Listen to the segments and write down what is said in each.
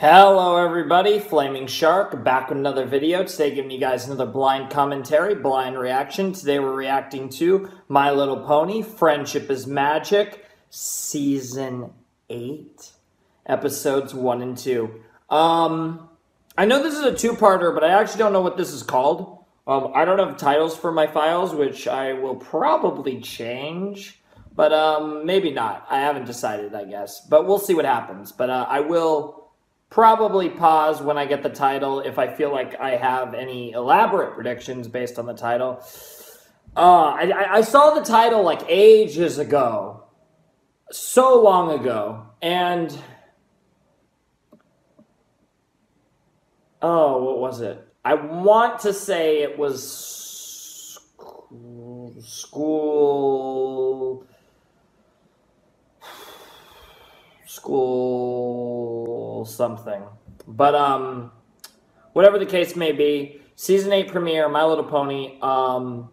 Hello everybody, Flaming Shark, back with another video. Today giving you guys another blind commentary, blind reaction. Today we're reacting to My Little Pony, Friendship is Magic, Season 8, Episodes 1 and 2. I know this is a two-parter, but I actually don't know what this is called. I don't have titles for my files, which I will probably change, but maybe not. I haven't decided, I guess, but we'll see what happens. But I will probably pause when I get the title if I feel like I have any elaborate predictions based on the title. I saw the title like ages ago, so long ago, and what was it? I want to say it was school something, but whatever the case may be, season 8 premiere, My Little Pony, was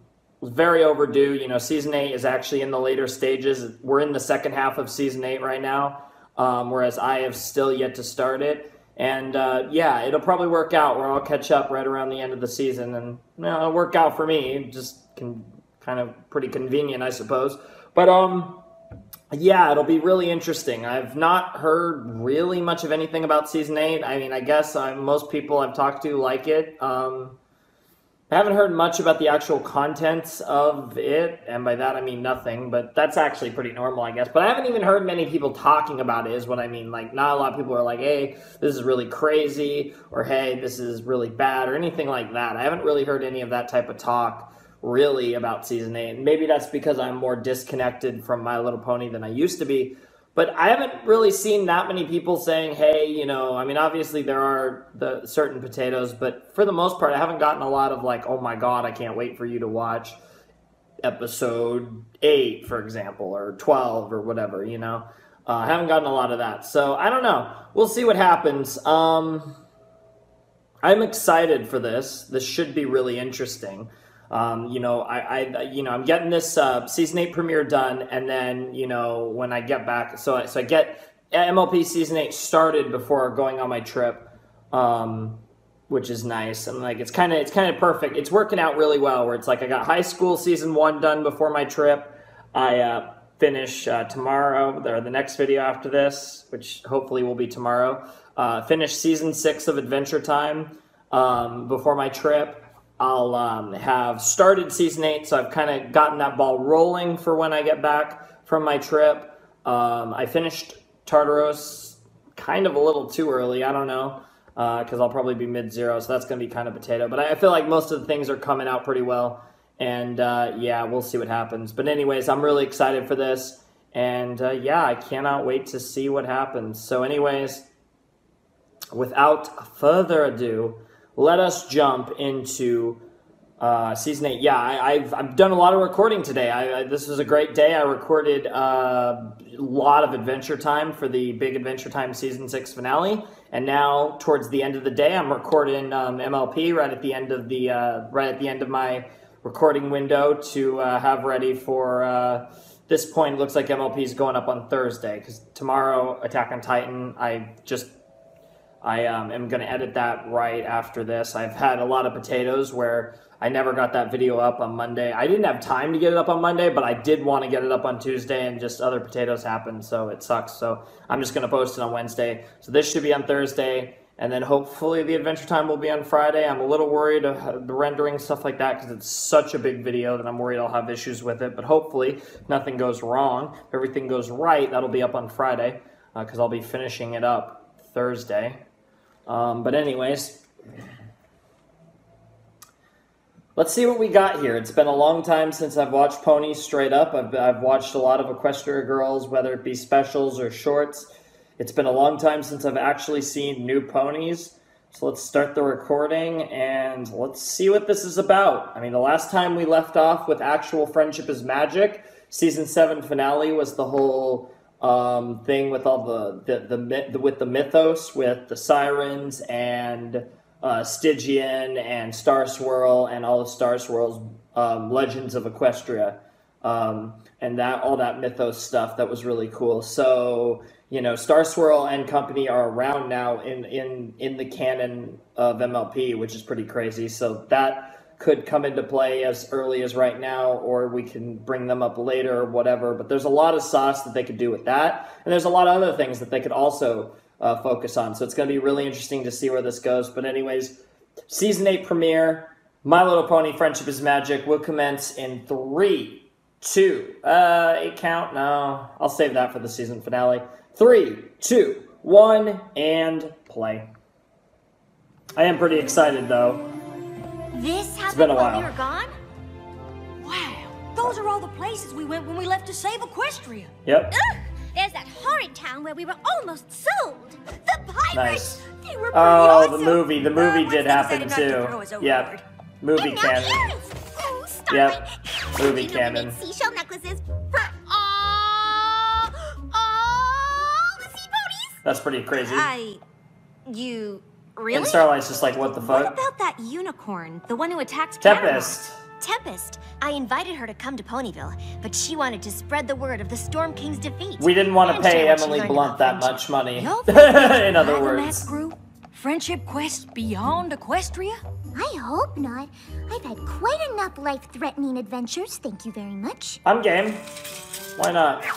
very overdue. You know, season 8 is actually in the later stages. We're in the second half of season 8 right now, whereas I have still yet to start it. And yeah, it'll probably work out where I'll catch up right around the end of the season, and you know, it'll work out for me. Just kind of pretty convenient, I suppose. But yeah, it'll be really interesting. I've not heard really much of anything about Season 8. I mean, I guess most people I've talked to like it. I haven't heard much about the actual contents of it, and by that I mean nothing, but that's actually pretty normal, I guess. But I haven't even heard many people talking about it, is what I mean. Like, not a lot of people are like, hey, this is really crazy, or hey, this is really bad, or anything like that. I haven't really heard any of that type of talk really about Season 8. Maybe that's because I'm more disconnected from My Little Pony than I used to be. But I haven't really seen that many people saying, hey, you know, I mean, obviously there are the certain potatoes, but for the most part, I haven't gotten a lot of like, oh my God, I can't wait for you to watch episode 8, for example, or 12 or whatever, you know. I haven't gotten a lot of that. So I don't know. We'll see what happens. I'm excited for this. This should be really interesting. You know, I'm getting this season 8 premiere done, and then, you know, when I get back, so I get MLP season 8 started before going on my trip, which is nice. And like it's kind of perfect. It's working out really well. Where it's like I got high school season 1 done before my trip. I finish tomorrow, or the next video after this, which hopefully will be tomorrow. Finish season 6 of Adventure Time before my trip. I'll have started season 8, so I've kind of gotten that ball rolling for when I get back from my trip. I finished Tartaros kind of a little too early, I don't know, because I'll probably be mid-0, so that's going to be kind of potato. But I feel like most of the things are coming out pretty well, and yeah, we'll see what happens. But anyways, I'm really excited for this, and yeah, I cannot wait to see what happens. So anyways, without further ado, let us jump into Season 8. Yeah, I've done a lot of recording today. This was a great day. I recorded a lot of Adventure Time for the big Adventure Time Season 6 finale. And now, towards the end of the day, I'm recording MLP right at the end of my recording window to have ready for this point. It looks like MLP is going up on Thursday, because tomorrow, Attack on Titan, I am going to edit that right after this. I've had a lot of potatoes where I never got that video up on Monday. I didn't have time to get it up on Monday, but I did want to get it up on Tuesday, and just other potatoes happened, so it sucks. So I'm just going to post it on Wednesday. So this should be on Thursday, and then hopefully the Adventure Time will be on Friday. I'm a little worried of the rendering, stuff like that, because it's such a big video that I'm worried I'll have issues with it. But hopefully nothing goes wrong. If everything goes right, that'll be up on Friday, because I'll be finishing it up Thursday. But anyways, let's see what we got here. It's been a long time since I've watched ponies straight up. I've watched a lot of Equestria Girls, whether it be specials or shorts. It's been a long time since I've actually seen new ponies. So let's start the recording and let's see what this is about. I mean, the last time we left off with actual Friendship is Magic, Season 7 finale was the whole thing with all the mythos, with the sirens and Stygian and Star Swirl and all of Star Swirl's Legends of Equestria, and all that mythos stuff. That was really cool. So you know, Star Swirl and company are around now in the canon of MLP, which is pretty crazy. So that could come into play as early as right now, or we can bring them up later or whatever. But there's a lot of sauce that they could do with that, and there's a lot of other things that they could also focus on. So it's going to be really interesting to see where this goes. But anyways, Season 8 premiere, My Little Pony Friendship is Magic, will commence in 3, 2, 8 count? No, I'll save that for the season finale. 3, 2, 1, and play. I am pretty excited, though. This happened been a while while. we were gone? Wow, those are all the places we went when we left to save Equestria. Yep. Ugh, there's that horrid town where we were almost sold. The pirates! Nice. They were pretty Oh, awesome. the movie once did they happen, decided not to throw too. us Yep. overboard. Movie And now canon. here is- Oh, stop Yep. it. Movie You know, we canon. made seashell necklaces for all the sea ponies. That's pretty crazy. You really? And Starlight's just like, what the What fuck? about that unicorn, the one who attacked Catamount? Tempest. Tempest. I invited her to come to Ponyville, but she wanted to spread the word of the Storm King's defeat. We didn't want to And pay share what she Emily learned Blunt about that friendship. much money. Y'all In other Have a words. Mac Crew? Friendship quest beyond Equestria? I hope not. I've had quite enough life-threatening adventures, thank you very much. I'm game. Why not? How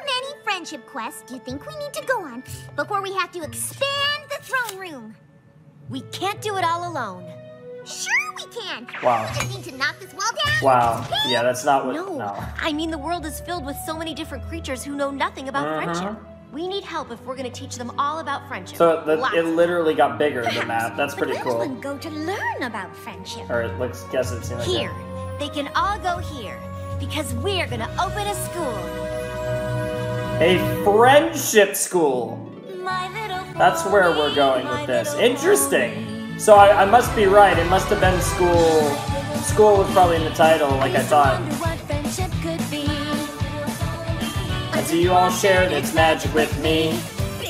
many friendship quests do you think we need to go on before we have to expand the throne room? We can't do it all alone. Sure we can. Wow. We just need to knock this wall down. Wow. Yeah, that's not what... No, I mean the world is filled with so many different creatures who know nothing about friendship. We need help if we're going to teach them all about friendship. So Lots it of literally got bigger than that. That's But pretty where does cool. one go to learn about friendship? Or it looks, guess it seems like Here. They can all go here because we're going to open a school. A friendship school. My little That's where we're going with this. Interesting. So I must be right. It must have been school. School was probably in the title, like I thought. Until you all shared its magic with me.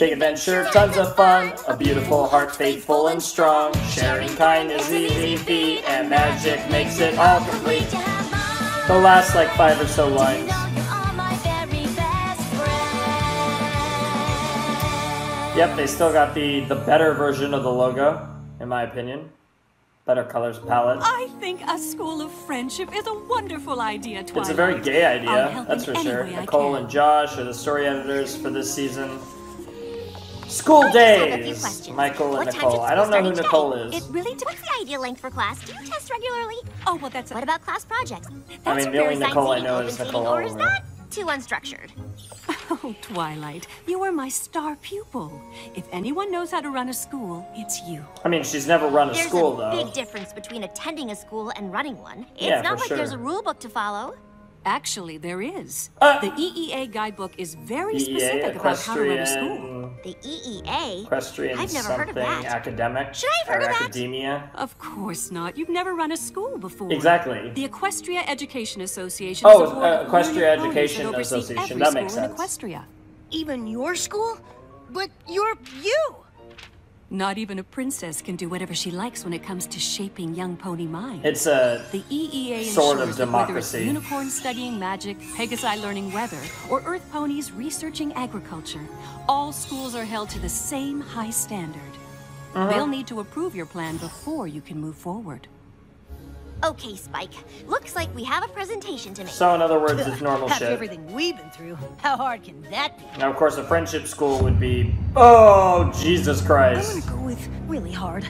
Big adventure, tons of fun. A beautiful heart, faithful and strong. Sharing kindness, easy feat, and magic makes it all complete. The last like 5 or so lines. Yep, they still got the better version of the logo, in my opinion. Better colors palette. I think a school of friendship is a wonderful idea, Twilight. It's a very gay I'll idea, help that's in for any sure. way I Nicole can. and Josh are the story editors for this season. School I just have a few days! questions. Michael and What time Nicole. should I don't know who school Nicole start is. It really what's the ideal length for class? Do you test regularly? Oh, well, that's What about class projects? I mean, the only Nicole I know is Nicole Or is Oliver. that too unstructured? Oh, Twilight, you are my star pupil. If anyone knows how to run a school, it's you. I mean, she's never run a There's school, a though. big difference between attending a school and running one. It's Yeah, not for like there's a sure. rule book to follow. Actually, there is. Uh, The EEA guidebook is very EEA, specific about how to run a school. equestrian, The EEA? equestrian I've never heard something, of that. academic, Should I have heard or of that? academia. Of course not. You've never run a school before. Exactly. The Equestria Education Association Oh, is a board of Equestria learning ponies Education that oversee Association. every That school makes in sense. Equestria. Even your school? But you're you! Not even a princess can do whatever she likes when it comes to shaping young pony minds. It's a The EEA sort of ensures that whether it's democracy. unicorns studying magic, Pegasi learning weather, or Earth ponies researching agriculture, all schools are held to the same high standard. They'll need to approve your plan before you can move forward. Okay, Spike. Looks like we have a presentation to make. So in other words, it's normal After shit. everything we've been through, how hard can that be? Now, of course, a friendship school would be... Oh, Jesus I'm Christ. gonna go with really hard.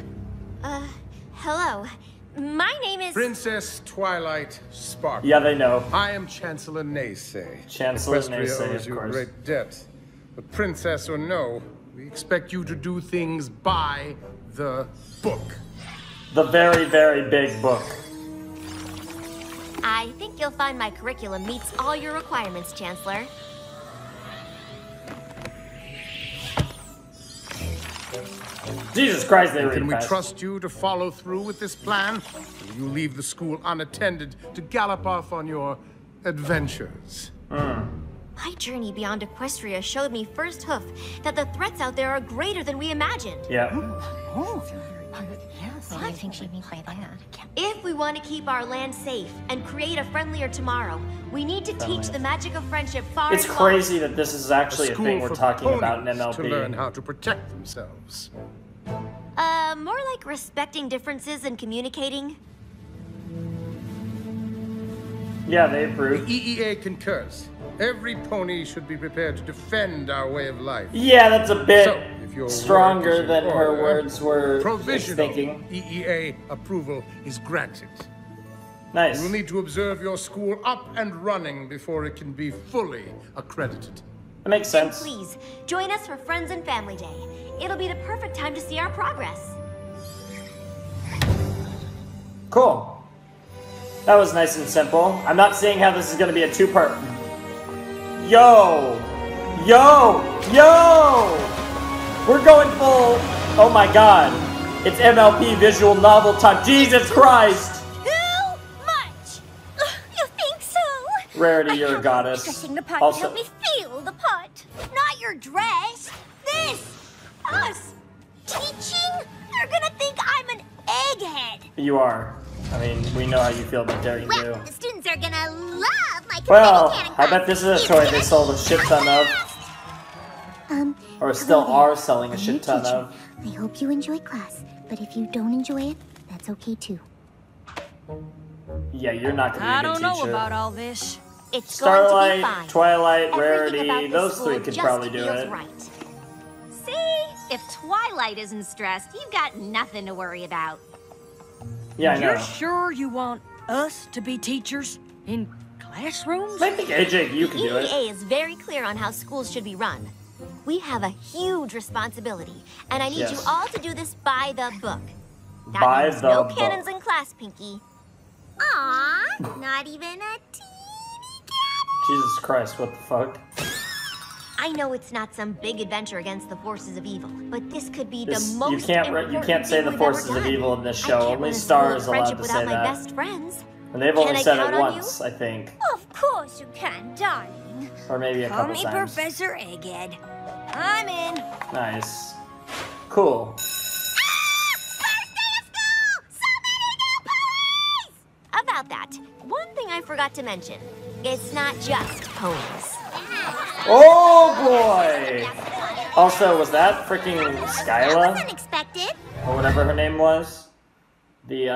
Hello. My name is... Princess Twilight Sparkle. Yeah, they know. I am Chancellor Naysay. Chancellor Equestria Naysay, owes of you a course. great debt. But princess or no, we expect you to do things by the book. The very, very big book. I think you'll find my curriculum meets all your requirements, Chancellor. Jesus Christ, they read Can we fast. trust you to follow through with this plan? Or will you leave the school unattended to gallop off on your adventures? My journey beyond Equestria showed me first hoof that the threats out there are greater than we imagined. Yeah. Yes, what do you think she means by that? If we want to keep our land safe and create a friendlier tomorrow, we need to teach the magic of friendship far It's and crazy that this is actually a thing we're for talking about in ponies MLP. to learn how to protect themselves. More like respecting differences and communicating. Yeah, they The approve. EEA concurs. Every pony should be prepared to defend our way of life. Yeah, that's a bit So, if your stronger word is than in her order, words were provisional thinking. EEA approval is granted. Nice. You will need to observe your school up and running before it can be fully accredited. That makes sense. Please, join us for Friends and Family Day. It'll be the perfect time to see our progress. Cool. That was nice and simple. I'm not seeing how this is going to be a two-part. Yo! Yo! Yo! We're going full. Oh my god. It's MLP visual novel time. Jesus Christ! Too much! You think so? Rarity, you're a goddess. Dressing the part to Also, help me feel the part. Not your dress. This. Us. Teaching? They're gonna think I'm an egghead. you are. I mean, we know how you feel about Daring Well, Do. the students are gonna love my Well, confetti cannon I bet class. this is a It's toy they gonna sold a shit ton of. Or still are selling a I'm shit your ton teacher. of. I hope you enjoy class, but if you don't enjoy it, that's okay too. Yeah, you're not gonna be I a good don't know teacher. about all this. It's going to be Starlight, fine. Twilight, Everything about Rarity, this those school three could just probably do feels it. Right. See? If Twilight isn't stressed, you've got nothing to worry about. Yeah, I You're know. sure you want us to be teachers in classrooms? I think AJ, you can do it. EEA is very clear on how schools should be run. We have a huge responsibility, and I need Yes. you all to do this by the book. That By means the no book. cannons in class, Pinky. Aw, not even a teeny cat. Jesus Christ, what the fuck? I know it's not some big adventure against the forces of evil, but this could be This, the you most can't important say thing the we've forces ever of done. evil in this I show. can't Only run a Star school is of allowed friendship to without say my that. best friends. And they've Can only I said count it on you? once, I think. Of course you can, darling. Or maybe a Call couple me times. Professor Egghead. I'm in. Nice. Cool. About that, one thing I forgot to mention. It's not just ponies. Oh boy! Also, was that freaking That Skyla? wasn't expected. Or whatever her name was? The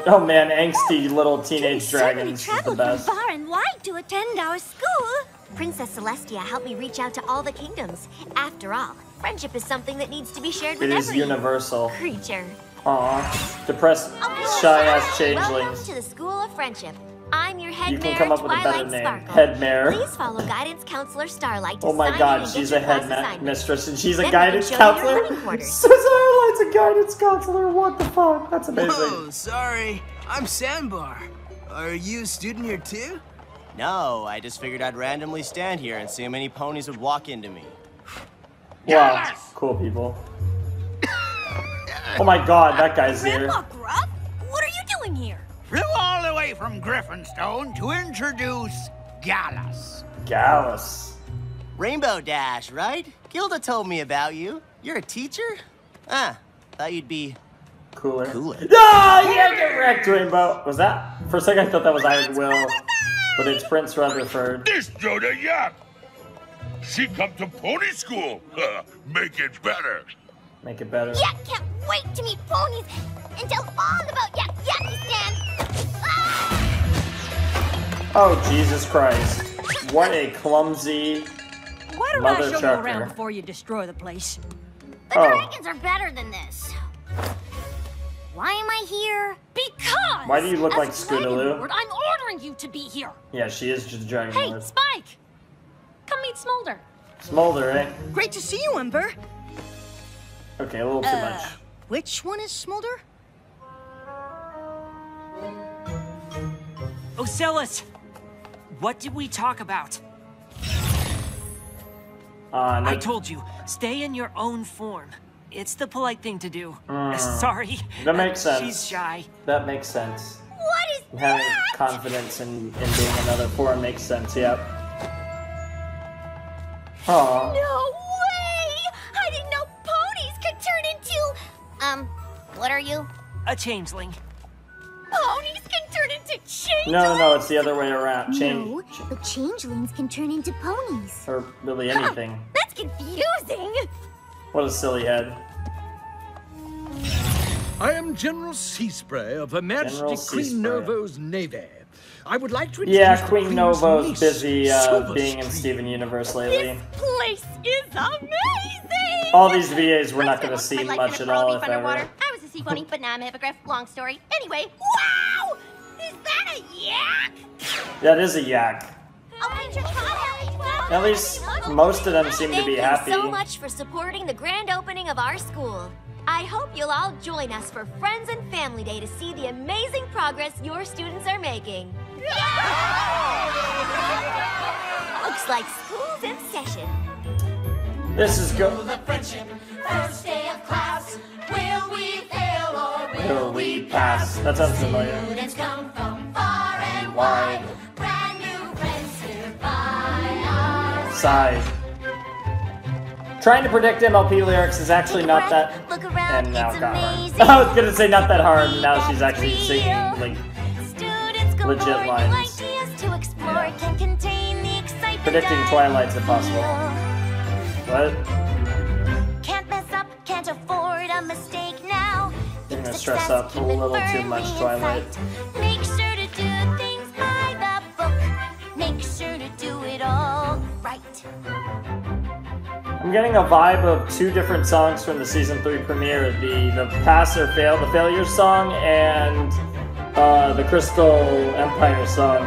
oh man, angsty little teenage dragons is the traveled best. from far and wide to attend our school. Princess Celestia helped me reach out to all the kingdoms. After all, friendship is something that needs to be shared It with is every universal. creature. Aw, depressed, shy-ass Welcome changelings. to the School of Friendship. I'm your head You can mare, come up with a better Twilight name. Sparkle. Head mare. Please follow guidance counselor Starlight to Oh my sign in god, and she's get a your class head assignment. mistress and she's a Then we can guidance show you your counselor? living quarters. So Starlight's a guidance counselor, what the fuck? That's amazing. Oh, sorry. I'm Sandbar. Are you a student here too? No, I just figured I'd randomly stand here and see how many ponies would walk into me. Wow, cool people. Oh my god, that guy's here. Grandpa Gruff, what are you doing here? Flew all the way from Griffinstone to introduce Gallus. Gallus. Rainbow Dash, right? Gilda told me about you. You're a teacher? Ah, thought you'd be Cooler. cooler. Ah, yeah, get wrecked, Rainbow. Was that? For a second I thought that was Iron Will. But it's Prince Rutherford. This Joda Yap. She come to pony school. Make it better. Make it better. Yeah, can't wait to meet ponies and tell all about Yakistan. Oh, Jesus Christ. What a clumsy Why don't mother I show you trucker. around before you destroy the place? The Oh. dragons are better than this. Why am I here? Because! Why do you look as like a dragon Scootaloo? lord, I'm ordering you to be here. Yeah, she is just a dragon Hey, lord. Spike! Come meet Smolder. Smolder, eh? Great to see you, Ember. Okay, a little too much. Which one is Smolder? Ocellus, what did we talk about? No, I told you, stay in your own form. It's the polite thing to do. Sorry. That makes sense. She's shy. That makes sense. What is Having that? confidence in being another form makes sense, yep. Aw. No way! I didn't know ponies could What are you? A changeling. Ponies can turn into changelings? No, it's the other way around. No, but changelings can turn into ponies. Or really anything. That's confusing. What a silly head. I am General Seaspray of Her Majesty General Queen Seaspray. Novo's Navy. I would like to introduce Yeah, the Queen Queen's Novo's niece, busy Silver being in Stream. Steven Universe lately. Place is amazing! All these VAs we're not going to see My life much in a at coral all, reef if underwater. ever. I was a sea pony, but now I'm a hippogriff. Long story. Anyway, wow! Is that a yak? That is a yak. At least most of them seem to be happy. Thank you so much for supporting the grand opening of our school. I hope you'll all join us for Friends and Family Day to see the amazing progress your students are making. Looks like school's in session. This is good. First day of class, will we fail or Will we pass? That sounds familiar. students come from far and wide? Brand new friends here by our Side. Trying to predict MLP lyrics is actually not that. Look around, And now it's got hard. amazing. I was gonna say not that hard, and now she's actually singing like Students galore, legit new lines. ideas to explore can contain the excitement. Predicting Twilight's impossible. What? Can't mess up, can't afford a mistake now. You're gonna stress up a little too much, Twilight. Make sure to do things by the book. Make sure to do it all right. I'm getting a vibe of two different songs from the season 3 premiere: the pass or fail, the failure song, and the Crystal Empire song.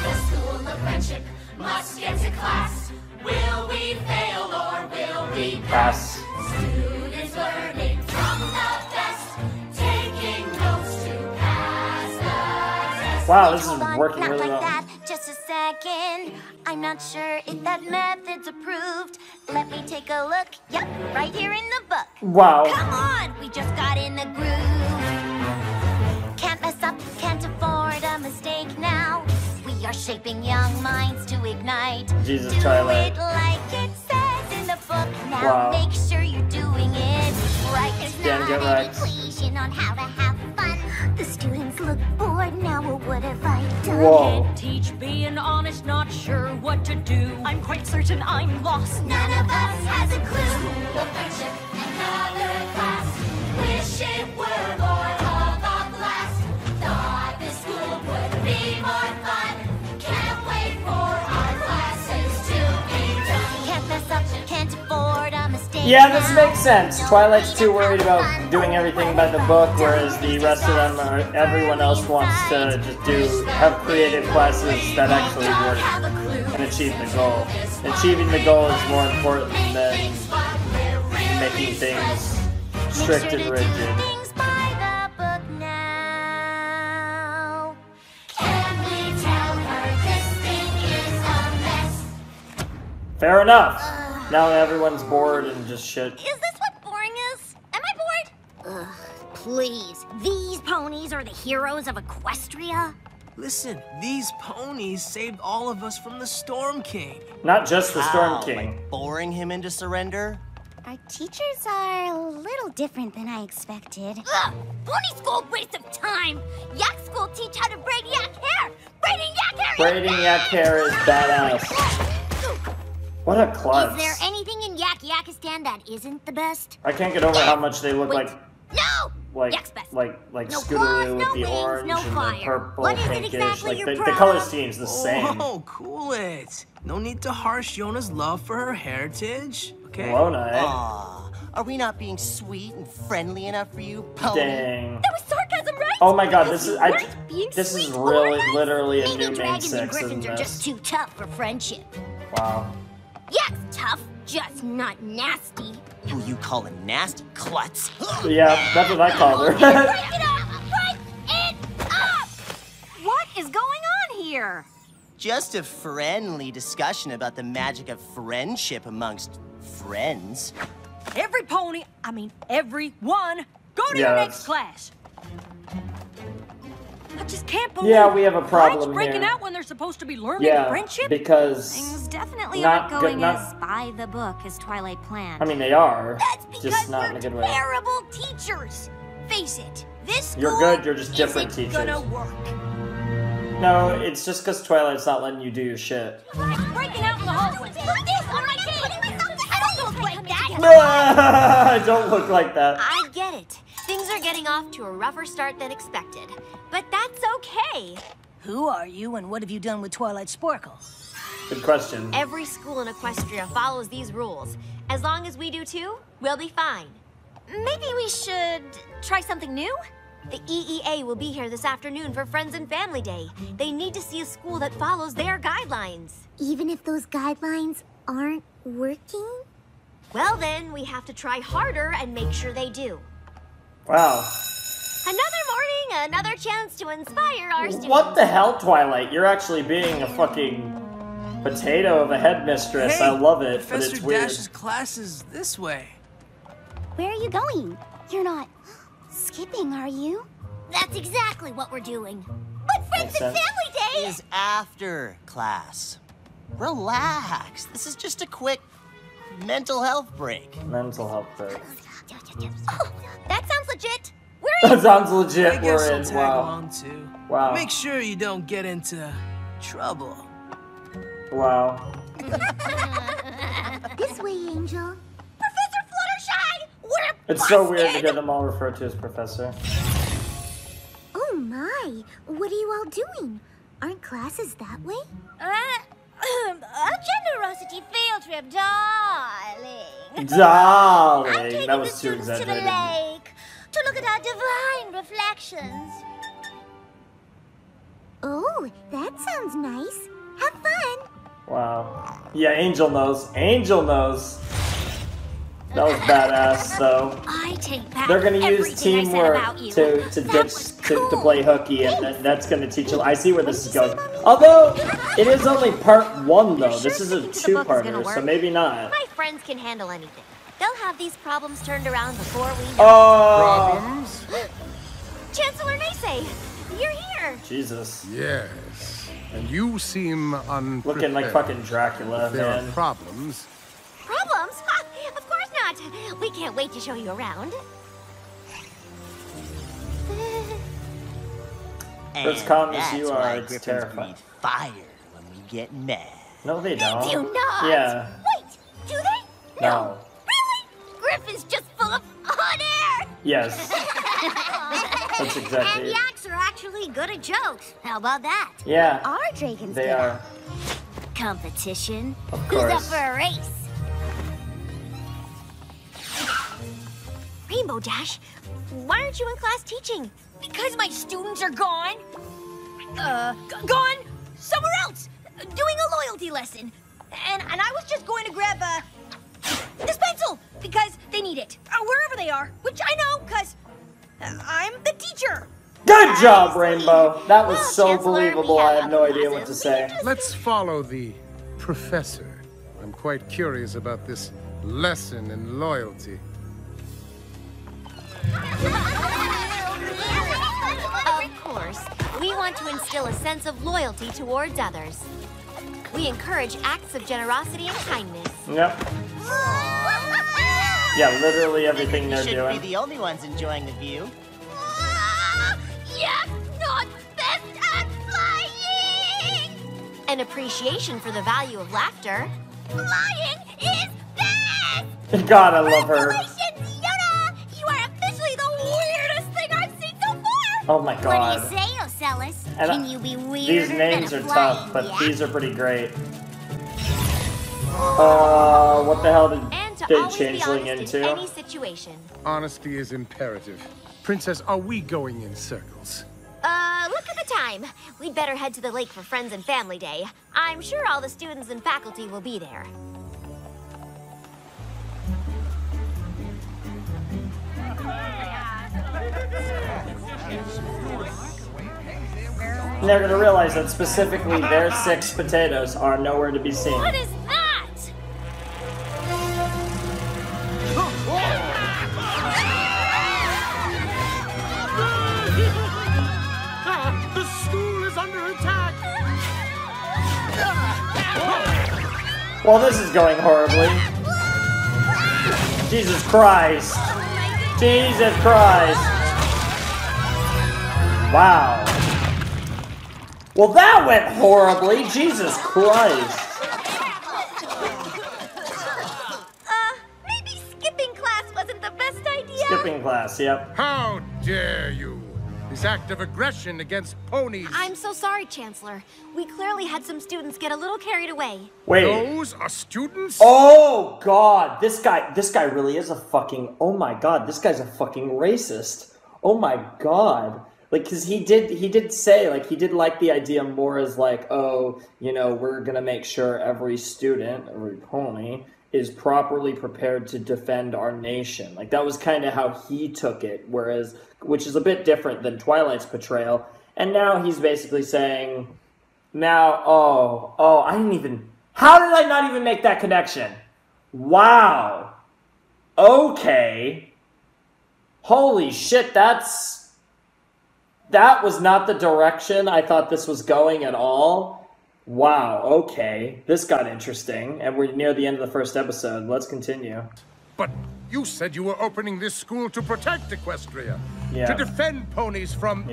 The school of friendship must get to class. Will we fail or will we Pass. Students learning from the best, taking notes to pass the test. Wow, this is Hold on, working not really like well. that. Just a second. I'm not sure if that method's approved. Let me take a look. Yep, right here in the book. Wow. Come on, we just got in the groove. Can't mess up, can't afford a mistake now. We are shaping young minds to ignite. Jesus, Do Twilight. it like it says in the book. Now Wow. make sure you're doing it right. There's Yeah, not get an right. equation on how to have fun. The students look bored now. Well, what have I done? Whoa. Can't teach being honest, not sure what to do. I'm quite certain I'm lost. None of us has a clue. School of friendship, another class. Wish it were more of a blast. Thought this school would be more fun. Can't wait for our classes to be done. Can't mess up, can't afford a mistake. Yeah, this now. makes sense. Twilight's too worried about doing everything by the book, whereas the rest of them are, everyone else wants to just have creative classes that actually work and achieve the goal. Achieving the goal is more important than making things strict and rigid. Things by the book now. Can we tell her this thing is a mess? Fair enough. Now everyone's bored and just shit. Is this what boring is? Am I bored? Ugh, please. These ponies are the heroes of Equestria? Listen, these ponies saved all of us from the Storm King. Not just the Storm How? King. Like boring him into surrender? Our teachers are a little different than I expected. Ugh, pony school, waste of time. Yak school teach how to braid yak hair. Braiding yak hair. Braiding yak hair is badass. What a klutz. Is there anything in Yakistan that isn't the best? I can't get over how much they look Wait. No! like Yak's best. like No Scootaloo claws, with no the wings, orange no and the fire. purple, What is it pinkish. exactly Like you're the proud color of? scheme's the same. Oh, cool it. No need to harsh Yona's love for her heritage, okay? Lona, eh? Aw, are we not being sweet and friendly enough for you, pony? Dang. That was sarcasm, right? Oh my god, this is being this is sweet or really nice. literally a Maybe new main dragons and 6, griffins isn't are just this? too tough for friendship. Wow. Yak's tough, just not nasty. Who you call a nasty klutz? Yeah, that's what I called her. Break it up! Break it up! What is going on here? Just a friendly discussion about the magic of friendship amongst friends. Every pony, everyone, go to Yeah, your that's- next class. just can't believe Yeah, we have a problem Kids breaking here. out when they're supposed to be learning friendship. Because Things definitely not aren't going good, as by the book as Twilight planned. I mean, they are. That's because just not in we're a good way. terrible teachers. Face it, this school You're good, you're just different isn't teachers. gonna work. No, it's just because Twilight's not letting you do your shit. Breaking out in the hallways. Put this on my game. I don't look like that. I don't look like that. I get it. Things are getting off to a rougher start than expected. But that's okay. Who are you and what have you done with Twilight Sparkle? Good question. Every school in Equestria follows these rules. As long as we do too, we'll be fine. Maybe we should try something new? The EEA will be here this afternoon for Friends and Family Day. They need to see a school that follows their guidelines. Even if those guidelines aren't working? Well then, we have to try harder and make sure they do. Wow. Another morning, another chance to inspire our students. What the hell, Twilight? You're actually being a fucking potato of a headmistress. Hey, I love it, but Professor it's weird. Dash's class is this way. Where are you going? You're not skipping, are you? That's exactly what we're doing. But Friends Makes and sense. Family Day Is after class. Relax. This is just a quick mental health break. Mental health break. Oh, that sounds legit. That sounds I legit. guess We're I'll in. tag Wow. along too. Wow. Make sure you don't get into trouble. Wow. This way, Angel. Professor Fluttershy, we're It's so weird to busted. hear them all referred to as Professor. Oh my, what are you all doing? Aren't classes that way? A generosity field trip, darling. Darling, I'm taking that the was too students to the exaggerated. lake to look at our divine reflections. Oh, that sounds nice. Have fun. Wow. Yeah, Angel knows. Angel knows. That was badass, though. I take back They're gonna use everything I said teamwork about you. to play hooky, and that's gonna teach you. I see where this is going. Although it is only part 1, though. This is a the book is gonna two-parter, so work? maybe not. My friends can handle anything. They'll have these problems turned around before we know. Oh, Problems? Chancellor Naysay, you're here. Jesus. Yes. And you seem unprepared. Looking like fucking Dracula, If there man. are problems. Problems? Ha, of course not. We can't wait to show you around. As calm as that's you why are, it's Griffins terrifying. breathe fire when we get mad. No, they don't. Do not. Yeah. Wait, do they? No. Really? Griffin's just full of hot air. Yes. That's exactly And it. yaks are actually good at jokes. How about that? Yeah. Our dragons They good are. at competition. Of Who's up course. for a race? Rainbow Dash, why aren't you in class teaching? Because my students are gone. Gone somewhere else, doing a loyalty lesson. And I was just going to grab this pencil because they need it, wherever they are, which I know because I'm the teacher. Good job, Rainbow. That was so Chancellor, we believable. I have have no other idea what to classes. say. Let's follow the professor. I'm quite curious about this lesson in loyalty. Of course, we want to instill a sense of loyalty towards others. We encourage acts of generosity and kindness. Yep. Yeah, literally everything they're Shouldn't doing. be the only ones enjoying the view. Yes, not best at flying. An appreciation for the value of laughter. Flying is best. God, I love her. Congratulations, Yoda. You are officially the weirdest thing I've seen so far. Oh my God. What do you say, Ocellus? And Can you be weirder These names than are a tough, flying but yak? these are pretty great. What the hell did And to they always be changeling honest in into? any situation. Honesty is imperative. Princess, are we going in circles? Look at the time. We'd better head to the lake for Friends and Family Day. I'm sure all the students and faculty will be there. And they're gonna realize that specifically their 6 potatoes are nowhere to be seen. What is that? The Well, this is going horribly. Jesus Christ. Jesus Christ. Wow. Well, that went horribly. Jesus Christ. Maybe skipping class wasn't the best idea. Skipping class, yep. How dare you? This act of aggression against ponies. I'm so sorry, Chancellor. We clearly had some students get a little carried away. Wait. Those are students? Oh, God. This guy really is a fucking... Oh, my God. This guy's a fucking racist. Oh, my God. Like, because he did say, like, he did like the idea more as, like, oh, you know, we're going to make sure every student, every pony, is properly prepared to defend our nation. Like, that was kind of how he took it, whereas... Which is a bit different than Twilight's portrayal. And now he's basically saying... Now, I didn't even... How did I not even make that connection? Wow. Okay. Holy shit, that was not the direction I thought this was going at all. Wow, okay. This got interesting, and we're near the end of the first episode. Let's continue. But you said you were opening this school to protect Equestria. Yeah. To defend ponies from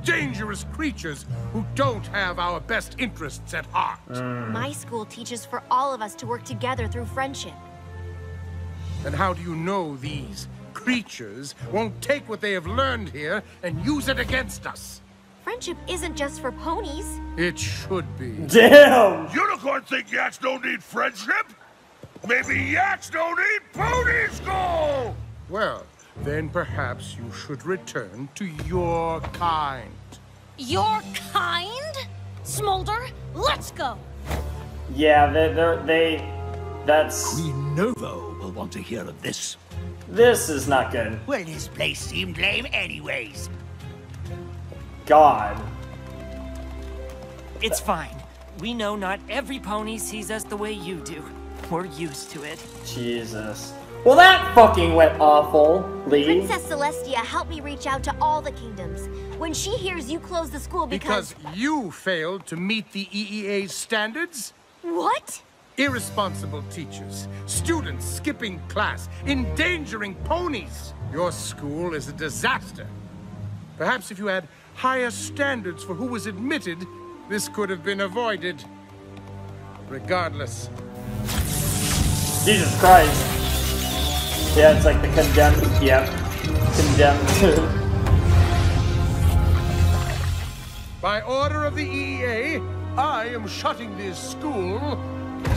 dangerous creatures who don't have our best interests at heart. My school teaches for all of us to work together through friendship. And how do you know these creatures won't take what they have learned here and use it against us? Friendship isn't just for ponies. It should be. Damn! Unicorns think yaks don't need friendship? Maybe yaks don't need pony school! Well, then perhaps you should return to your kind. Your kind? Smolder, let's go. Yeah, that's... Novo will want to hear of this. This is not good. Well, this place seemed lame anyways. God. It's fine. We know not every pony sees us the way you do. We're used to it. Jesus. Well, that fucking went awfully. Princess Celestia helped me reach out to all the kingdoms. When she hears you close the school because you failed to meet the EEA's standards? What? Irresponsible teachers, students skipping class, endangering ponies. Your school is a disaster. Perhaps if you had higher standards for who was admitted, this could have been avoided. Regardless. Jesus Christ. Yeah, it's like the condemned. Yep. Condemned. By order of the EEA, I am shutting this school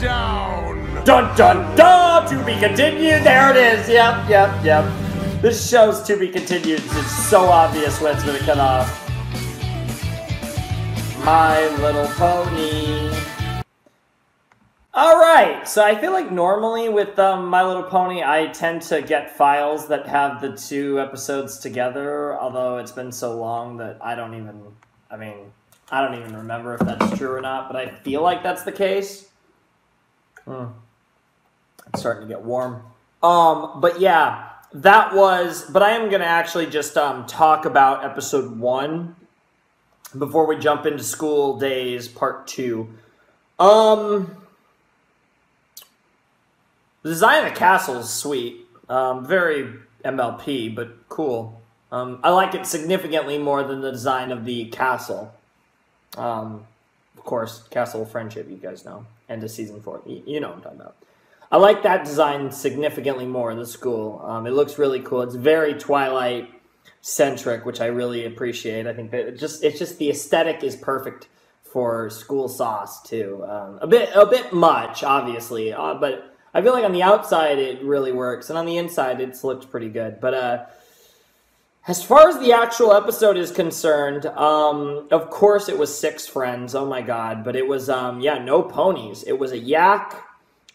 down. Dun dun dun! To be continued. There it is. Yep. This show's to be continued. It's so obvious when it's gonna cut off. My Little Pony. Alright, so I feel like normally with My Little Pony, I tend to get files that have the two episodes together, although it's been so long that I don't even remember if that's true or not, but I feel like that's the case. It's starting to get warm. But yeah, but I am going to actually just talk about episode 1 before we jump into School Days Part 2. The design of the castle is sweet. Very MLP, but cool. I like it significantly more than the design of the castle. Of course, Castle of Friendship, you guys know. End of Season 4. You know what I'm talking about. I like that design significantly more, the school. It looks really cool. It's very Twilight-centric, which I really appreciate. I think that it's just the aesthetic is perfect for school sauce, too. A bit much, obviously, but I feel like on the outside it really works, and on the inside it's looked pretty good. But as far as the actual episode is concerned, of course it was 6 friends. Oh my god! But it was no ponies. It was a yak,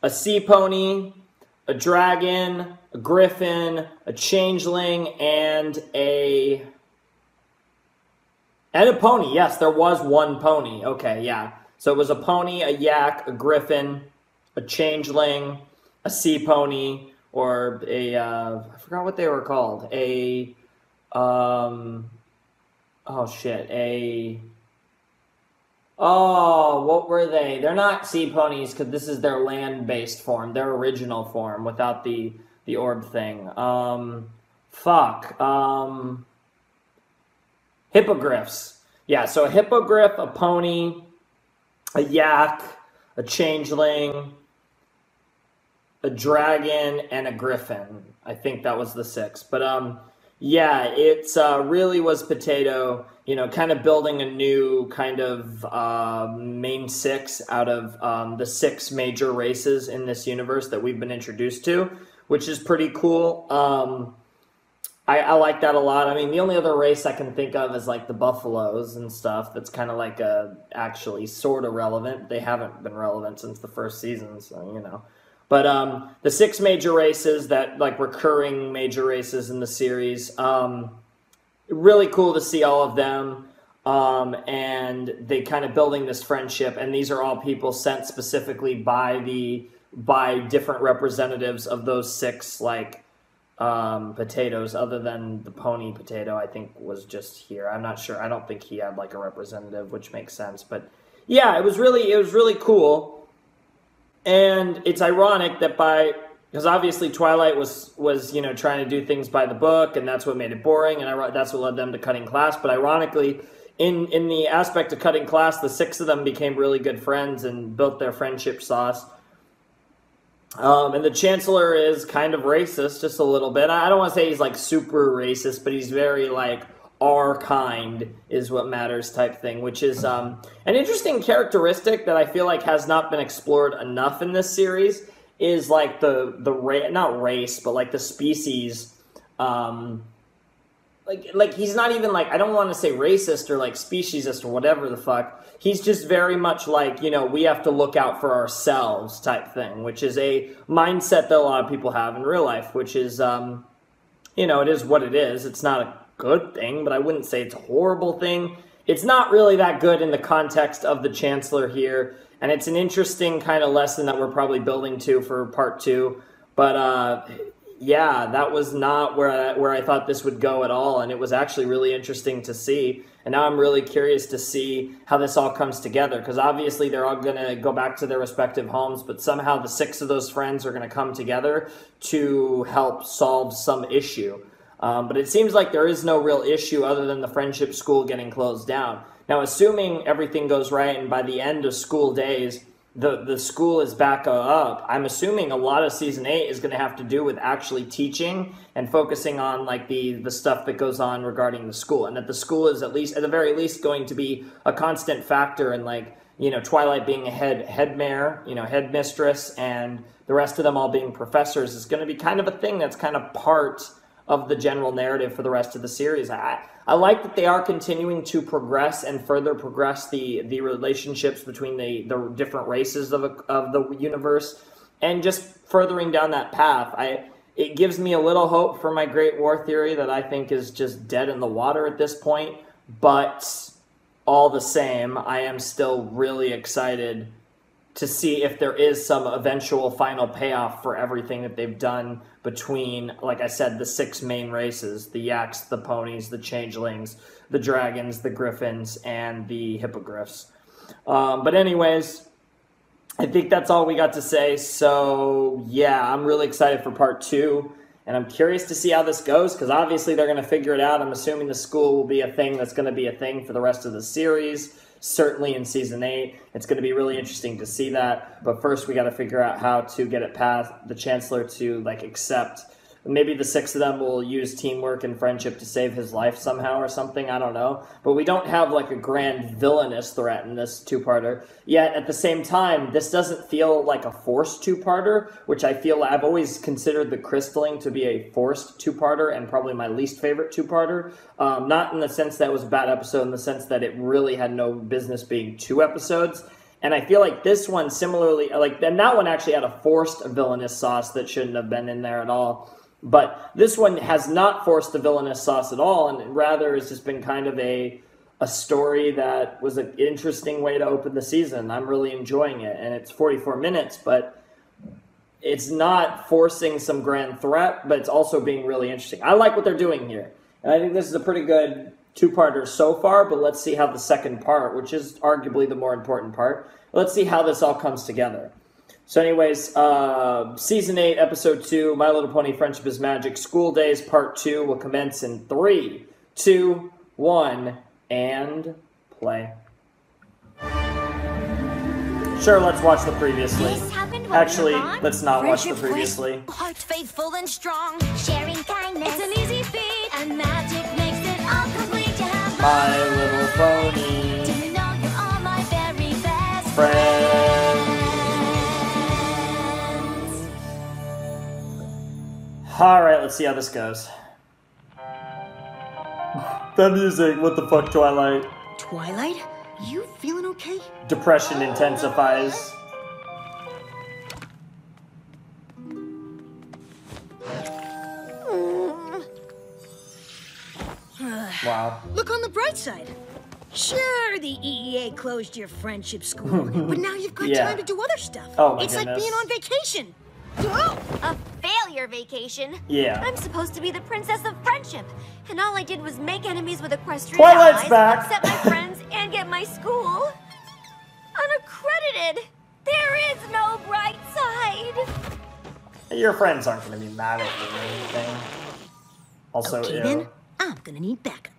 a sea pony, a dragon, a griffin, a changeling, and a pony. Yes, there was one pony. Okay, yeah. So it was a pony, a yak, a griffin, a changeling, a sea pony, or I forgot what they were called. Oh, what were they? They're not sea ponies because this is their land-based form, their original form without the orb thing. Hippogriffs. Yeah, so a hippogriff, a pony, a yak, a changeling, a dragon, and a griffin. I think that was the 6. But yeah, it's really was Potato, kind of building a new kind of main 6 out of the 6 major races in this universe that we've been introduced to, which is pretty cool. I like that a lot. I mean, the only other race I can think of is like the buffaloes and stuff. That's kind of like actually sort of relevant. They haven't been relevant since the first season, so But the 6 major races, that like recurring major races in the series, really cool to see all of them. And they kind of building this friendship, and these are all people sent specifically by different representatives of those 6 potatoes, other than the pony potato, I think was just here. I'm not sure. I don't think he had like a representative, which makes sense. But yeah, it was really cool. And it's ironic that because obviously Twilight was trying to do things by the book, and that's what made it boring, and that's what led them to cutting class. But ironically, in the aspect of cutting class, the 6 of them became really good friends and built their friendship sauce. And the Chancellor is kind of racist, just a little bit. I don't want to say he's like super racist, but he's very like our kind is what matters type thing, which is an interesting characteristic that I feel like has not been explored enough in this series. Is like not race, but like the species. Like he's not even like, I don't want to say racist or like speciesist or whatever the fuck. He's just very much like, we have to look out for ourselves type thing, which is a mindset that a lot of people have in real life, which is, it is what it is. It's not a good thing, but I wouldn't say it's a horrible thing. It's not really that good in the context of the Chancellor here, and it's an interesting kind of lesson that we're probably building to for part 2, but, yeah, that was not where I thought this would go at all, and it was actually really interesting to see. And now I'm really curious to see how this all comes together, because obviously they're all going to go back to their respective homes, but somehow the 6 of those friends are going to come together to help solve some issue. But it seems like there is no real issue other than the friendship school getting closed down. Now, assuming everything goes right and by the end of school days, the school is back up, I'm assuming a lot of Season 8 is going to have to do with actually teaching and focusing on like the stuff that goes on regarding the school, and that the school is at the very least going to be a constant factor in like, Twilight being a headmare, headmistress, and the rest of them all being professors is going to be kind of a thing that's kind of part of the general narrative for the rest of the series. I like that they are continuing to progress and further progress the relationships between the different races of the universe, and just furthering down that path. It gives me a little hope for my Great War theory that I think is just dead in the water at this point, but all the same, I am still really excited to see if there is some eventual final payoff for everything that they've done between, like I said, the 6 main races, the yaks, the ponies, the changelings, the dragons, the griffins, and the hippogriffs. But anyways, I think that's all we got to say. So yeah, I'm really excited for part 2, and I'm curious to see how this goes, because obviously they're going to figure it out. I'm assuming the school will be a thing that's going to be a thing for the rest of the series. Certainly in Season 8. It's going to be really interesting to see that. But first, we got to figure out how to get it past the Chancellor to like accept. Maybe the 6 of them will use teamwork and friendship to save his life somehow or something. I don't know. But we don't have like a grand villainous threat in this 2-parter. Yet at the same time, this doesn't feel like a forced 2-parter, which I feel I've always considered the Crystalling to be a forced 2-parter and probably my least favorite 2-parter. Not in the sense that it was a bad episode, in the sense that it really had no business being 2 episodes. And I feel like this one similarly, and that one actually had a forced villainous sauce that shouldn't have been in there at all. But this one has not forced the villainous sauce at all, and rather has just been kind of a story that was an interesting way to open the season. I'm really enjoying it, and it's 44 minutes, but it's not forcing some grand threat, but it's also being really interesting. I like what they're doing here, and I think this is a pretty good two-parter so far, but let's see how the second part, which is arguably the more important part, let's see how this all comes together. So anyways, Season 8, Episode 2, My Little Pony Friendship is Magic, School Days Part 2 will commence in 3, 2, 1, and play. Sure, let's watch the previously. Actually, let's not watch the previously. Heart faithful and strong, sharing kindness. It's an easy feat, and magic makes it all complete. You have My Little Pony. Do you know you're all my very best friends? Alright, let's see how this goes. The music, what the fuck, Twilight? Twilight? You feeling okay? Depression intensifies. Wow. Look on the bright side. Sure, the EEA closed your friendship school, but now you've got time to do other stuff. Oh my it's goodness. like being on vacation. A failure vacation? Yeah. I'm supposed to be the princess of friendship, and all I did was make enemies with equestrian Twilight's allies, back. upset my friends, and get my school unaccredited. There is no bright side. Your friends aren't going to be mad at you or anything. Also, Okay, ew. then, I'm gonna need backup.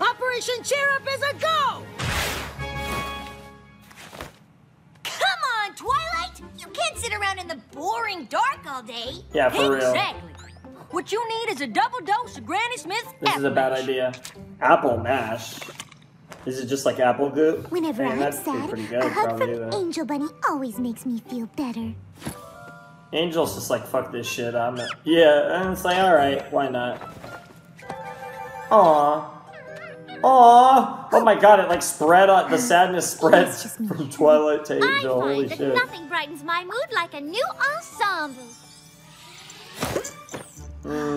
Operation Cheer Up is a go! Come on, Twilight! You can't sit around in the boring dark all day. Yeah, for real. Exactly. What you need is a double dose of Granny Smith's This is a bad idea. Apple mash. Is it just like apple goop? Whenever Hey, I'm that'd be sad, pretty a good, hug probably. from Though. Angel Bunny always makes me feel better. Angel's just like, fuck this shit. Yeah, and it's like, alright, why not? Aww. Aww. Oh my god, it like spread on, the sadness spreads from Twilight to Angel. Holy That shit. nothing brightens my mood like a new ensemble.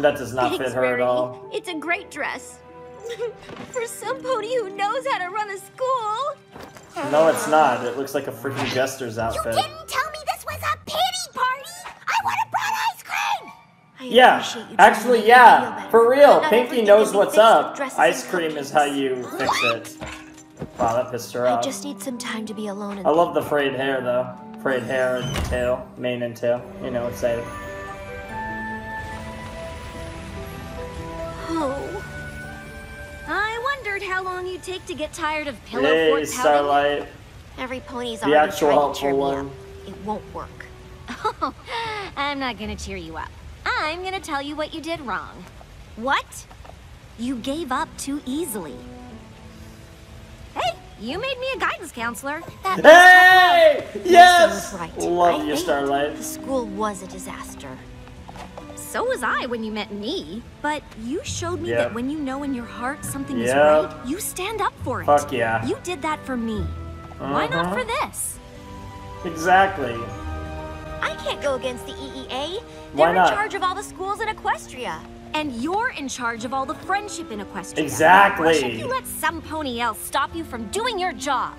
That does not fit Thanks, her at Rarity. all. It's a great dress. For some pony who knows how to run a school. No, it's not. It looks like a freaking jester's outfit. You didn't tell me this was a pity party. I would have brought ice cream. Yeah, actually, yeah, for real. Pinky knows what's up. Ice cream is how you fix it. Wow, that pissed her I off. just need some time to be alone. I love the frayed hair, though. Frayed hair and tail, mane and tail. You know, excited. Oh. I wondered how long you'd take to get tired of pillow Yay, fort pouting. Starlight. Every pony's The already actual tried to helpful cheer me one. up. It won't work. Oh, I'm not gonna cheer you up. I'm gonna tell you what you did wrong. What? You gave up too easily. Hey, you made me a guidance counselor. That Hey! Yes! was right. Love I you, think Starlight. The school was a disaster. So was I when you met me. But you showed me Yep. that when you know in your heart something is Yep. right, you stand up for it. Fuck yeah. You did that for me. Why not for this? Exactly. I can't go against the EEA. Why They're not? in charge of all the schools in Equestria. And you're in charge of all the friendship in Equestria. Exactly. Why should you let some pony else stop you from doing your job?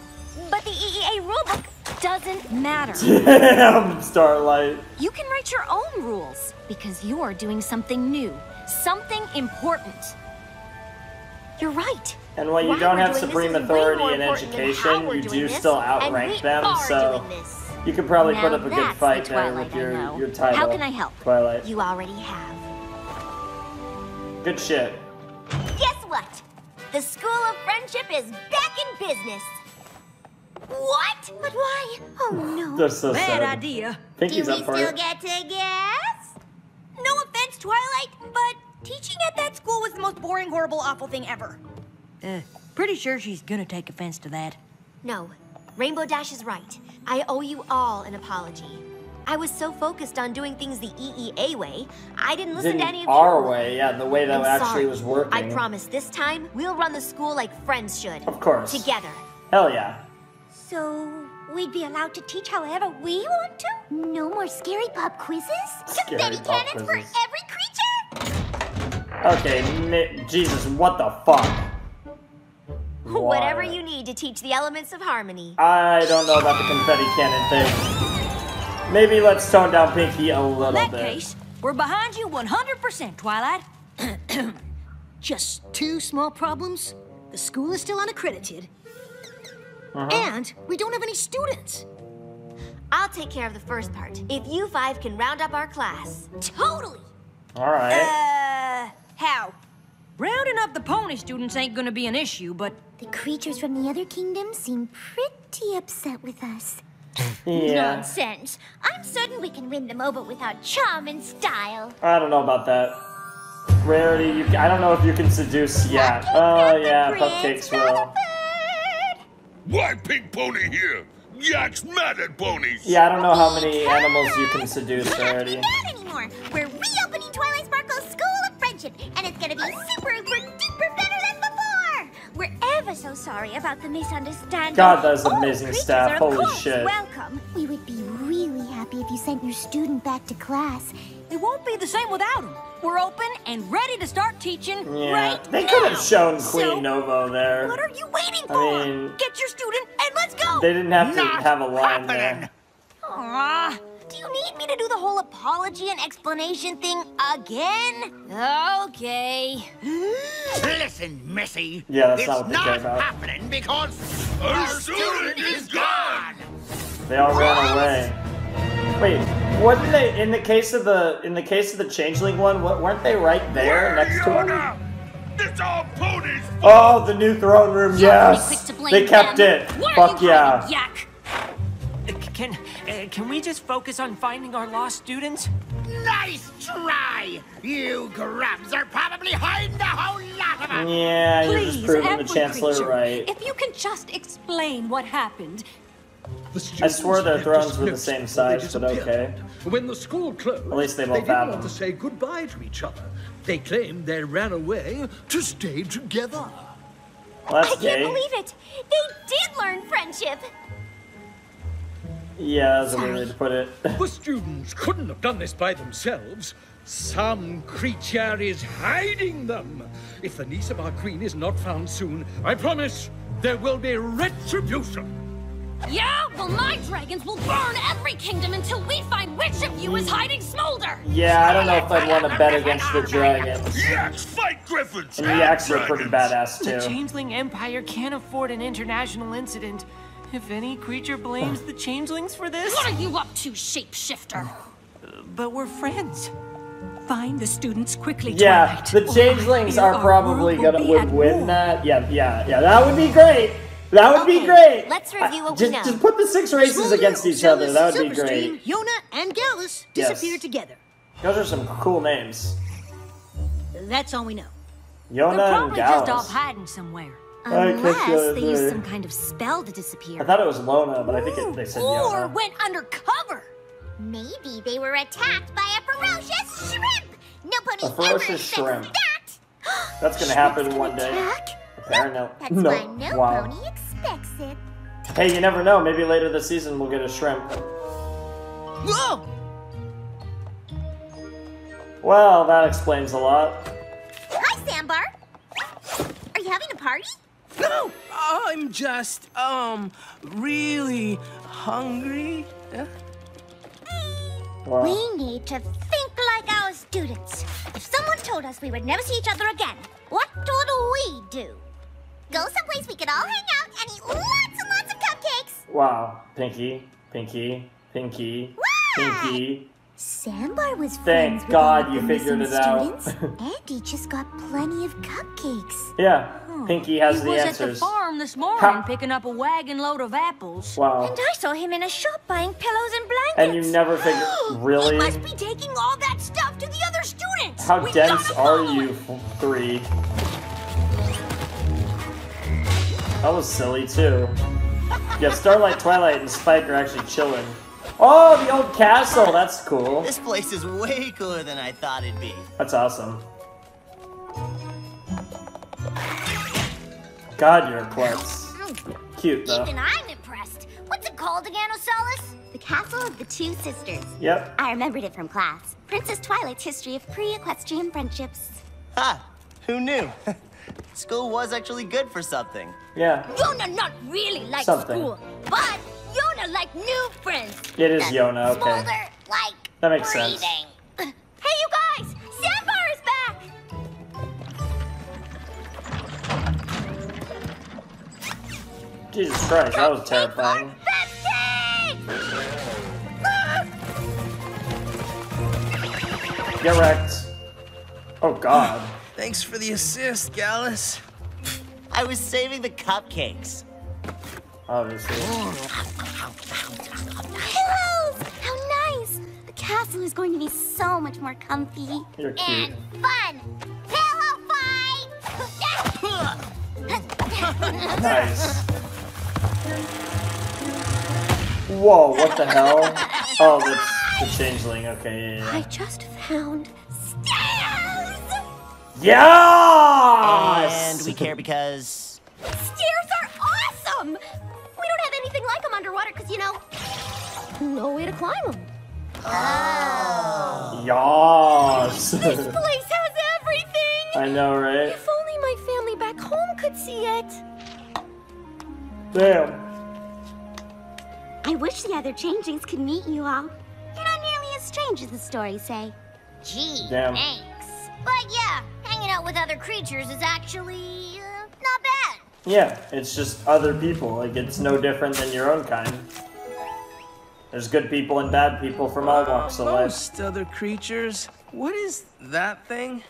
But the EEA rulebook doesn't matter. Damn, Starlight. You can write your own rules because you're doing something new, something important. You're right. And while you Why don't we're have doing this supreme is way authority more in important than how education, we're you doing do this, still and outrank we them, are so doing this. you could probably Now put up a good that's fight the there Twilight with I know. your title. How can I help? Twilight. You already have. Good shit. Guess what? The School of Friendship is back in business. What? But why? Oh no. They're so Bad sad. idea. Pinky's Do we up for still it. get to guess? No offense, Twilight, but teaching at that school was the most boring, horrible, awful thing ever. Pretty sure she's gonna take offense to that. No, Rainbow Dash is right. I owe you all an apology. I was so focused on doing things the EEA way, I didn't listen to any of Our you. way, yeah, the way that I'm actually sorry. was working. I promise this time we'll run the school like friends should. Of course. Together. Hell yeah. So, we'd be allowed to teach however we want to? No more scary pop quizzes? Scary Confetti pop cannons for quizzes. every creature? Okay, Jesus, what the fuck? Whatever What? you need to teach the elements of harmony. I don't know about the confetti cannon thing. Maybe let's tone down Pinky a little In that bit. case, we're behind you 100%, Twilight. Just two small problems? the school is still unaccredited, and we don't have any students. I'll take care of the first part. If you five can round up our class. Totally. All right. How? Rounding up the pony students ain't gonna be an issue, but... The creatures from the other kingdoms seem pretty upset with us. Yeah. Nonsense. I'm certain we can win them over with our charm and style. I don't know about that. Rarity, I don't know if you can seduce yet. Oh, yeah, Cupcakes will. Why Pink Pony here? Yak's mad at ponies. Yeah, I don't know how many animals you can seduce, Rarity. Not anymore. We're reopening Twilight Sparkle's School of Friendship, and it's gonna be super, duper better than before. We're ever so sorry about the misunderstanding. God, that's amazing staff. Holy shit. Welcome. We would be really happy if you sent your student back to class. It won't be the same without him. We're open and ready to start teaching right They now. could have shown Queen Novo there. What are you waiting for? I mean, Get your student and let's go. they didn't have to have a line there. Aw, do you need me to do the whole apology and explanation thing again? Okay. Listen, Missy. Yeah, that's it's not what they care about. happening because our student is gone. They all ran away. Wait, wasn't they in the case of the changeling one? Weren't they right there next to him? It's all ponies. Oh, the new throne room. Yes, they kept it. Fuck yeah. Yak? Can we just focus on finding our lost students? Nice try. You grubs are probably hiding a whole lot of them. Yeah, you're Please, just proving the every Chancellor creature, right. If you can just explain what happened. I swore their thrones were the same size, but okay. When the school closed, At least they they both didn't have want them. to say goodbye to each other. They claimed they ran away to stay together. Well, that's I gay. can't believe it. They did learn friendship. Yeah, that's a weird way to put it. The students couldn't have done this by themselves. Some creature is hiding them. If the niece of our queen is not found soon, I promise there will be retribution. Yeah? Well, my dragons will burn every kingdom until we find which of you is hiding Smolder! Yeah, I don't know if I'd want to bet against the dragons. Yaks fight griffins And the Yaks are pretty badass The too. Changeling Empire can't afford an international incident. If any creature blames the changelings for this... What are you up to, shapeshifter? But we're friends. Find the students quickly, Yeah, Twilight. the changelings Or are our probably world gonna will be would at win war. that. Yeah, that would be great. That would be great. Let's review what just, we know. Just put the 6 races against each other. That would be great. Yona and Gallus Yes. disappeared together. Those are some cool names. That's all we know. They're Yona and probably just Gallus. off hiding somewhere. Unless they used say. some kind of spell to disappear. I thought it was Lona, but I think they said Or Yona. went undercover. Maybe they were attacked by a ferocious shrimp. No pony A ever ferocious expects shrimp. that. That's gonna happen one day. Attack? Apparently, That's no. why no Wow. pony expects it. Hey, you never know. Maybe later this season we'll get a shrimp. Whoa! Well, that explains a lot. Hi, Sandbar. Are you having a party? No, I'm just, really hungry. Wow. We need to think like our students. If someone told us we would never see each other again, what would we do? Go someplace we could all hang out and eat lots and lots of cupcakes. Wow. Pinky. Sandbar was Thank friends with God all you the figured missing it out. students, and he just got plenty of cupcakes. Yeah, Pinky has He the was answers. at the farm this morning Ha- picking up a wagon load of apples. Wow. And I saw him in a shop buying pillows and blankets. And you never figured... Really? He must be taking all that stuff to the other students. How We dense gotta are follow you, him. 3? That was silly, too. Yeah, Starlight, Twilight, and Spike are actually chilling. Oh, the old castle! That's cool. This place is way cooler than I thought it'd be. That's awesome. God, you're a klutz. Cute, though. Even I'm impressed. What's it called again, Osalis? The Castle of the Two Sisters. Yep. I remembered it from class. Princess Twilight's history of pre-equestrian friendships. Ha! Who knew? School was actually good for something. Yeah. Yona not really like Something. school, but Yona like new friends. It is Yona, okay. Smolder, like That makes sense. breathing. Hey, you guys! Sandbar is back! Jesus Christ, that was terrifying. Get wrecked. Oh god. Thanks for the assist, Gallus. I was saving the cupcakes. Obviously. Pillows! How nice! The castle is going to be so much more comfy. You're cute. And fun! Pillow fight! Nice. Whoa, what the hell? Oh, that's the changeling. Okay, yeah. I just found stairs! Yes! And we care because... Stairs are awesome! We don't have anything like them underwater because, you know, no way to climb them. Oh. Yes! This place has everything! I know, right? If only my family back home could see it. Damn. I wish the other changelings could meet you all. You're not nearly as strange as the stories say. Gee, Damn. thanks. But yeah, hanging out with other creatures is actually not bad. Yeah, it's just other people. Like, it's no different than your own kind. There's good people and bad people from all walks of life. Most other creatures. What is that thing?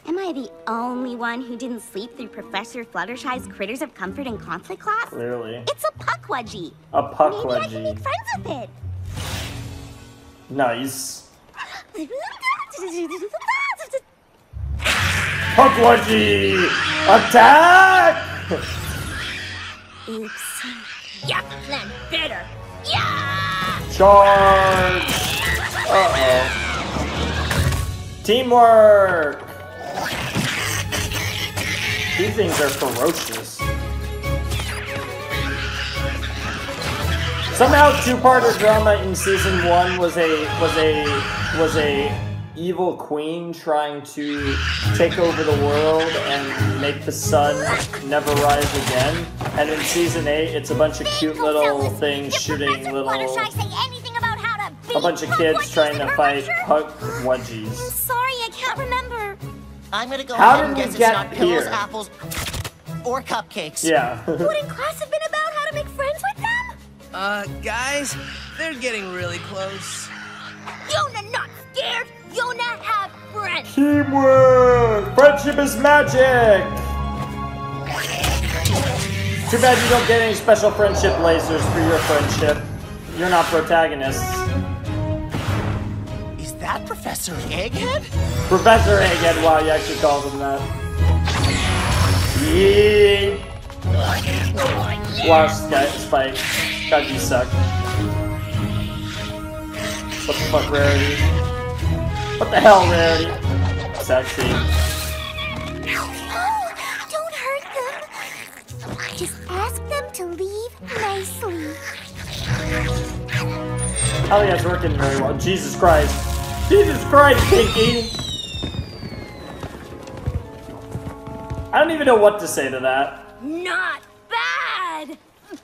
Am I the only one who didn't sleep through Professor Fluttershy's Critters of Comfort and Conflict class? Clearly. It's a puckwudgie. A Maybe I can puckwudgie. make friends with it. Nice. Puckwudgie! Attack! Oops. Yeah, then better. Yeah! Charge! Uh-oh. Teamwork! These things are ferocious. Somehow, two-parter drama in season 1 was a evil queen trying to take over the world and make the sun never rise again. And in season 8, it's a bunch of cute little things shooting little. A bunch of kids trying to fight puckwudgies. Sorry, I can't remember. I'm gonna go How ahead and did we guess it's get not pillows, here? apples, or cupcakes. Yeah. Wouldn't class have been about how to make friends with them? Guys, they're getting really close. Yona not scared. Yona have friends. Teamwork! Friendship is magic! Too bad you don't get any special friendship lasers for your friendship. You're not protagonists. Is that Professor Egghead? Professor Egghead, wow, you actually called him that. Yeet! Wow, Spike. God, you suck. What the fuck, Rarity? What the hell, Rarity? Sexy. Don't hurt them. Just ask them to leave nicely. Oh yeah, it's working very well. Jesus Christ. Jesus Christ, Pinky! I don't even know what to say to that. Not bad!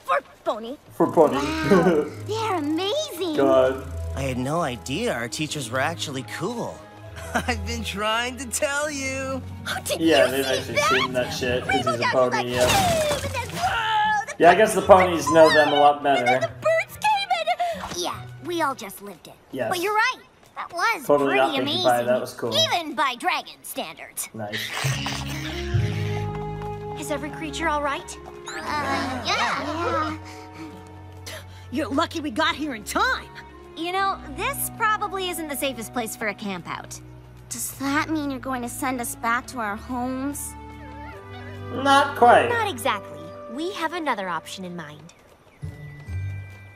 For Pony. For Pony. Wow, they're amazing. God. I had no idea our teachers were actually cool. I've been trying to tell you. Yeah, they've actually seen that shit because he's a pony, yeah. Yeah, I guess the ponies know them a lot better. Yeah, we all just lived it. Yes. But you're right. That was Totally not pretty thinking amazing. by it. That was cool. Even by dragon standards. Nice. Is every creature all right? Yeah. You're lucky we got here in time. You know, this probably isn't the safest place for a camp out. Does that mean you're going to send us back to our homes? Not quite. Not exactly. We have another option in mind.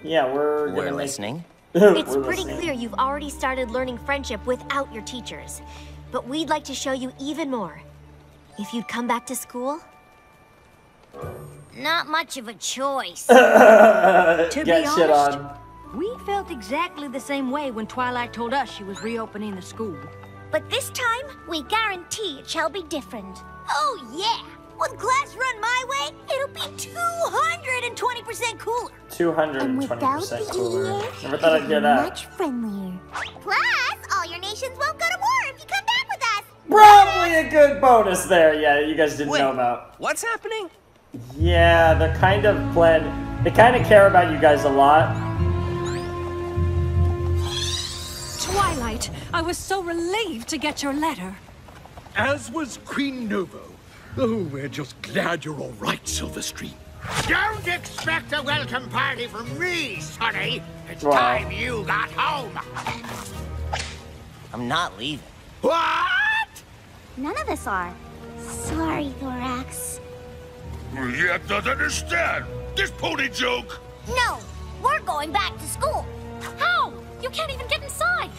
Yeah, we're listening. It's pretty clear you've already started learning friendship without your teachers. But we'd like to show you even more. If you'd come back to school? Not much of a choice. To be Get shit honest, on. We felt exactly the same way when Twilight told us she was reopening the school. But this time, we guarantee it shall be different. Oh, yeah. With class run my way, it'll be 220% cooler. 220% cooler. Never thought I'd get that. Much friendlier. Plus, all your nations won't go to war if you come back with us. Probably a good bonus there. Yeah, you guys didn't know about. What's happening? Yeah, they're kind of they kind of care about you guys a lot. Twilight, I was so relieved to get your letter. As was Queen Novo. Oh, we're just glad you're all right, Silverstream. Don't expect a welcome party from me, Sonny. It's Wow. time you got home. I'm not leaving. What? None of us are. Sorry, Thorax. You don't understand. This pony joke. No, we're going back to school. How? You can't even get inside.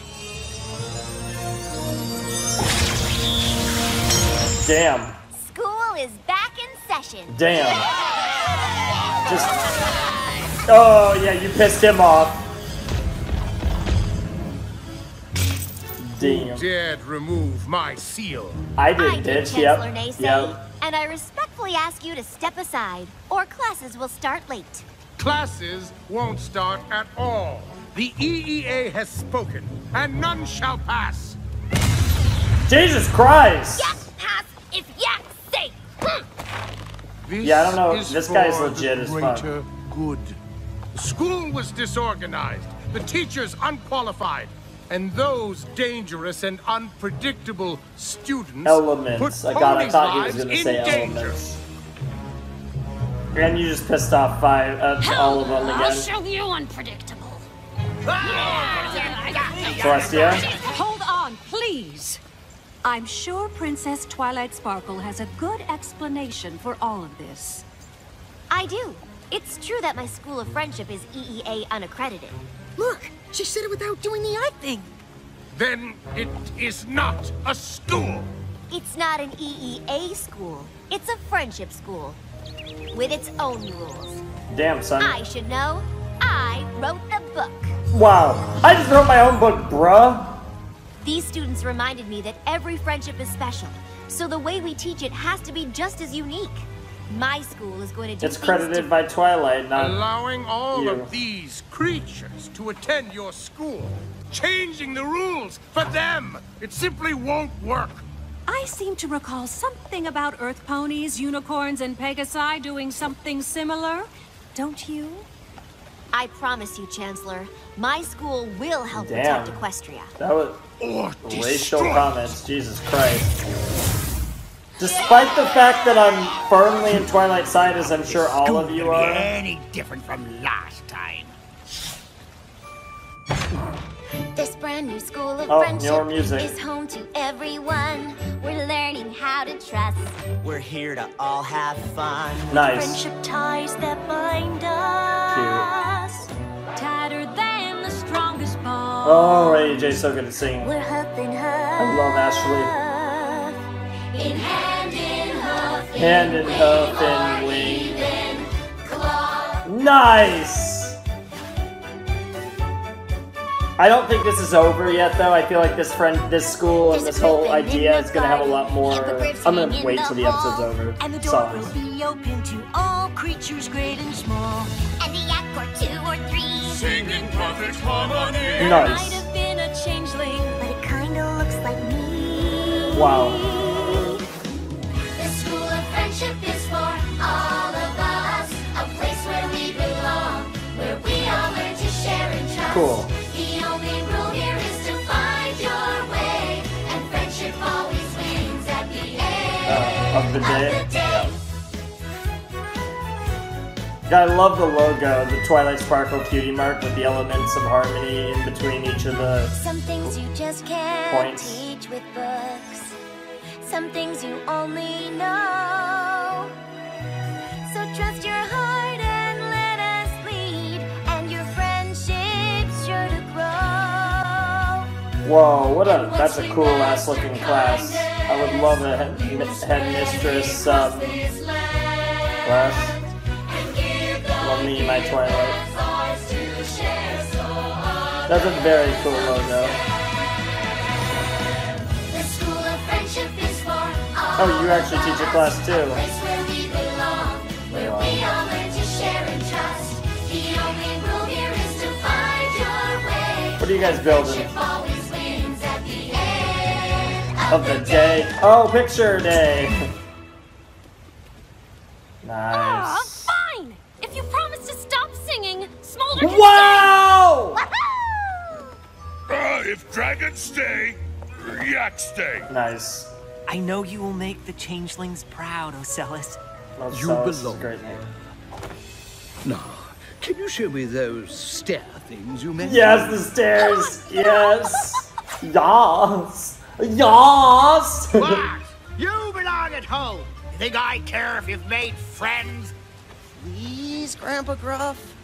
Damn. School is back in session. Damn. Just. Oh, yeah, you pissed him off. Damn. Who dared remove my seal? I did, bitch. Chancellor Yep. Naysay, Yep. and I respectfully ask you to step aside, or classes will start late. Classes won't start at all. The EEA has spoken, and none shall pass. Jesus Christ. Yes, pass if yes say. This Yeah, I don't know. is This guy's for legit the as fuck. greater good. The school was disorganized, the teachers unqualified, and those dangerous and unpredictable students Elements. put God, I ponies' thought he was lives going to in say danger. elements. And you just pissed off all of them I'll again. show you unpredictable. Celestia? Hold on, please. I'm sure Princess Twilight Sparkle has a good explanation for all of this. I do. It's true that my School of Friendship is EEA unaccredited. Look, she said it without doing the eye thing. Then it is not a school. It's not an EEA school. It's a friendship school. With its own rules. Damn, son. I should know. I wrote the book. Wow. I just wrote my own book, bruh. These students reminded me that every friendship is special. So the way we teach it has to be just as unique. My school is going to do It's things credited by Twilight, not Allowing all you. of these creatures to attend your school, changing the rules for them, it simply won't work. I seem to recall something about Earth ponies, unicorns, and Pegasi doing something similar. Don't you? I promise you, Chancellor, my school will help Damn. protect Equestria. That was Or racial destroy. comments. Jesus Christ. Despite the fact that I'm firmly in Twilight's side, as I'm sure all of you Could be are. any different from last time. This brand new school of Oh, friendship your music. is home to everyone. We're learning how to trust. We're here to all have fun. Nice. Friendship ties that bind us. Tighter than the strongest bond. Oh, Ray J's so good at singing. We're huffing I love Ashley. In hand in hoof, Hand in hoof and wing. in claw. Nice! I don't think this is over yet, though. I feel like this school and this whole idea is gonna have a lot more. I'm gonna wait till the episode's over. And the door will Songs. be open to all creatures great and small. And the act or two or three. Singing perfect harmony. Might Nice. have been a changeling. But it kinda looks like me. Wow. The School of Friendship is for all of us. A place where we belong. Where we all learn to share and trust. Cool. The only rule here is to find your way. And friendship always wins at the end Of the day. day. I love the logo, the Twilight Sparkle cutie mark with the elements of harmony in between each of the. Some things you just can't Points. teach with books. Some things you only know. So trust your heart and let us lead. And your friendship's sure to grow. Whoa, that's a cool ass looking class. I would love a headmistress class. Love me, my Twilight. That's a very cool logo. The School of Friendship is for all. Oh, you actually teach a class A too. place where we belong. Where we all learn to share and trust. The only rule here is to find your way. What are you guys building? Friendship always wins at the end Of the day. Oh, picture day. Nice. Fine! If you promise to stop singing, Smolder can Wow! If dragons stay, yaks stay. Nice. I know you will make the changelings proud, Ocellus. You belong. Great name. Now, can you show me those stair things you mentioned? Yes, the stairs. Yes. Yes. Yes. What? You belong at home. You think I care if you've made friends? Please, Grandpa Gruff.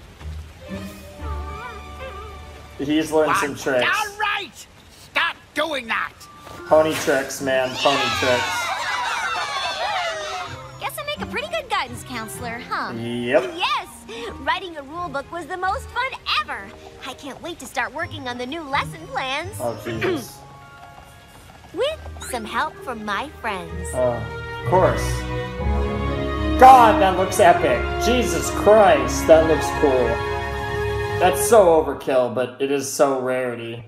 He's learned some tricks. All right. Stop doing that. Pony tricks, man. Pony tricks. Guess I make a pretty good guidance counselor, huh? Yep. Yes! Writing a rule book was the most fun ever. I can't wait to start working on the new lesson plans. Oh, Jesus. With some help from my friends. Of course. God, that looks epic. Jesus Christ, that looks cool. That's so overkill, but it is so rarity.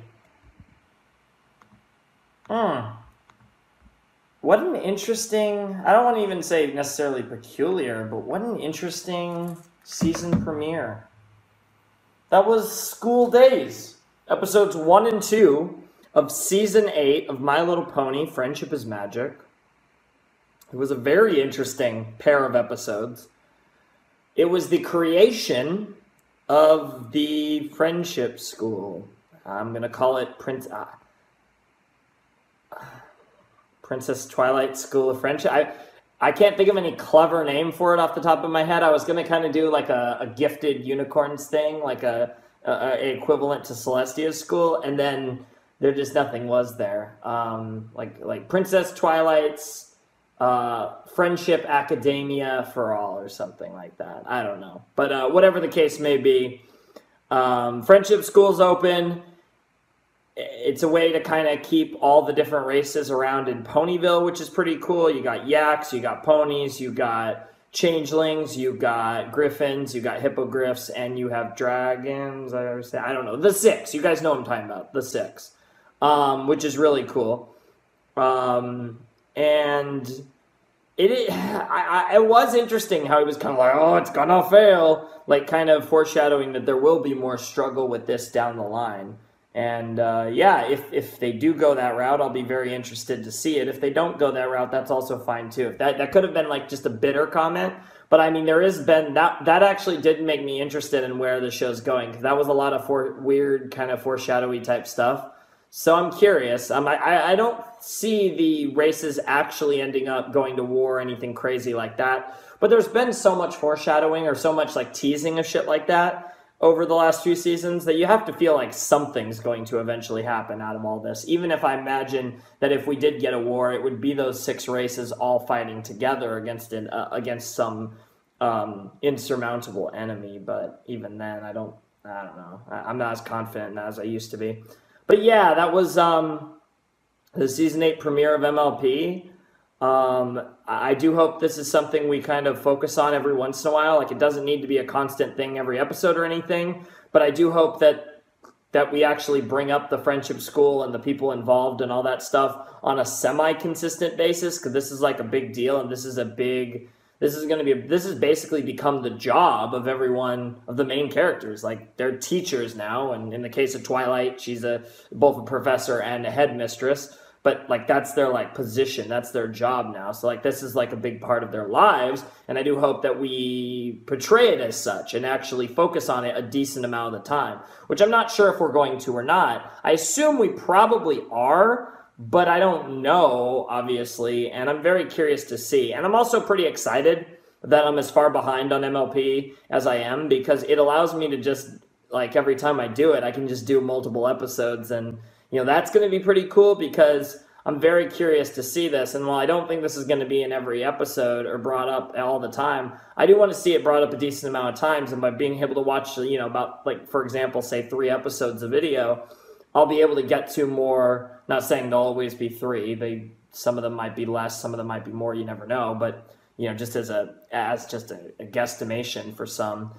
What an interesting, I don't want to even say necessarily peculiar, but what an interesting season premiere. That was School Days, episodes 1 and 2 of season 8 of My Little Pony, Friendship is Magic. It was a very interesting pair of episodes. It was the creation of the Friendship School. I'm going to call it Princess Twilight School of Friendship. I can't think of any clever name for it off the top of my head. I was going to kind of do like a gifted unicorns thing, like a equivalent to Celestia's school, and then there just nothing was there. Like Princess Twilight's Friendship Academia for All or something like that. I don't know. But whatever the case may be, Friendship School's open. It's a way to kind of keep all the different races around in Ponyville, which is pretty cool. You got yaks, you got ponies, you got changelings, you got griffins, you got hippogriffs, and you have dragons. I don't know. The 6. You guys know what I'm talking about. The 6. Which is really cool. And it was interesting how he was kind of like, oh, it's gonna fail. Like kind of foreshadowing that there will be more struggle with this down the line. And yeah, if they do go that route, I'll be very interested to see it. If they don't go that route, that's also fine too. That could have been like just a bitter comment, but I mean, there has been that actually did make me interested in where the show's going, because that was a lot of weird kind of foreshadowy type stuff. So I'm curious. I don't see the races actually ending up going to war or anything crazy like that, but there's been so much foreshadowing or so much like teasing of shit like that over the last few seasons that you have to feel like something's going to eventually happen out of all this. Even if I imagine that if we did get a war, it would be those 6 races all fighting together against some insurmountable enemy. But even then, I don't know. I'm not as confident as I used to be. But yeah, that was the season 8 premiere of MLP. I do hope this is something we kind of focus on every once in a while. Like, it doesn't need to be a constant thing every episode or anything, but I do hope that we actually bring up the Friendship School and the people involved and all that stuff on a semi-consistent basis, because this is like a big deal, and this has basically become the job of everyone, of the main characters. Like, they're teachers now, and in the case of Twilight, she's both a professor and a headmistress. But, like, that's their, like, position. That's their job now. So, like, this is, like, a big part of their lives. And I do hope that we portray it as such and actually focus on it a decent amount of the time, which I'm not sure if we're going to or not. I assume we probably are, but I don't know, obviously. And I'm very curious to see. And I'm also pretty excited that I'm as far behind on MLP as I am, because it allows me to just, like, every time I do it, I can just do multiple episodes. And you know, that's going to be pretty cool, because I'm very curious to see this. And while I don't think this is going to be in every episode or brought up all the time, I do want to see it brought up a decent amount of times. And by being able to watch, you know, about, like, for example, say 3 episodes of video, I'll be able to get to more, not saying there'll always be 3. Some of them might be less, some of them might be more, you never know. But, you know, just as just a guesstimation for some,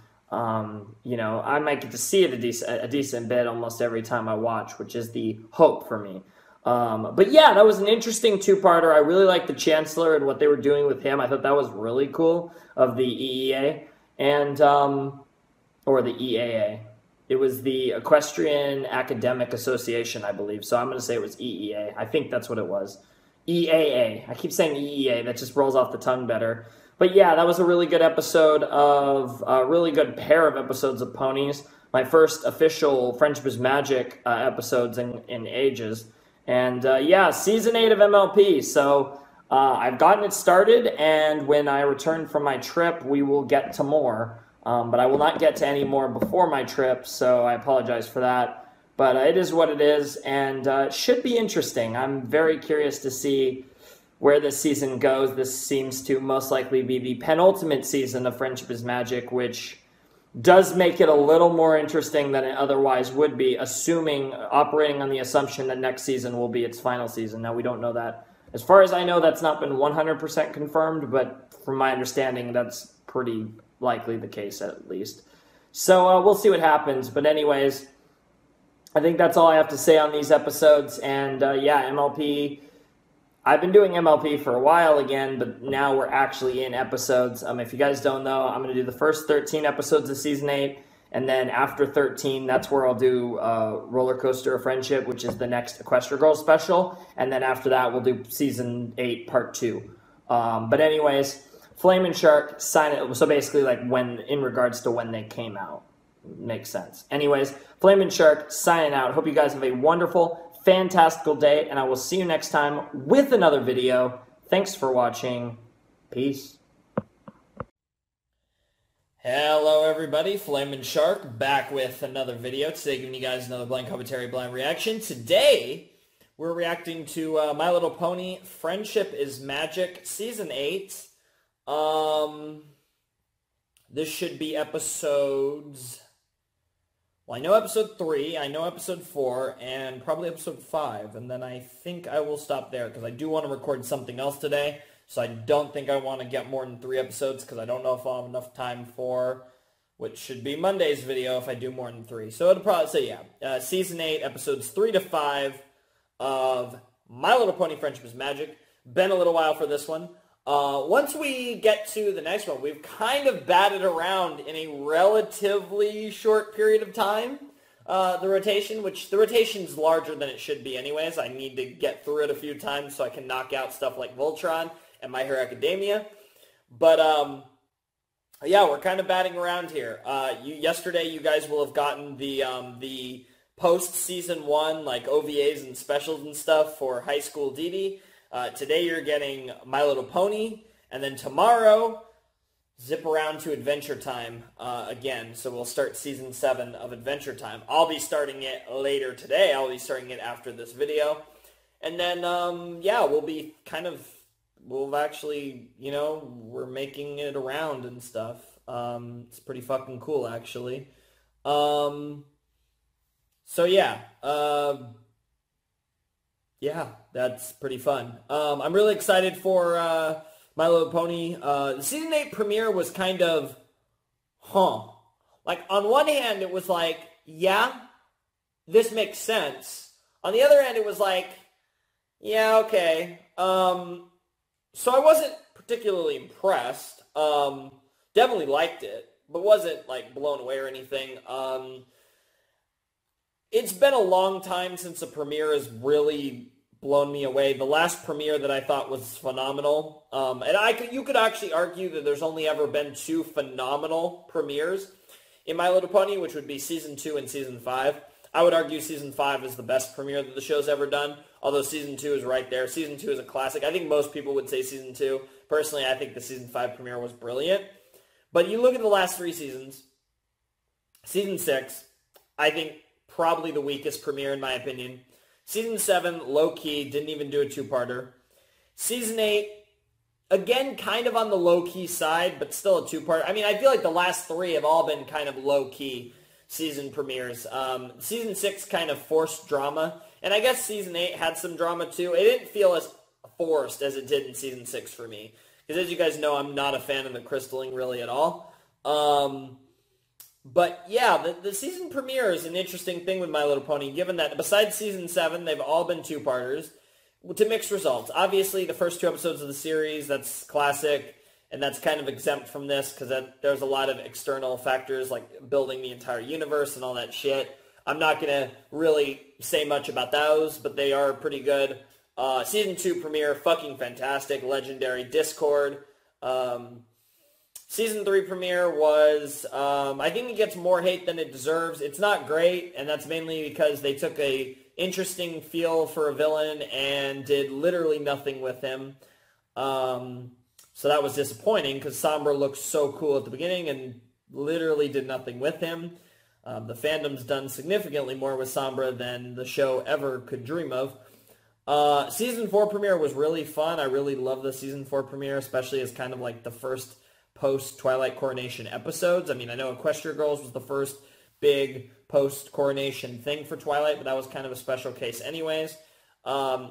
you know, I might get to see it a decent bit almost every time I watch, which is the hope for me. But yeah, that was an interesting two-parter. I really liked the Chancellor and what they were doing with him. I thought that was really cool of the EEA and or the EAA. It was the Equestrian Academic Association, I believe. So I'm going to say it was EEA. I think that's what it was. EAA. I keep saying EEA. That just rolls off the tongue better. But yeah, that was a really good episode of a really good pair of episodes of Ponies. My first official Friendship is Magic episodes in ages. And yeah, Season 8 of MLP. So I've gotten it started, and when I return from my trip, we will get to more. But I will not get to any more before my trip, so I apologize for that. But it is what it is, and it should be interesting. I'm very curious to see where this season goes. This seems to most likely be the penultimate season of Friendship is Magic, which does make it a little more interesting than it otherwise would be, operating on the assumption that next season will be its final season. Now, we don't know that. As far as I know, that's not been 100% confirmed, but from my understanding, that's pretty likely the case at least. So we'll see what happens. But anyways, I think that's all I have to say on these episodes. And yeah, MLP, I've been doing MLP for a while again, but now we're actually in episodes. If you guys don't know, I'm going to do the first 13 episodes of Season 8, and then after 13, that's where I'll do Roller Coaster of Friendship, which is the next Equestria Girls special, and then after that, we'll do Season 8 Part 2. But anyways, Flame and Shark, sign it. So basically, like when in regards to when they came out. Makes sense. Anyways, Flame and Shark, signing out. Hope you guys have a wonderful, fantastical day, and I will see you next time with another video. Thanks for watching. Peace. Hello everybody, Flame and Shark back with another video. Today giving you guys another blind commentary, blind reaction. Today we're reacting to My Little Pony Friendship is Magic Season 8. This should be episodes... Well, I know episode 3, I know episode 4, and probably episode 5, and then I think I will stop there, because I do want to record something else today, so I don't think I want to get more than 3 episodes, because I don't know if I'll have enough time for, which should be Monday's video if I do more than 3. So it'll probably say, yeah, Season 8, episodes 3 to 5 of My Little Pony Friendship is Magic. Been a little while for this one. Once we get to the next one, we've kind of batted around in a relatively short period of time, the rotation, which the rotation's larger than it should be anyways. I need to get through it a few times so I can knock out stuff like Voltron and My Hero Academia. But, yeah, we're kind of batting around here. Yesterday you guys will have gotten the post-season 1, like OVAs and specials and stuff for High School DD. Today you're getting My Little Pony, and then tomorrow, zip around to Adventure Time again. So we'll start Season 7 of Adventure Time. I'll be starting it later today. I'll be starting it after this video. And then, yeah, we'll actually, you know, we're making it around and stuff. It's pretty fucking cool, actually. So, yeah, yeah, that's pretty fun. I'm really excited for My Little Pony. The Season 8 premiere was kind of, like, on one hand, it was like, yeah, this makes sense. On the other hand, it was like, yeah, okay. So I wasn't particularly impressed. Definitely liked it, but wasn't, like, blown away or anything. It's been a long time since a premiere has really blown me away. The last premiere that I thought was phenomenal, and you could actually argue that there's only ever been 2 phenomenal premieres in My Little Pony, which would be Season 2 and Season 5. I would argue Season 5 is the best premiere that the show's ever done, although Season 2 is right there. Season 2 is a classic. I think most people would say Season 2. Personally, I think the Season 5 premiere was brilliant. But you look at the last 3 seasons, Season 6, I think probably the weakest premiere in my opinion. Season 7, low-key, didn't even do a 2-parter. Season 8, again, kind of on the low-key side, but still a 2-parter. I mean, I feel like the last 3 have all been kind of low-key season premieres. Season 6 kind of forced drama, and I guess Season 8 had some drama too. It didn't feel as forced as it did in Season 6 for me, because as you guys know, I'm not a fan of the crystalling really at all. But yeah, the season premiere is an interesting thing with My Little Pony, given that besides season 7, they've all been two-parters to mixed results. Obviously, the first 2 episodes of the series, that's classic, and that's kind of exempt from this because there's a lot of external factors like building the entire universe and all that shit. I'm not going to really say much about those, but they are pretty good. Season 2 premiere, fucking fantastic, legendary Discord. Season 3 premiere was, I think it gets more hate than it deserves. It's not great, and that's mainly because they took a interesting feel for a villain and did literally nothing with him. So that was disappointing because Sombra looked so cool at the beginning and literally did nothing with him. The fandom's done significantly more with Sombra than the show ever could dream of. Season 4 premiere was really fun. I really love the Season 4 premiere, especially as kind of like the first post-Twilight Coronation episodes. I mean, I know Equestria Girls was the first big post-Coronation thing for Twilight, but that was kind of a special case anyways.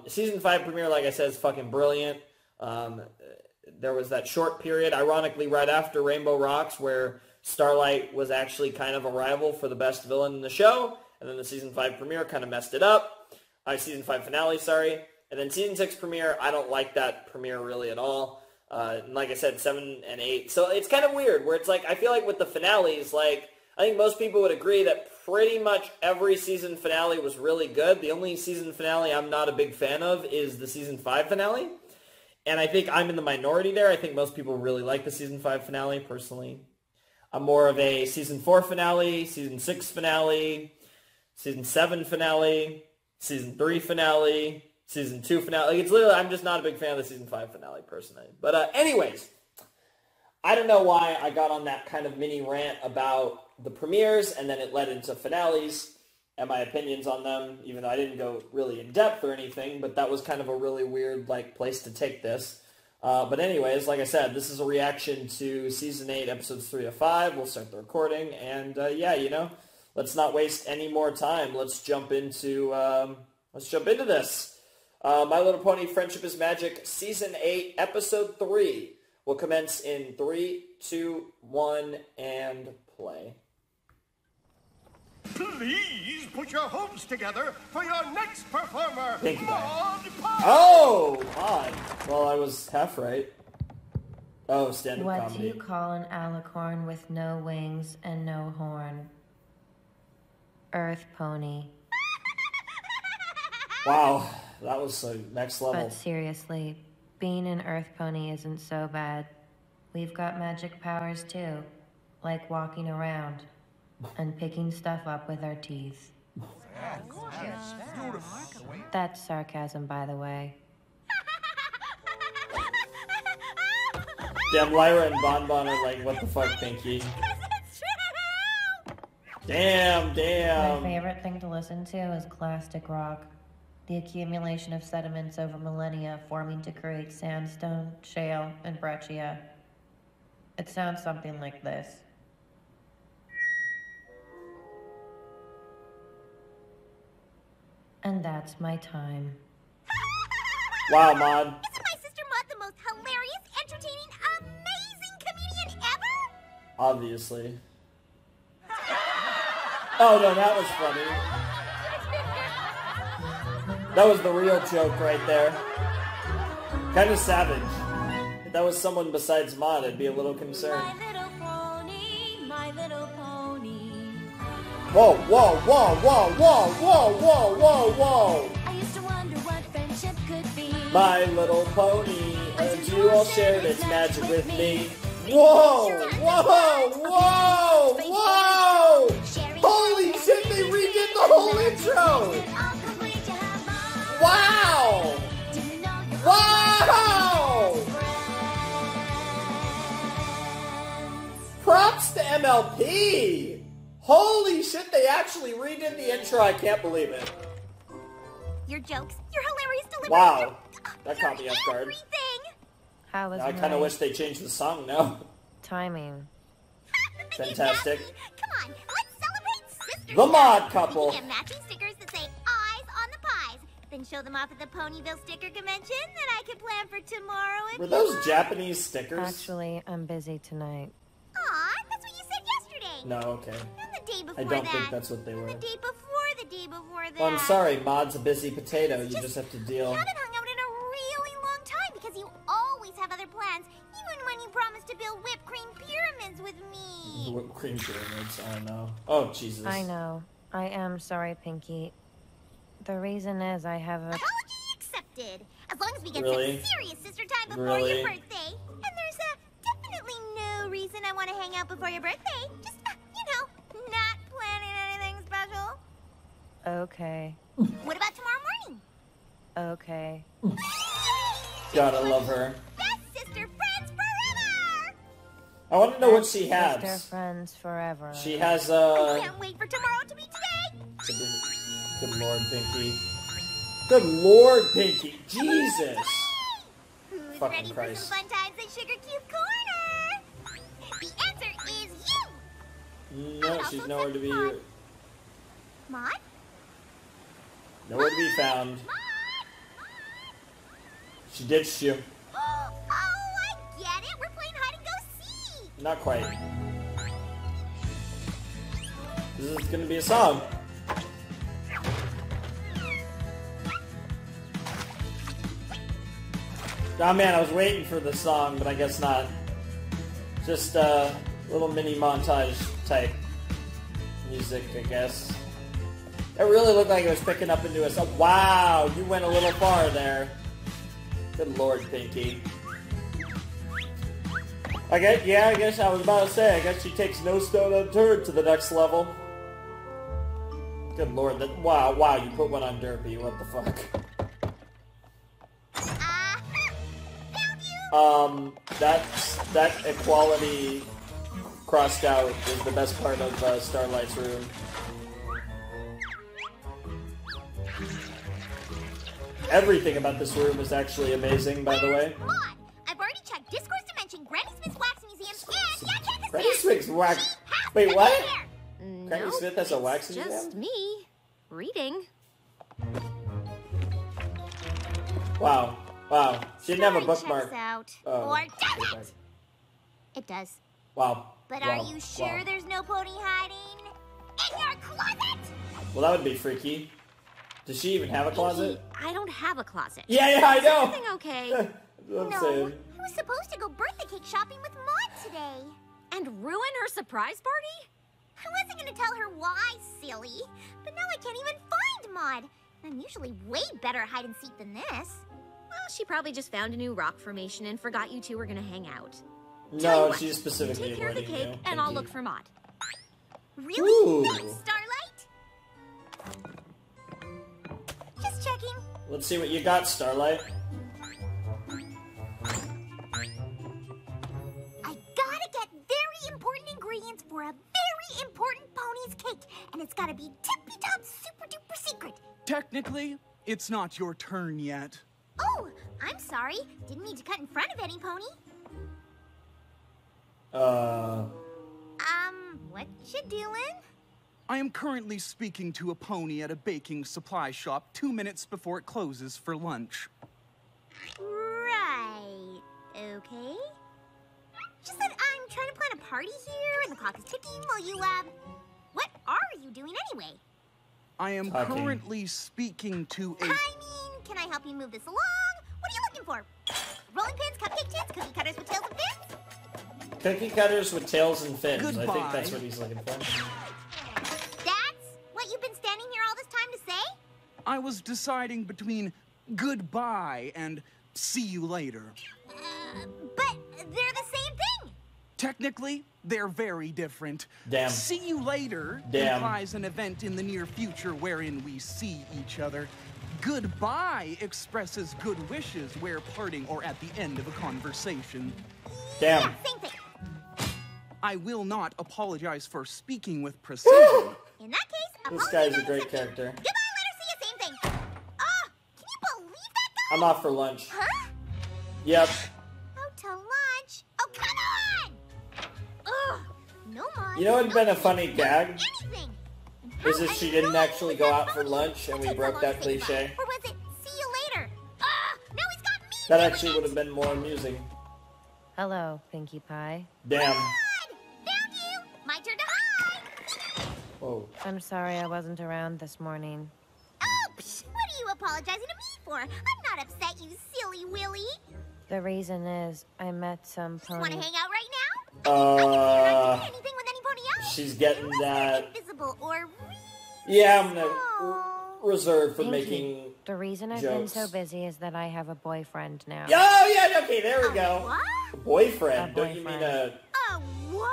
Season 5 premiere, like I said, is fucking brilliant. There was that short period, ironically, right after Rainbow Rocks, where Starlight was actually kind of a rival for the best villain in the show, and then the Season 5 premiere kind of messed it up. Season 5 finale, sorry. And then Season 6 premiere, I don't like that premiere really at all. And like I said, 7 and 8. So it's kind of weird, where it's like, I feel like with the finales, like, I think most people would agree that pretty much every season finale was really good. The only season finale I'm not a big fan of is the Season 5 finale. And I think I'm in the minority there. I think most people really like the Season 5 finale, personally. I'm more of a Season 4 finale, Season 6 finale, Season 7 finale, Season 3 finale, Season 2 finale. Like, it's literally, I'm just not a big fan of the Season 5 finale, personally. But anyways, I don't know why I got on that kind of mini rant about the premieres, and then it led into finales and my opinions on them, even though I didn't go really in depth or anything, but that was kind of a really weird, like, place to take this. But anyways, like I said, this is a reaction to Season 8, Episodes 3 to 5. We'll start the recording, and yeah, you know, let's not waste any more time. Let's jump into this. My Little Pony Friendship is Magic, Season 8, Episode 3 will commence in 3, 2, 1, and play. Please put your homes together for your next performer. Thank you, Maud Pie. Oh, Maud. Well, I was half right. Oh, stand-up What comedy. do you call an alicorn with no wings and no horn? Earth pony. Wow, that was so next level. But seriously, being an earth pony isn't so bad. We've got magic powers too, like walking around and picking stuff up with our teeth. That's sarcasm, by the way. Damn, Lyra and Bonbon are like, what the fuck, Pinky? Damn. My favorite thing to listen to is classic rock. The accumulation of sediments over millennia forming to create sandstone, shale, and breccia. It sounds something like this. And that's my time. Wow, Maud. Isn't my sister Maud the most hilarious, entertaining, amazing comedian ever? Obviously. Oh, no, that was funny. That was the real joke right there. Kind of savage. If that was someone besides Maud, I'd be a little concerned. My little pony. Whoa, whoa, whoa, whoa, whoa, whoa, whoa, whoa, whoa. I used to wonder what friendship could be. My Little Pony, and you all shared its magic with me. Whoa, whoa, whoa, whoa! Holy shit, they redid the whole intro! Wow! Wow! Props to MLP! Holy shit, they actually redid the intro. I can't believe it. Your jokes, your hilarious delivery. Wow. That caught me off guard. How was I kind of wish they changed the song now. Timing. Fantastic. Come on, let's celebrate sister. The Mod Couple. We can get matching stickers that say eyes on the pies. Then show them off at the Ponyville sticker convention that I can plan for tomorrow. If Were those Japanese stickers? Actually, I'm busy tonight. Aw, that's what you said yesterday. No, okay. And the day before I don't that. think that's what they were. The day before that. Oh, I'm sorry, Maud's a busy potato. You just have to deal. We haven't hung out in a really long time because you always have other plans, even when you promised to build whipped cream pyramids with me. Whipped cream pyramids, I don't know. Oh, Jesus. I know. I am sorry, Pinky. The reason is I have a... Apology accepted. As long as we get Really? some serious sister time before Really? your birthday. And there's definitely no reason I want to hang out before your birthday. Just, you know, not planning anything special. Okay. What about tomorrow morning? Okay. Gotta love her. Best sister friends forever! I want to know what she has. Sister friends forever. She has, I can't wait for tomorrow to be today! Good Lord, Pinky. Good Lord, Pinky. Jesus. Who's Fucking ready Christ. for some fun times at Sugar Cube Corner? The answer is you! No, she's nowhere to be here. Maud? Nowhere to be found. She ditched you. Oh, I get it! We're playing hide and go seek! Not quite. This is gonna be a song. Oh man, I was waiting for the song, but I guess not. Just a little mini montage type music, I guess. It really looked like it was picking up into a song. Wow, you went a little far there. Good Lord, Pinky. I guess I was about to say, I guess she takes no stone unturned to the next level. Good Lord, wow, you put one on Derpy, what the fuck? That equality crossed out is the best part of Starlight's room. Everything about this room is actually amazing, by the way. Maud, I've already checked Discourse Dimension, Granny Smith's Wax Museum, and Yakaka Granny Smith's wax... Wait, what? Granny Smith has a wax museum? Just me. Reading. Wow. Wow. She didn't have a bookmark. Checks out. Oh, Or does it? It does. Wow. But Wow. are you sure Wow. there's no pony hiding in your closet? Well, that would be freaky. Does she even have a closet? I don't have a closet. Yeah, I Is know. everything okay? That's what I'm No, saying. I was supposed to go birthday cake shopping with Maud today. And ruin her surprise party? I wasn't gonna tell her why, silly. But now I can't even find Maud. I'm usually way better at hide and seek than this. Well, she probably just found a new rock formation and forgot you two were gonna hang out. Tell you No, what, she's specifically take care of the avoiding cake, you. and I'll look for Maud. Really? Ooh. Thanks, Starlight? Just checking. Let's see what you got, Starlight. I gotta get very important ingredients for a very important pony's cake. And it's gotta be tippy-top super-duper secret. Technically, it's not your turn yet. Oh, I'm sorry. Didn't mean to cut in front of any pony. What you doing? I am currently speaking to a pony at a baking supply shop 2 minutes before it closes for lunch. Right. Okay. Just that I'm trying to plan a party here, and the clock is ticking while you, what are you doing anyway? I am Talking. currently speaking to a... I mean, can I help you move this along? What are you looking for? Rolling pins, cupcake tins, cookie cutters with tails and fins? Cookie cutters with tails and fins. I think Goodbye. that's what he's looking for. That's what you've been standing here all this time to say? I was deciding between goodbye and see you later. But they're the same thing. Technically, they're very different. Damn. See you later Damn. implies an event in the near future wherein we see each other. Goodbye expresses good wishes where parting or at the end of a conversation. Damn. Yeah, same thing. I will not apologize for speaking with precision. In that case, This guy's a great character. Goodbye, later, see you, same thing. Can you believe that guy? I'm off for lunch. Huh? Yep. Out to lunch? Oh, come on! Ugh, no, Mom. You know what'd been a funny gag? Anything. Is if she didn't actually go out for lunch and we broke that cliche. Or was it, see you later? Now he's got me. That actually would have been more amusing. Hello, Pinkie Pie. Damn. Found you. My turn to hide. Oh. I'm sorry I wasn't around this morning. Oh, psh, what are you apologizing to me for? I'm not upset, you silly Willy. The reason is I met some pony. Want to hang out right now? You're not doing anything with any pony else. She's getting that. Invisible or Yeah, I'm gonna reserve for making. The reason I've jokes. been so busy is that I have a boyfriend now. Oh yeah, okay, there we go. What? A boyfriend. A Don't you mean a? What?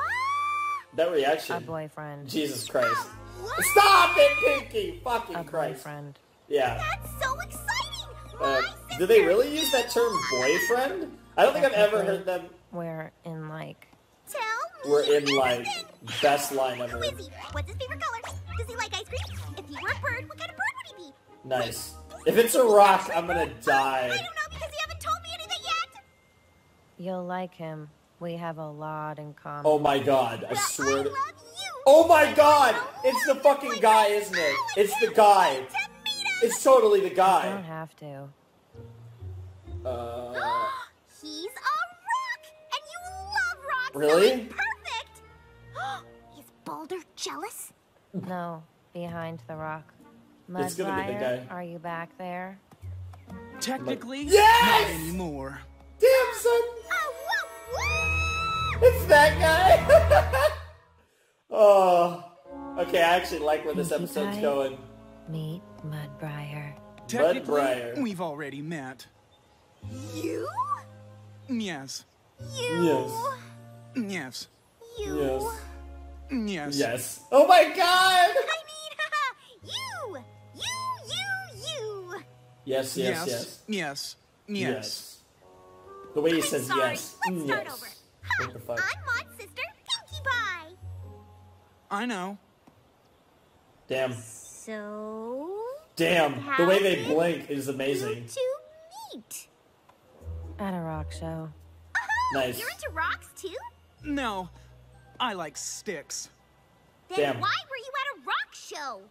That reaction. A boyfriend. Jesus Christ! Stop it, Pinky! Fucking Christ! Boyfriend. Yeah. That's so exciting. Do they really use that term, boyfriend? I don't think I've ever heard them. We're in like. Tell me. We're in like best line ever. Quizzy, what's his favorite color? Does he like ice cream? If he were a bird, what kind of bird would he be? Nice. If it's a rock, I'm gonna die. I don't know because you haven't told me anything yet. You'll like him. We have a lot in common. Oh my god, I swear to... Oh my god! It's the fucking guy, isn't it? It's the guy. It's totally the You don't guy. have to. He's a rock, and you love rocks. Really? So it's perfect. Is Boulder jealous? No, behind the rock. It's gonna be the Mudfire, guy. are you back there? Technically, Yes! not anymore. Damn, son! It's that guy! Oh. Okay, I actually like where this episode's going. Meet Mudbriar. Technically, Mudbriar. we've already met. You? Yes. Yes. Yes. You? Yes. Yes. Yes. Oh my god! I mean, you. Yes, yes, yes. Yes. Yes. The way he says sorry. yes. Let's start Yes. over. What the fuck? I'm Maud's sister, Pinkie Pie. I know. Damn. So? Damn. The way they How blink is amazing. To meet. At a rock show. Nice. You're into rocks too? No. I like sticks. Then Damn. why were you at a rock show?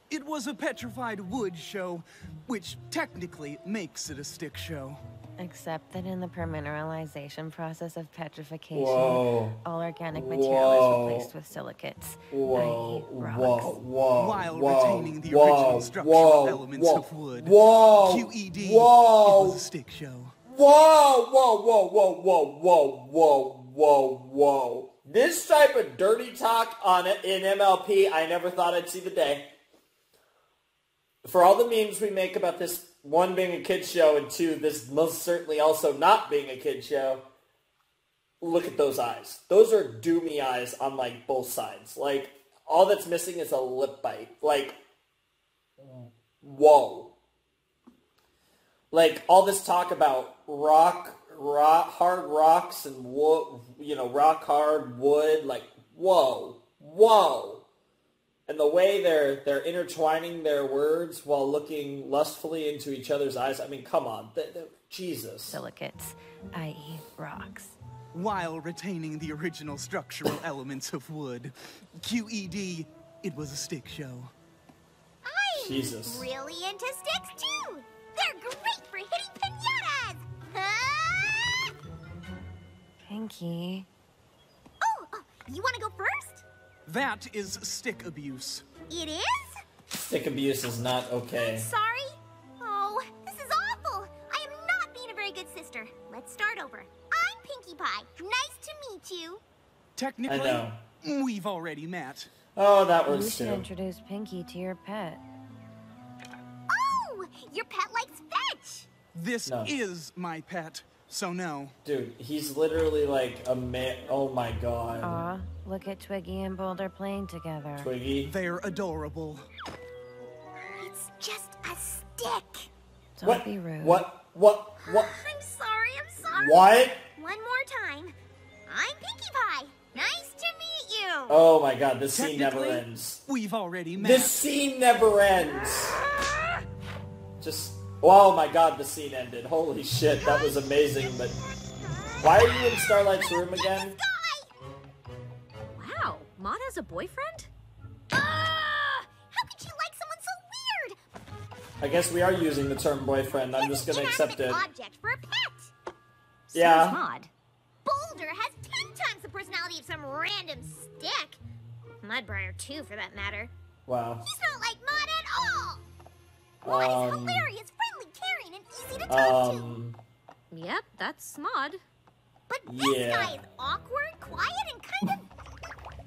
It was a petrified wood show, which technically makes it a stick show. Except that in the permineralization process of petrification, Whoa. all organic Whoa. material is replaced with silicates, Whoa, i.e. rocks. whoa, While whoa, retaining the whoa, original structural elements whoa, of wood. Whoa, QED, whoa, it was a stick show. Whoa, whoa, whoa, whoa, whoa, whoa, whoa, whoa, whoa. This type of dirty talk in MLP, I never thought I'd see the day. For all the memes we make about this, one being a kid's show, and two, this most certainly also not being a kid's show, look at those eyes. Those are doomy eyes on, like, both sides. Like, all that's missing is a lip bite. Like, whoa. Like, all this talk about hard rocks and wood, rock hard wood, like, whoa. And the way they're intertwining their words while looking lustfully into each other's eyes, I mean, come on. Jesus. Silicates, i.e. rocks. While retaining the original structural elements of wood. QED, it was a stick show. I'm Jesus. really into sticks too. They're great for hitting pinatas. Huh? Pinky. Oh, you want to go first? That is stick abuse. It is? Stick abuse is not okay. Sorry? Oh, this is awful. I am not being a very good sister. Let's start over. I'm Pinkie Pie. Nice to meet you. Technically, I know. we've already met. Oh, that You works should too. introduce Pinky to your pet. Oh, your pet likes fetch. This No. is my pet, so no. Dude, he's literally like a man. Oh my god. Aw, look at Twiggy and Boulder playing together. Twiggy. They're adorable. It's just a stick. Don't be rude. What? I'm sorry. What? One more time. I'm Pinkie Pie. Nice to meet you. Oh my god, this scene never ends. We've already met. This scene never ends. Just, oh my god, the scene ended. Holy shit, that was amazing, but... Why are you in Starlight's room again? Wow, Maud has a boyfriend? How could you like someone so weird? I guess we are using the term boyfriend. I'm just gonna accept it. Object for a pet. Yeah. Maud. Boulder has 10 times the personality of some random stick. Mudbriar too, for that matter. Wow. He's not like Maud at all. Maud is hilarious, friendly, caring, and easy to talk to. Yep, that's Maud. But this guy is awkward, quiet, and kind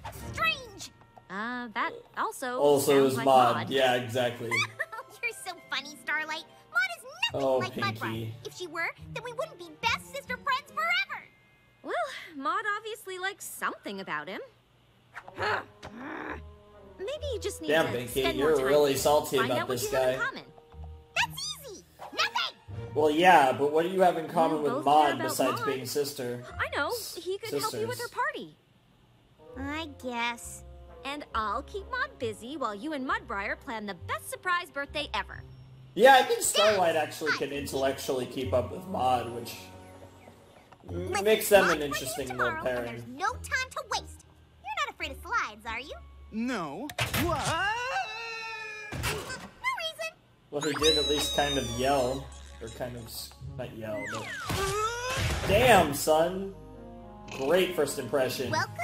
of strange. That also Also sounds is like Maud. Yeah, exactly. You're so funny, Starlight. Maud is nothing like Mudbriar. If she were, then we wouldn't be best sister friends forever. Well, Maud obviously likes something about him. Maybe you just need Damn, to Pinky, spend more you're time really with him. salty Find about out what this you have in guy. common. That's easy. Nothing. Well, yeah, but what do you have in common with both Maud care about besides Maud. being sister? I know, he could help you with her party. I guess. And I'll keep Maud busy while you and Mudbriar plan the best surprise birthday ever. Yeah, I think Starlight actually can intellectually keep up with Maud, which makes them an interesting little And pairing. there's no time to waste. You're not afraid of slides, are you? No. What? No reason. Well, he did at least kind of yell. Or kind of, not yell, but... Damn, son! Great first impression. Welcome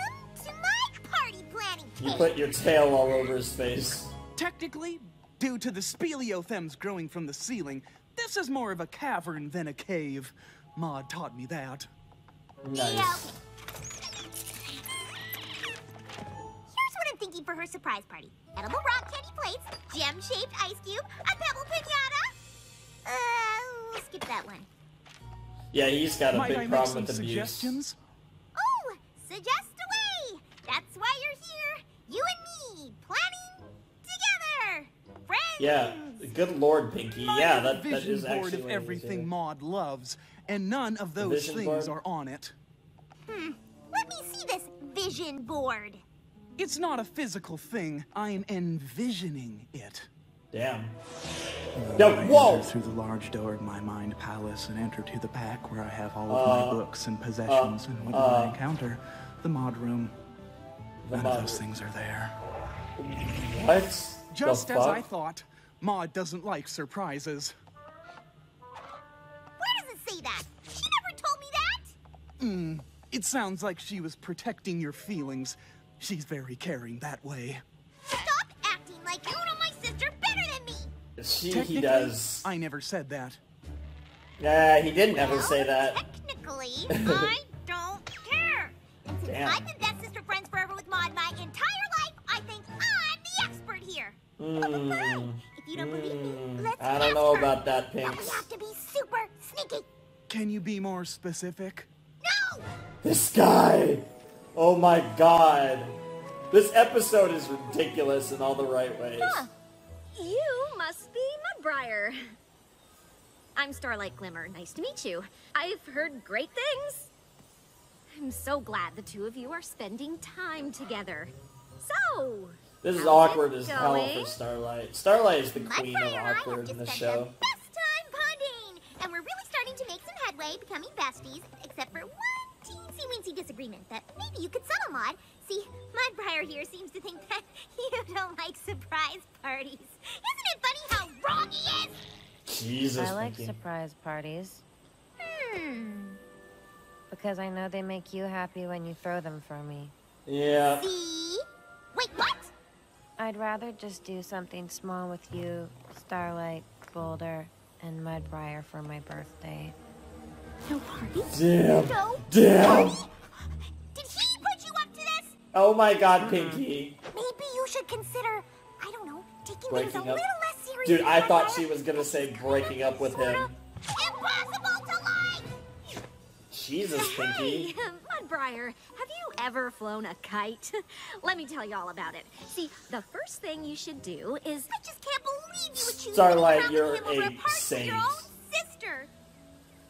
to my party planning You cave. put your tail all over his face. Technically, due to the speleothems growing from the ceiling, this is more of a cavern than a cave. Maud taught me that. Nice. Yeah, okay. Here's what I'm thinking for her surprise party. Edible rock candy plates, gem-shaped ice cube, a pebble pinata. We'll skip that one. Yeah, he's got a Might I big make problem some with abuse. suggestions? Oh, suggest away. That's why you're here. You and me, planning together. Friends. Yeah, good lord, Pinky. Yeah, that Vision is board actually of what it is, everything yeah. Maud loves, and none of those Vision things board? are on it. Let me see this vision board. It's not a physical thing. I'm envisioning it. Damn. I No, whoa! enter through the large door of my mind palace and enter to the back where I have all of my books and possessions. And what do I encounter? The Maud room. None of those things are there. What? Just The as fuck? I thought, Maud doesn't like surprises. Where does it say that? She never told me that. It sounds like she was protecting your feelings. She's very caring that way. Stop acting like you know my sister better than me. He Technically, does. I never said that. Yeah, he didn't ever say that. Technically, I don't care. And since Damn. I've been best sister friends forever with Maud my entire life, I think I'm the expert here. If you don't believe me, let's I don't ask know her. about that, But we Pinks. have to be super sneaky. Can you be more specific? No! This guy! Oh my god. This episode is ridiculous in all the right ways. You must be Mudbriar. I'm Starlight Glimmer. Nice to meet you. I've heard great things. I'm so glad the two of you are spending time together. So, This is how's awkward it as hell going? for Starlight. Starlight is the queen of Mudbriar and I have awkward in just the spent show. the best time bonding, and we're really starting to make some headway, becoming besties, except for one teensy-weensy disagreement that maybe you could settle, Maud. See, Mudbriar here seems to think that you don't like surprise parties. Isn't it funny how wrong he is? Jesus, I like Pinky. surprise parties. Because I know they make you happy when you throw them for me. Yeah. See? Wait, what? I'd rather just do something small with you, Starlight, Boulder, and Mudbriar for my birthday. No parties? Damn. No Damn. party? Did he put you up to this? Oh my god, Pinky. Maybe you should consider, I don't know, taking things a Breaking little up. less seriously. Dude, I thought Mudbriar. she was gonna say breaking up with him. Impossible to like! Jesus, Pinky. Hey, Mudbriar, have you ever flown a kite? Let me tell you all about it. See, the first thing you should do is... I just can't believe you would choose Starlight, to be you're him over a a party with saint. your own sister.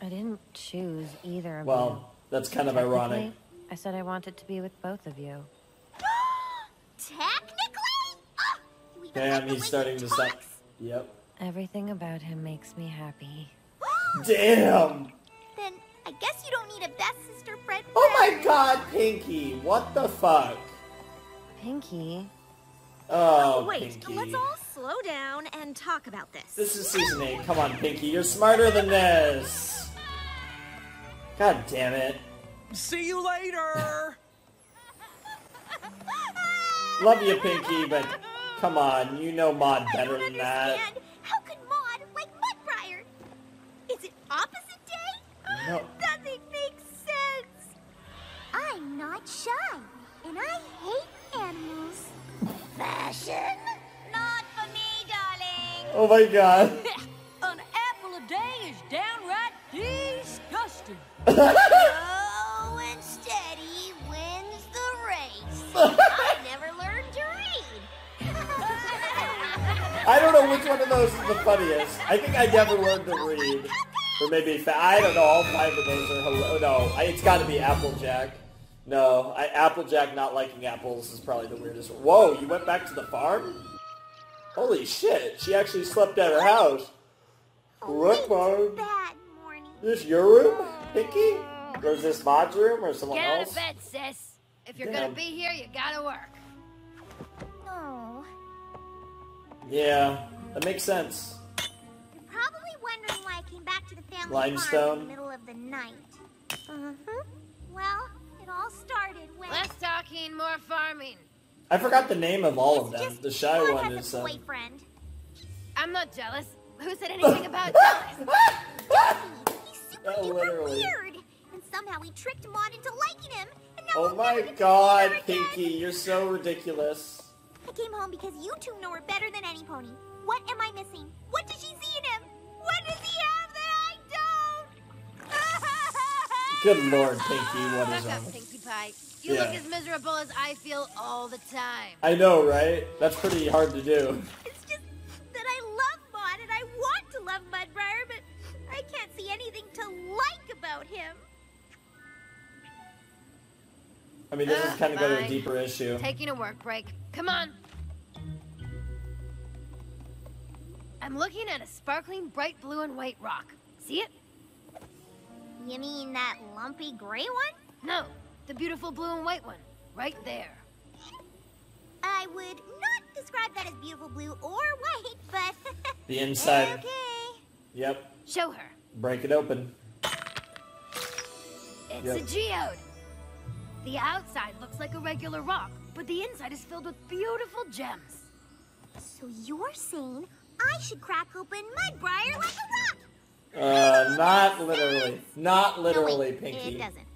I didn't choose either of you. Well, that's kind of ironic. Technically, I said I wanted to be with both of you. Technically? Oh, you even Damn, like the he's way starting he to suck. talks. Yep. Everything about him makes me happy. Damn. Then I guess you don't need a best sister friend. Oh my god, Pinky. What the fuck? Pinky? Oh, wait, Pinky. let's all slow down and talk about this. This is season 8. Come on, Pinky. You're smarter than this. God damn it. See you later! Love you, Pinky, but come on, you know Maud better than that. How could Maud like Mudbriar? Is it opposite day? No. Doesn't make sense. I'm not shy, and I hate animals. Fashion? Not for me, darling. Oh my god. An apple a day is downright disgusting. Slow and steady wins the race. I never learned to read. I don't know which one of those is the funniest. I think I never learned to read. Or maybe, I don't know, all 5 of those are hilarious. No, it's gotta be Applejack. No, Applejack not liking apples is probably the weirdest one. Whoa, you went back to the farm? Holy shit, she actually slept at her house. What, Mom? Bad morning. This your room, Pinky? Or is this Maud's room or someone Get out else? of bed, sis. If you're Damn. gonna be here, you gotta work. Oh. Yeah, that makes sense. You're probably wondering why I came back to the family Limestone. farm in the middle of the night. Well, it all started when... Less talking, more farming. I forgot the name of all of them. The shy Maud one has is... a boyfriend. I'm not jealous. Who said anything about jealous? He's super duper weird. And somehow he tricked Maud into liking him. And now Oh my god, Pinky, you're so ridiculous. I came home because you two know her better than any pony. What am I missing? What does she see in him? What does he have that I don't? Good lord, Pinky, what is Back up, wrong? Pinkie Pie. You Yeah. look as miserable as I feel all the time. I know, right? That's pretty hard to do. It's just that I love Maud and I want to love Mudbriar, but I can't see anything to like about him. I mean, this is kind of got a Fine. deeper issue. Taking a work break. Come on. I'm looking at a sparkling bright blue and white rock. See it? You mean that lumpy gray one? No, the beautiful blue and white one. Right there. I would not describe that as beautiful blue or white, but... The inside. Okay. Yep. Show her. Break it open. It's Yep. a geode. The outside looks like a regular rock, but the inside is filled with beautiful gems. So you're saying I should crack open Mudbriar like a rock? Not literally. Not literally, No, wait, Pinky. it doesn't.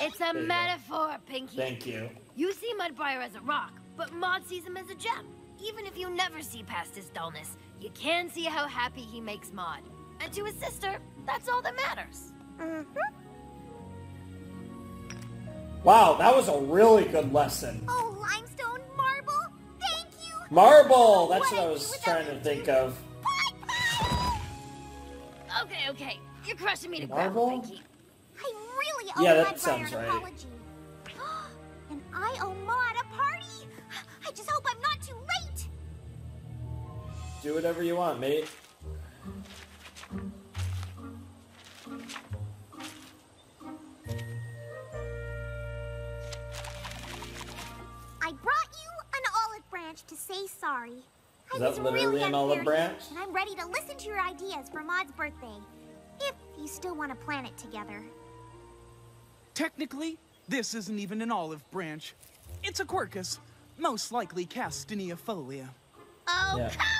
It's a There you go. metaphor, Pinky. Thank you. You see Mudbriar as a rock, but Maud sees him as a gem. Even if you never see past his dullness, you can see how happy he makes Maud. And to his sister, that's all that matters. Wow, that was a really good lesson. Oh, limestone, marble, thank you. Marble! That's what I was trying to think of. Okay, okay. You're crushing me to Marble? ground, Pinky. I really owe Yeah, that Mudbriar sounds an right. apology. And I owe Maud a party. I just hope I'm not too late. Do whatever you want, mate. I brought you an olive branch to say sorry. Is I was that literally really an olive unfair to you, branch? And I'm ready to listen to your ideas for Maud's birthday. If you still want to plan it together. Technically, this isn't even an olive branch. It's a quercus, most likely Castiniifolia. Oh, Yeah. come on!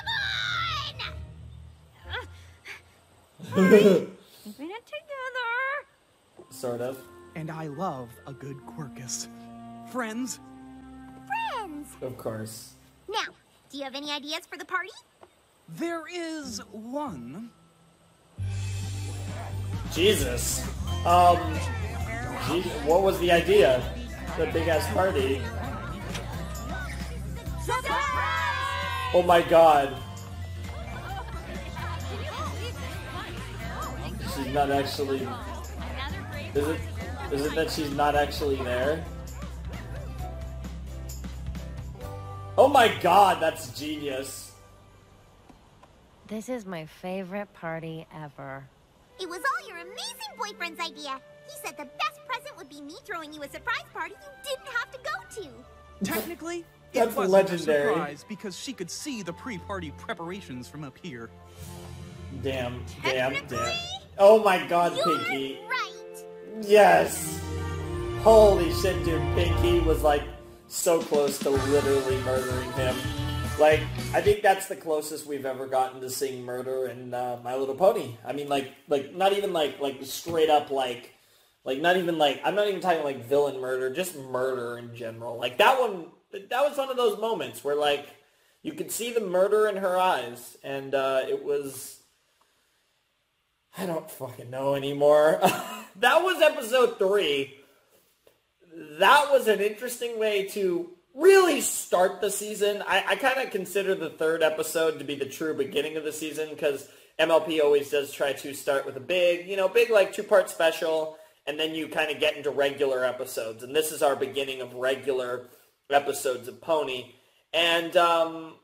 Keeping it together. Sort of. And I love a good quercus. Friends? Friends! Of course. Now, do you have any ideas for the party? There is one. Jesus. What was the idea? The big ass party. Oh my god. She's not actually... Is it that she's not actually there? Oh my god, that's genius. This is my favorite party ever. It was all your amazing boyfriend's idea. He said the best present would be me throwing you a surprise party you didn't have to go to. Technically, That's it wasn't legendary. a surprise because she could see the pre-party preparations from up here. Damn. Oh my god, Pinky. Right. Yes. Holy shit, dude. Pinky was like so close to literally murdering him. Like, I think that's the closest we've ever gotten to seeing murder in My Little Pony. I mean, like not even like straight up like not even like, I'm not even talking like villain murder, just murder in general. Like that was one of those moments where like you could see the murder in her eyes, and it was, I don't fucking know anymore. That was episode 3. That was an interesting way to really start the season. I kind of consider the 3rd episode to be the true beginning of the season, because MLP always does try to start with a big like 2-part special, and then you kind of get into regular episodes. And this is our beginning of regular episodes of Pony. And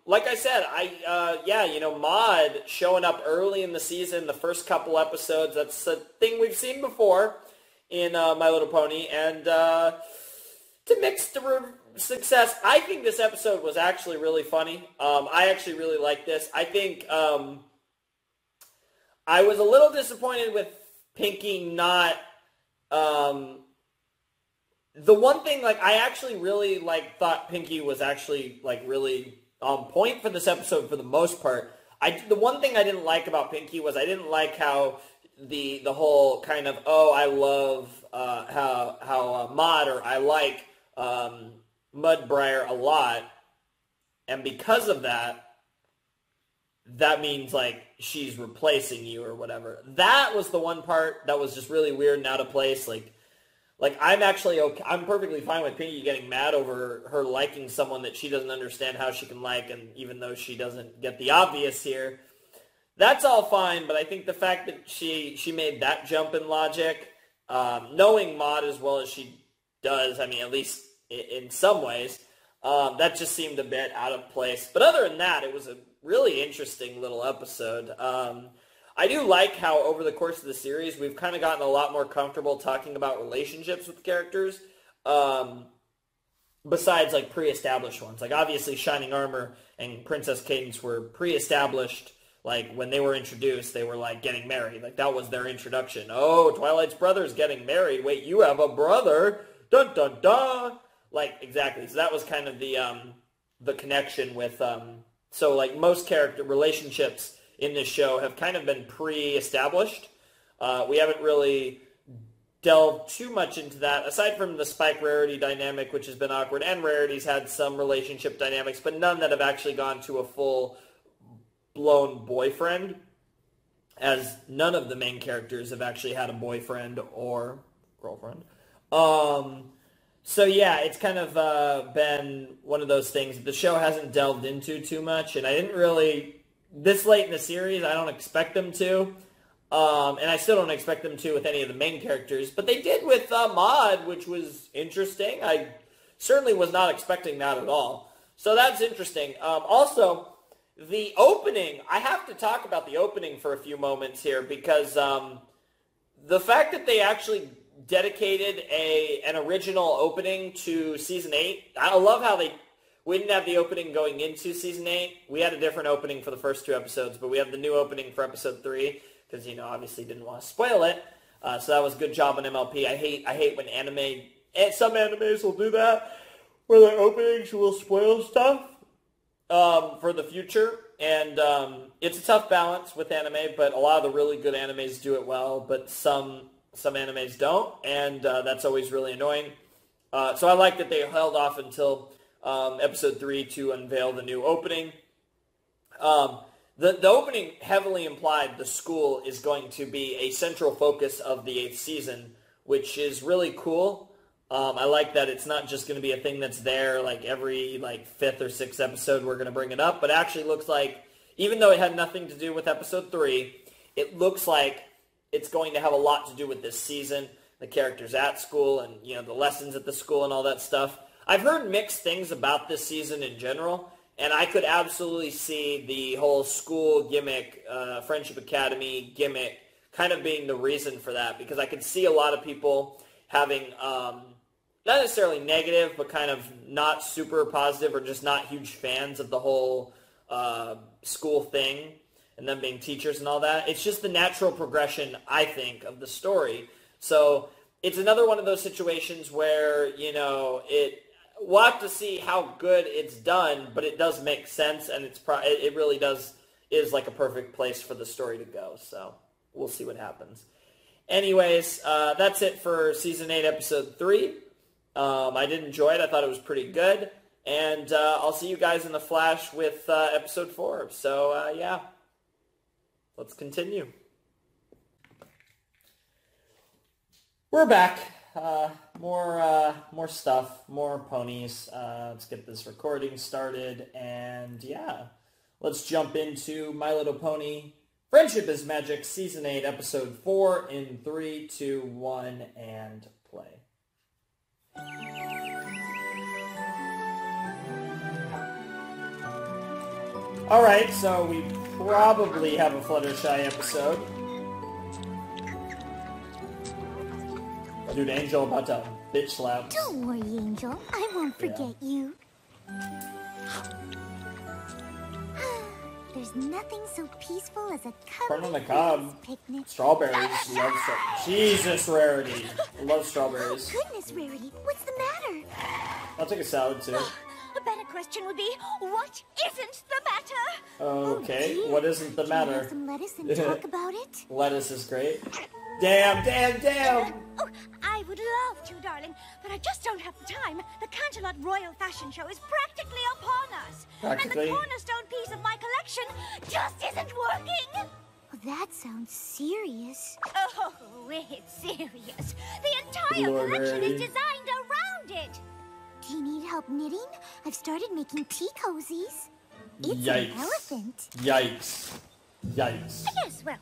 like I said, Maud showing up early in the season, the first couple episodes, that's a thing we've seen before in My Little Pony. And to mixed success, I think this episode was actually really funny. I actually really liked this. I think I was a little disappointed with Pinky not... the one thing, like, I actually really, like, thought Pinky was actually, like, really on point for this episode for the most part. The one thing I didn't like about Pinky was I didn't like how the whole kind of, oh, I love how Maud, or I like Mudbriar a lot, and because of that, that means, like, she's replacing you or whatever. That was the one part that was just really weird and out of place. Like I'm actually okay. I'm perfectly fine with Pinky getting mad over her liking someone that she doesn't understand how she can like, and even though she doesn't get the obvious here, that's all fine. But I think the fact that she made that jump in logic, knowing Maud as well as she does, I mean, at least in some ways, that just seemed a bit out of place. But other than that, it was a really interesting little episode. I do like how over the course of the series, we've kind of gotten a lot more comfortable talking about relationships with characters, besides, like, pre-established ones. Like, obviously, Shining Armor and Princess Cadence were pre-established. Like, when they were introduced, they were, like, getting married. Like, that was their introduction. Oh, Twilight's brother's getting married. Wait, you have a brother? Dun, dun, dun. Like, exactly. So that was kind of the connection with, so, like, most character relationships in this show have kind of been pre-established. We haven't really delved too much into that, aside from the Spike Rarity dynamic, which has been awkward, and Rarity's had some relationship dynamics, but none that have actually gone to a full-blown boyfriend, as none of the main characters have actually had a boyfriend or girlfriend. So yeah, it's kind of been one of those things that the show hasn't delved into too much, and I didn't really... This late in the series, I don't expect them to. And I still don't expect them to with any of the main characters. But they did with Maud, which was interesting. I certainly was not expecting that at all. So that's interesting. Also, the opening, I have to talk about the opening for a few moments here, because the fact that they actually dedicated an original opening to Season 8, I love how we didn't have the opening going into Season 8. We had a different opening for the first 2 episodes, but we have the new opening for Episode 3, because, obviously didn't want to spoil it. So that was a good job on MLP. I hate when some animes will do that, where their openings will spoil stuff for the future. And it's a tough balance with anime, but a lot of the really good animes do it well, but some animes don't, and that's always really annoying. So I like that they held off until... Episode 3 to unveil the new opening. The opening heavily implied the school is going to be a central focus of the 8th season, which is really cool. I like that it's not just going to be a thing that's there like every 5th or 6th episode we're going to bring it up, but actually looks like, even though it had nothing to do with Episode 3, it looks like it's going to have a lot to do with this season, the characters at school and, the lessons at the school and all that stuff. I've heard mixed things about this season in general, and I could absolutely see the whole school gimmick, Friendship Academy gimmick, kind of being the reason for that, because I could see a lot of people having, not necessarily negative, but kind of not super positive or just not huge fans of the whole school thing, and them being teachers and all that. It's just the natural progression, I think, of the story. So it's another one of those situations where, we'll have to see how good it's done, but it does make sense, and it really is like a perfect place for the story to go. So we'll see what happens. Anyways, that's it for Season 8, Episode 3. I did enjoy it. I thought it was pretty good. And I'll see you guys in the Flash with Episode 4. So, yeah. Let's continue. We're back. More stuff. More ponies. Let's get this recording started. And, yeah. Let's jump into My Little Pony Friendship is Magic, Season 8, Episode 4 in 3, 2, 1, and play. Alright, so we probably have a Fluttershy episode. Dude, Angel about to bitch slap. Don't worry, Angel. I won't forget you. There's nothing so peaceful as a Corn on the cob. picnic. Strawberries. Love strawberries. Jesus, Rarity. Love strawberries. Oh, goodness, Rarity. What's the matter? I'll take a salad, too. A better question would be, what isn't the matter? Okay, what isn't the matter? Do you want some lettuce and talk about it? Lettuce is great. Damn! Oh, I would love to, darling, but I just don't have the time. The Canterlot Royal Fashion Show is practically upon us. Practically? And the cornerstone piece of my collection just isn't working. Well, that sounds serious. Oh, it's serious. The entire Lord, collection Rarity. is designed around it. Do you need help knitting? I've started making tea cozies. It's Yikes. an elephant. Yikes. Yes, well,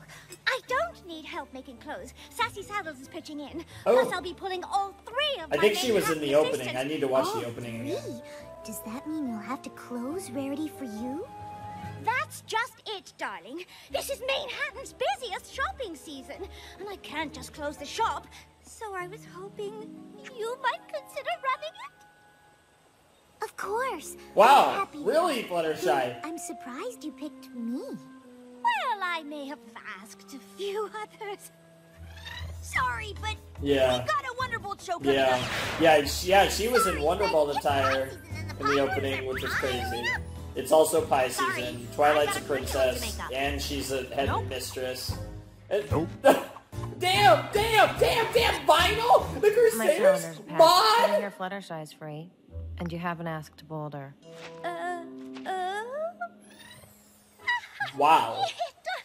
I don't need help making clothes. Sassy Saddles is pitching in. Oh. Plus, I'll be pulling all three of I my think she was in Manhattan the opening. assistants. I need to watch the opening again. Three? Does that mean you'll have to close Rarity for you? That's just it, darling. This is Manhattan's busiest shopping season, and I can't just close the shop. So I was hoping you might consider running it. Of course. Wow, I'm happy. really, Fluttershy? I'm surprised you picked me. Well, I may have asked a few others. Sorry, but Yeah. we've got a Wonderbolt show coming Yeah. up. Yeah, she was in Wonderbolt attire in the opening, which is crazy. It's also Pie season. Twilight's a princess, and she's a headmistress. Nope. Damn, Vinyl! The My Crusaders? calendar's packed. Mod? And your Fluttershy's free. And you haven't asked Boulder. Wow. It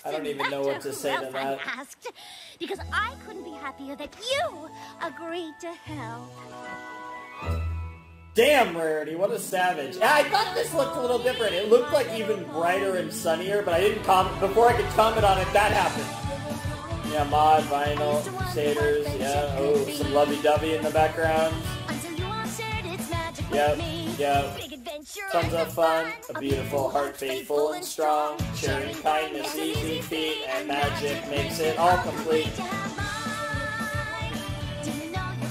I don't doesn't even know what matter to say who to else that. I asked, because I couldn't be happier that you agreed to help. Damn, Rarity, what a savage. Yeah, I thought this looked a little different. It looked like even brighter and sunnier, but I didn't comment. Before I could comment on it, that happened. Yeah, Mod, Vinyl, Crusaders, yeah. Oh, some lovey-dovey in the background. Yep. Tons of fun, a beautiful heart, faithful and strong. Sharing kindness, easy feet, and magic makes it all complete.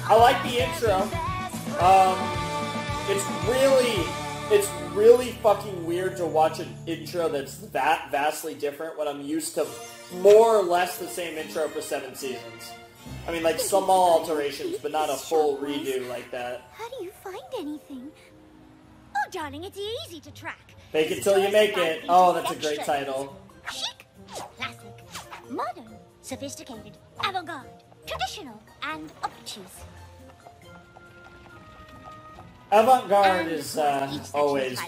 I like the intro. It's really fucking weird to watch an intro that's that vastly different when I'm used to more or less the same intro for 7 seasons. I mean, like, small alterations, but not a full redo like that. How do you find anything? Oh, darling, it's easy to track. Fake it till you make it. Oh, that's a great title. Chic, classic, modern, sophisticated, avant-garde, traditional, and obtuse. Avant-garde is always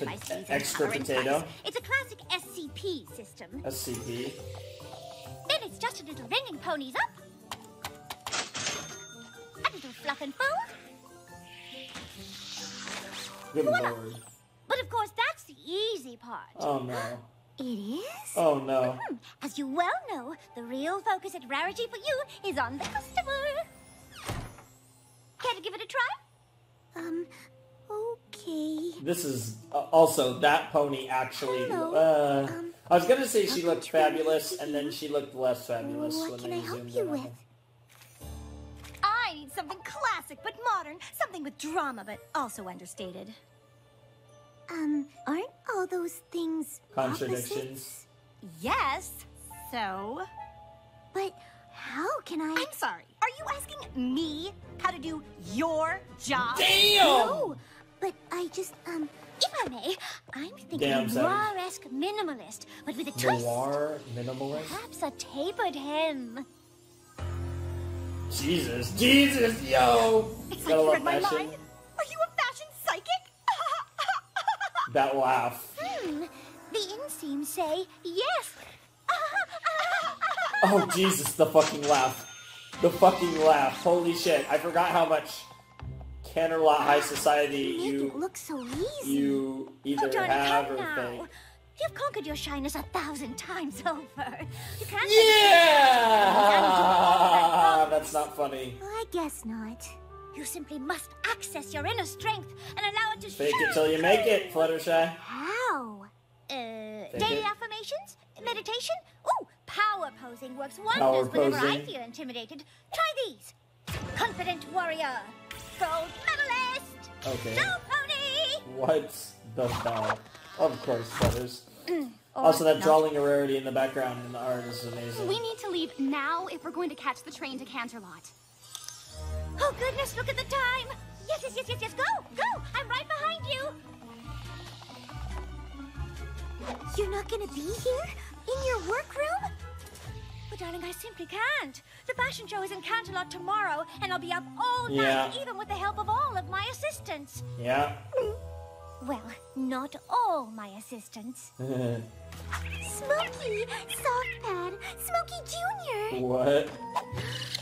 extra potato. It's a classic SCP system. SCP. Then it's just a little ringing ponies up. A little fluff and fold. Good Voila. lord. But of course, that's the easy part. Oh no. It is? Oh no. As you well know, the real focus at Rarity for you is on the customer. Care to give it a try? Okay. This is also that pony actually. Hello. I was gonna say she looked fabulous, and then she looked less fabulous What when can they I help zoomed you in on with? her. I need something classic but modern, something with drama but also understated. Aren't all those things Contradictions. opposites? Yes, so? But how can I... I'm sorry, are you asking me how to do your job? Damn! No, but just, if I may, I'm thinking Damn, noir-esque minimalist, but with a twist. Noir minimalist? Perhaps a tapered hem. Jesus, Jesus, yo! It's Gotta like you love read my fashion. mind. Are you a fashion psychic? That laugh. The inseams say yes. Oh, Jesus, the fucking laugh. The fucking laugh. Holy shit. I forgot how much Canterlot High Society Make it look so easy. you either darling, have come or now. think. You've conquered your shyness 1,000 times over. You can't. Yeah! That's not funny. I guess not. You simply must access your inner strength and allow it to Fake shine it till you make it, Fluttershy. How? Daily it. affirmations? Meditation? Ooh, power posing works wonders Power whenever I posing. feel intimidated. Try these. Confident warrior. Gold medalist. Okay. Show pony. What the hell? Of course, Flutters. Or Also, that not. drawing a rarity in the background in the art is amazing. We need to leave now if we're going to catch the train to Canterlot. Oh goodness, look at the time. Yes, yes, yes, yes, yes. Go, go. I'm right behind you. You're not gonna be here? In your workroom? But darling, I simply can't. The fashion show is in Canterlot tomorrow, and I'll be up all night, Yeah. even with the help of all of my assistants. Yeah. Well, not all my assistants. Smokey! Soft Pad! Smokey Jr.! What?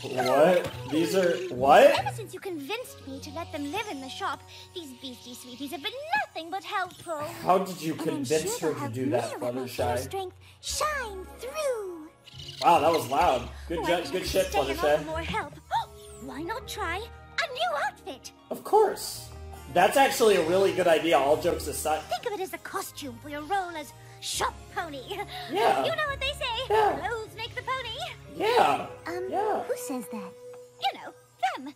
What? These are... What? Ever since you convinced me to let them live in the shop, these beastie sweeties have been nothing but helpful. How did you And I'm convince sure her they'll to do help that, me let my inner Fluttershy? strength shine through. Wow, that was loud. Good, Why don't good you shit, stay and offer Fluttershy. more help? Why not try a new outfit? Of course. That's actually a really good idea, all jokes aside. Think of it as a costume for your role as shop pony. Yeah. You know what they say. Yeah. Clothes make the pony. Yeah. Yeah. Who says that? You know, them.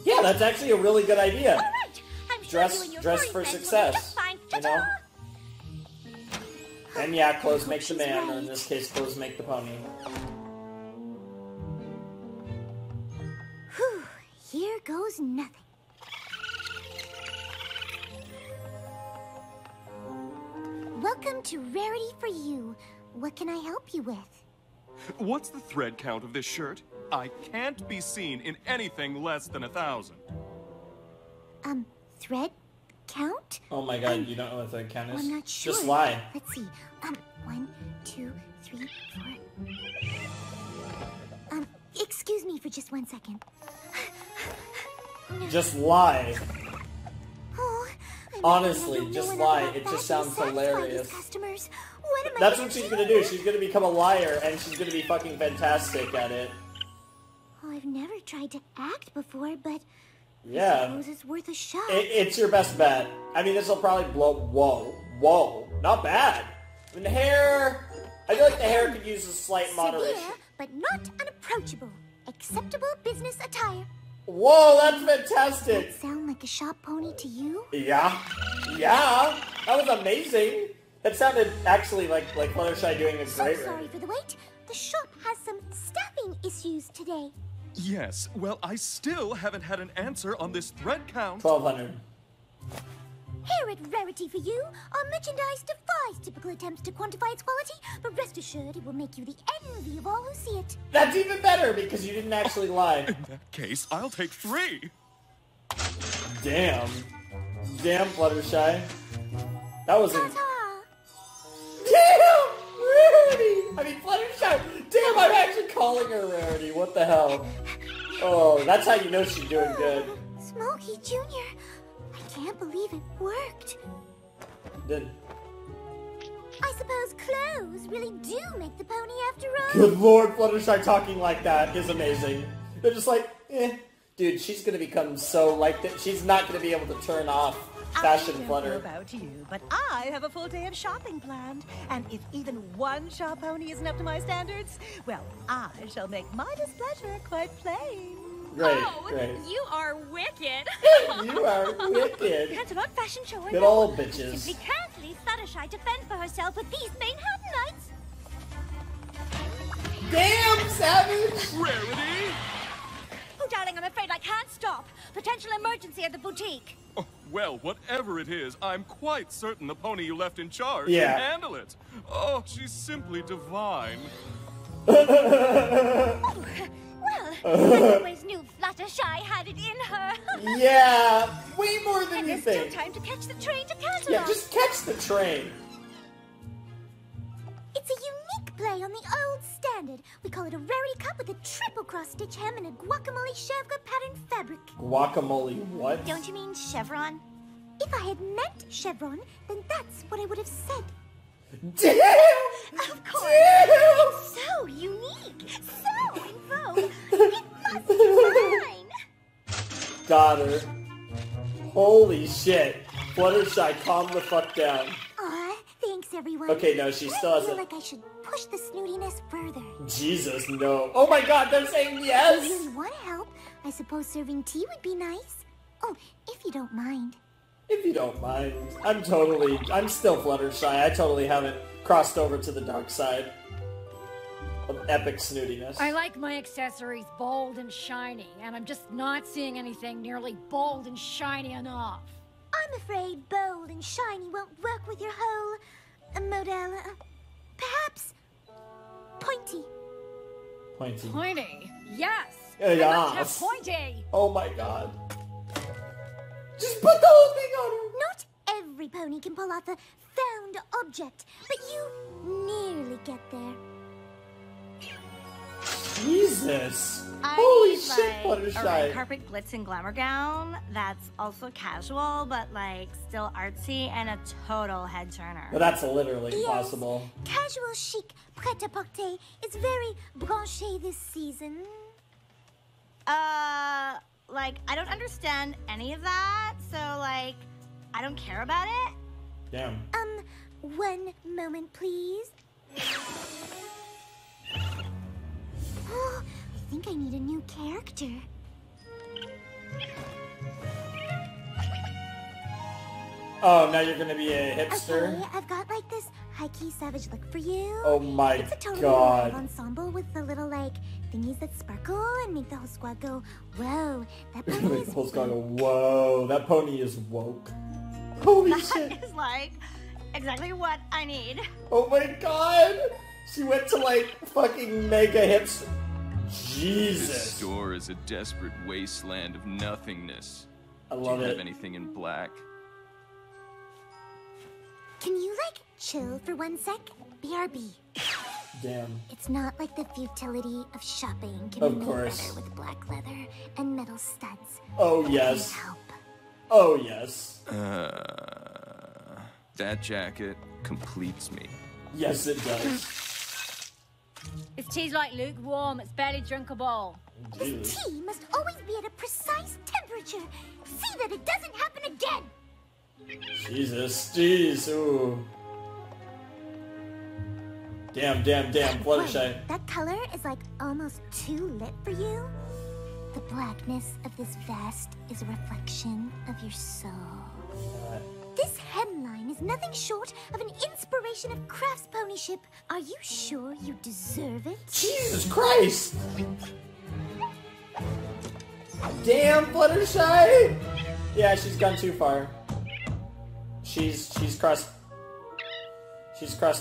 Yeah, that's actually a really good idea. All right. I'm sure you and your Dress furry for friends will be success. just fine. You know? And yeah, clothes make the man, or in this case, clothes make the pony. Whew. Here goes nothing. Welcome to Rarity for You. What can I help you with? What's the thread count of this shirt? I can't be seen in anything less than 1,000. Thread count? Oh my god, you don't know what thread count is? I'm not sure. Just lie. Let's see. 1, 2, 3, 4. Excuse me for just 1 second. Just lie. Oh, Honestly, just lie. It just sounds hilarious. customers. What am I That's gonna what she's gonna do. She's gonna become a liar, and she's gonna be fucking fantastic at it. Oh, I've never tried to act before, but I Yeah. suppose it's worth a shot. It's your best bet. I mean, this will probably blow. Whoa. Whoa. Not bad. I mean, the hair... I feel like the hair could use a slight moderation. Severe, but not unapproachable. Acceptable business attire. Whoa, that's fantastic. That sound like a shop pony to you? Yeah. Yeah. That was amazing. That sounded actually like Fluttershy doing a So great sorry for the wait. The shop has some staffing issues today. Yes, well, I still haven't had an answer on this thread count. 1,200. Here at Rarity for You, our merchandise defies typical attempts to quantify its quality, but rest assured it will make you the envy of all who see it. That's even better because you didn't actually lie. In that case, I'll take 3. Damn. Damn, Fluttershy. That was a... Damn! Rarity! I mean, Fluttershy! Damn, I'm actually calling her Rarity. What the hell? Oh, that's how you know she's doing good. Smokey Jr., I can't believe it worked. Did... I suppose clothes really do make the pony after all. Good lord, Fluttershy talking like that is amazing. They're just like, eh. Dude, she's gonna become so like that. She's not gonna be able to turn off fashion I don't Flutter. know about you, but I have a full day of shopping planned. And if even one shop pony isn't up to my standards, well, I shall make my displeasure quite plain. Great, Oh, great. you are wicked. You are wicked. Canterlot fashion show. Good old bitches. Simply can't leave Fluttershy to fend for herself with these Manhattanites. Damn, Savage! Rarity! Oh, darling, I'm afraid I can't stop. Potential emergency at the boutique. Oh, well, whatever it is, I'm quite certain the pony you left in charge Yeah. can handle it. Oh, she's simply divine. Well, I always knew Fluttershy had it in her. Yeah, way more than and you there's still think. time to catch the train to Canterlot. Yeah, just catch the train. It's a unique play on the old standard. We call it a rarity cup with a triple cross stitch hem and a guacamole chevre pattern fabric. Guacamole what? Don't you mean chevron? If I had meant chevron, then that's what I would have said. Damn! Of course! It's so unique, so in vogue. It must be mine. Got her. Holy shit. Fluttershy, calm the fuck down. Aw, thanks everyone. Okay, no, she still I hasn't. feel like I should push the snootiness further. Jesus, no. Oh my god, they're saying If yes! you really want to help, I suppose serving tea would be nice. Oh, if you don't mind. If you don't mind. I'm still Fluttershy. I totally haven't crossed over to the dark side of epic snootiness. I like my accessories bold and shiny, and I'm just not seeing anything nearly bold and shiny enough. I'm afraid bold and shiny won't work with your whole model. Perhaps pointy. Pointy. Pointy? Yes! Yes. I must have pointy! Oh my god. Just put the whole thing on her! Not every pony can pull off a found object, but you nearly get there. Jesus. I Holy need, shit, like, a red Fluttershy. carpet glitz and glamour gown that's also casual, but like still artsy, and a total head turner. Well, that's literally Yes. possible. Casual chic prêt-à-porter is very branché this season. Like, I don't understand any of that, so like, I don't care about it. Damn. One moment, please. Oh, I think I need a new character. Oh, now you're gonna be a hipster? Okay, I've got like this high-key savage look for you. Oh my It's a totally god. love ensemble with the little like thingies that sparkle and make the whole squad go, whoa, that pony Make is the whole squad go, whoa, that pony is woke. Holy shit. That is like exactly what I need. Oh my god! She went to like fucking mega hipster. This Jesus. store is a desperate wasteland of nothingness. I love Do you it. have anything in black? Can you like chill for 1 sec? BRB. Damn. It's not like the futility of shopping can Of be made course. better with black leather and metal studs. Oh yes. Oh yes. That jacket completes me. Yes it does. This tea's like lukewarm, it's barely drinkable. This tea must always be at a precise temperature. See that it doesn't happen again. Jesus. Jeez. Ooh. Damn, Fluttershy. Wait, that color is like almost too lit for you. The blackness of this vest is a reflection of your soul. This hemline is nothing short of an inspiration of crafts ponyship. Are you sure you deserve it? Jesus Christ! Damn, Fluttershy! Yeah, she's gone too far. She's crossed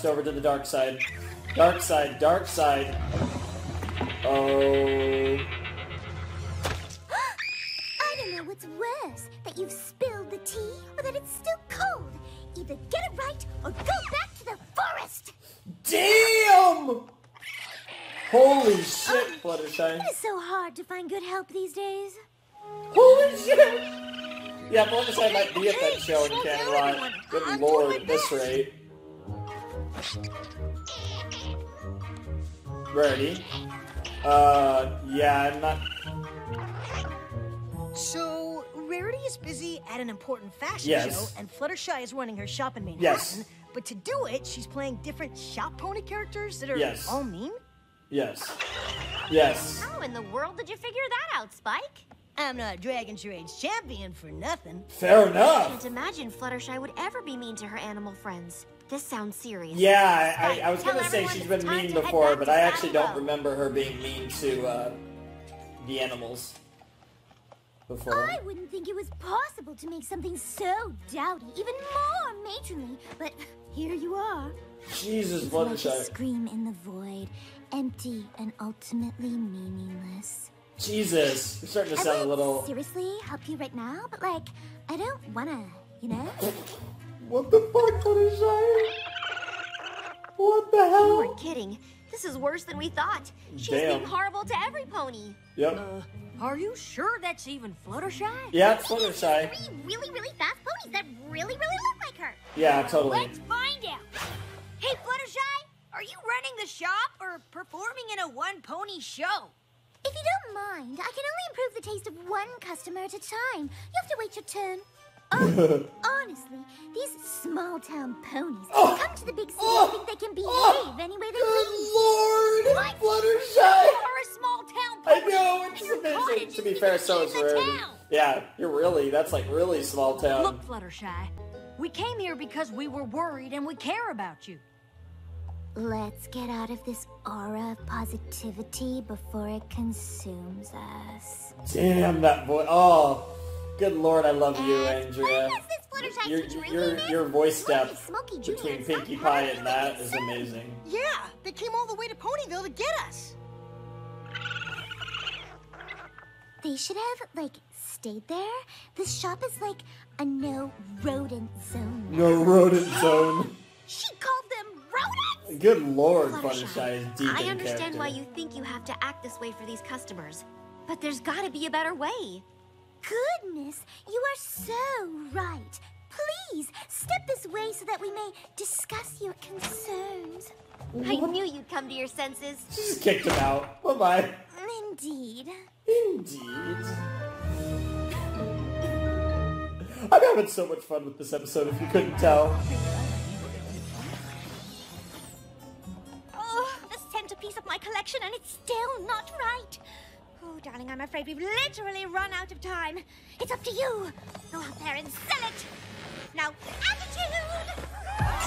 over to the dark side. Dark side, dark side. Oh. I don't know what's worse, that you've spilled the tea or that it's still cold. Either get it right or go back to the forest. Damn! Holy shit, Fluttershy. It is so hard to find good help these days. Holy shit! Yeah, Fluttershy might be at that show in Canterlot. Good lord, at this rate. Ready? Yeah, I'm not... So, Rarity is busy at an important fashion Yes. show, and Fluttershy is running her shop in Manhattan. Yes. But to do it, she's playing different shop pony characters that are Yes. all mean? Yes. Yes. How in the world did you figure that out, Spike? I'm not Dragon Charades champion for nothing. Fair I enough. can't imagine Fluttershy would ever be mean to her animal friends. This sounds serious. Yeah, Spike, I was tell gonna say everyone she's it's been time mean to head before, back but to I actually Valley don't Road. remember her being mean to, the animals. before. I wouldn't think it was possible to make something so dowdy, even more matronly, but here you are. Jesus, It's what like a a scream in the void, empty and ultimately meaningless. Jesus, you're starting to sound a little... Seriously, help you right now, but like, I don't wanna, you know? What the fuck, Fluttershy? What the hell? You weren't kidding. This is worse than we thought. She's being horrible to every pony. Yep. Are you sure that's even Fluttershy? Yeah, it's Fluttershy. Really, really fast ponies that really, really look like her. Yeah, totally. Let's find out. Hey, Fluttershy, are you running the shop or performing in a one-pony show? If you don't mind, I can only improve the taste of one customer at a time. You have to wait your turn. Oh, honestly, these small-town ponies come to the big city and think they can behave any way they please. Lord, What? Fluttershy! You are a small-town pony. I know, it's amazing. To be fair, so is Rarity. Yeah, that's like really small town. Look, Fluttershy, we came here because we were worried and we care about you. Let's get out of this aura of positivity before it consumes us. Damn, that boy. Oh, good Lord, I love you, Andrea. Your voice depth between Pinkie Pie and that is amazing. Yeah, they came all the way to Ponyville to get us. They should have, like, stayed there. This shop is like a no-rodent zone. No rodent zone. She called them rodents? Good Lord, Fluttershy is deep I in understand character. why you think you have to act this way for these customers. But there's gotta be a better way. Goodness, you are so right. Please, step this way so that we may discuss your concerns. I knew you'd come to your senses. Just kicked him out. Bye-bye. Indeed. Indeed. I'm having so much fun with this episode, if you couldn't tell. Oh, the centerpiece of my collection, and it's still not right. Oh, darling, I'm afraid we've literally run out of time. It's up to you. Go out there and sell it. Now, attitude!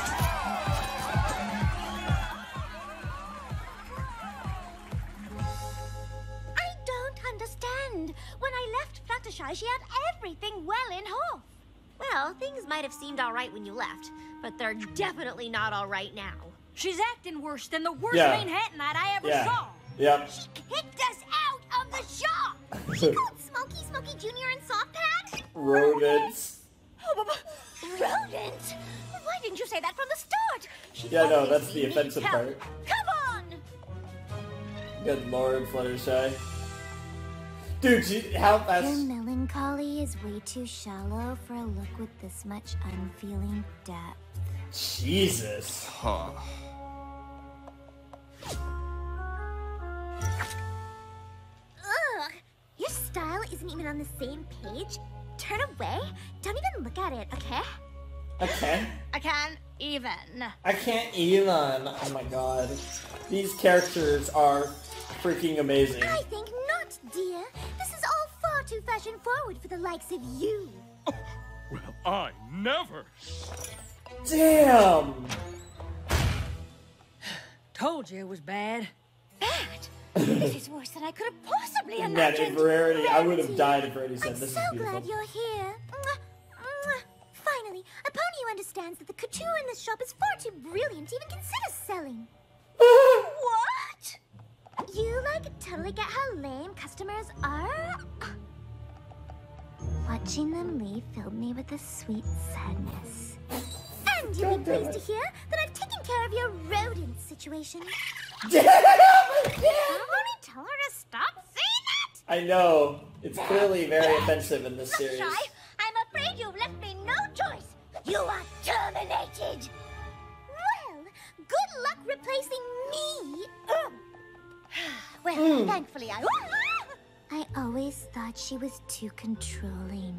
I don't understand. When I left Fluttershy, she had everything well in hand. Well, things might have seemed all right when you left, but they're definitely not all right now. She's acting worse than the worst Yeah. Manhattanite I ever Yeah. saw. Yep. She kicked us out of the shop. She called Smokey Jr. and Softpad Rodents. rodent. Why didn't you say that from the start? She Yeah, no, that's obviously the needs offensive help. part. Come on. Good Lord, Fluttershy. Dude, how Your fast... melancholy is way too shallow for a look with this much unfeeling depth. Jesus. Huh. Ugh! Your style isn't even on the same page. Turn away. Don't even look at it, okay? Okay. I can't even. I can't even. Oh my god. These characters are freaking amazing. I think not, dear. This is all far too fashion-forward for the likes of you. Well, I never. Damn! Told you it was bad. Bad? This is worse than I could have possibly Man, imagined. if Rarity, I would have died if Rarity said I'm this so is beautiful. glad you're here. Mwah, mwah. Finally, a pony who understands that the couture in this shop is far too brilliant to even consider selling. What? You, totally get how lame customers are? Watching them leave filled me with a sweet sadness. And you'll be pleased to hear that I've taken care of your rodent situation. Damn! Somebody tell her to stop saying that! I know. It's clearly very offensive in this series. Fluttershy, I'm afraid you've left me no choice. You are terminated. Well, good luck replacing me. Well, thankfully I always thought she was too controlling.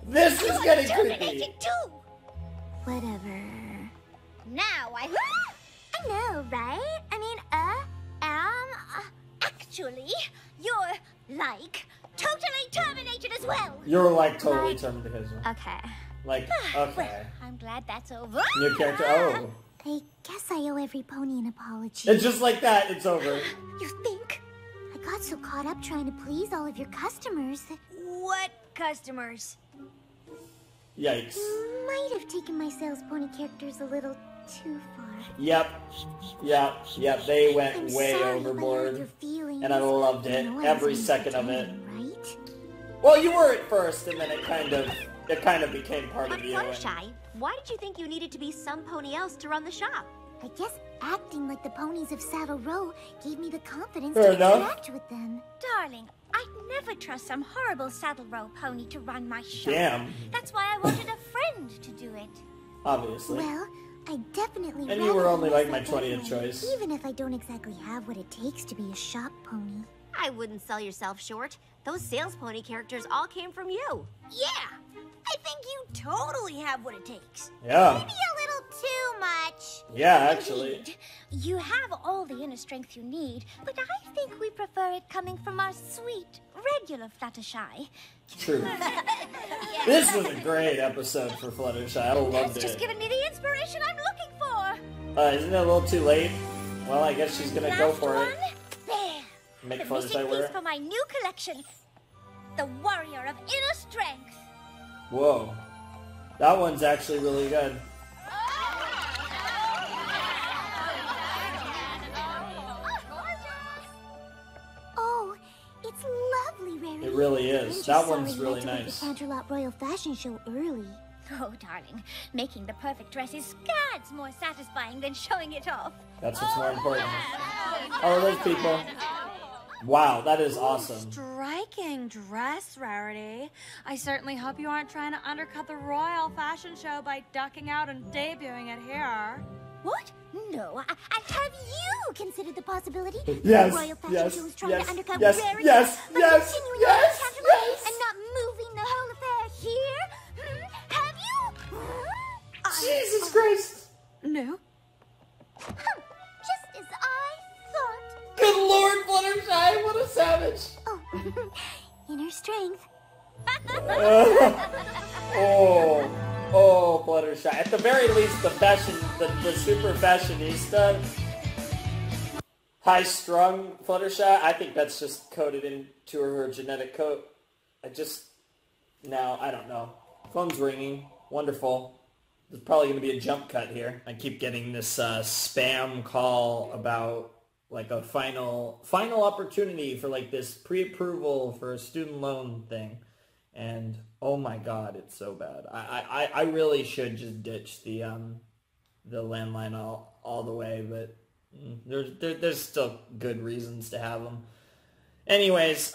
This is getting terminated creepy. too. Whatever. Now I know, right? I mean, actually, you're, totally terminated as well. You're totally terminated. Okay. Okay. Well, I'm glad that's over. New character. Oh. I guess I owe every pony an apology. It's just like that. It's over. You think? I got so caught up trying to please all of your customers that... What customers? Yikes. Might have taken my sales pony characters a little too far. Yep. They went I'm way sorry if I hurt overboard. your feelings. And I loved it. You know I Every wasn't second of it. pretending, right? Well, you were at first, and then it kind of became part But of you. Fluttershy, why did you think you needed to be some pony else to run the shop? I guess acting like the ponies of Saddle Row gave me the confidence Fair to enough. interact with them. Darling, I'd never trust some horrible Saddle Row pony to run my shop. Damn. That's why I wanted a friend to do it. Obviously. Well, I definitely And you were rather only be like my myself 20th anyway, choice. even if I don't exactly have what it takes to be a shop pony. I wouldn't sell yourself short. Those sales pony characters all came from you. Yeah, I think you totally have what it takes. Yeah. Maybe a little too much. Yeah, actually. Indeed. You have all the inner strength you need, but I think we prefer it coming from our sweet, regular Fluttershy. True. This was a great episode for Fluttershy. I loved That's it. just given me the inspiration I'm looking for. Isn't it a little too late? Well, I guess she's gonna go Last for one. it. There. Make The Fluttershy missing wear piece it. for my new collection. The Warrior of Inner Strength. Whoa. That one's actually really good. Oh, it's lovely, Rarity. It really is. I'm just That sorry one's we really had to leave nice. the Canterlot Royal Fashion Show early. Oh, darling, making the perfect dress is scads more satisfying than showing it off. That's what's more important. Oh, those people. Wow, that is awesome. Striking dress, Rarity. I certainly hope you aren't trying to undercut the royal fashion show by ducking out and debuting it here. What? No, have you considered the possibility Yes, the Royal Fashion yes, Show is trying yes, to undercut yes, Rarity yes, by yes, continuing yes, on Canterlot yes. and not moving the whole affair here? Have you? Jesus Christ! No. Just as I thought. Good Lord, Fluttershy, what a savage! Oh, inner strength. Oh, Fluttershy. At the very least, the fashion, the super fashionista, high-strung Fluttershy, I think that's just coded into her genetic code. I don't know. Phone's ringing. Wonderful. There's probably going to be a jump cut here. I keep getting this spam call about like a final opportunity for like this pre-approval for a student loan thing. And oh my God, it's so bad. I really should just ditch the landline all the way, but there's still good reasons to have them. Anyways,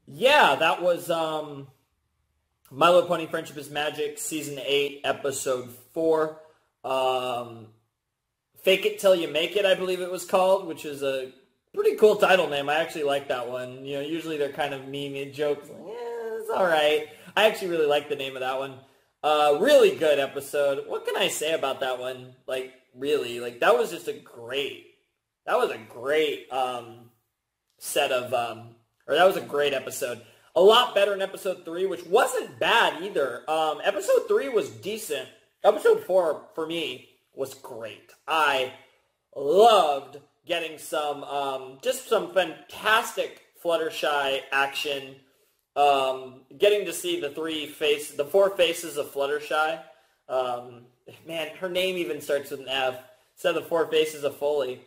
yeah, that was My Little Pony Friendship is Magic, Season 8, Episode 4. Fake It Till You Make It, I believe it was called, which is a pretty cool title name. I actually like that one. You know, usually they're kind of meme jokes. Like, yeah, it's all right. I actually really like the name of that one. Really good episode. What can I say about that one? Like, really, like that was just a great set of, or that was a great episode. A lot better than Episode 3, which wasn't bad either. Episode 3 was decent. Episode 4, for me, was great. I loved getting some, just some fantastic Fluttershy action. Getting to see the 4 faces of Fluttershy. Man, her name even starts with an F. Instead of the 4 faces of Foley,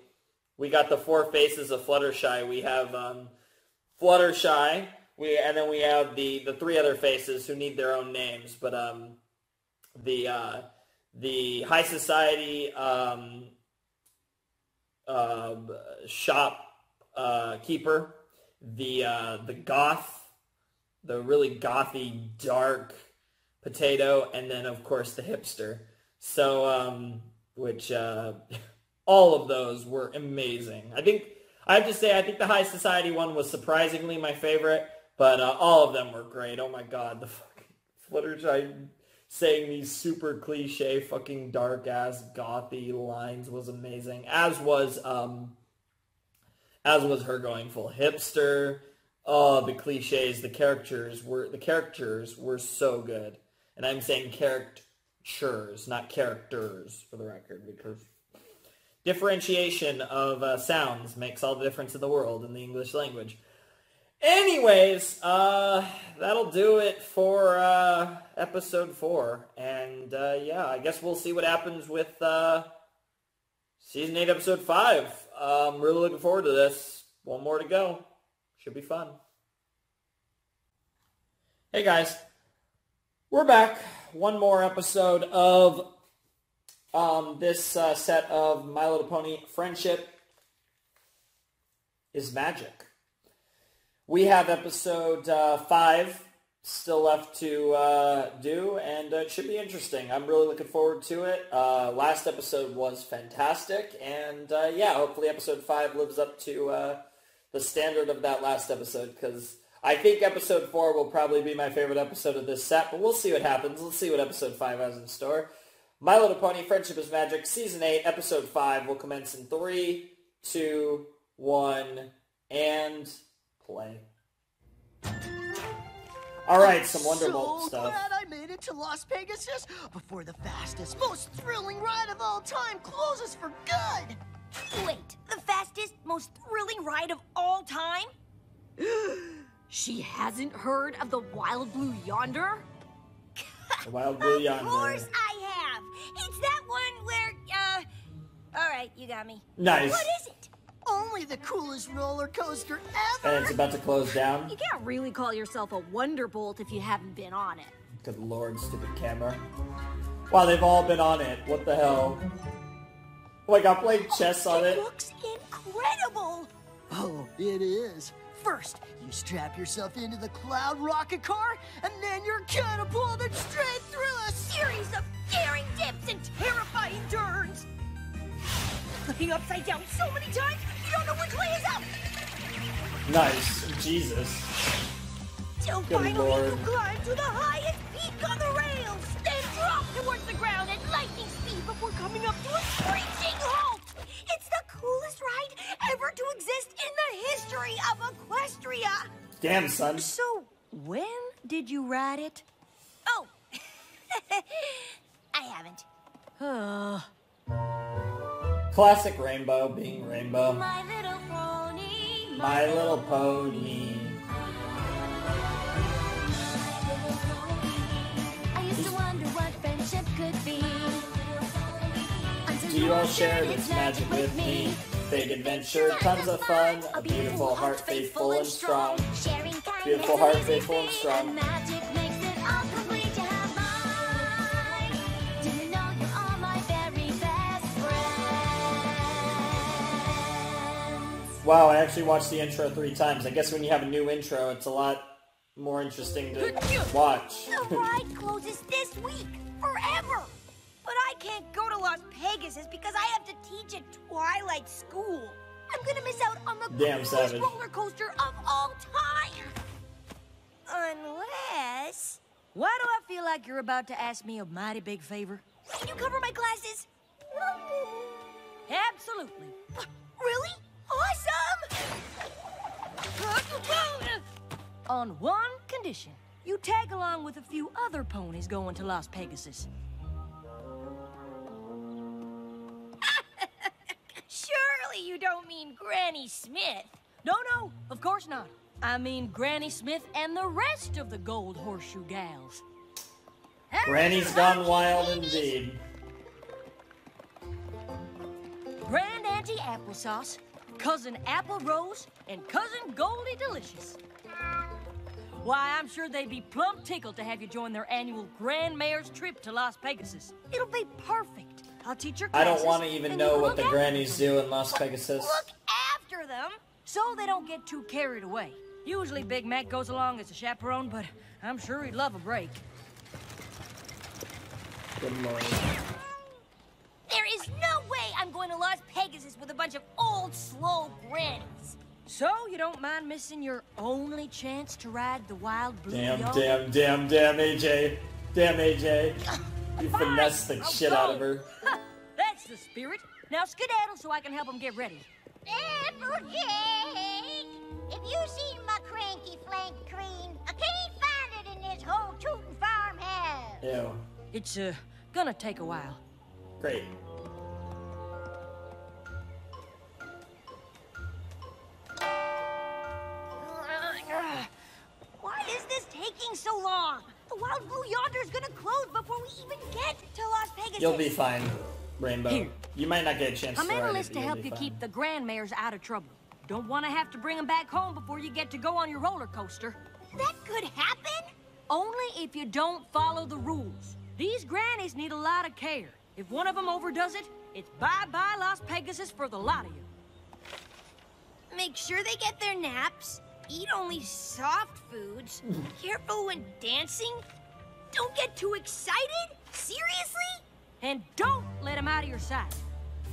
we got the 4 faces of Fluttershy. We have Fluttershy, and then we have the 3 other faces who need their own names. But the High Society shop keeper, the goth, the really gothy, dark potato, and then, of course, the hipster. So, which, all of those were amazing. I have to say, I think the High Society one was surprisingly my favorite, but all of them were great. Oh my God, the fucking Fluttershy saying these super cliche, fucking dark-ass, gothy lines was amazing, as was her going full hipster. Oh, the cliches, the characters were so good. And I'm saying characters, not characters, for the record, because differentiation of sounds makes all the difference in the world in the English language. Anyways, that'll do it for episode 4. And yeah, I guess we'll see what happens with season 8, episode 5. I'm really looking forward to this. One more to go. Should be fun. Hey guys, we're back. One more episode of this set of My Little Pony Friendship is Magic. We have episode 5 still left to do, and it should be interesting. I'm really looking forward to it. Last episode was fantastic, and yeah, hopefully episode 5 lives up to the standard of that last episode, because I think episode 4 will probably be my favorite episode of this set, but we'll see what happens. Let's see what episode 5 has in store. My Little Pony Friendship is Magic, Season 8, Episode 5 will commence in 3, 2, 1, and play. Alright, some Wonderbolt stuff. Glad I made it to Las Pegasus before the fastest, most thrilling ride of all time closes for good! Wait, the fastest, most thrilling ride of all time? She hasn't heard of the Wild Blue Yonder? The Wild Blue Yonder. Of course I have! It's that one where, alright, you got me. Nice. What is it? Only the coolest roller coaster ever! And it's about to close down. You can't really call yourself a Wonderbolt if you haven't been on it. Good lord, stupid camera. Wow, they've all been on it. What the hell? Like, I'm playing chess on it. It looks incredible! Oh, it is. First, you strap yourself into the Cloud Rocket Car, and then you're catapulted straight through a series of daring dips and terrifying turns! Flipping upside down so many times, you don't know which way is up! Nice. Jesus. Till Good finally lord. you climb to the highest peak on the rails, then drop towards the ground at lightning speed before coming up to a screeching halt! It's the coolest ride ever to exist in the history of Equestria! Damn, son. So, when did you ride it? Oh, I haven't. Classic Rainbow being Rainbow. My little pony. My Little Pony. I used to wonder what friendship could be. Do you all share this magic with me? Big adventure, tons of fun. A beautiful heart, faithful and strong. Beautiful heart, faithful and strong. Magic makes it all complete. You have mine. Do you know you're all my very best friends? Wow, I actually watched the intro 3 times. I guess when you have a new intro, it's a lot more interesting to watch. The ride closes this week, forever! But I can't go to Las Pegasus because I have to teach at Twilight School. I'm gonna miss out on the coolest savage. roller coaster of all time. Unless... Why do I feel like you're about to ask me a mighty big favor? Can you cover my glasses? Absolutely. Really? Awesome! On one condition. You tag along with a few other ponies going to Las Pegasus. Surely you don't mean Granny Smith. No, of course not. I mean Granny Smith and the rest of the Gold Horseshoe gals. Granny's gone wild indeed. Grand Auntie Applesauce, Cousin Apple Rose, and Cousin Goldie Delicious. Why, I'm sure they'd be plumb tickled to have you join their annual Grand Mayor's trip to Las Pegasus. It'll be perfect. I'll teach your classes. I don't want to even know what the grannies do in Las Pegasus. Look after them so they don't get too carried away. Usually Big Mac goes along as a chaperone, but I'm sure he'd love a break. Good lord. There is no way I'm going to Las Pegasus with a bunch of old, slow grannies. So you don't mind missing your only chance to ride the Wild Blue Yonder? Damn, AJ. Damn, AJ. You finessed the shit out of her. That's the spirit. Now skedaddle so I can help them get ready. Applegate! If you seen my cranky flank cream, I can't find it in this whole tootin' farmhouse. Ew. It's, gonna take a while. Great. Wild Blue Yonder's gonna close before we even get to Las Pegasus. You'll be fine, Rainbow. Here. You might not get a chance I'm to in a ride it, list but to you'll help be you fine. keep the grandmares out of trouble. Don't want to have to bring them back home before you get to go on your roller coaster. That could happen? Only if you don't follow the rules. These grannies need a lot of care. If one of them overdoes it, it's bye-bye Las Pegasus for the lot of you. Make sure they get their naps. Eat only soft foods. Careful when dancing. Don't get too excited. Seriously? And don't let them out of your sight.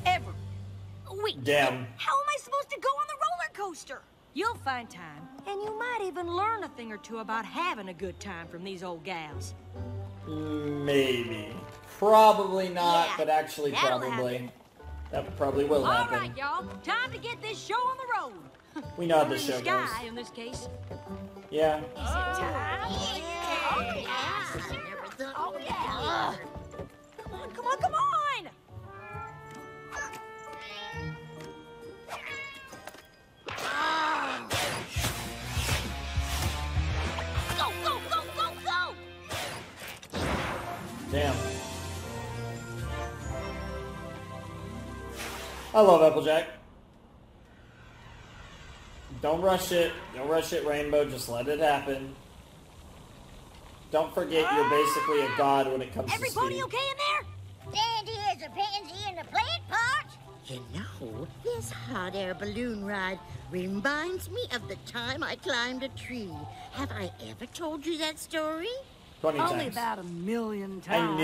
Ever. Wait. Damn. How am I supposed to go on the roller coaster? You'll find time, and you might even learn a thing or two about having a good time from these old gals. Maybe. Probably not, Yeah, but actually that'll probably. happen. That probably will happen. All right, y'all. Time to get this show on the road. We know how Or this in the show goes. sky, in this case. Yeah. Is it time? Oh, yeah. Oh, yeah. Come on, come on, come on! Go, go, go, go, go! Damn. I love Applejack. Don't rush it. Don't rush it, Rainbow. Just let it happen. Don't forget you're basically a god when it comes Every to pony speed. okay in there? Dandy as a pansy in the plant pot. You know, this hot air balloon ride reminds me of the time I climbed a tree. Have I ever told you that story? 20 Only times. about 1,000,000 I times.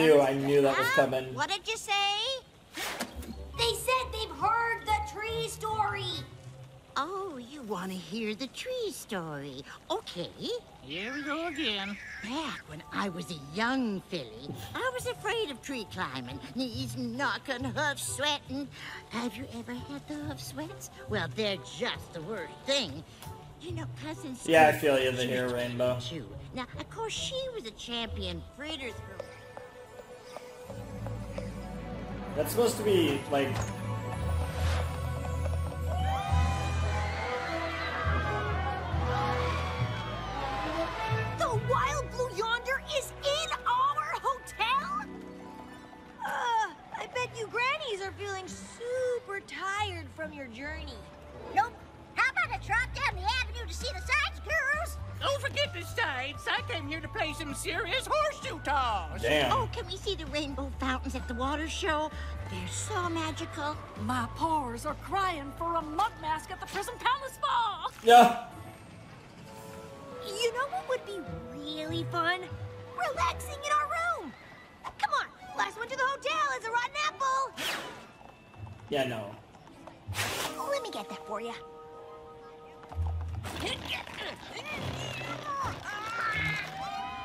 knew that was coming. What did you say? They said they've heard the tree story. Oh, you want to hear the tree story? Okay. Here we go again. Back when I was a young filly, I was afraid of tree climbing. Knees knocking, hoof sweating. Have you ever had the hoof sweats? Well, they're just the worst thing. You know, Cousin Yeah, I Steve, feel you she here, was Rainbow. too. Now, of course, she was a champion fritter thrower. That's supposed to be, like... The Wild Blue Yonder is in our hotel? I bet you grannies are feeling super tired from your journey. Nope. How about a trot down the avenue to see the sights, girls? Don't forget the sights. I came here to play some serious horseshoe toss. Damn. Oh, can we see the rainbow fountains at the water show? They're so magical. My paws are crying for a mud mask at the Prison Palace Ball. Yeah. You know what would be really fun? Relaxing in our room. Come on, last one to the hotel is a rotten apple. Yeah, no. Let me get that for you.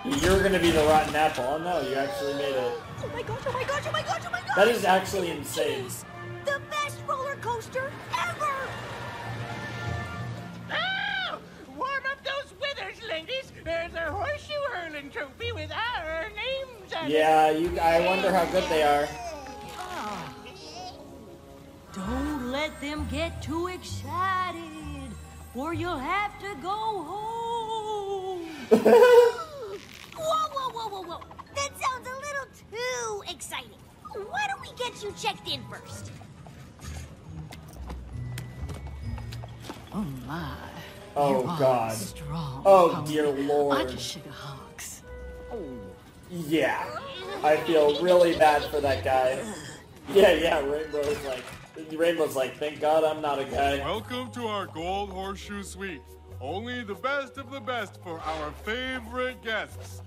You're gonna be the rotten apple. Oh no, you actually made it. Oh my gosh, oh my gosh, oh my gosh, oh my gosh! That is actually insane. The best roller coaster ever! Oh, warm up those withers, ladies. There's a horseshoe hurling trophy with our names on it. Yeah, I wonder how good they are. Don't let them get too excited, or you'll have to go home. Whoa, whoa, whoa, whoa, whoa! That sounds a little too exciting. Why don't we get you checked in first? Oh my. Oh You are God. Strong. Oh dear Lord. I just sugar hawks. Yeah. I feel really bad for that guy. Yeah, Rainbow's like, thank God I'm not a guy. Welcome to our Gold Horseshoe Suite. Only the best of the best for our favorite guests.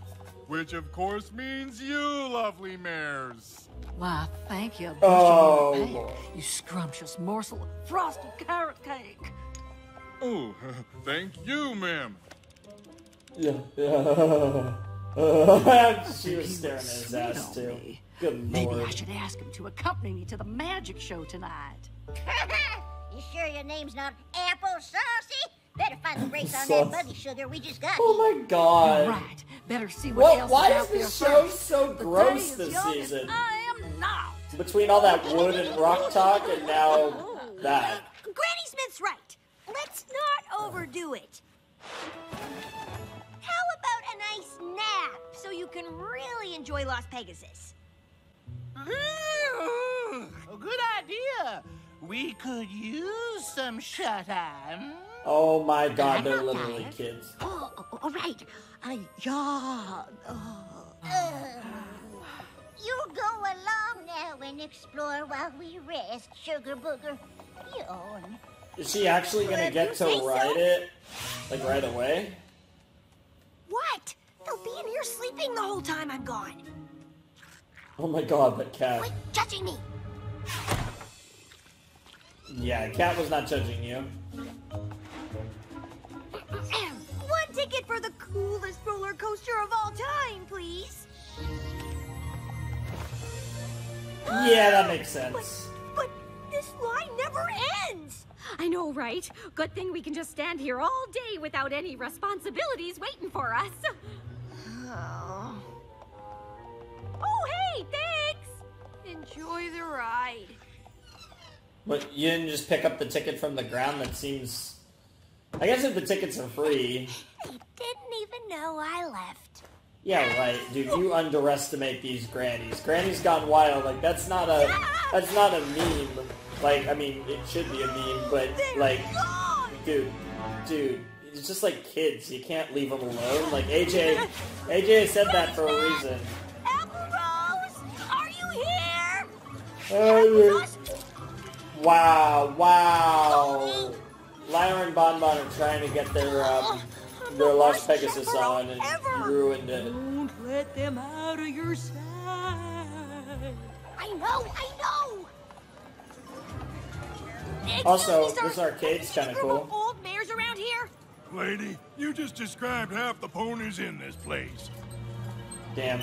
Which of course means you, lovely mares. Why, thank you. Oh, Bushel of Lord. Pay, you scrumptious morsel of frosted carrot cake. Oh, thank you, ma'am. Yeah. She was staring at his ass too. Good Maybe I Lord. should ask him to accompany me to the magic show tonight. You sure your name's not Apple Saucy? Better find the race on Sauce. that bunny sugar we just got. Oh my God. Right. Better see what else Why is is out there this show first. so The gross day is this young and season? I am not. Between all that wood and rock talk and now that. Granny Smith's right. Let's not overdo it. How about a nice nap so you enjoy Las Pegasus. Good idea. We could use some shut-eye. Oh my god, they're literally kids. Oh, all right. Yeah. You go along now and explore while we rest, Sugar Booger. Yawn. Is she actually gonna get to ride it? Like right away? What? They'll be in here sleeping the whole time I'm gone. Oh my god, that cat. Quit judging me. Yeah, cat was not judging you. One ticket for the coolest roller coaster of all time, please. Yeah, that makes sense. But this line never ends. I know, right? Good thing we can just stand here all day without any responsibilities waiting for us. Oh, hey, thanks! Enjoy the ride. But you didn't just pick up the ticket from the ground? That seems... I guess if the tickets are free... They didn't even know I left. Yeah, right, dude. You underestimate these grannies. Granny's gone wild. Like, that's not a meme. Like, I mean, it should be a meme, but, like, dude, it's just like kids. You can't leave them alone. Like, AJ said that for a reason. Apple Rose, are you here? Wow. Lyra and Bonbon are trying to get their Las Pegasus on, and you ruined it. Don't let them out of your sight. I know. Also, this arcade's kind of cool. Old mares around here? Lady, you just described half the ponies in this place. Damn.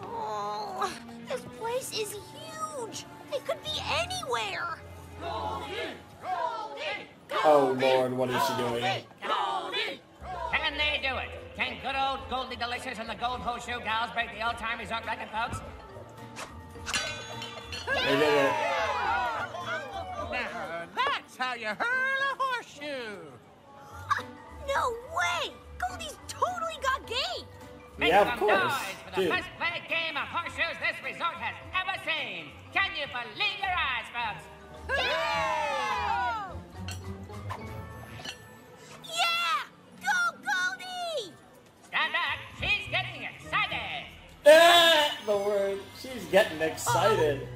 Oh, this place is huge. It could be anywhere. Oh Lord, what is she doing? Can they do it? Can good old Goldie Delicious and the Gold Horseshoe Gals break the old-time resort record, folks? They did it. Now, that's how you hurl a horseshoe. No way! Goldie's totally got game. Yeah, of Make some course. noise for the Dude. best played game of horseshoes this resort has ever seen. Can you believe your eyes, folks? Yeah! Go, Goldie! Stand back. She's getting excited. The word. She's getting excited.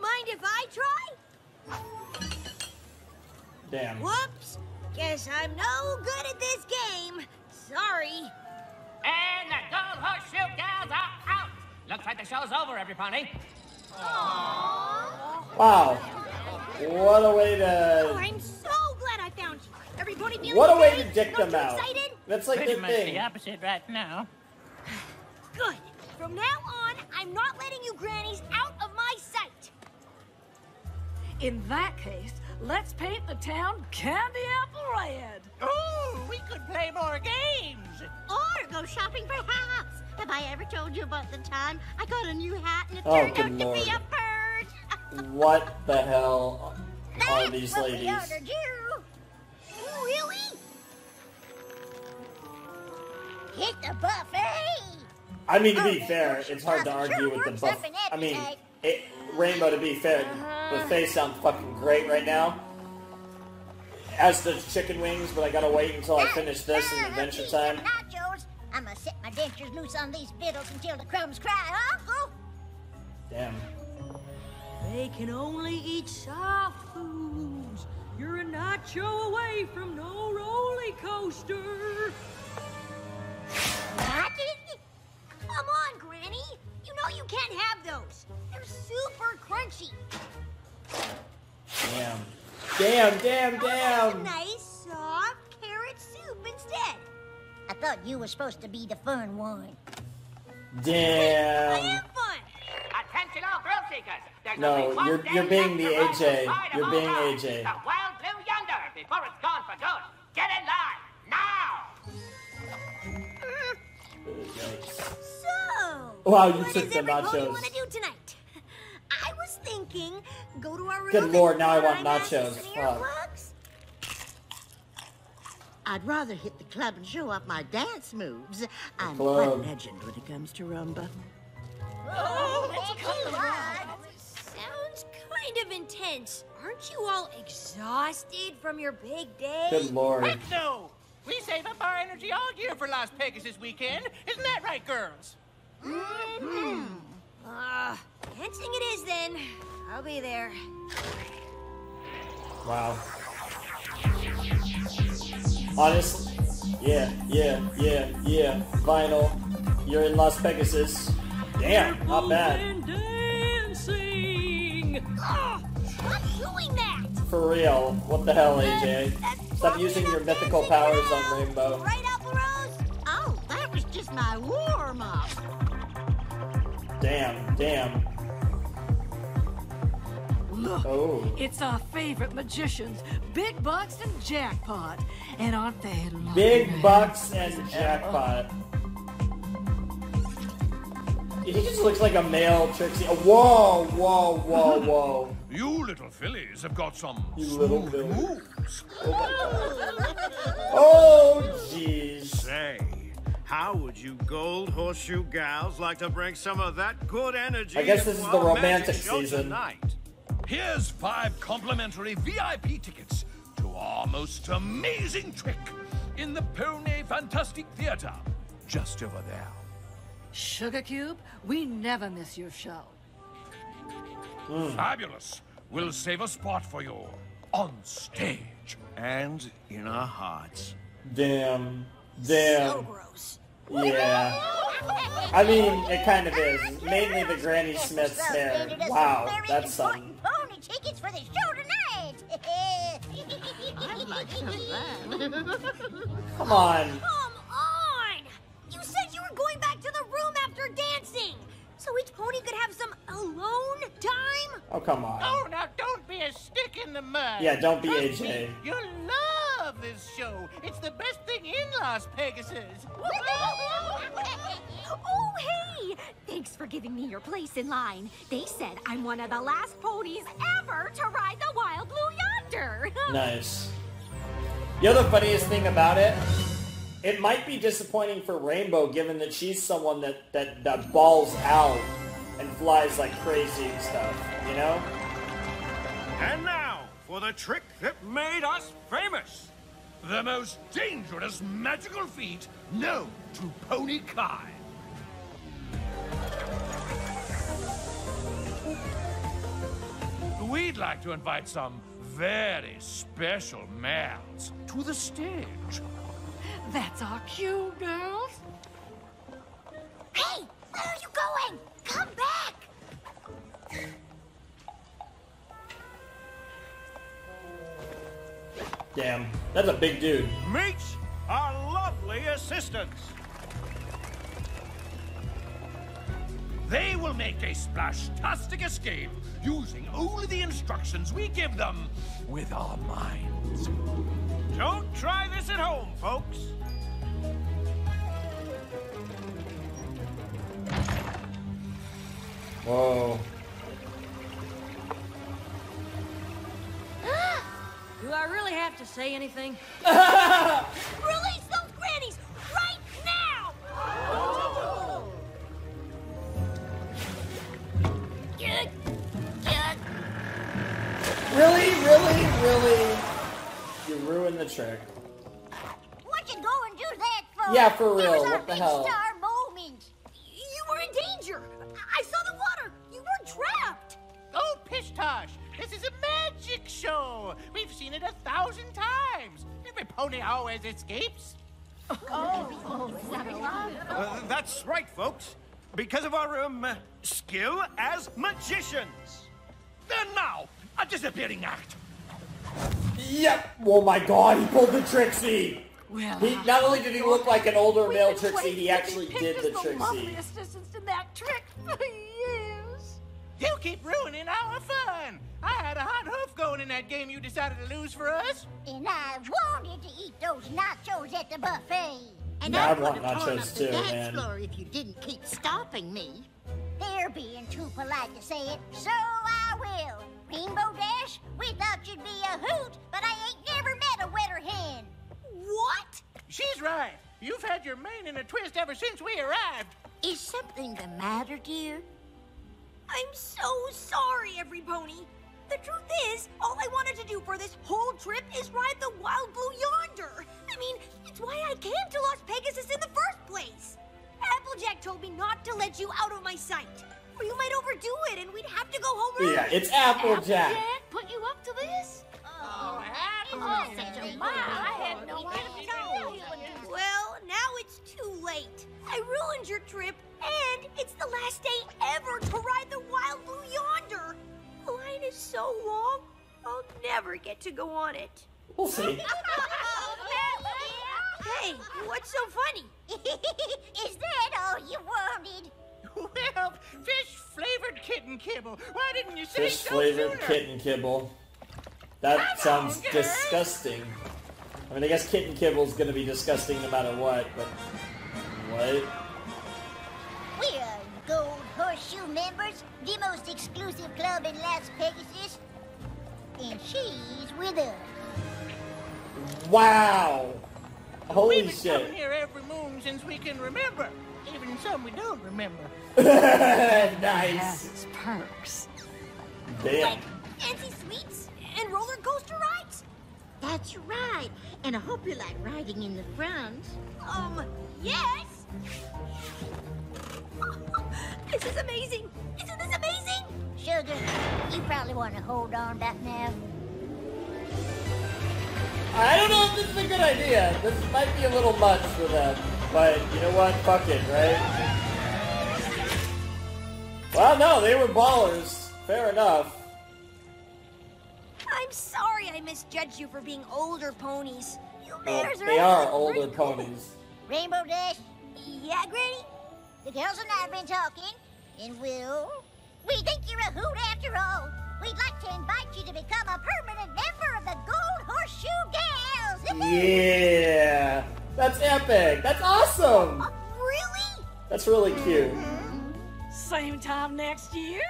Mind if I try? Damn. Whoops! Guess I'm no good at this game. Sorry. And the Gold Horseshoe Gals are out. Looks like the show's over, every pony. Wow. What a way Oh, to... I'm so glad I found you. Everybody feeling What a way okay? to dick Not them too out. excited? That's like Pretty the much thing. the opposite right now. Good. From now on, I'm not letting you grannies out of my sight. In that case, let's paint the town candy apple red. Oh, we could play more games. Or go shopping for hats. Have I ever told you about the time I got a new hat and it Oh, turned good out to Lord. be a bird? What the hell are these What we ladies? ought to do. Really? Hit the buffet. I mean, to be fair, it's hard to argue with the buff. I mean, Rainbow, to be fair, the face sounds fucking great right now. As does chicken wings, but I gotta wait until I finish this in Adventure Time. Nachos. I'm gonna set my dentures loose on these vittles until the crumbs cry, huh? Oh. Damn. They can only eat soft foods. You're a nacho away from no roller coaster. Come on, Granny. You know you can't have those. They're super crunchy. Damn. Nice, soft carrot soup instead. I thought you were supposed to be the fun one. Damn. Fun. Attention all thrill seekers. There's No, only one you're being the dangerous AJ. ride of You're all being time. AJ. The Wild Blue Yonder, before it's gone for good. Get in line, now! So, Wow, you what took does the everybody nachos. want to do tonight? I was thinking, go to our room. Good and Lord, now I want find us nachos. some Fuck. earplugs. I'd rather hit the club and show off my dance moves. I'm club. quite a legend when it comes to rumba. Oh, that's sounds kind of intense. Aren't you all exhausted from your big day? Good lord. Heck no! We save up our energy all year for Las Pegasus weekend. Isn't that right, girls? Dancing it is then. I'll be there. Wow. Honest. Yeah. Vinyl. You're in Las Pegasus. Damn, not bad. Dancing. Stop doing that! For real. What the hell, AJ? Stop using your mythical powers on Rainbow. Right, Apple Rose? Oh, that was just my warm-up. Damn. Look, Oh. it's our favorite magicians, Big Bucks and Jackpot. And aren't they lovely? Big Bucks and Jackpot. He just looks like a male Trixie. Whoa. You little fillies have got some You little smooth fillies. moves. Oh, jeez. Say, how would you gold horseshoe gals like to bring some of that good energy? I guess this is into the our romantic magic show season. tonight? Here's 5 complimentary VIP tickets to our most amazing trick in the Pony Fantastic Theater, just over there. Sugar Cube, we never miss your show. Fabulous. We'll save a spot for you on stage. And in our hearts. Damn. So gross. Yeah. I mean, it kind of is. Mainly the Granny Smith hair. Wow, that's something. Pony tickets for the show tonight. I'd like some of that. Come on. Come on! You said you were going back to the room after dancing! So each pony could have some alone time? Oh, come on. Oh, now don't be a stick in the mud. Yeah, don't be Trust AJ. me, you'll love this show. It's the best thing in Las Pegasus. Oh, hey! Thanks for giving me your place in line. They said I'm one of the last ponies ever to ride the Wild Blue Yonder. Nice. The other funniest thing about it, it might be disappointing for Rainbow given that she's someone that balls out and flies like crazy and stuff, you know? And now, for the trick that made us famous. The most dangerous magical feat known to Pony Kai. We'd like to invite some very special males to the stage. That's our cue, girls. Hey, where are you going? Come back. Damn, that's a big dude. Meet our lovely assistants. They will make a splash-tastic escape using only the instructions we give them with our minds. Don't try this at home, folks. Whoa. Do I really have to say anything? Release those grannies right now! Really? You ruined the trick. What you going to do that for? Yeah, for That real, was our what the big hell? star moment. You were in danger! I saw the water! You were trapped! Oh, pish-tosh. This is a magic show. We've seen it 1,000 times. Every pony always escapes. That's right, folks. Because of our skill as magicians. Then now, a disappearing act. Yep. Oh my god, he pulled the Trixie. Well, He not only did he look like an older male we've been Trixie, he waiting actually to be did picked the as the Trixie. loveliest assistant in that trick for years. You keep ruining our fun. I had a hot hoof going in that game you decided to lose for us. And I wanted to eat those nachos at the buffet. And Yeah, I I'd want would have torn nachos up the too, dance man. floor if you didn't keep stopping me. They're being too polite to say it, so I will. Rainbow Dash, we thought you'd be a hoot, but I ain't never met a wetter hen. What? had your mane in a twist ever since we arrived. Is something the matter, dear? I'm so sorry, every pony. The truth is, all I wanted to do for this whole trip is ride the Wild Blue Yonder. I mean, it's why I came to Las Pegasus in the first place. Applejack told me not to let you out of my sight, or you might overdo it and we'd have to go home early. Yeah, it's Applejack. Applejack put you up to this? Oh, Applejack. I had no idea. Well, now it's too late. I ruined your trip, and it's the last day ever to ride the Wild Blue Yonder. The line is so long, I'll never get to go on it. We'll see. Hey, what's so funny? Is that all you wanted? Well, fish-flavored kitten kibble. Why didn't you say so Fish-flavored sooner? kitten kibble. That sounds disgusting. I mean, I guess kitten kibble's gonna be disgusting no matter what, but... What? We are Gold Horseshoe members, the most exclusive club in Las Pegasus. And she's with us. Wow! Holy We've been shit. coming here every moon since we can remember. Even some we don't remember. Nice. Its perks. Damn. Fancy sweets and roller coaster rides? That's right. And I hope you like riding in the front. Yes! This is amazing! Isn't this amazing? Sugar, you probably want to hold on that now. I don't know if this is a good idea. This might be a little much for them. But, you know what? Fuck it, right? Well, no, they were ballers. Fair enough. I'm sorry I misjudged you for being older ponies. You mares They are actually older pretty cool. ponies. Rainbow Dash, Yeah, Granny? the girls and I have been talking, and we think you're a hoot after all. We'd like to invite you to become a permanent member of the Gold Horseshoe Gals. Yeah. That's epic. That's awesome. Really? That's really cute. Same time next year?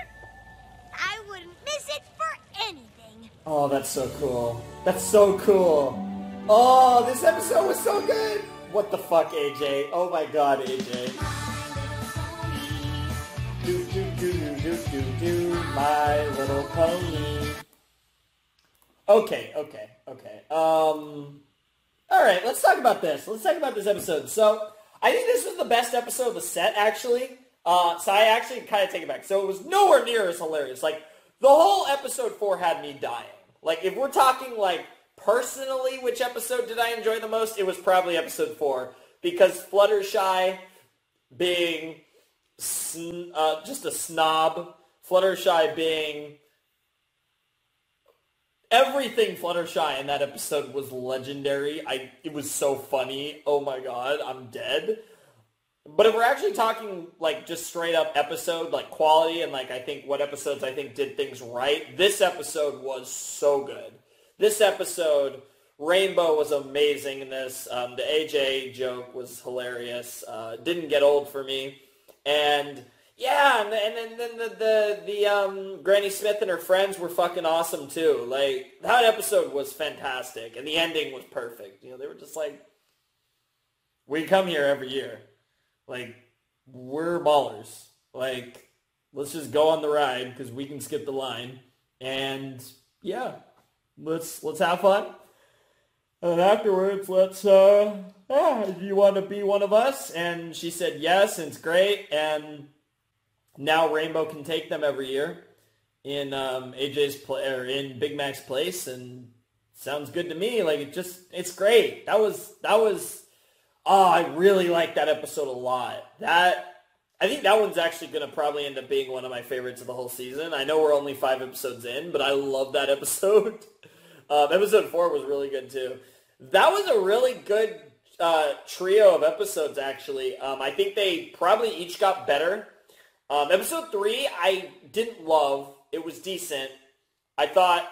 I wouldn't miss it for anything. Oh, that's so cool. That's so cool. Oh, this episode was so good. What the fuck, AJ? Oh my god, AJ. Do, do, do, do, do, do, do, My Little Pony. Okay. Alright, let's talk about this. Let's talk about this episode. So, I think this was the best episode of the set, actually. So I actually kind of take it back. So it was nowhere near as hilarious. Like, the whole episode 4 had me dying. Like, if we're talking, like, personally, which episode did I enjoy the most? It was probably episode 4. Because Fluttershy being just a snob. Fluttershy being... Everything Fluttershy in that episode was legendary. It was so funny. Oh my god, I'm dead. But if we're actually talking, like, just straight up episode, like, quality, and, like, I think what episodes I think did things right, this episode was so good. This episode, Rainbow was amazing in this. The AJ joke was hilarious. Didn't get old for me. And, yeah, and then the Granny Smith and her friends were fucking awesome, too. Like, that episode was fantastic, and the ending was perfect. You know, they were just like, we come here every year. Like, we're ballers. Like, let's just go on the ride because we can skip the line. And, yeah, let's have fun. And afterwards, do you want to be one of us? And she said yes, and it's great. And now Rainbow can take them every year in in Big Mac's place, and sounds good to me. Like, it's great. That was. Oh, I really like that episode a lot. I think that one's actually going to probably end up being one of my favorites of the whole season. I know we're only 5 episodes in, but I love that episode. Episode 4 was really good, too. That was a really good trio of episodes, actually. I think they probably each got better. Episode 3, I didn't love. It was decent. I thought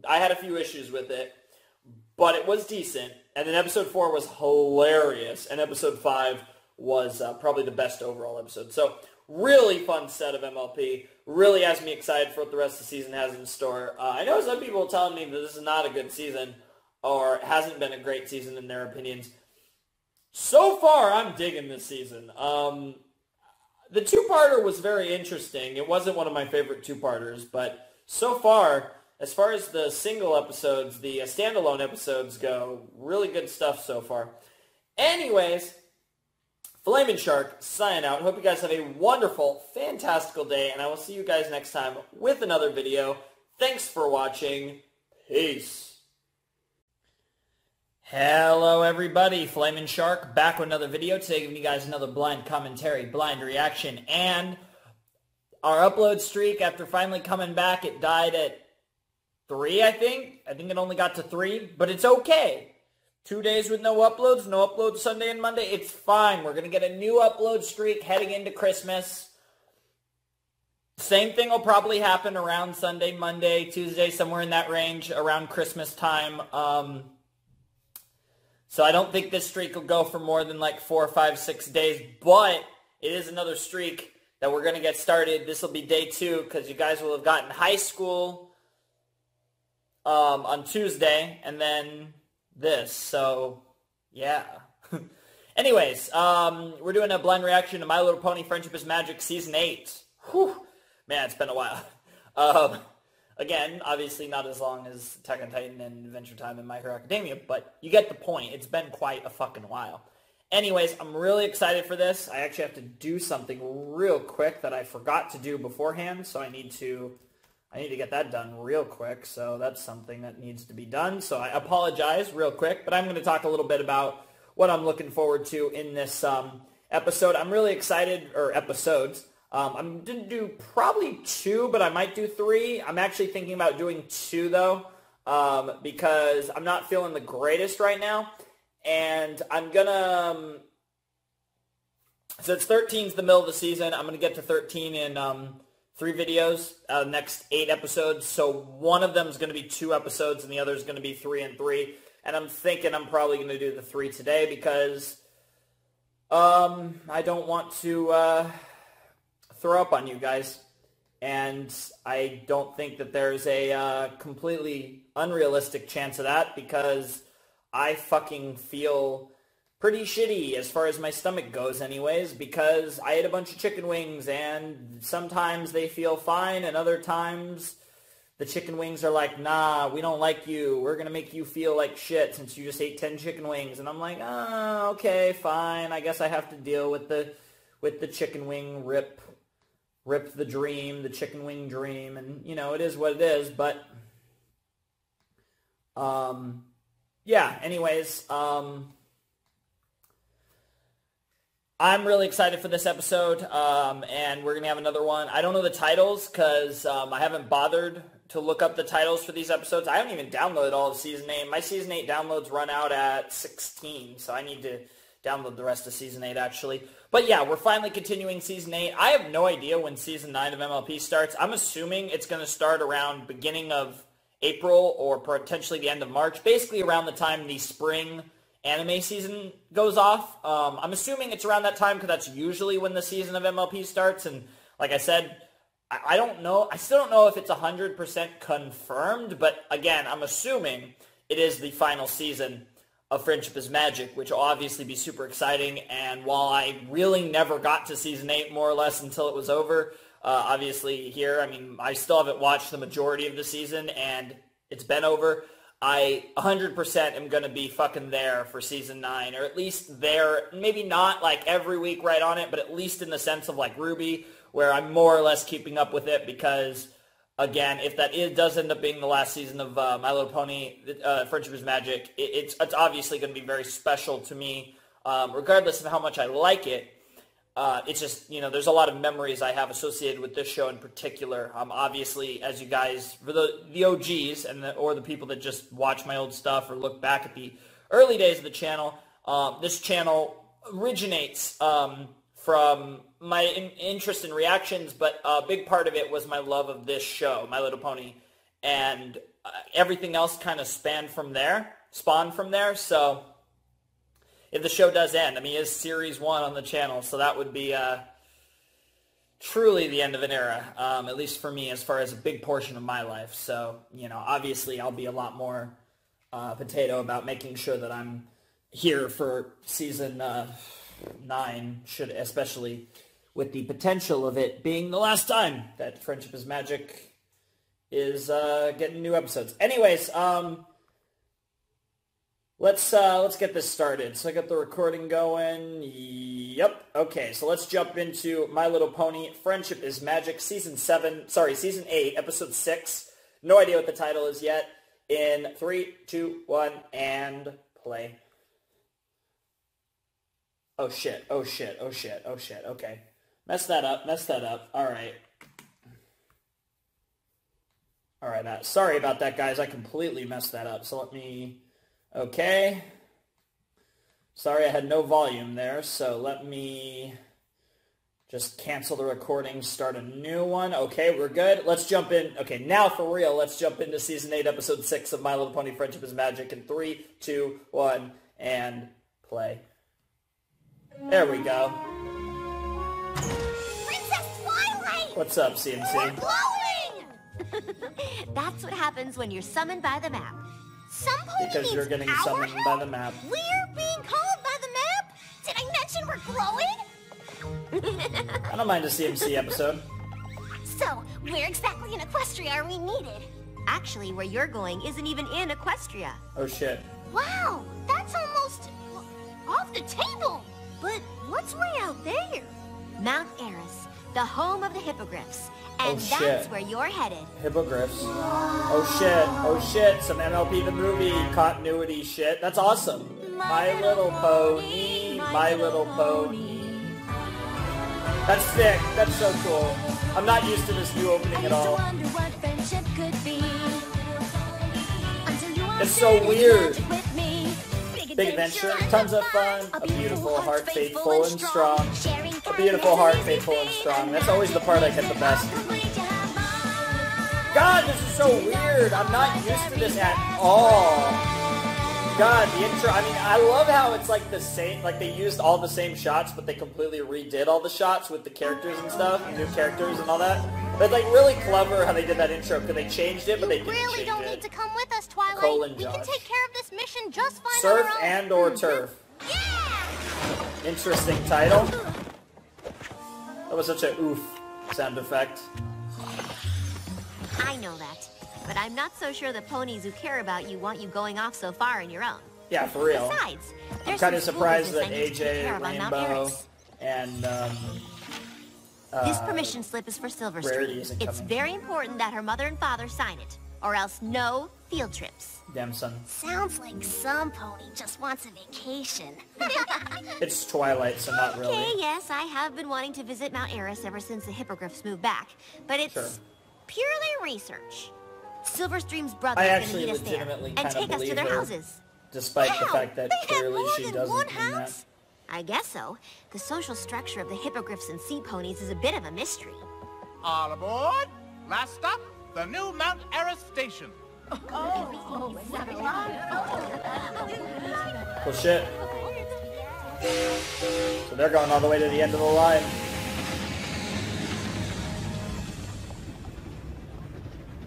I had a few issues with it, but it was decent. And then episode 4 was hilarious, and episode 5 was probably the best overall episode. So, really fun set of MLP. Really has me excited for what the rest of the season has in store. I know some people are telling me that this is not a good season, or hasn't been a great season in their opinions. So far, I'm digging this season. The two-parter was very interesting. It wasn't one of my favorite two-parters, but so far, as far as the single episodes, the standalone episodes go, really good stuff so far. Anyways, Flamin' Shark, signing out. Hope you guys have a wonderful, fantastical day, and I will see you guys next time with another video. Thanks for watching. Peace. Hello everybody, Flamin' Shark, back with another video. Today giving you guys another blind commentary, blind reaction, and our upload streak, after finally coming back, it died at 3, I think. I think it only got to 3, but it's okay. 2 days with no uploads Sunday and Monday, it's fine. We're going to get a new upload streak heading into Christmas. Same thing will probably happen around Sunday, Monday, Tuesday, somewhere in that range, around Christmas time. So I don't think this streak will go for more than like 4, 5, 6 days, but it is another streak that we're going to get started. This will be day 2 because you guys will have gotten high school on Tuesday and then this. So, yeah. Anyways, we're doing a blind reaction to My Little Pony Friendship is Magic Season 8. Whew. Man, it's been a while. Again, obviously not as long as Attack on Titan and Adventure Time and My Hero Academia, but you get the point. It's been quite a fucking while. Anyways, I'm really excited for this. I actually have to do something real quick that I forgot to do beforehand, so I need to get that done real quick. So that's something that needs to be done. So I apologize real quick, but I'm going to talk a little bit about what I'm looking forward to in this episode. I'm really excited, or episodes. I'm going to do probably 2, but I might do 3. I'm actually thinking about doing 2, though, because I'm not feeling the greatest right now. And I'm going to... Since 13 is the middle of the season, I'm going to get to 13 in 3 videos, next 8 episodes. So one of them is going to be 2 episodes, and the other is going to be 3 and 3. And I'm thinking I'm probably going to do the 3 today because I don't want to... throw up on you guys, and I don't think that there's a completely unrealistic chance of that because I fucking feel pretty shitty as far as my stomach goes anyways, because I ate a bunch of chicken wings, and sometimes they feel fine, and other times the chicken wings are like, nah, we don't like you, we're gonna make you feel like shit since you just ate 10 chicken wings, and I'm like, oh, okay, fine, I guess I have to deal with the chicken wing rip the dream, the chicken wing dream, and, you know, it is what it is, but, yeah, anyways, I'm really excited for this episode, and we're going to have another one. I don't know the titles, because I haven't bothered to look up the titles for these episodes. I haven't even downloaded all of Season 8. My Season 8 downloads run out at 16, so I need to download the rest of Season 8, actually. But yeah, we're finally continuing Season 8. I have no idea when Season 9 of MLP starts. I'm assuming it's going to start around beginning of April or potentially the end of March, basically around the time the spring anime season goes off. I'm assuming it's around that time because that's usually when the season of MLP starts. And like I said, I don't know. I still don't know if it's 100% confirmed, but again, I'm assuming it is the final season of Friendship is Magic, which will obviously be super exciting, and while I really never got to Season 8, more or less, until it was over, obviously here, I mean, I still haven't watched the majority of the season, and it's been over. I 100% am going to be fucking there for Season 9, or at least there, maybe not like every week right on it, but at least in the sense of like Ruby, where I'm more or less keeping up with it, because again, if that does end up being the last season of My Little Pony, Friendship is Magic, it's obviously going to be very special to me, regardless of how much I like it. It's just, you know, there's a lot of memories I have associated with this show in particular. Obviously, as you guys, for the OGs or the people that just watch my old stuff or look back at the early days of the channel, this channel originates from my interest in reactions, but a big part of it was my love of this show, My Little Pony, and everything else kind of spawned from there. So if the show does end, I mean, it's Series 1 on the channel, so that would be truly the end of an era, at least for me, as far as a big portion of my life. So, you know, obviously I'll be a lot more potato about making sure that I'm here for season 9, should especially with the potential of it being the last time that Friendship is Magic is getting new episodes. Anyways, let's get this started. So I got the recording going. Yep. Okay, so let's jump into My Little Pony Friendship is Magic season 8, episode 6. No idea what the title is yet. In 3, 2, 1, and play. Oh shit. Okay. Messed that up. Alright. Alright, sorry about that, guys. I completely messed that up. So let me... Okay. Sorry, I had no volume there, so let me just cancel the recording, start a new one. Okay, we're good. Let's jump in. Okay, now for real, let's jump into Season 8, Episode 6 of My Little Pony Friendship is Magic in 3, 2, 1, and play. There we go. Princess Twilight! What's up, CMC? We're glowing! That's what happens when you're summoned by the map. Some pony Because you're getting summoned by the map. We're being called by the map? Did I mention we're glowing? I don't mind a CMC episode. So, where exactly in Equestria are we needed? Actually, where you're going isn't even in Equestria. Oh shit. Wow, that's almost off the table. But what's way out there? Mount Eris, the home of the hippogriffs. And that's where you're headed. Hippogriffs. Oh shit. Some MLP the movie continuity shit. That's awesome. My Little Pony. My Little Pony. That's sick. That's so cool. I'm not used to this new opening at all. It's so weird. Big adventure, tons of fun, a beautiful heart, faithful and strong. A beautiful heart, faithful and strong. That's always the part I get the best. God, this is so weird. I'm not used to this at all. God, the intro, I mean, I love how it's like the same, like they used all the same shots, but they completely redid all the shots with the characters and stuff, new characters and all that. But it's like really clever how they did that intro, because they changed it, but they didn't change it. You really don't need to come with us, Twilight. Colin We can Josh. take care of this mission just fine Surf on our own. and or turf. Interesting title. That was such a oof sound effect. I know that, but I'm not so sure the ponies who care about you want you going off so far on your own. Yeah, for real. Besides, I'm there's kind of some surprised school that business I need to take care AJ, of on Mount Rainbow, Eris. and This permission slip is for Rarity Silverstream. isn't It's coming. very important that her mother and father sign it, or else no field trips. Damn son. Sounds like some pony just wants a vacation. It's Twilight, so not really. Okay, yes, I have been wanting to visit Mount Eris ever since the hippogriffs moved back, but it's Sure. purely research. Silverstream's brother I is actually gonna meet us there legitimately and kind of take us to believe their her, houses. despite the Wow, fact that they have clearly more she than doesn't one mean that. house? I guess so. The social structure of the hippogriffs and sea ponies is a bit of a mystery. All aboard! Last stop, the new Mount Eris station. Well, shit. So they're going all the way to the end of the line.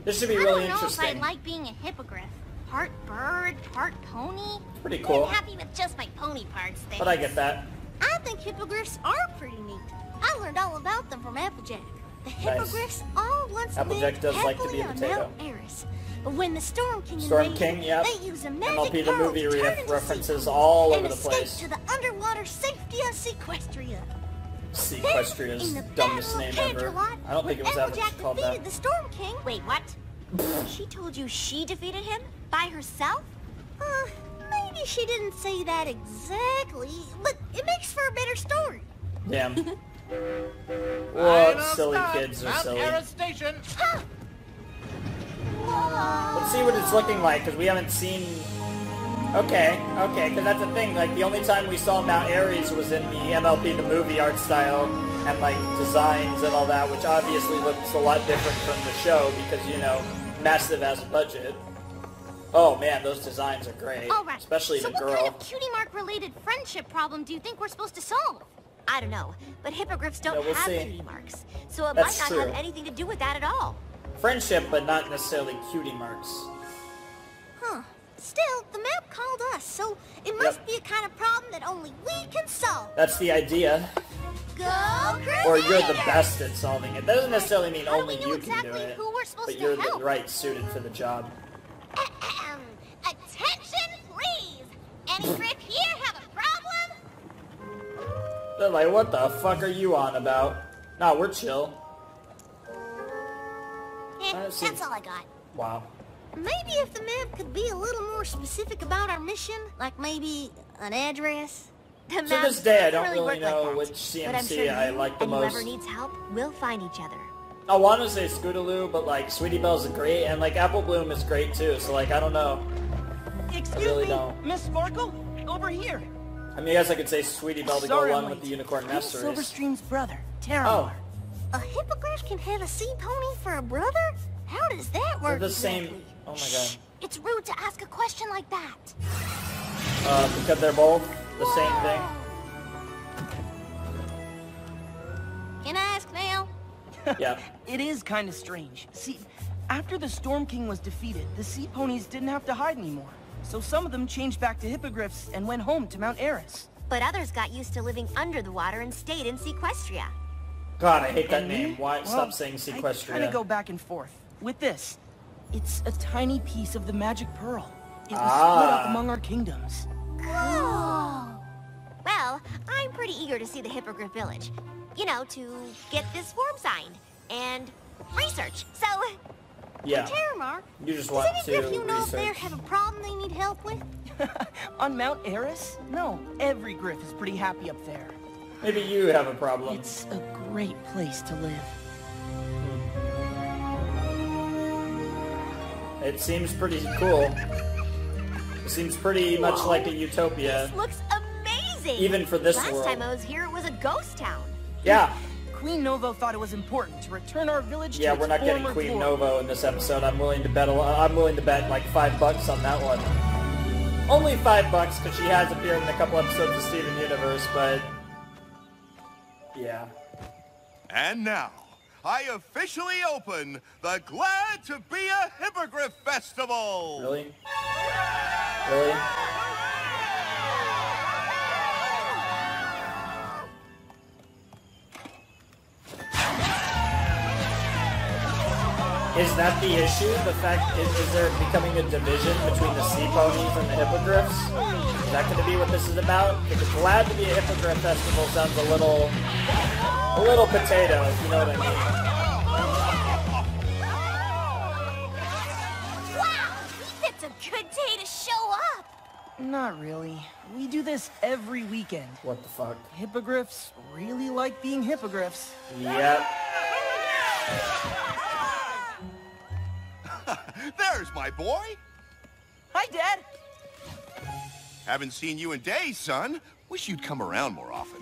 This should be really I don't know interesting. if I like being a hippogriff. Part bird, part pony. Pretty cool. I'm happy with just my pony parts there. But I get that. I think hippogriffs are pretty neat. I learned all about them from Applejack. The hippogriffs all once Applejack lived does like to be a happily potato. on Mount Eris. But when the Storm King Storm invaded, King, yep. they used a magic MLP the pearl movie to turn into references sea all and over the escape place. to the underwater safety of Sequestria. Sequestria's In the dumbest Battle of name ever. Canterlot, I don't think it was when ever Applejack called defeated that. the Storm King. Wait, what? She told you she defeated him by herself? Maybe she didn't say that exactly, but it makes for a better story. Damn. Final What silly stop, kids are Mount silly. Eris station. Let's see what it's looking like, because we haven't seen... Okay, because that's the thing, like, the only time we saw Mount Ares was in the MLP the movie art style, and, like, designs and all that, which obviously looks a lot different from the show, because, you know, massive-ass budget. Oh, man, those designs are great. All right. Especially so the what girl. kind of cutie mark related friendship problem do you think we're supposed to solve? I don't know, but hippogriffs don't Yeah, we'll have see. cutie marks, so it That's might not true. have anything to do with that at all. Friendship, but not necessarily cutie marks. Huh. Still, the map called us, so it must be a kind of problem that only we can solve. That's the idea. Go Crusaders! Or you're the best at solving it. That doesn't necessarily mean only you exactly can do it, who we're supposed but to you're help. the right suited for the job. Attention, please! Any grip here have a problem? They're like, what the fuck are you on about? Nah, we're chill. That's all I got. Wow. Maybe if the map could be a little more specific about our mission, like maybe an address. To this day, I don't really know like which But I'm CMC sure I you like the and most. whoever needs help, we'll find each other. I want to say Scootaloo, but like Sweetie Belle's great, and like Apple Bloom is great too. So like I don't know. Excuse really me, don't. Miss Sparkle, over here. I mean, I guess I could say Sweetie Belle to Sorry go I'm along with late. the Unicorn I'm Master Race. Silverstream's brother, Terramar. Oh, A hippogriff can have a sea pony for a brother? How does that they're work the exactly? same. Oh my god. It's rude to ask a question like that. Because they're both the same thing. Can I ask now? Yeah. It is kind of strange. See, after the Storm King was defeated, the sea ponies didn't have to hide anymore. So some of them changed back to hippogriffs and went home to Mount Eris. But others got used to living under the water and stayed in Sequestria. God, I hate that And me? name. Why? Well, Stop saying I kind Sequestria. of go back and forth. With this, it's a tiny piece of the magic pearl. It was split Ah. up among our kingdoms. Well, I'm pretty eager to see the Hippogriff Village. You know, to get this form signed and research. So, Yeah. Terramar, You just does want any to griff you know up there research. have a problem they need help with? On Mount Eris? No, every griff is pretty happy up there. Maybe you have a problem. It's a great place to live. It seems pretty cool. It seems pretty much like a utopia. this looks amazing! Even for this Last world. time I was here, it was a ghost town. Yeah. Queen Novo thought it was important to return our village Yeah, to we're its not getting former Queen glory. Novo in this episode. I'm willing to bet like $5 on that one. Only $5 because she has appeared in a couple episodes of Steven Universe, but yeah. And now, I officially open the Glad to Be a Hippogriff Festival! Really? Really? Is that the issue? The fact is there becoming a division between the sea ponies and the hippogriffs? Is that going to be what this is about? If it's Glad to Be a Hippogriff Festival sounds a little potato, if you know what I mean. Wow! It's a good day to show up! Not really. We do this every weekend. What the fuck? Hippogriffs really like being hippogriffs. Yep. There's my boy! Hi, Dad! Haven't seen you in days, son. Wish you'd come around more often.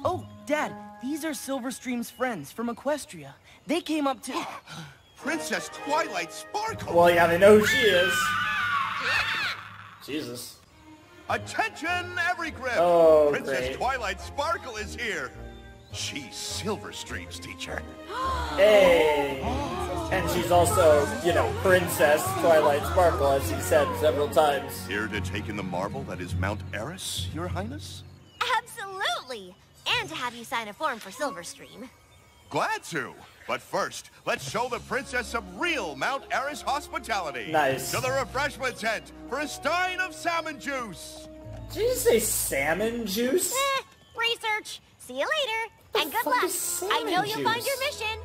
Oh, Dad, these are Silverstream's friends from Equestria. They came up to... Princess Twilight Sparkle! Well, yeah, they know who she is. Jesus. Attention, every griff! Oh, Princess great. Twilight Sparkle is here! She's Silverstream's teacher. Hey! And she's also, you know, Princess Twilight Sparkle, as he said several times. Here to take in the marvel that is Mount Eris, Your Highness? Absolutely! And to have you sign a form for Silverstream. Glad to. But first, let's show the princess some real Mount Eris hospitality. Nice. To the refreshment tent for a stein of salmon juice. Did you say salmon juice? Research. See you later. And good fuck luck. is salmon I know you'll find juice? your mission.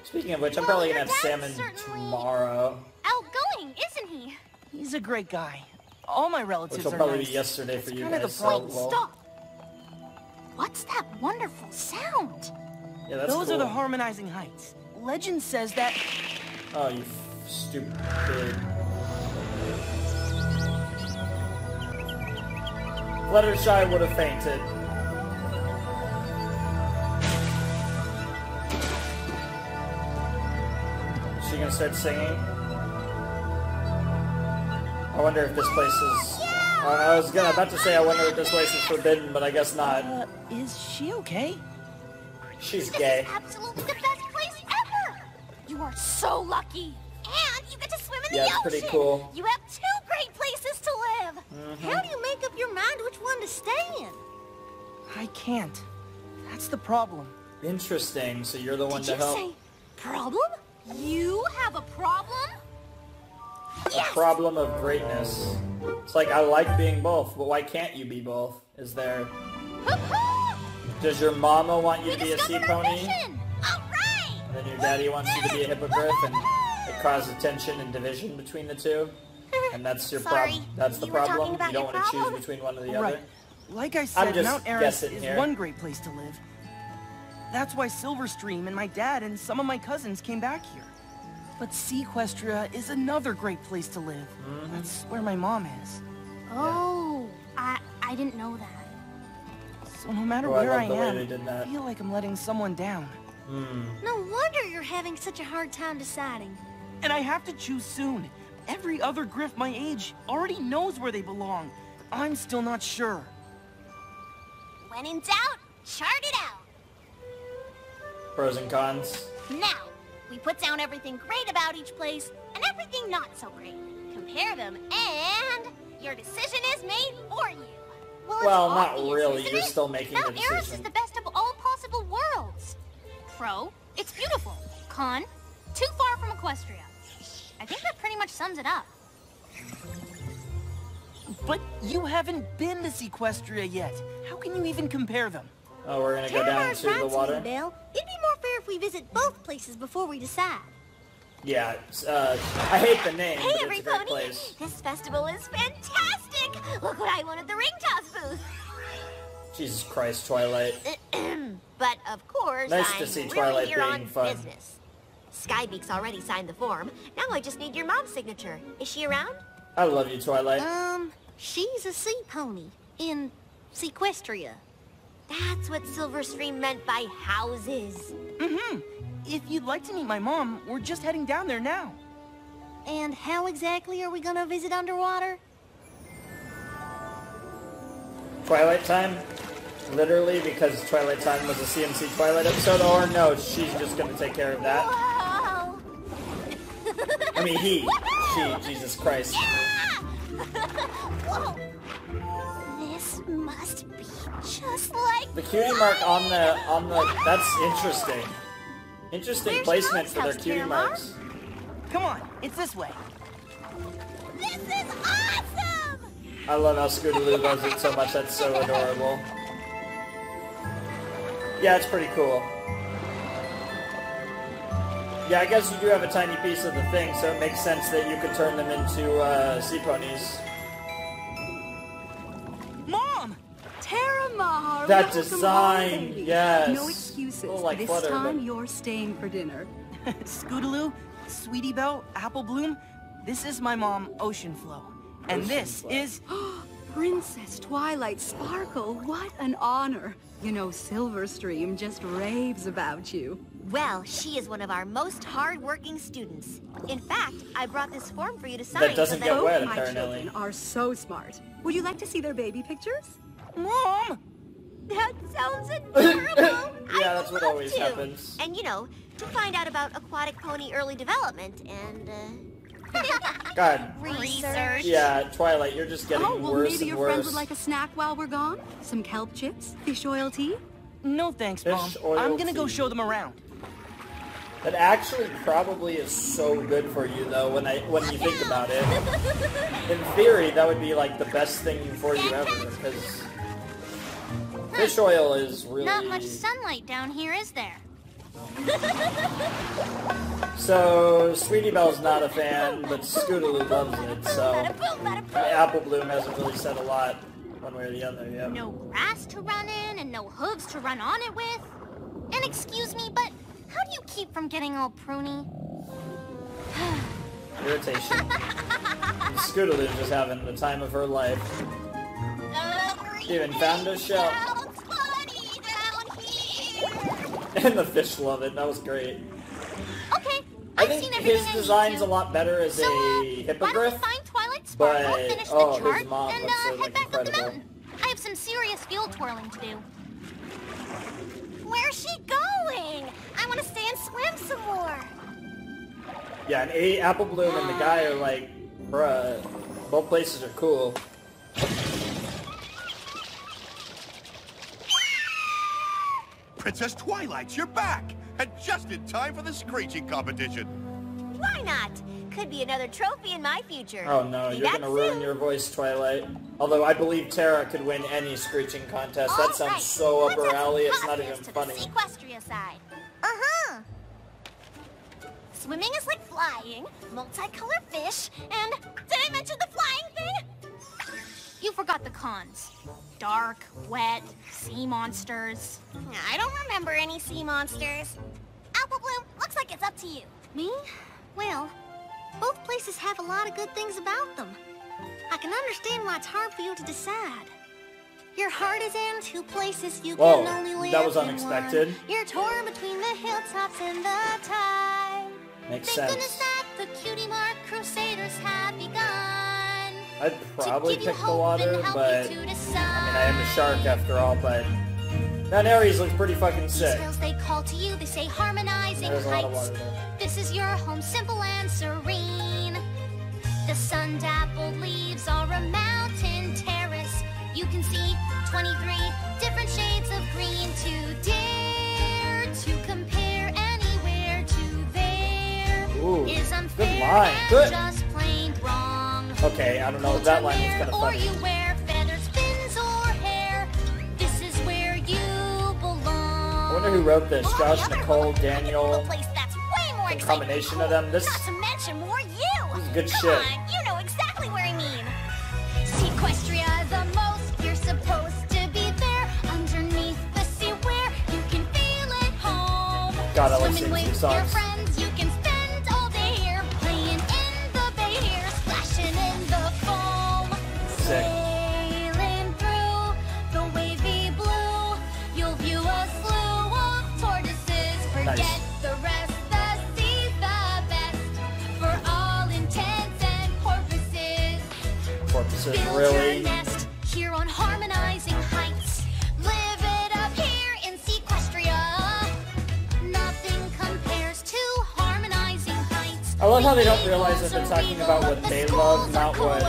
Speaking of which, I'm probably gonna have salmon tomorrow. Outgoing, isn't he? He's a great guy. All my relatives Which will are probably nice. be yesterday for It's you kinda guys. the point. So, well, Stop! What's that wonderful sound? yeah, that's Those cool. are the harmonizing heights. Legend says that... Oh, you stupid. Fluttershy would have fainted. Is she gonna start singing? I wonder if this place is... I was about to say I wonder if this place is forbidden, but I guess not. Is she okay? She's gay. Absolutely the best place ever! You are so lucky! And you get to swim in the Yeah, ocean! it's pretty cool. You have 2 great places to in. I can't. That's the problem. Interesting. So you're the one to help. Did you say problem? You have a problem? A problem of greatness. It's like, I like being both, but why can't you be both? Is there... Does your mama want you to be a sea pony? And then your daddy wants you to be a hippogriff, and it causes tension and division between the two? And that's your problem. That's the problem? You don't want to choose between one or the other? Like I said, Mount Eris is here. one great place to live. That's why Silverstream and my dad and some of my cousins came back here. But Sequestria is another great place to live. That's where my mom is. Oh, I didn't know that. So no matter where I am, I feel like I'm letting someone down. No wonder you're having such a hard time deciding. And I have to choose soon. Every other griff my age already knows where they belong. I'm still not sure. When in doubt, chart it out. Pros and cons. Now, we put down everything great about each place and everything not so great. Compare them, and your decision is made for you. Well, not really. You're still making the Mount Eris is decision. the best of all possible worlds. Pro, it's beautiful. Con, too far from Equestria. I think that pretty much sums it up. But you haven't been to Sequestria yet. How can you even compare them? Oh, we're gonna go down to the water? Belle. It'd be more fair if we visit both places before we decide. Yeah, I hate the name, Hey, but it's a great everybody! place. This festival is fantastic! Look what I won at the ring toss booth! Jesus Christ, Twilight. But of course, Nice I'm to see really Twilight here being on fun. business. Skybeak's already signed the form. Now I just need your mom's signature. Is she around? I love you, Twilight. She's a sea pony in Sequestria. That's what Silverstream meant by houses. If you'd like to meet my mom, we're just heading down there now. And how exactly are we gonna visit underwater? Twilight Time? Literally, because Twilight Time was a CMC Twilight episode? Or no, she's just gonna take care of that. I mean, she, Jesus Christ. Whoa! This must be just like The cutie mark on the, that's interesting. Interesting placement for their cutie marks. Come on, it's this way. This is awesome! I love how Scootaloo does it so much, that's so adorable. Yeah, it's pretty cool. Yeah, I guess you do have a tiny piece of the thing, so it makes sense that you could turn them into sea ponies. Mom! Terramar! That design, yes. No excuses. Like this Flutter, time but... you're staying for dinner. Scootaloo, Sweetie Belle, Apple Bloom, this is my mom, Ocean Flow. And this is... Princess Twilight Sparkle, what an honor. You know, Silverstream just raves about you. Well, she is one of our most hard-working students. In fact, I brought this form for you to sign. That doesn't get wet, My apparently. children are so smart. Would you like to see their baby pictures? Mom! That sounds adorable! Yeah, that's what always happens. And you know, to find out about aquatic pony early development and, God. research. Yeah, Twilight, you're just getting well, worse maybe and your worse. friends would like a snack while we're gone? Some kelp chips? Fish oil tea? No thanks, Mom. Fish oil I'm gonna go tea. show them around. That actually probably is so good for you, though, when you think about it. In theory, that would be like the best thing for you ever, because fish oil is really... Not much sunlight down here, is there? So, Sweetie Belle's not a fan, but Scootaloo loves it, so... Apple Bloom hasn't really said a lot, one way or the other, yeah. No grass to run in and no hooves to run on it with. And excuse me, but how do you keep from getting all pruny? Irritation. Scootaloo's just having the time of her life. Even found a shell. And the fish love it, that was great. Okay, I think his design's a lot better as a hippogriff, find Twilight Sparkle, but finish the chart, his mom and looks so head like back up the incredible. mountain. I have some serious field twirling to do. Where's she going? I want to stay and swim some more. Yeah, and Apple Bloom and the guy are like, bruh, both places are cool. Princess Twilight, you're back! And just in time for the screeching competition. Why not? Could be another trophy in my future. Oh no, See you're that gonna ruin soon. your voice, Twilight. Although I believe Tara could win any screeching contest. That sounds so up her alley, it's not even funny. Sequestria side. Uh-huh. Swimming is like flying, multicolored fish, and did I mention the flying thing? You forgot the cons. Dark, wet, sea monsters. I don't remember any sea monsters. Apple Bloom, looks like it's up to you. Me? Well, both places have a lot of good things about them. I can understand why it's hard for you to decide. Your heart is in two places you Whoa, can only live that was in unexpected. one. You're torn between the hilltops and the tide. Makes Thank sense. goodness that the Cutie Mark Crusaders have begun. I'd probably give you pick the hope water, and help but you to I mean, decide. I am a shark after all, but Mount Ares looks pretty fucking sick. Hills they call to you, they say harmonizing There's a lot of heights. water there. This is your home, simple and serene. The sun-dappled leaves are a mountain terrace. You can see 23 different shades of green. To dare to compare anywhere to there Ooh, is unfair good line. and Good. just plain wrong. Okay, I don't know if that line is kind of Or funny. you wear feathers, fins, or hair. This is where you belong. I wonder who wrote this. Josh, Nicole, Daniel. Place that's way more A exciting. combination of them. This Not to mention more you. is good Come shit. on, you know exactly where I mean. Sequestria the most. You're supposed to be there underneath the sea where you can feel at home. God, I like Swimming singing with these songs. your friends, you can spend all day here playing in the bay here, splashing in the foam. Sick. Sailing through the wavy blue, you'll view a slew of tortoises. Forget Nice. the rest, the sea's the best for all intents and purposes. Porpoises, Build really? your nest here on harmonizing heights. Live it up here in Sequestria. Nothing compares to harmonizing heights. I love how they don't realize that they're talking about what they love, not what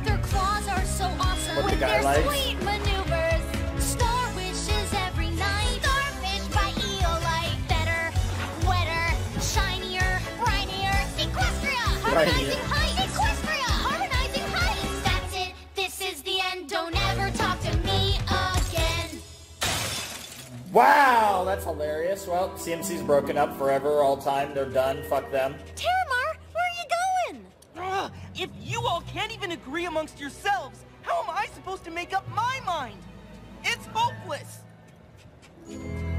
Their claws are so awesome what the with guy their likes. sweet maneuvers. Star wishes every night. Starfish by Eolite. Better, wetter, shinier, brinier. Sequestria. Harmonizing heights. Sequestria. Harmonizing heights. That's it. This is the end. Don't ever talk to me again. Wow, that's hilarious. Well, CMC's broken up forever, all time. They're done. Fuck them. Terramar, where are you going? Ugh, if you all can't even agree amongst yourselves, how am I supposed to make up my mind? It's hopeless.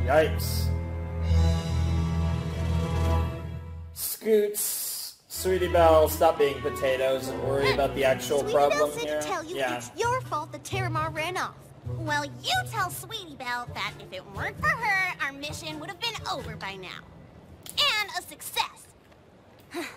Yikes. Scoots, Sweetie Belle, stop being potatoes and worry about the actual Sweetie Belle problem said here. to tell you Yeah. it's your fault that Terramar ran off. Well, you tell Sweetie Belle that if it weren't for her, our mission would have been over by now. And a success.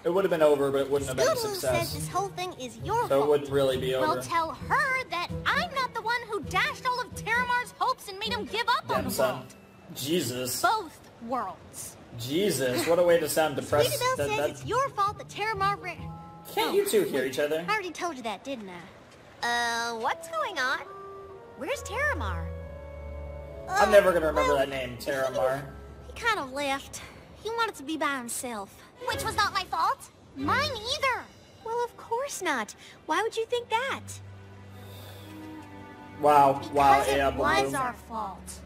It would have been over, but it wouldn't have been a Scootaloo says success. this whole thing is your So fault. it wouldn't really be over. Well, tell her that I'm not the one who dashed all of Terramar's hopes and made him give up on Damn, the son. world. Jesus. Both worlds. Jesus, what a way to sound depressed. Sweetie Belle says it's your fault that Terramar ran. Can't you two hear each other? I already told you that, didn't I? What's going on? Where's Terramar? I'm never gonna remember that name, Terramar. He kind of left. He wanted to be by himself. Which was not my fault. Mine either. Well, of course not. Why would you think that? Wow, wow, Because yeah, it was Baloo. our fault.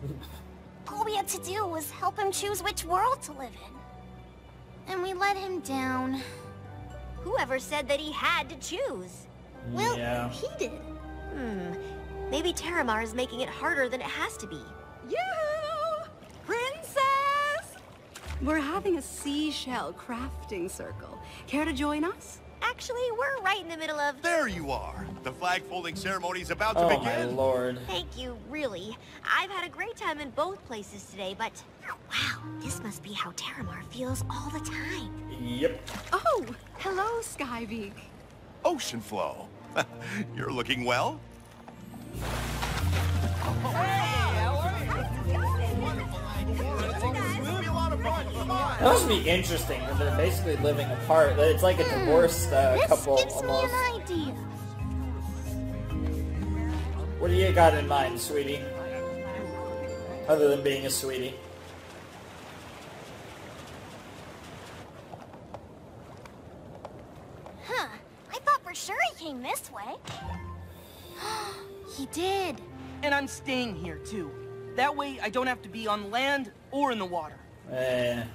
All we had to do was help him choose which world to live in. And we let him down. Whoever said that he had to choose? Well, Yeah. he did. Maybe Terramar is making it harder than it has to be. Yoo-hoo! Princess! We're having a seashell crafting circle. Care to join us? Actually, we're right in the middle of... There you are. The flag folding ceremony's about to Oh begin. my lord. Thank you, really. I've had a great time in both places today, but... Wow, this must be how Terramar feels all the time. Yep. Oh, hello, Skybeak. Ocean flow. You're looking well. That must be interesting that they're basically living apart. It's like a divorced couple This gives almost. me an idea. What do you got in mind, sweetie? Other than being a sweetie. came this way. He did. And I'm staying here, too. That way, I don't have to be on land or in the water. We're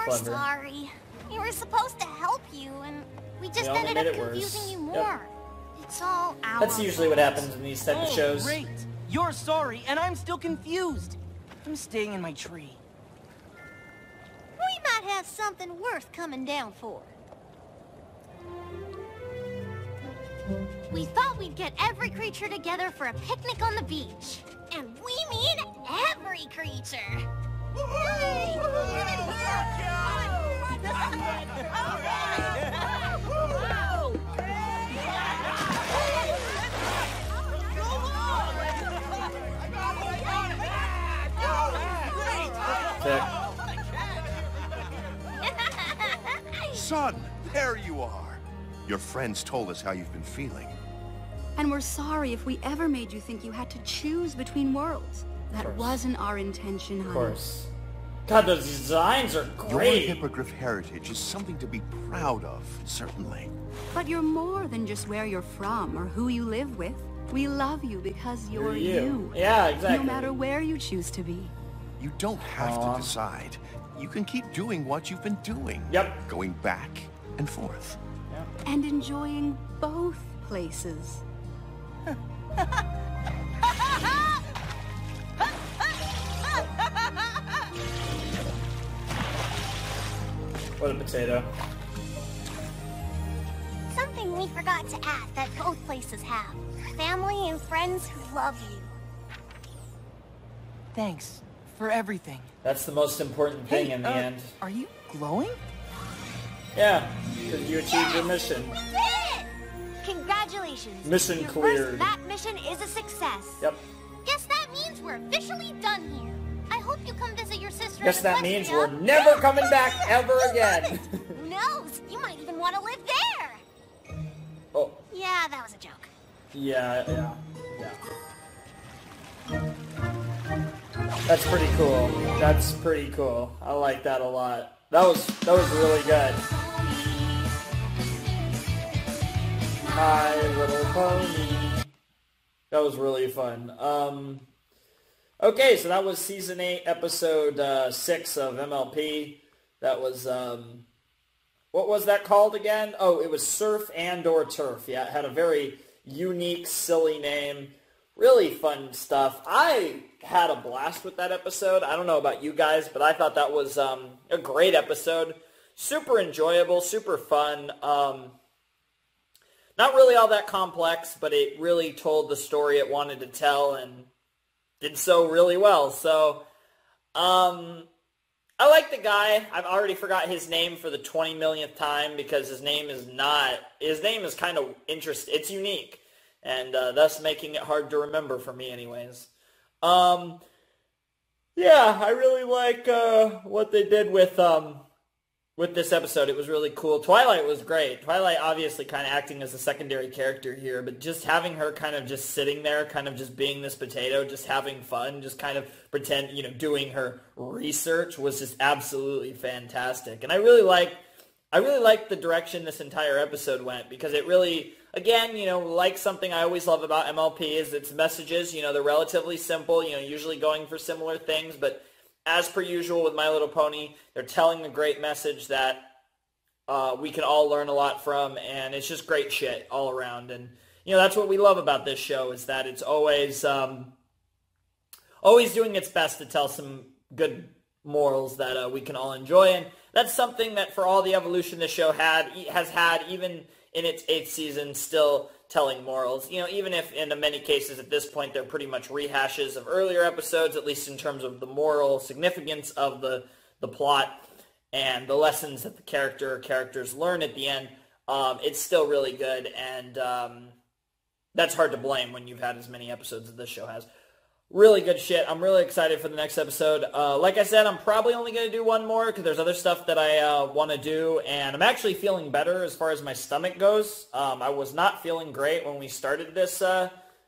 clever. sorry. We were supposed to help you, and we just only ended made up it worse. confusing you Yep. more. It's all our That's usually what happens in these type of shows. Great. You're sorry, and I'm still confused. I'm staying in my tree. We might have something worth coming down for. We thought we'd get every creature together for a picnic on the beach. And we mean every creature. Son, there you are. Your friends told us how you've been feeling. And we're sorry if we ever made you think you had to choose between worlds. That wasn't our intention, honey. Of course. God, those designs are great. Your hippogriff heritage is something to be proud of, certainly. But you're more than just where you're from or who you live with. We love you because you're you. Yeah, exactly. No matter where you choose to be. You don't have to decide. You can keep doing what you've been doing. Yep. Going back and forth. And enjoying both places. What a potato. Something we forgot to add that both places have. Family and friends who love you. Thanks for everything. That's the most important thing in the end. Are you glowing? Yeah, because you achieved your mission. We did it! Congratulations. Mission Your cleared. first map mission is a success. Yep. Guess that means we're officially done here. I hope you come visit your sister. Guess in that Equestria. means we're never coming back ever again. Who knows? You might even want to live there. Oh. Yeah, that was a joke. Yeah. That's pretty cool. That's pretty cool. I like that a lot. That was really good. My Little Pony. That was really fun. Okay, so that was Season 8, Episode 6 of MLP. That was, what was that called again? Oh, it was Surf and/or Turf. Yeah, it had a very unique, silly name. Really fun stuff. I had a blast with that episode. I don't know about you guys, but I thought that was a great episode. Super enjoyable, super fun. Not really all that complex, but it really told the story it wanted to tell and did so really well. So, I like the guy. I've already forgot his name for the 20 millionth time because his name is kind of interesting. It's unique. And thus making it hard to remember for me anyways. Yeah, I really like what they did with this episode. It was really cool. Twilight was great. Twilight obviously kind of acting as a secondary character here, but just having her kind of just sitting there, kind of just being this potato, just having fun, just kind of doing her research was just absolutely fantastic. And I really liked the direction this entire episode went because it really, again, like something I always love about MLP is its messages. They're relatively simple, usually going for similar things, but as per usual with My Little Pony, they're telling a great message that we can all learn a lot from, and it's just great shit all around. And, that's what we love about this show is that it's always doing its best to tell some good morals that we can all enjoy. And that's something that for all the evolution this show has had, even in its 8th season, still telling morals. Even if in many cases at this point they're pretty much rehashes of earlier episodes, at least in terms of the moral significance of the plot and the lessons that the characters learn at the end, it's still really good, and that's hard to blame when you've had as many episodes as this show has. Really good shit. I'm really excited for the next episode. Like I said, I'm probably only going to do one more because there's other stuff that I want to do, and I'm actually feeling better as far as my stomach goes. I was not feeling great when we started this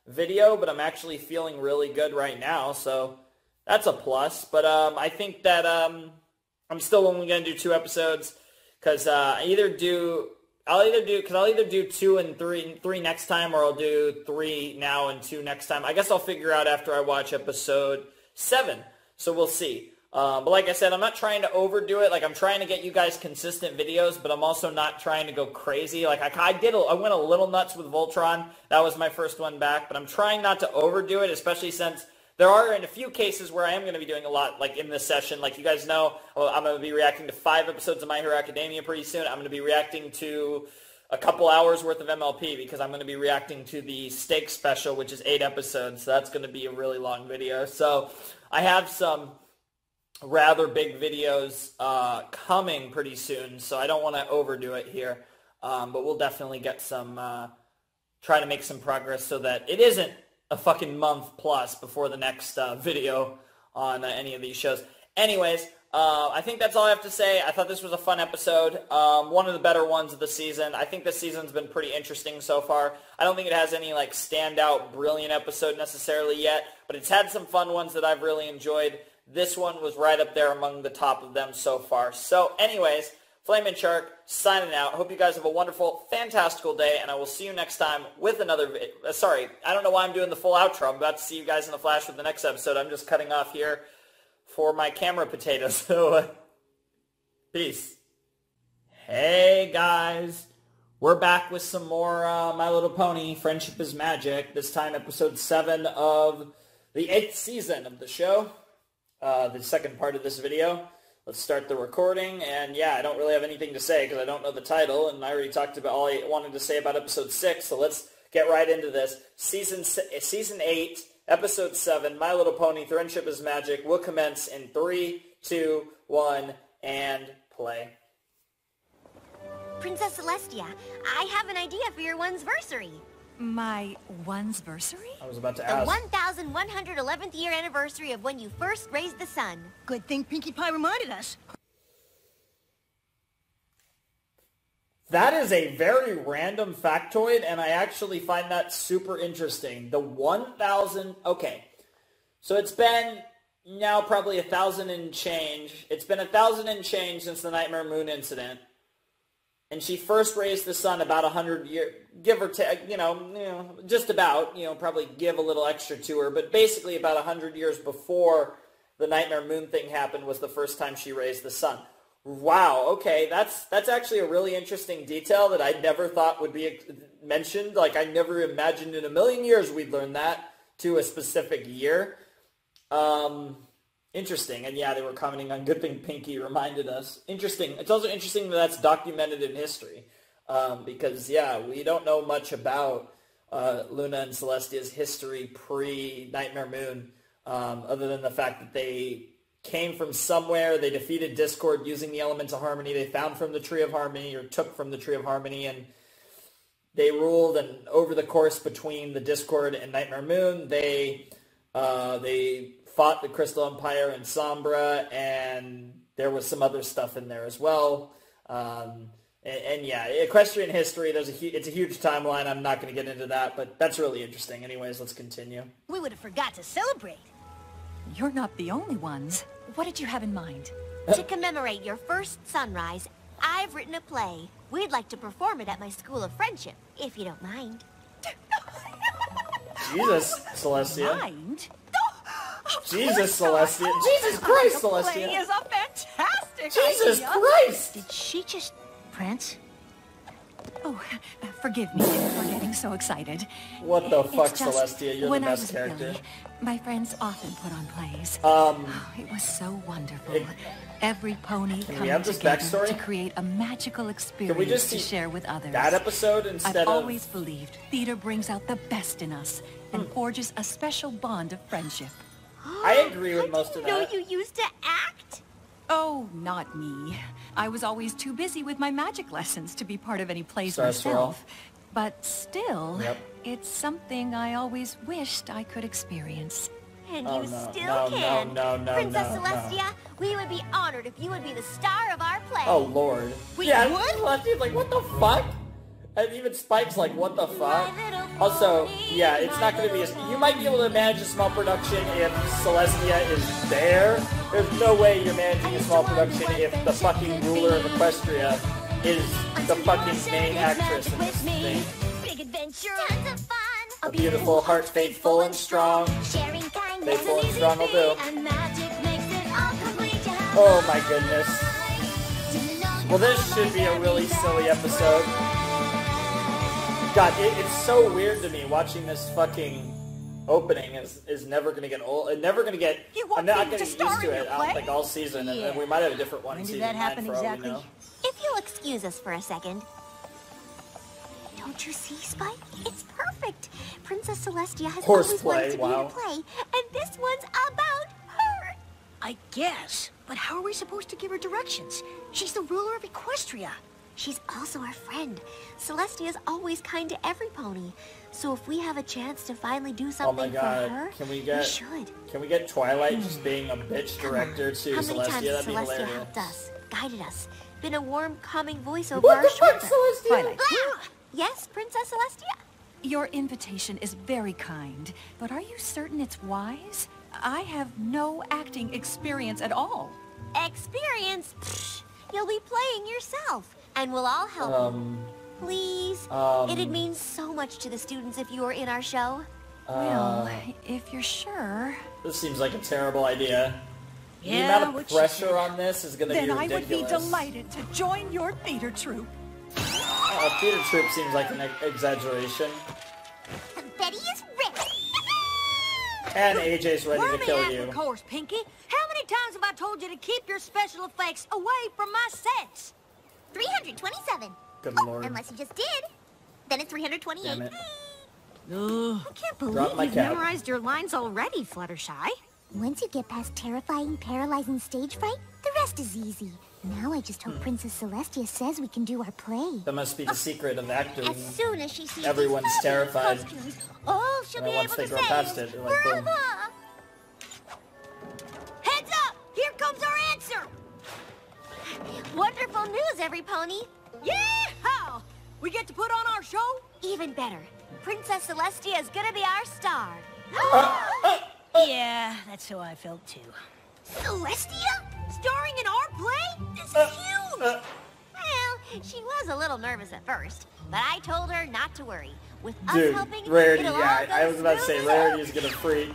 video, but I'm actually feeling really good right now, so that's a plus. But I think that I'm still only going to do 2 episodes because I either do I'll either do 2 and 3 next time, or I'll do 3 now and 2 next time. I guess I'll figure out after I watch episode 7. So we'll see. But like I said, I'm not trying to overdo it. Like, I'm trying to get you guys consistent videos, but I'm also not trying to go crazy. Like, I went a little nuts with Voltron. That was my first one back, but I'm trying not to overdo it, especially since there are in a few cases where I am going to be doing a lot, like in this session. Like, you guys know, I'm going to be reacting to 5 episodes of My Hero Academia pretty soon. I'm going to be reacting to a couple hours worth of MLP because I'm going to be reacting to the Steak Special, which is 8 episodes. So that's going to be a really long video. So I have some rather big videos coming pretty soon, so I don't want to overdo it here. But we'll definitely get some, try to make some progress so that it isn't a fucking month plus before the next video on any of these shows. Anyways, I think that's all I have to say. I thought this was a fun episode. One of the better ones of the season. I think this season's been pretty interesting so far. I don't think it has any like standout, brilliant episode necessarily yet, but it's had some fun ones that I've really enjoyed. This one was right up there among the top of them so far. So anyways, Flamin' Shark signing out. Hope you guys have a wonderful, fantastical day, and I will see you next time with another video. Sorry, I don't know why I'm doing the full outro. I'm about to see you guys in the flash with the next episode. I'm just cutting off here for my camera potatoes. So, peace. Hey, guys. We're back with some more My Little Pony, Friendship is Magic. This time, episode 7 of the 8th season of the show. The second part of this video. Let's start the recording, and yeah, I don't really have anything to say because I don't know the title, and I already talked about all I wanted to say about episode 6, so let's get right into this. Season 8, episode 7, My Little Pony, Friendship is Magic, will commence in 3, 2, 1, and play. Princess Celestia, I have an idea for your one'sversary. My one'sversary? I was about to The ask. 1111th year anniversary of when you first raised the sun. Good thing Pinkie Pie reminded us. That is a very random factoid, and I actually find that super interesting. The 1,000... Okay. So it's been now probably 1,000 and change. It's been 1,000 and change since the Nightmare Moon incident. And she first raised the sun about 100 years, give or take, just about, probably give a little extra to her, but basically about 100 years before the Nightmare Moon thing happened was the first time she raised the sun. Wow, okay, that's actually a really interesting detail that I never thought would be mentioned. Like, I never imagined in a million years we'd learn that to a specific year. Interesting, and yeah, they were commenting on good thing Pinkie reminded us. Interesting. It's also interesting that that's documented in history, because, yeah, we don't know much about Luna and Celestia's history pre-Nightmare Moon, other than the fact that they came from somewhere, they defeated Discord using the Elements of Harmony, they found from the Tree of Harmony, or took from the Tree of Harmony, and they ruled, and over the course between the Discord and Nightmare Moon, they fought the Crystal Empire and Sombra, and there was some other stuff in there as well. And yeah, equestrian history, it's a huge timeline. I'm not going to get into that, but that's really interesting. Anyways, let's continue. We would have forgot to celebrate. You're not the only ones. What did you have in mind? To commemorate your first sunrise, I've written a play. We'd like to perform it at my School of Friendship, if you don't mind. Jesus, Celestia. Mind? Jesus, Celestia. Jesus Christ, Celestia. Play is a fantastic Jesus idea. Christ. Did she just prance? Oh, forgive me for getting so excited. What the fuck, It's just, Celestia? You're when the I best was character. Billy, my friends often put on plays. It was so wonderful. Every pony Can we coming have this together backstory? to create a magical experience Can we just to see share with others. that episode instead I've of... always believed theater brings out the best in us and forges a special bond of friendship. I agree with most of that. No, you used to act? Oh, not me. I was always too busy with my magic lessons to be part of any plays Star myself. But still, Yep. it's something I always wished I could experience. And Oh, you no, still can. no, Princess no. Celestia, we would be honored if you would be the star of our play. Oh, Lord. Wait, yeah, what? Celestia's like, what the fuck? And even Spike's like, what the fuck? Also, yeah, it's not going to be you might be able to manage a small production if Celestia is there. There's no way you're managing a small production if the fucking ruler of Equestria is like the fucking main actress in this thing. Big adventure, tons of fun. A beautiful heart, faithful and strong. Sharing kindness Faithful and is strong will do. and magic makes it all complete. Oh my goodness. Well, this should be a really silly episode. God, it's so weird to me watching this fucking opening is never gonna get old. Never gonna get. I'm not gonna get used to it. I don't think all season, and then we might have a different one. When did season that happen 9 for all we exactly? know. If you'll excuse us for a second. Don't you see, Spike? It's perfect. Princess Celestia has always wanted to be in a play, and this one's about her. I guess, but how are we supposed to give her directions? She's the ruler of Equestria. She's also our friend. Celestia's always kind to every pony. So if we have a chance to finally do something for her, we should. Can we get Twilight just being a bitch director to How many Celestia? times That'd has be Celestia hilarious. helped us, guided us, been a warm, calming voice over What our the fuck, shoulder? Celestia? Twilight. Yes, Princess Celestia? Your invitation is very kind, but are you certain it's wise? I have no acting experience at all. Experience? Psh, you'll be playing yourself, and we'll all help you. Please? It'd mean so much to the students if you were in our show. Well, if you're sure. This seems like a terrible idea. Yeah, the amount of pressure on this is going to be Then ridiculous. I would be delighted to join your theater troupe. Theater troupe seems like an exaggeration. Betty is ready. And AJ's ready to kill you. Of course, Pinky. How many times have I told you to keep your special effects away from my sets? 327. Good lord. Unless you just did. Then it's 328. Damn it. I can't Drop my cap. memorized your lines already, Fluttershy. Once you get past terrifying, paralyzing stage fright, the rest is easy. Now I just hope Princess Celestia says we can do our play. That must be the secret of acting. As soon as she sees Everyone's these terrified. costumes, all she'll And be once able they to grow say past is, it, they're like, boom. "Brava!" Heads up! Here comes our answer! Wonderful news, every pony. Yeehaw! We get to put on our show? Even better. Princess Celestia is gonna be our star. Yeah, that's how I felt too. Celestia? Starring in our play? This is huge! Well, she was a little nervous at first, but I told her not to worry. With us Dude, helping, Rarity, it'll yeah, all go I was about to say, smooth as Rarity is gonna freak.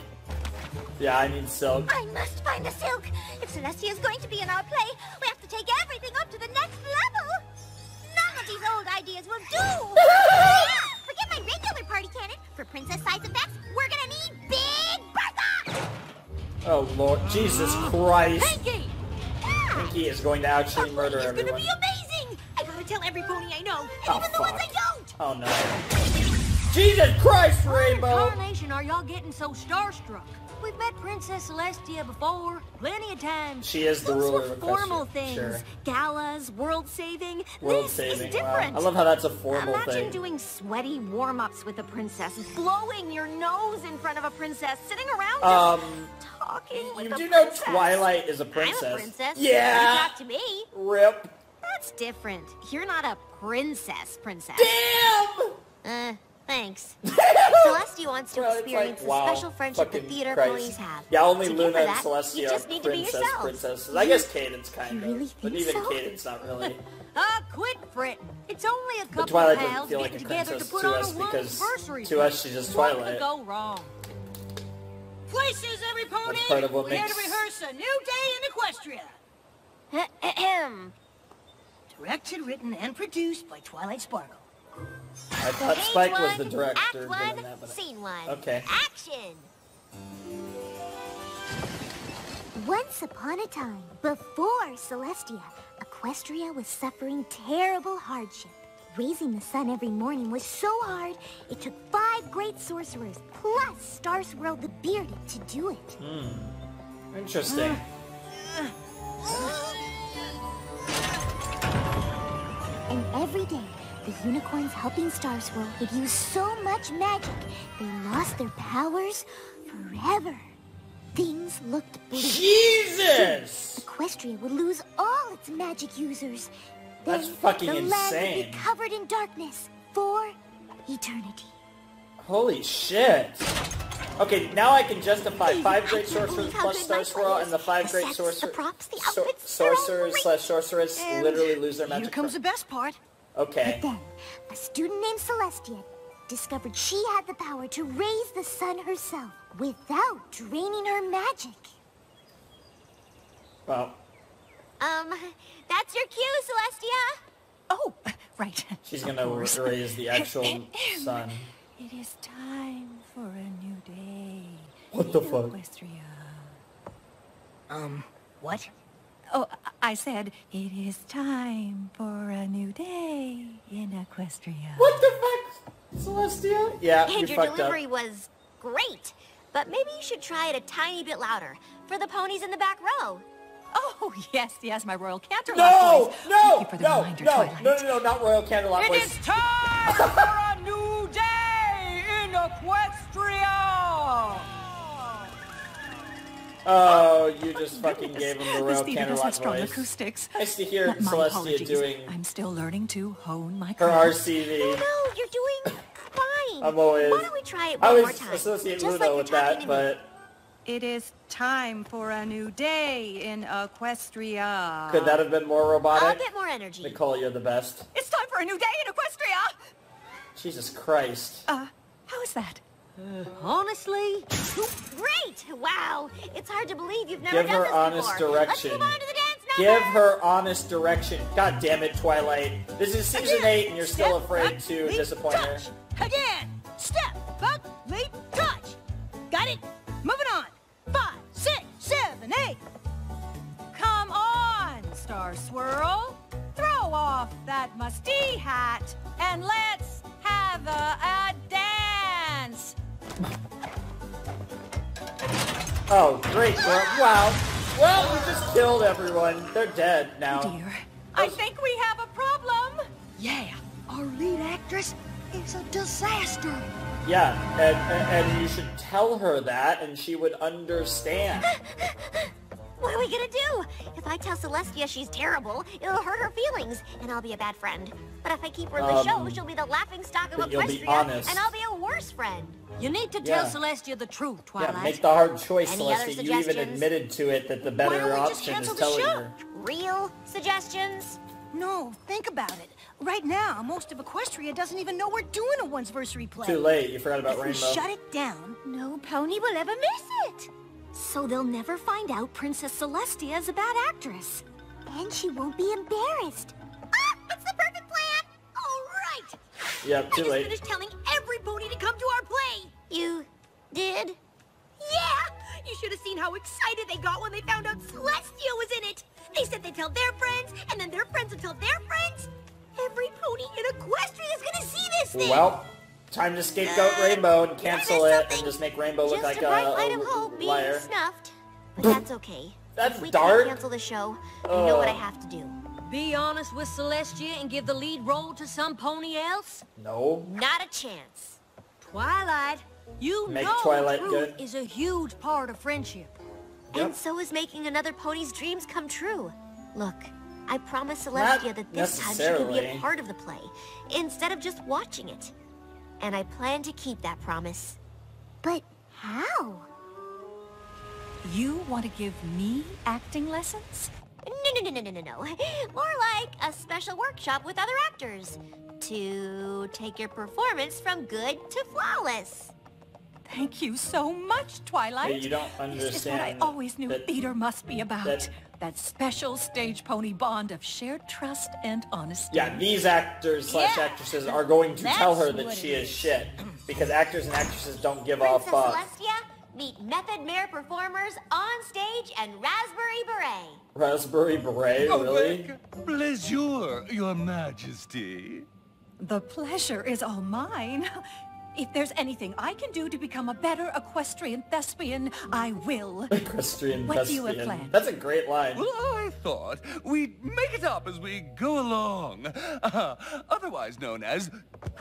Yeah, I need silk. I must find the silk. If Celestia is going to be in our play, we have to take everything up to the next level. None of these old ideas will do. Forget my regular party cannon. For princess-sized effects, we're gonna need Big Bertha. Oh lord, Jesus Christ. Pinky! Pinky is going to actually murder It's everyone. gonna be amazing! I gotta tell every pony I know, and Oh, even the ones fuck. I don't! Oh no. Jesus Christ, Rainbow! Carnation, are y'all getting so starstruck? We've met Princess Celestia before, plenty of times. She is the ruler of formal Equestria, things. sure. Galas, world saving. World This saving, is different. wow. I love how that's a formal Imagine thing. doing sweaty warm-ups with a princess, blowing your nose in front of a princess, sitting around just talking with You a do know princess. Twilight is a princess. I'm a princess. Yeah. You talk to me. Rip. That's different. You're not a princess. Damn! Thanks. Celestia wants to Well, it's experience like, wow, the special friendship the fucking theater Christ. ponies have. Yeah, only To give Luna her and that, Celestia you just are need to be yourself. princesses. I guess Cadence kind of. But think even so? Cadence not really. Quit fretting. It's only a But couple Twilight of doesn't pals feel like getting a together to princess put to on us a world because anniversary to us she's just What Twilight. could go wrong? Places, every pony! That's part of what We're here to makes- rehearse a new day in Equestria. Directed, written, and produced by Twilight Sparkle. I thought Page Spike was one, the director Act doing one, that, but Scene one. okay. Action! Once upon a time, before Celestia, Equestria was suffering terrible hardship. Raising the sun every morning was so hard, it took 5 great sorcerers, plus Star Swirl the Bearded, to do it. Interesting. And every day, the unicorns helping Star Swirl would use so much magic, they lost their powers forever. Things looked bleak. Jesus! Equestria would lose all its magic users. Then That's fucking the land would insane. be covered in darkness for eternity. Holy shit. Okay, now I can justify 5 great sorcerers plus Star Swirl and the 5 great sorcerers slash sorceress literally lose their magic. Here comes the best part. Okay. But then, a student named Celestia discovered she had the power to raise the sun herself without draining her magic. Well. That's your cue, Celestia. Oh, right. She's gonna raise the actual sun. It is time for a new day. What the fuck? Equestria. What? Oh, I said, it is time for a new day in Equestria. What the fuck? Celestia? Yeah, And you your fucked delivery up. was great. But maybe you should try it a tiny bit louder for the ponies in the back row. Oh, yes, my Royal Canterlot No! voice. No! Thank you for the No! reminder, No! Twilight. No! Not Royal Canterlot It voice. is time for a new day in Equestria! Oh, you just fucking gave him the Royal This theater does Canterlot have strong voice. acoustics. Nice to hear My Celestia apologies. doing I'm still learning to hone my her craft. RCV. No, you're doing fine. I'm always. Why don't we try it I one more always time? associate Just Ludo like you're with talking that, to me. but It is time for a new day in Equestria. could that have been more A robotic? bit more energy. Nicole, you're the best. It's time for a new day in Equestria! Jesus Christ. How is that? Honestly? Great! Wow! It's hard to believe you've never Give done her this honest before. direction. Let's move on to the dance number. Give her honest direction. God damn it, Twilight. This is season 8 and you're still afraid to disappoint her. Again! Step, buck, leap, touch! Got it? Moving on! 5, 6, 7, 8! Come on, Star Swirl! Throw off that musty hat and let's have a dance! Oh, great, girl. Wow. Well, we just killed everyone. They're dead now. Oh dear. I think we have a problem! Yeah, our lead actress is a disaster! Yeah, and you should tell her that and she would understand. What are we gonna do? If I tell Celestia she's terrible, it'll hurt her feelings, and I'll be a bad friend. But if I keep her in the show, she'll be the laughingstock of but you'll be Equestria, honest. and I'll be a worse friend. You need to Yeah. tell Celestia the truth, Twilight. Yeah, make the hard choice, Any other Celestia. You even suggestions? admitted to it that the Why better don't we just option cancel is the telling show? her. Real suggestions? No, think about it. Right now, most of Equestria doesn't even know we're doing a one'sversary play. Too late. You forgot about If we Rainbow. shut it down, No pony will ever miss it. So they'll never find out Princess Celestia is a bad actress. And she won't be embarrassed. Ah, it's the perfect plan. All right. Yep, I too just late. finished telling every pony to come to our play. You did? Yeah! You should have seen how excited they got when they found out Celestia was in it. They said they'd tell their friends, and then their friends would tell their friends. Every pony in Equestria is gonna see this thing. Well, time to scapegoat Rainbow and cancel it and just make Rainbow look Just like a bright light of hope a being liar. snuffed. But that's okay. That's if we dark. can't cancel the show, I know what I have to do. be honest with Celestia and give the lead role to some pony else? No. Not a chance. Twilight, you Make know Twilight truth good. is a huge part of friendship. Yep. And so is making another pony's dreams come true. Look, I promised Not Celestia that this time she could be a necessarily. part of the play, instead of just watching it. And I plan to keep that promise. But how? You want to give me acting lessons? No. More like a special workshop with other actors. To take your performance from good to flawless. Thank you so much, Twilight. Hey, you don't This is what I understand always knew that- theater must be about. that- That special stage pony bond of shared trust and honesty. Yeah, these actors / actresses are going to tell her that she is shit. Because actors and actresses don't give a Princess fuck. Celestia, meet Method Mare performers on stage and Raspberry Beret. Raspberry Beret, really? Pleasure, Your Majesty. The pleasure is all mine. If there's anything I can do to become a better equestrian thespian, I will. Equestrian What do you have thespian. planned? That's a great line. Well, I thought we'd make it up as we go along. Otherwise known as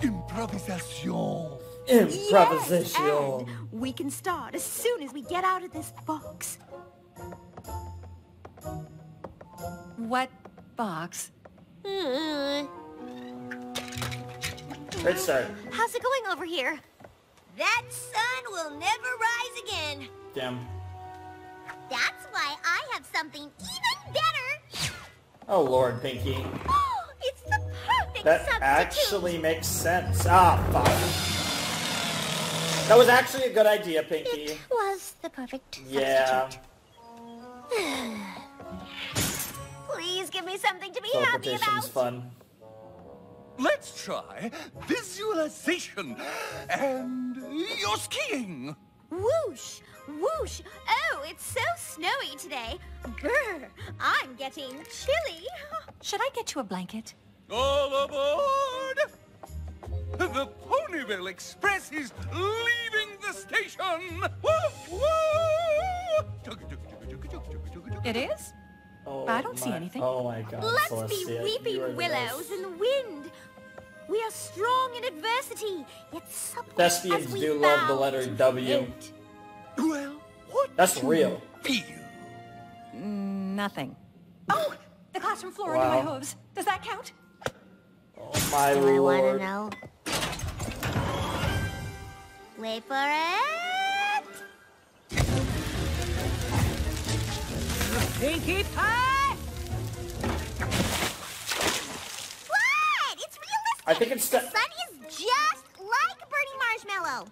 improvisation. Improvisation. Yes, and we can start as soon as we get out of this box. What box? Great start. How's it going over here? That sun will never rise again. Damn. That's why I have something even better. Oh, Lord, Pinky. Oh, it's the perfect perfect That substitute. actually makes sense. Ah, fuck. That was actually a good idea, Pinky. It was the perfect Yeah. Please give me something to be happy Teleportation's about. fun. Let's try visualization. And you're skiing. Whoosh, whoosh. Oh, it's so snowy today. Brr, I'm getting chilly. Should I get you a blanket? All aboard! The Ponyville Express is leaving the station! Woof, woof! It is? Oh, I don't see anything. Oh my god, Let's Celestia, be you are weeping the willows best. in the wind. We are strong in adversity, yet supple Thespians as we do love the bow letter to W. fate. Well, what That's do real. you Nothing. Oh, the classroom floor under my hooves. Does that count? Oh my Do I want to lord. know? Wait for it. Pinkie Pie! What? It's realistic. I think it's The sun is just like Bernie Marshmallow.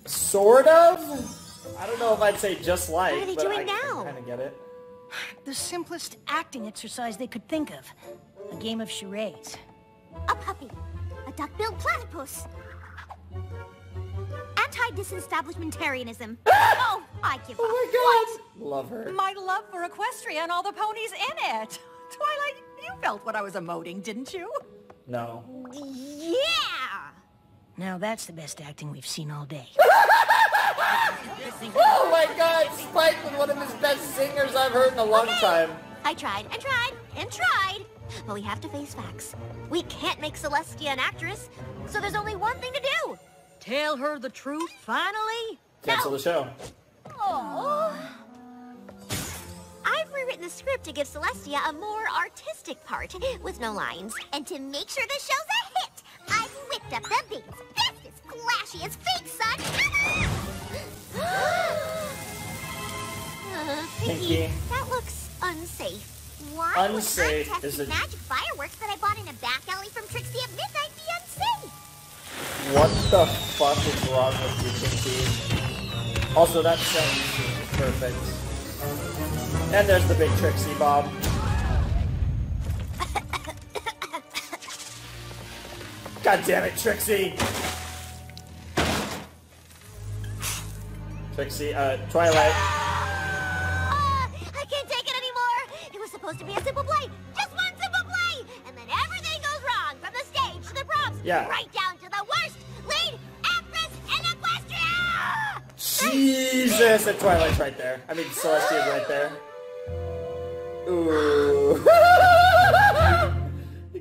sort of. I don't know if I'd say just like, What are they but doing I now? kind of get it. The simplest acting exercise they could think of. A game of charades. A puppy. A duck-billed platypus. Anti-disestablishmentarianism. Oh, I give up. Oh my god. Love her. My love for Equestria and all the ponies in it. Twilight, you felt what I was emoting, didn't you? No. Yeah! Now that's the best acting we've seen all day. Oh my god, Spike was one of his best singers I've heard in a long time. I tried and tried and tried. But we have to face facts. We can't make Celestia an actress, so there's only one thing to do. Tell her the truth, finally? Cancel the show. Oh. I've rewritten the script to give Celestia a more artistic part with no lines. And to make sure the show's a hit, I've whipped up the biggest, bestest, flashiest fake son. Pinky. That looks unsafe. Why Unsafe would is untested a- magic fireworks that I bought in a back alley from Trixie at midnight be unsafe? What the fuck is wrong with you, Pinky? Also, that sentence is perfect. And there's the big Trixie Bob. God damn it, Trixie! Trixie, Twilight. I can't take it anymore. It was supposed to be a simple play. Just one simple play. And then everything goes wrong. From the stage to the props. Yeah. Right down to the worst lead actress in Equestria. Jesus! And Twilight's right there. I mean, Celestia's right there. Ooh.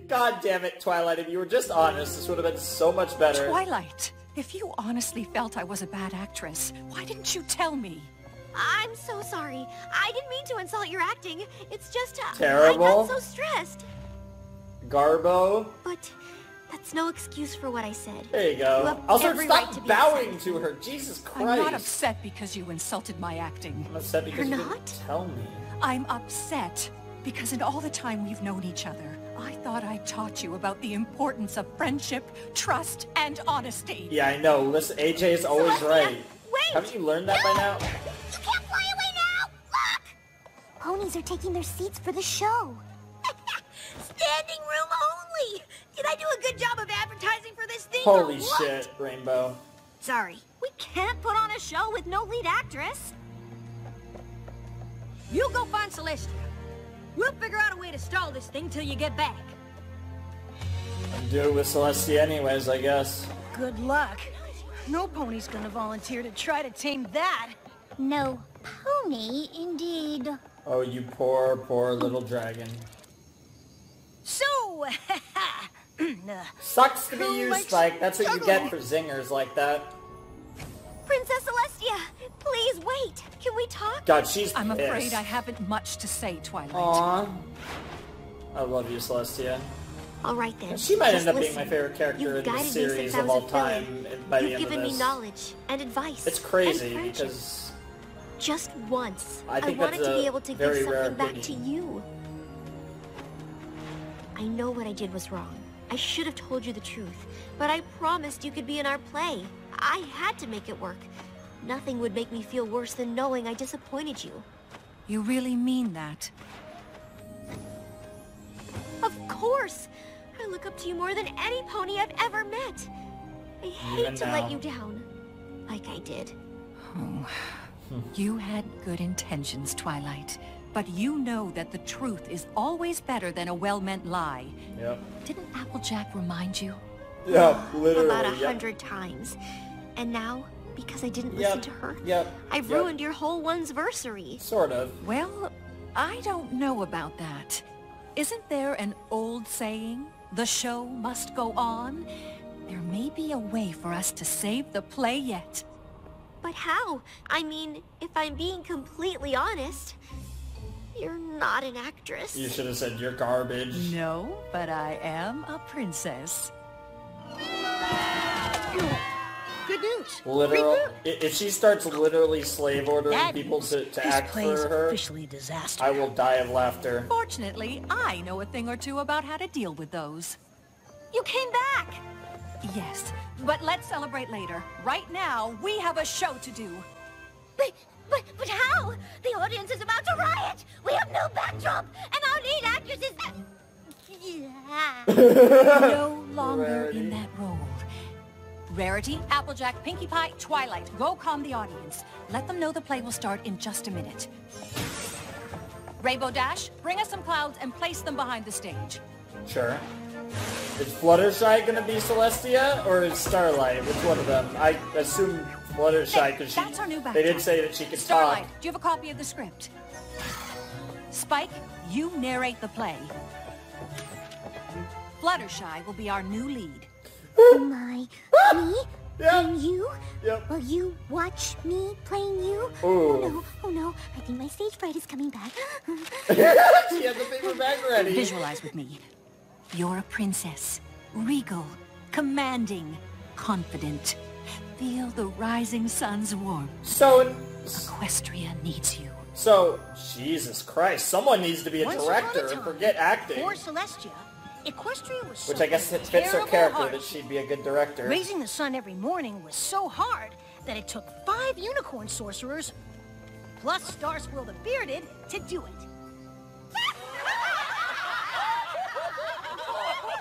God damn it, Twilight. If you were just honest, this would have been so much better. Twilight, if you honestly felt I was a bad actress, why didn't you tell me? I'm so sorry. I didn't mean to insult your acting. It's just Terrible. I got so stressed. Garbo. But that's no excuse for what I said. There you go. have Also, every right to stop be bowing upset. to her. Jesus Christ. I'm not upset because you insulted my acting. I'm upset because You're you not? didn't tell me. I'm upset because in all the time we've known each other, I thought I taught you about the importance of friendship, trust, and honesty. Yeah, I know. Listen, AJ is always right. Haven't you learned that by now? You can't fly away now. Look. Ponies are taking their seats for the show. Standing room only. Did I do a good job of advertising for this thing? Holy or what? shit, Rainbow. Sorry, we can't put on a show with no lead actress. You go find Celestia. We'll figure out a way to stall this thing till you get back. And do it with Celestia anyways, I guess. Good luck. No pony's gonna volunteer to try to tame that. No pony, indeed. Oh, you poor, poor little dragon. So, Sucks to be Who you, likes Spike. That's what you juggle? get for zingers like that. Princess Celestia, please wait. Can we talk? God, she's I'm pissed. afraid I haven't much to say, Twilight. Aww. I love you, Celestia. All right then. She might Just end up being listen. my favorite character You've in the guided me series since I of was all a filler. time by the You've end of given me this. knowledge and advice. It's crazy and friendship. because Just once, I think wanted that's to be a able to give very rare something back to opinion. you. I know what I did was wrong. I should have told you the truth, but I promised you could be in our play. I had to make it work. Nothing would make me feel worse than knowing I disappointed you. You really mean that? Of course! I look up to you more than any pony I've ever met. I hate to let you down, like I did. Oh, you had good intentions, Twilight. But you know that the truth is always better than a well-meant lie. Yep. Didn't Applejack remind you? Yeah, literally. About 100 times. And now, because I didn't listen to her, I've ruined your whole one's-versary. Sort of. Well, I don't know about that. Isn't there an old saying, the show must go on? There may be a way for us to save the play yet. But how? I mean, if I'm being completely honest, you're not an actress. You should have said you're garbage. No, but I am a princess. Good news. Literal. If she starts literally slave ordering people to act for her, officially a disaster. I will die of laughter. Fortunately, I know a thing or two about how to deal with those. You came back! Yes, but let's celebrate later. Right now, we have a show to do. But how? The audience is about to riot! We have no backdrop, and our lead actress is... No longer in that role. Rarity, Applejack, Pinkie Pie, Twilight, go calm the audience. Let them know the play will start in just a minute. Rainbow Dash, bring us some clouds and place them behind the stage. Sure. Is Fluttershy gonna be Celestia, or is Starlight? Which one of them? I assume Fluttershy, because That's our new they did backdrop. say that she could Starlight, talk. do you have a copy of the script? Spike, you narrate the play. Fluttershy will be our new lead. Me? And you? Yep. Will you watch me playing you? Ooh. Oh no, I think my stage fright is coming back. She had the paper bag ready. Visualize with me. You're a princess. Regal. Commanding. Confident. Feel the rising sun's warmth. So... Equestria needs you. So, Jesus Christ, someone needs to be a Once upon a director. time, Forget acting. Before Celestia, Equestria was Which I guess it fits her character that she'd be a good director. Raising the sun every morning was so hard that it took 5 unicorn sorcerers, plus Star Squirrel the Bearded, to do it.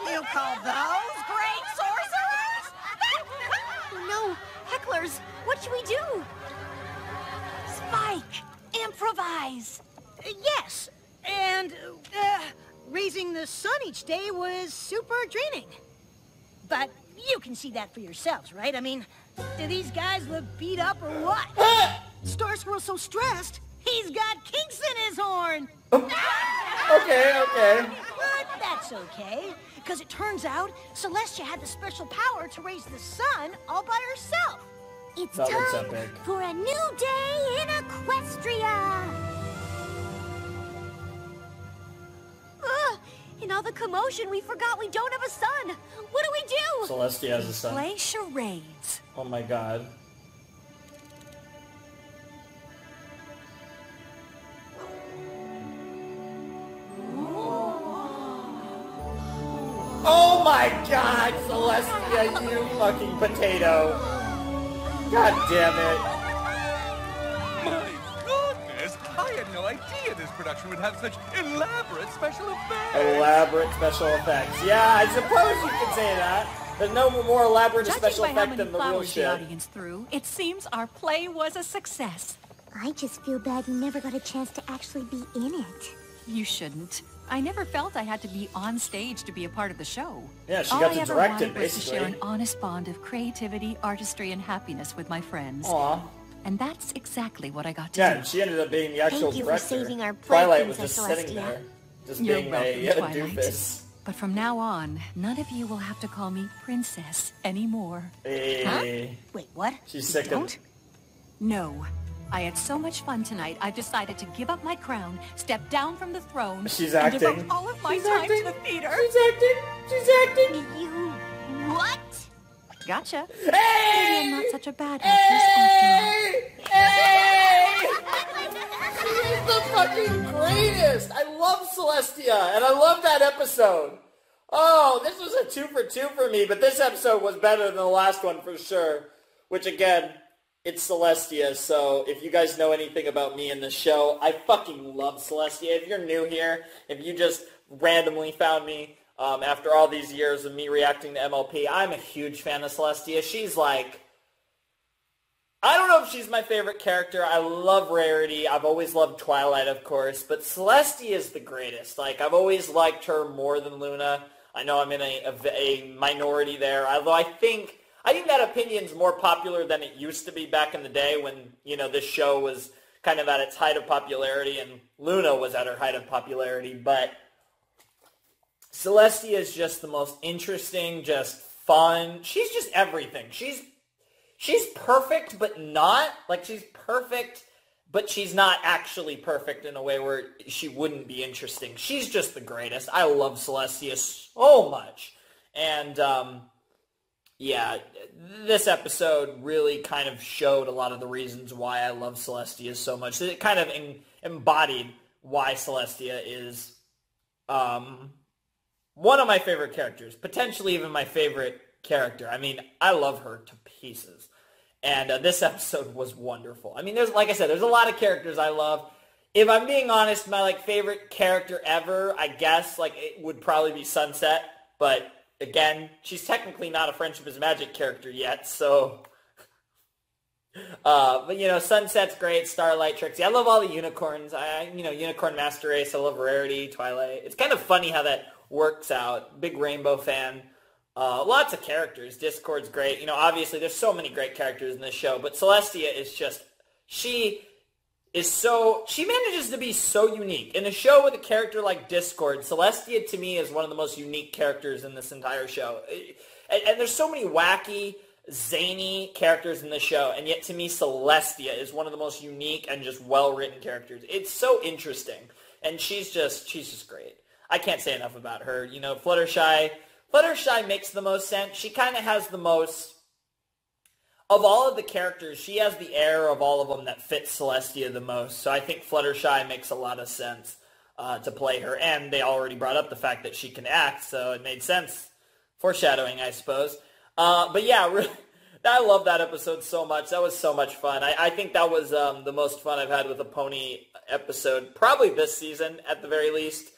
You call those great sorcerers? No, hecklers, what should we do? Spike, improvise. Yes, and raising the sun each day was super draining. But you can see that for yourselves, right? I mean, do these guys look beat up or what? Star Squirrel's so stressed, he's got kinks in his horn. Okay. But that's okay, because it turns out Celestia had the special power to raise the sun all by herself. It's That looks time epic. for a new day in Equestria. In all the commotion, we forgot we don't have a son. What do we do? Celestia has a son. Play charades. Oh my god. Oh my god, Celestia, you fucking potato. God damn it. My goodness! I had no idea this production would have such elaborate special effects. Elaborate special effects. Yeah, I suppose you could say that. There's no more elaborate Judging special by how effect many than the real flowers the shit. audience threw, it seems our play was a success. I just feel bad you never got a chance to actually be in it. You shouldn't. I never felt I had to be on stage to be a part of the show. Yeah, she All got I to ever direct it, wanted was to share an basically. honest bond of creativity, artistry, and happiness with my friends. Aw. And that's exactly what I got to Yeah, do. and she ended up being the actual Thank you for director. saving our play, Twilight was Princess just sitting Celestia. there, just You're being welcome, a Twilight. doofus. But from now on, none of you will have to call me princess anymore. Hey. Wait, what? She's sick of... No. I had so much fun tonight, I've decided to give up my crown, step down from the throne, She's and acting. devote all of my time to the theater. She's acting. She's acting. You... what? Gotcha. Hey! Maybe I'm not such a bad actress after She's the fucking greatest! I love Celestia, and I love that episode. Oh, this was a 2 for 2 for me, but this episode was better than the last one for sure. Which, again, it's Celestia, so if you guys know anything about me in the show, I fucking love Celestia. If you're new here, if you just randomly found me after all these years of me reacting to MLP, I'm a huge fan of Celestia. She's like... I don't know if she's my favorite character. I love Rarity. I've always loved Twilight, of course, but Celestia is the greatest. Like, I've always liked her more than Luna. I know I'm in a minority there, although I think that opinion's more popular than it used to be back in the day when, you know, this show was kind of at its height of popularity and Luna was at her height of popularity. But Celestia is just the most interesting, just fun. She's just everything. She's perfect, but not. Like, she's perfect, but she's not actually perfect in a way where she wouldn't be interesting. She's just the greatest. I love Celestia so much. And, yeah, this episode really kind of showed a lot of the reasons why I love Celestia so much. It kind of embodied why Celestia is one of my favorite characters, potentially even my favorite character. I mean, I love her to pieces. And this episode was wonderful. I mean, like I said, there's a lot of characters I love. If I'm being honest, my favorite character ever, I guess, it would probably be Sunset. But again, she's technically not a Friendship is Magic character yet, so... but, you know, Sunset's great, Starlight, Trixie. I love all the unicorns. Unicorn Master Race, I love Rarity, Twilight. It's kind of funny how that works out. Big Rainbow fan. Lots of characters. Discord's great. You know, obviously, there's so many great characters in this show, but Celestia is just... She manages to be so unique. In a show with a character like Discord, Celestia, to me, is one of the most unique characters in this entire show. And there's so many wacky, zany characters in the show, and yet, to me, Celestia is one of the most unique and just well-written characters. It's so interesting, and she's just great. I can't say enough about her. You know, Fluttershy makes the most sense. She kind of has the most... Of all of the characters, she has the air of all of them that fits Celestia the most. So I think Fluttershy makes a lot of sense to play her. And they already brought up the fact that she can act, so it made sense. Foreshadowing, I suppose. But yeah, I love that episode so much. That was so much fun. I think that was the most fun I've had with a pony episode. Probably this season, at the very least.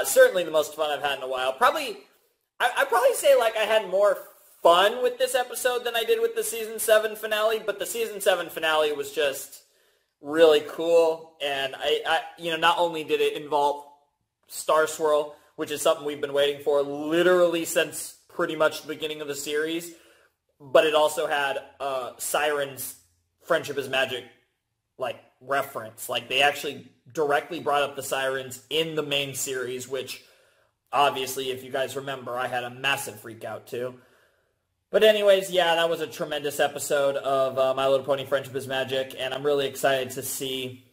Certainly the most fun I've had in a while. I'd probably say I had more fun with this episode than I did with the Season 7 finale, but the Season 7 finale was just really cool, and not only did it involve Star Swirl, which is something we've been waiting for literally since pretty much the beginning of the series, but it also had Siren's Friendship is Magic, reference. They actually directly brought up the Sirens in the main series, which, obviously, if you guys remember, I had a massive freak out too. But anyways, yeah, that was a tremendous episode of My Little Pony Friendship is Magic, and I'm really excited to see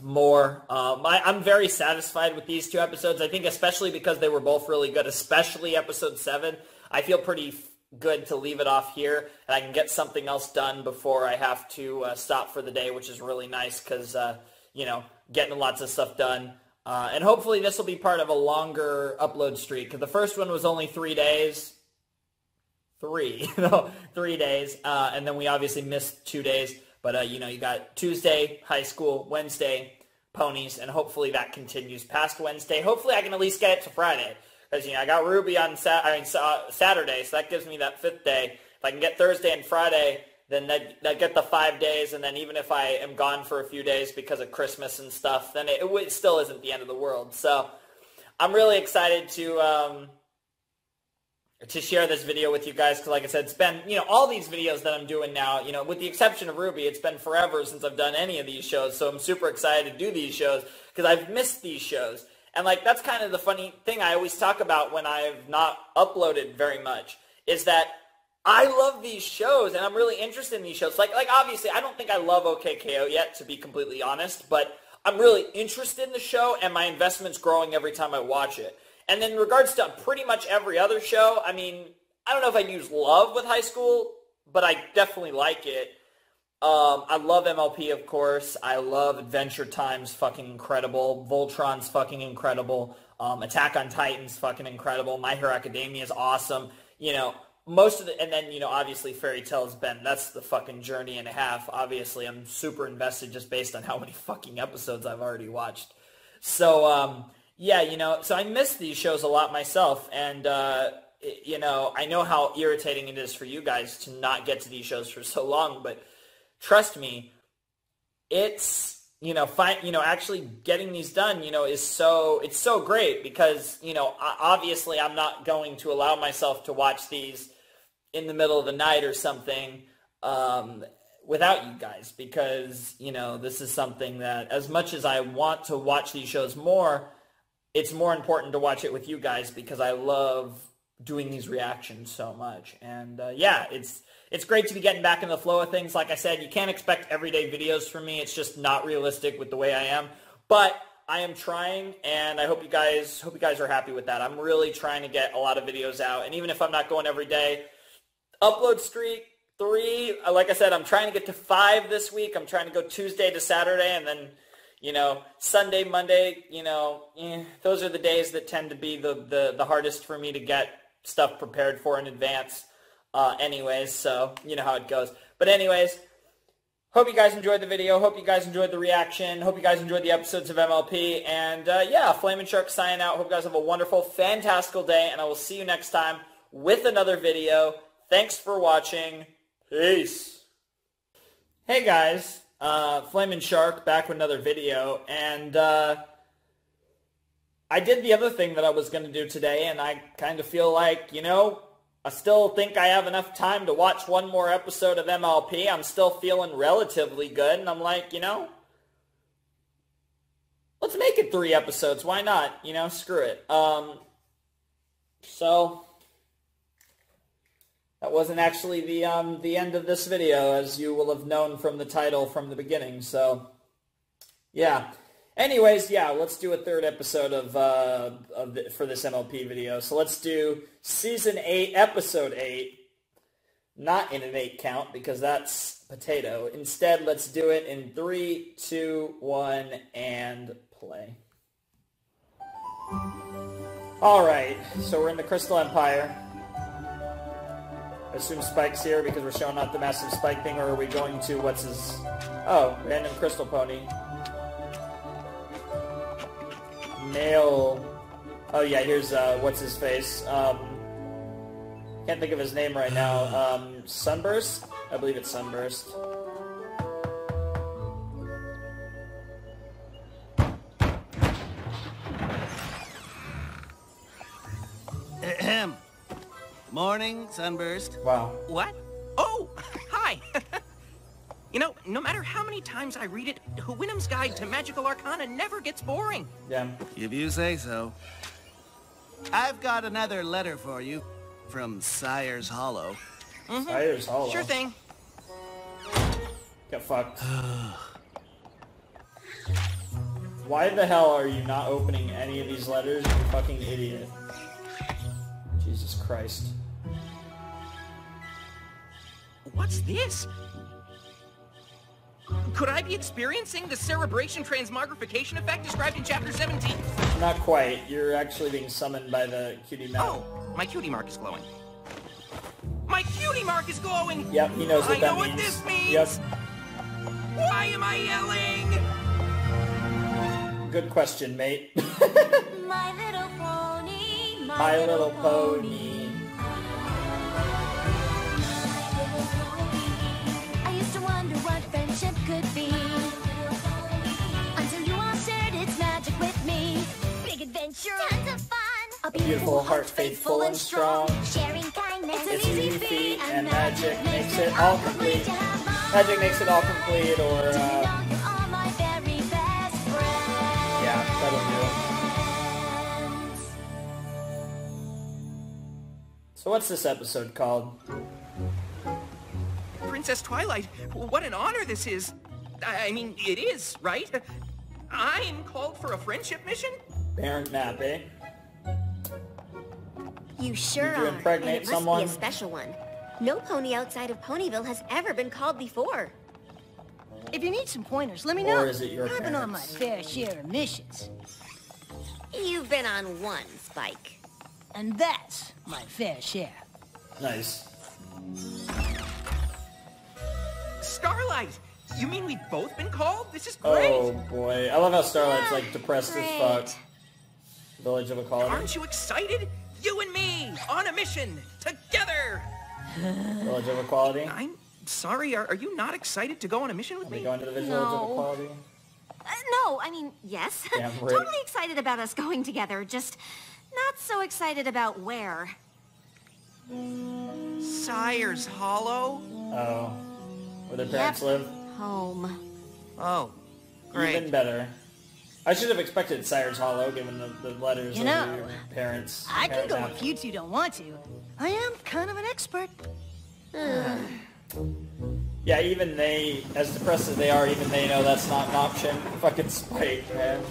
more. I'm very satisfied with these two episodes, I think, especially because they were both really good, especially episode 7. I feel pretty good to leave it off here, and I can get something else done before I have to stop for the day, which is really nice because, getting lots of stuff done. And hopefully this will be part of a longer upload streak, because the first one was only 3 days. 3 days, and then we obviously missed 2 days, but you got Tuesday, high school, Wednesday, ponies, and hopefully that continues past Wednesday. Hopefully I can at least get it to Friday, because I got Ruby on Saturday, so that gives me that 5th day. If I can get Thursday and Friday, then that get the 5 days, and then even if I am gone for a few days because of Christmas and stuff, then it still isn't the end of the world. So I'm really excited to share this video with you guys, because like I said, it's been, all these videos that I'm doing now, with the exception of Ruby, it's been forever since I've done any of these shows, so I'm super excited to do these shows, because I've missed these shows, and that's kind of the funny thing I always talk about when I've not uploaded very much, is that I love these shows, and I'm really interested in these shows. Obviously, I don't think I love OKKO yet, to be completely honest, but I'm really interested in the show, and my investment's growing every time I watch it. And in regards to pretty much every other show, I mean, I don't know if I'd use love with high school, but I definitely like it. I love MLP, of course. I love Adventure Time's fucking incredible. Voltron's fucking incredible. Attack on Titan's fucking incredible. My Hero Academia is awesome. You know, most of the, and then, you know, obviously Fairy Tail's been, that's the fucking journey and a half. Obviously, I'm super invested just based on how many fucking episodes I've already watched. So, yeah, you know, so I miss these shows a lot myself, and, you know, I know how irritating it is for you guys to not get to these shows for so long, but trust me, it's, you know, actually getting these done, you know, it's so great because, you know, obviously I'm not going to allow myself to watch these in the middle of the night or something without you guys because, you know, this is something that as much as I want to watch these shows more, it's more important to watch it with you guys because I love doing these reactions so much. And yeah, it's great to be getting back in the flow of things. Like I said, you can't expect everyday videos from me. It's just not realistic with the way I am. But I am trying, and I hope you guys are happy with that. I'm really trying to get a lot of videos out. And even if I'm not going every day, upload streak 3. Like I said, I'm trying to get to 5 this week. I'm trying to go Tuesday to Saturday, and then, you know, Sunday, Monday, you know, those are the days that tend to be the hardest for me to get stuff prepared for in advance. Anyways, so you know how it goes. But anyways, hope you guys enjoyed the video. Hope you guys enjoyed the reaction. Hope you guys enjoyed the episodes of MLP. And yeah, Flamin' Shark signing out. Hope you guys have a wonderful, fantastical day. And I will see you next time with another video. Thanks for watching. Peace. Hey guys, Flamin' Shark back with another video. And I did the other thing that I was going to do today. And I kind of feel like, you know, I still think I have enough time to watch one more episode of MLP. I'm still feeling relatively good, and I'm like, you know, let's make it 3 episodes. Why not? You know, screw it. So that wasn't actually the end of this video, as you will have known from the title from the beginning. So yeah. Anyways, yeah, let's do a 3rd episode for this MLP video. So let's do Season 8, Episode 8. Not in an 8 count, because that's potato. Instead, let's do it in 3, 2, 1, and play. Alright, so we're in the Crystal Empire. I assume Spike's here because we're showing off the massive Spike thing, or are we going to, what's his... Oh, random Crystal Pony. Male. Oh yeah, here's what's his face. Can't think of his name right now. Sunburst? I believe it's Sunburst. Ahem. Morning, Sunburst. Wow. What? Oh, hi. You know, no matter how many times I read it, Wynnum's Guide to Magical Arcana never gets boring. Yeah. If you say so. I've got another letter for you from Sire's Hollow. Mm-hmm. Sire's Hollow? Sure thing. Get fucked. Why the hell are you not opening any of these letters, you fucking idiot? Jesus Christ. What's this? Could I be experiencing the cerebration transmogrification effect described in Chapter 17? Not quite. You're actually being summoned by the cutie mark. Oh, my cutie mark is glowing. My cutie mark is glowing! Yep, he knows what that means. I know what this means! Yep. Why am I yelling? Good question, mate. My little pony, My Little Pony. I used to wonder what friendship could be, until you all shared its magic with me. Big adventure, tons of fun, a Beautiful heart, faithful and strong. Sharing kindness, It's an easy feat, and magic makes it all complete. Magic makes it all complete, or You're my very best friend. yeah, that'll do. So what's this episode called? Princess Twilight, what an honor this is. I mean, it is, right? I'm called for a friendship mission? Parent map, eh? You sure Did you are, impregnate and it someone? must be a special one. No pony outside of Ponyville has ever been called before. If you need some pointers, let me Or know. is it your I've been on my parents? fair share of missions. You've been on one, Spike. And that's my fair share. Nice. Starlight! You mean we've both been called? This is great! Oh boy. I love how Starlight's like depressed as fuck. Village of Equality. Aren't you excited? You and me, on a mission, together! Village of Equality. I'm sorry, are you not excited to go on a mission with me? Are we going to the Village of Equality? No, I mean, yes. Damn right. Totally excited about us going together, just not so excited about where. Sire's Hollow? Oh. Where their parents live? Home. Oh, great. Even better. I should have expected Sire's Hollow, given the letters You of know, your parents. I can go map. if you two don't want to. I am kind of an expert. Yeah, even they, as depressed as they are, even they know that's not an option. Fucking Spike, man.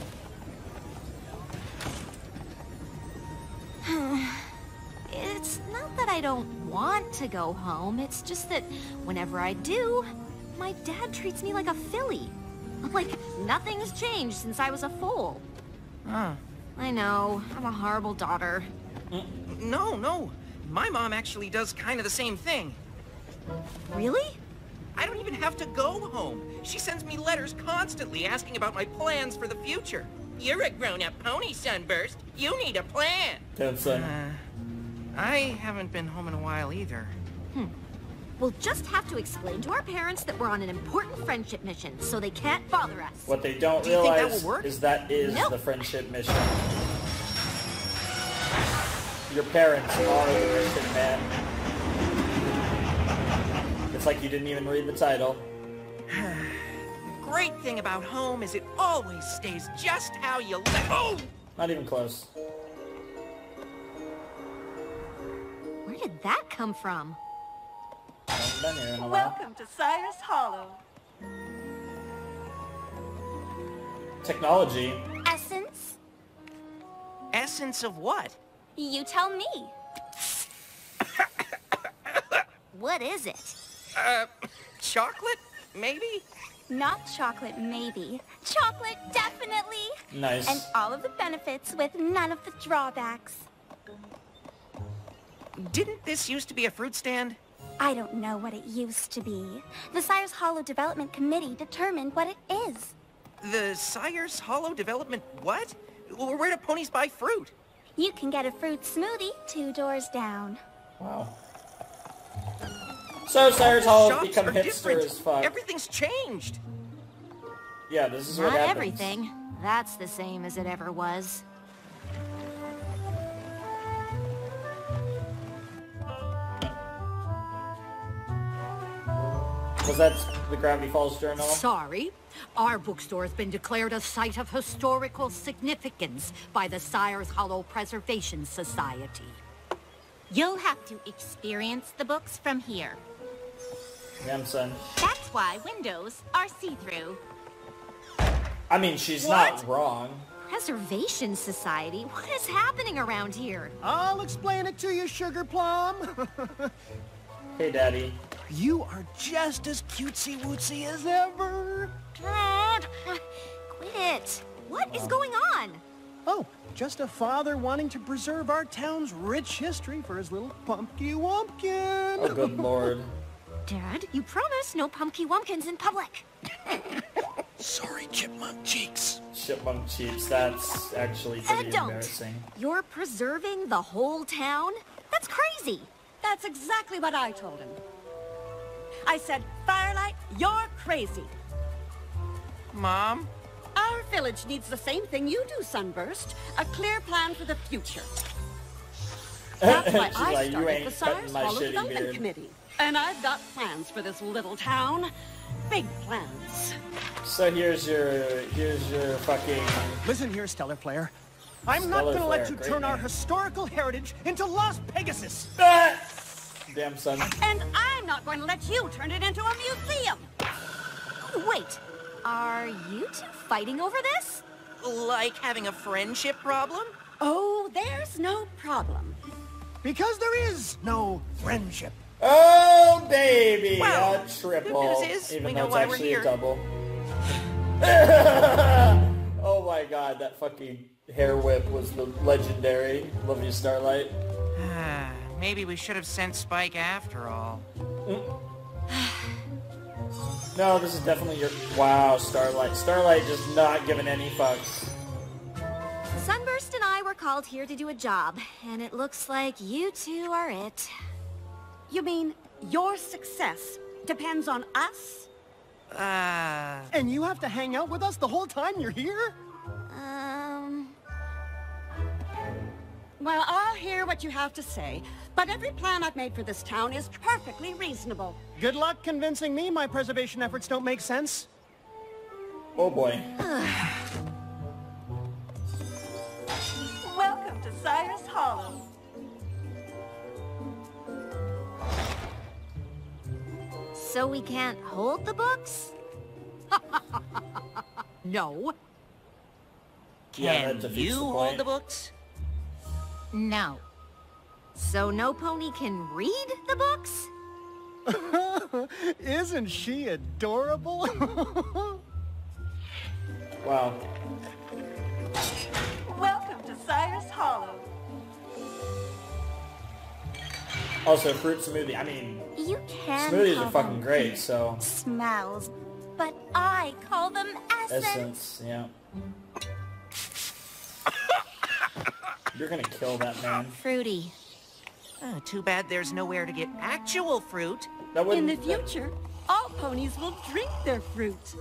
It's not that I don't want to go home, it's just that whenever I do, my dad treats me like a filly. Like, nothing's changed since I was a foal. Huh. I know, I'm a horrible daughter. No. My mom actually does kind of the same thing. Really? I don't even have to go home. She sends me letters constantly asking about my plans for the future. You're a grown-up pony, Sunburst. You need a plan. Damn, son. I haven't been home in a while either. We'll just have to explain to our parents that we're on an important friendship mission, so they can't bother us. What they don't Do you think that realize will work? is that is Nope. the friendship mission. Your parents are the mission, man. It's like you didn't even read the title. Great thing about home is it always stays just how you left. Oh! Not even close. Where did that come from? Haven't been here in a while. Welcome to Sire's Hollow. Technology. Essence? Essence of what? You tell me. What is it? Chocolate? Maybe? Not chocolate, maybe. Chocolate, definitely. Nice. And all of the benefits with none of the drawbacks. Didn't this used to be a fruit stand? I don't know what it used to be. The Sire's Hollow Development Committee determined what it is. The Sire's Hollow Development what? Where do ponies buy fruit? You can get a fruit smoothie 2 doors down. Wow. So Sire's Hollow has Shops become are hipster different. as fuck. Everything's changed. Yeah, this is what Not happens. everything. That's the same as it ever was. Was that the Gravity Falls Journal? Sorry. Our bookstore has been declared a site of historical significance by the Sire's Hollow Preservation Society. You'll have to experience the books from here. Damn, son. That's why windows are see-through. I mean, she's What? not wrong. Preservation Society? What is happening around here? I'll explain it to you, Sugar Plum. Hey, Daddy. You are just as cutesy-wootsy as ever. Dad! Quit it. What is going on? Oh, just a father wanting to preserve our town's rich history for his little pumpkin wumpkin. Oh, good lord. Dad, you promised no pumpkin wumpkins in public. Sorry, chipmunk cheeks. Chipmunk cheeks, that's actually pretty Don't. embarrassing. You're preserving the whole town? That's crazy. That's exactly what I told him. I said, Firelight, you're crazy. Mom? Our village needs the same thing you do, Sunburst. A clear plan for the future. That's why She's I like, you started ain't the cutting Sire's my Hollow shitty Development beard. Committee. And I've got plans for this little town. Big plans. So here's your fucking... Listen here, Stellar Flare. I'm not Stellar gonna let Flare, you great turn our name. historical heritage into Las Pegasus. Damn, son. And I'm not going to let you turn it into a museum. Wait, are you two fighting over this? Like having a friendship problem? Oh, there's no problem. Because there is no friendship. Oh, baby! Well, a triple. good news is Even we though know it's why we're actually here. a double. Oh my god, that fucking hair whip was the legendary. Love you, Starlight. Maybe we should have sent Spike after all. No, this is definitely your... Wow, Starlight. Starlight just not giving any fucks. Sunburst and I were called here to do a job, and it looks like you two are it. You mean your success depends on us? And you have to hang out with us the whole time you're here? Well, I'll hear what you have to say, but every plan I've made for this town is perfectly reasonable. Good luck convincing me my preservation efforts don't make sense. Oh boy. Welcome to Cyrus Hollow. So we can't hold the books? No. Yeah, Can you hold the books? No. So no pony can read the books? Isn't she adorable? Wow. Welcome to Cyrus Hollow. Also, fruit smoothie. I mean, You can smoothies call are fucking them great, so... smells, but I call them essence. Essence, yeah. You're gonna kill that man. Fruity. Too bad there's nowhere to get actual fruit. That In the future, all ponies will drink their fruit.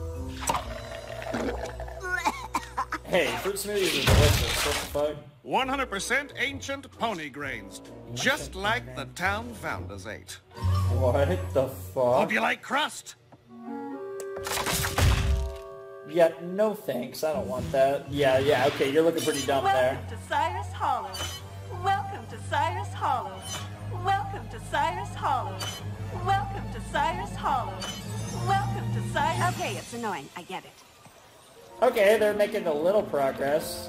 Hey, fruit smoothies are delicious. What the fuck? 100% ancient pony grains, just like the town founders ate. What the fuck? Hope you like crust. Yeah, no thanks. I don't want that. Yeah, okay, you're looking pretty dumb there. Welcome to Cyrus Hollow. Welcome to Cyrus Hollow. Welcome to Cyrus Hollow. Welcome to Cyrus Hollow. Welcome to Cyrus... Okay, it's annoying. I get it. Okay, they're making a little progress.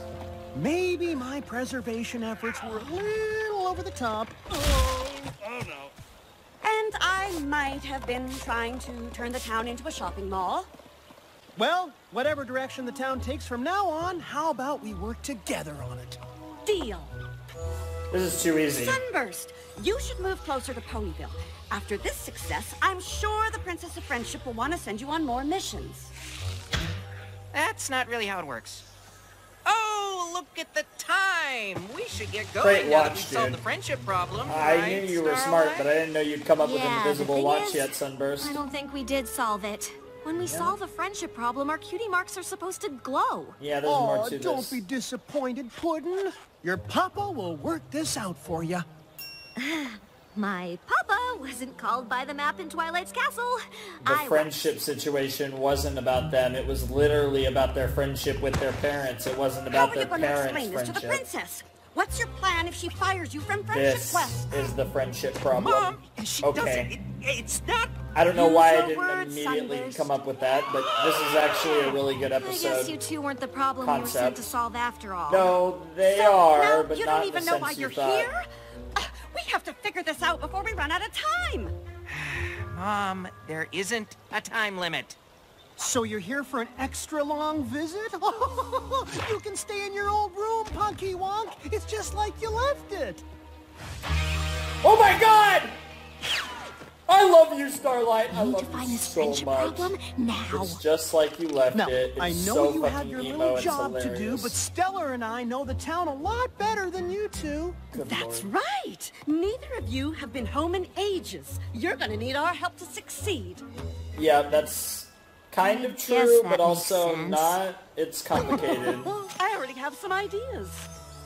Maybe my preservation efforts were a little over the top. Oh no. And I might have been trying to turn the town into a shopping mall. Well, whatever direction the town takes from now on, how about we work together on it? Deal. This is too easy. Sunburst, you should move closer to Ponyville. After this success, I'm sure the Princess of Friendship will want to send you on more missions. That's not really how it works. Oh, look at the time! We should get going Great now that watch, we've solved dude. the friendship problem. I right, knew you were Starlight? smart, but I didn't know you'd come up with an Yeah, invisible the thing watch is, yet, Sunburst. I don't think we did solve it. When we solve a friendship problem, our cutie marks are supposed to glow. Yeah, there's more to don't this. be disappointed, Puddin'. Your papa will work this out for you. My papa wasn't called by the map in Twilight's castle. The friendship situation wasn't about them. It was literally about their friendship with their parents. It wasn't How about are their you going to parents' explain this to the friendship. princess? What's your plan if she fires you from Friendship This Quest? is the friendship problem. Mom, she doesn't. Okay. It's not. I don't know Use why I your didn't words, immediately Sunburst. come up with that, but this is actually a really good I guess episode. you two weren't the problem we were sent Concept. to solve after all. No, they So, are, now but you not don't in even the know sense why you you're thought. here? We have to figure this out before we run out of time. Mom, there isn't a time limit. So you're here for an extra long visit? You can stay in your old room, Punky Wonk. It's just like you left it. Oh my god! I love you, Starlight. I need love to find you this so friendship much. problem now. It's just like you left Now, it. It's I know so you have fucking your emo, little it's job to do, hilarious. but Stellar and I know the town a lot better than you two. Good That's Lord. right. Neither of you have been home in ages. You're going to need our help to succeed. Yeah, that's kind of guess true, that but makes also sense. not. It's complicated. I already have some ideas.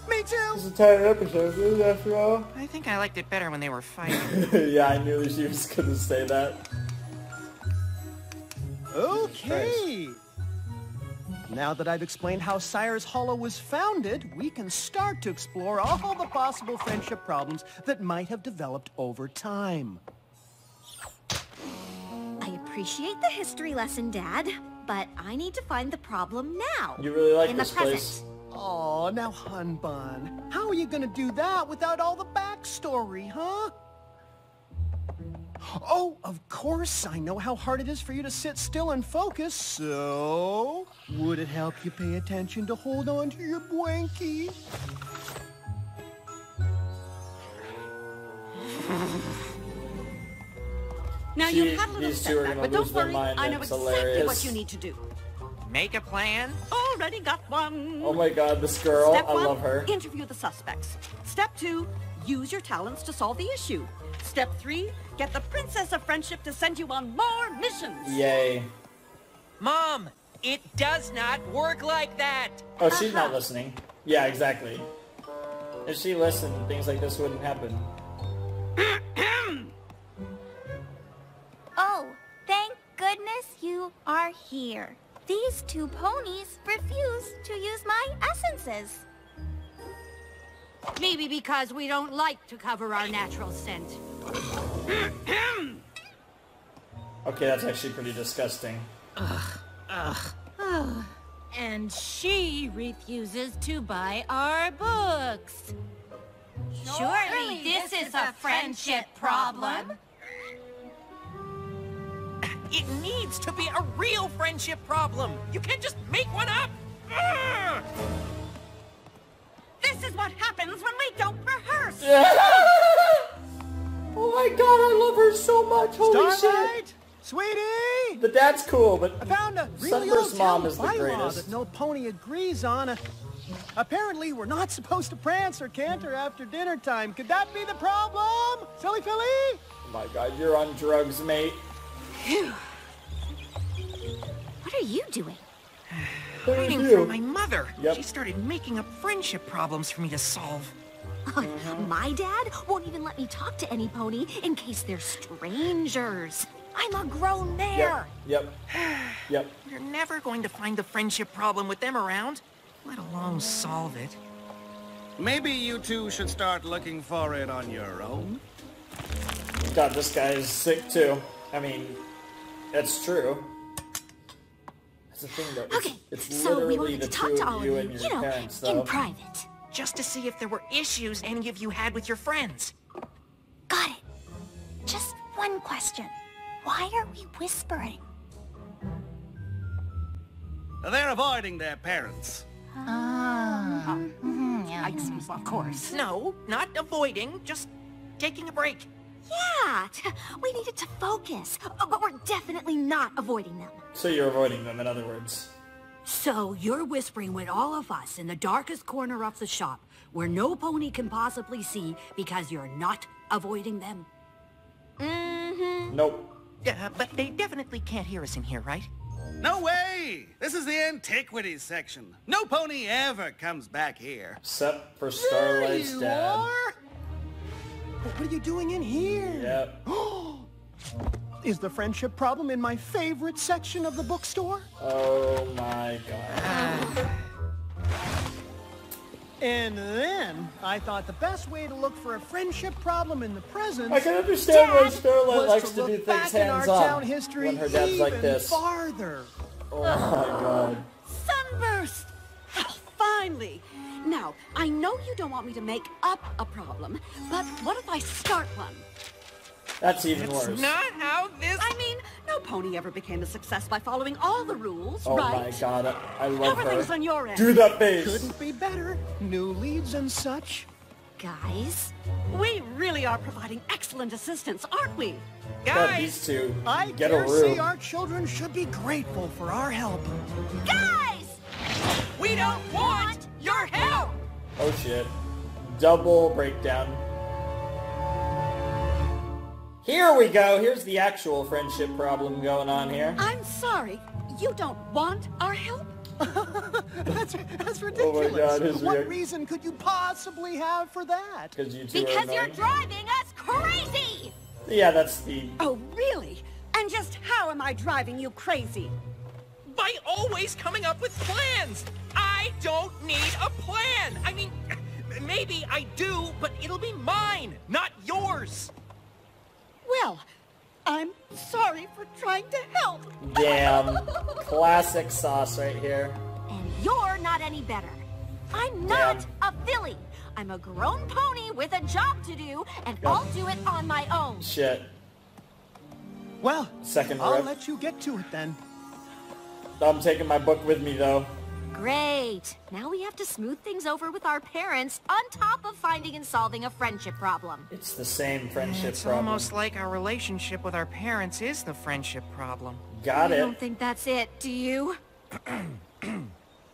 Me too. It's a tight episode, isn't it, after all? I think I liked it better when they were fighting. Yeah, I knew she was gonna say that. Okay. Now that I've explained how Cyrus Hollow was founded, we can start to explore all the possible friendship problems that might have developed over time. I appreciate the history lesson, Dad, but I need to find the problem now. You really like in this the present. place? Oh, now, Hun Bun, how are you gonna do that without all the backstory, huh? Oh, of course. I know how hard it is for you to sit still and focus, so... would it help you pay attention to hold on to your blankie? Now, you've had a little These two are setback, gonna but don't lose their worry, mind. I know It's exactly hilarious. what you need to do. Make a plan? Already got one. Oh my god, this girl, Step I one, love her. interview the suspects. Step 2, use your talents to solve the issue. Step 3, get the Princess of Friendship to send you on more missions. Yay. Mom, it does not work like that. Oh, she's not listening. Yeah, exactly. If she listened, things like this wouldn't happen. Oh, thank goodness you are here. These 2 ponies refuse to use my essences. Maybe because we don't like to cover our natural scent. Okay, that's actually pretty disgusting. And she refuses to buy our books. Surely this is a friendship problem. It needs to be a real friendship problem. You can't just make one up. Ugh! This is what happens when we don't rehearse. Oh my god, I love her so much. Holy Starlight, shit. Sweetie! The dad's cool, but I found a really old Sunburst mom town is the bylaw greatest. that no pony agrees on. Apparently, we're not supposed to prance or canter after dinner time. Could that be the problem? Silly Philly? Oh my god, you're on drugs, mate. What are you doing? Hiding from my mother. Yep. She started making up friendship problems for me to solve. My dad won't even let me talk to any pony in case they're strangers. I'm a grown mare. Yep. You're never going to find the friendship problem with them around, let alone solve it. Maybe you two should start looking for it on your own. God, this guy is sick too. I mean, that's true. That's the thing, though. It's So we literally wanted the to talk two to of all of you you, and your you know, parents, though. in private. Just to see if there were issues any of you had with your friends. Got it. Just one question. Why are we whispering? They're avoiding their parents. Of course. No, not avoiding, just taking a break. Yeah, we needed to focus, but we're definitely not avoiding them. So you're avoiding them, in other words. So you're whispering with all of us in the darkest corner of the shop, where no pony can possibly see because you're not avoiding them? Nope. But they definitely can't hear us in here, right? No way! This is the antiquities section. No pony ever comes back here. Except for Starlight's you dad. are? What are you doing in here? Yep. Is the friendship problem in my favorite section of the bookstore? Oh my god. And then, I thought the best way to look for a friendship problem in the present... I can understand why Starlight was likes to look do things back in our hands-on town history when her dad's like even this. farther. Oh my god. Sunburst! Finally! Now, I know you don't want me to make up a problem, but what if I start one? That's even worse. Not how this... I mean, no pony ever became a success by following all the rules, Oh right? my god, I love Everything's her. on your end. Do that face. Couldn't be better. New leads and such. Guys, we really are providing excellent assistance, aren't we? God, these two. I Get a dare say room. our children should be grateful for our help. Guys! We don't want your help! Oh shit. Double breakdown. Here we go. Here's the actual friendship problem going on here. I'm sorry, you don't want our help? That's ridiculous. Oh my god, his What reaction. reason could you possibly have for that? Because you two are Because you're annoying. driving us crazy! Yeah, that's the... Oh, really? And just how am I driving you crazy? By always coming up with plans! I don't need a plan! I mean, maybe I do, but it'll be mine, not yours! Well, I'm sorry for trying to help. Damn. Classic sauce right here. And you're not any better. I'm not a filly. I'm a grown pony with a job to do, and I'll do it on my own. Shit. Well, second I'll rip. let you get to it then. I'm taking my book with me, though. Great. Now we have to smooth things over with our parents on top of finding and solving a friendship problem. It's the same friendship It's problem. almost like our relationship with our parents is the friendship problem. Got I it. don't think that's it, do you?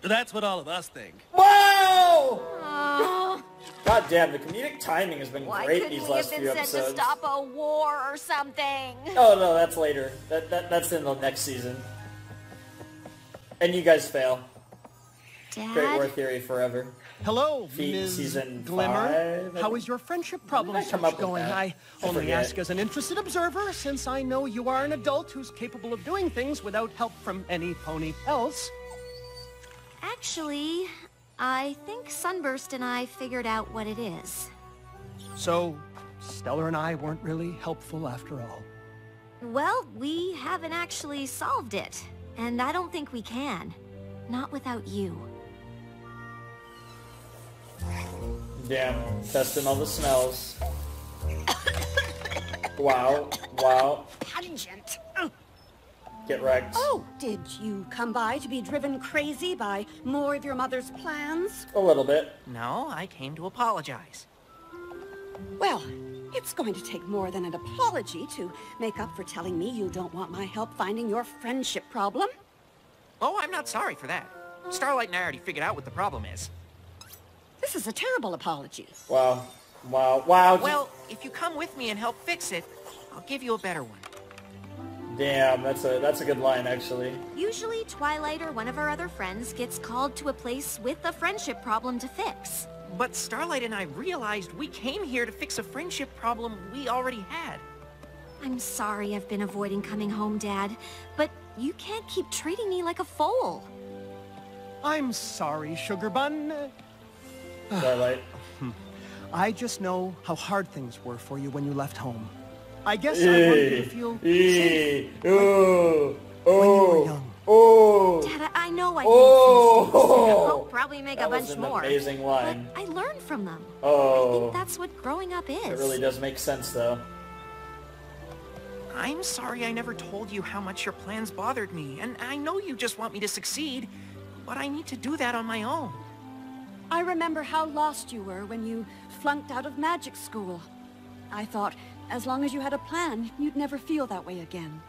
That's what all of us think. Whoa! Oh, God damn, the comedic timing has been why great couldn't these we have last been few sent episodes. to stop a war or something? Oh no, that's later. That's in the next season. And you guys fail. Dad? Great War Theory forever. Hello, Feet, Ms. season Glimmer. 5. How is your friendship problem When did I come up search with going? that? I I only forget. ask as an interested observer, since I know you are an adult who's capable of doing things without help from any pony else. Actually, I think Sunburst and I figured out what it is. So, Stellar and I weren't really helpful after all. Well, we haven't actually solved it, and I don't think we can. Not without you. Damn, testing all the smells. Wow, wow. Pungent. Get wrecked. Oh, did you come by to be driven crazy by more of your mother's plans? A little bit. No, I came to apologize. Well, it's going to take more than an apology to make up for telling me you don't want my help finding your friendship problem. Oh, I'm not sorry for that. Starlight and I already figured out what the problem is. This is a terrible apology. Wow. Wow. Wow. Well, if you come with me and help fix it, I'll give you a better one. Damn, that's a good line, actually. Usually, Twilight or one of our other friends gets called to a place with a friendship problem to fix. But Starlight and I realized we came here to fix a friendship problem we already had. I'm sorry I've been avoiding coming home, Dad, but you can't keep treating me like a foal. I'm sorry, Sugar Bun. Starlight. I just know how hard things were for you when you left home. I guess I wanted you to feel safe when you were young. Dad, I know I made Oh. some mistakes. I'll probably make That a bunch was an more. amazing line. But I learned from them. I Oh. think that's what growing up is. It really does make sense, though. I'm sorry I never told you how much your plans bothered me, and I know you just want me to succeed, but I need to do that on my own. I remember how lost you were when you flunked out of magic school. I thought, as long as you had a plan, you'd never feel that way again.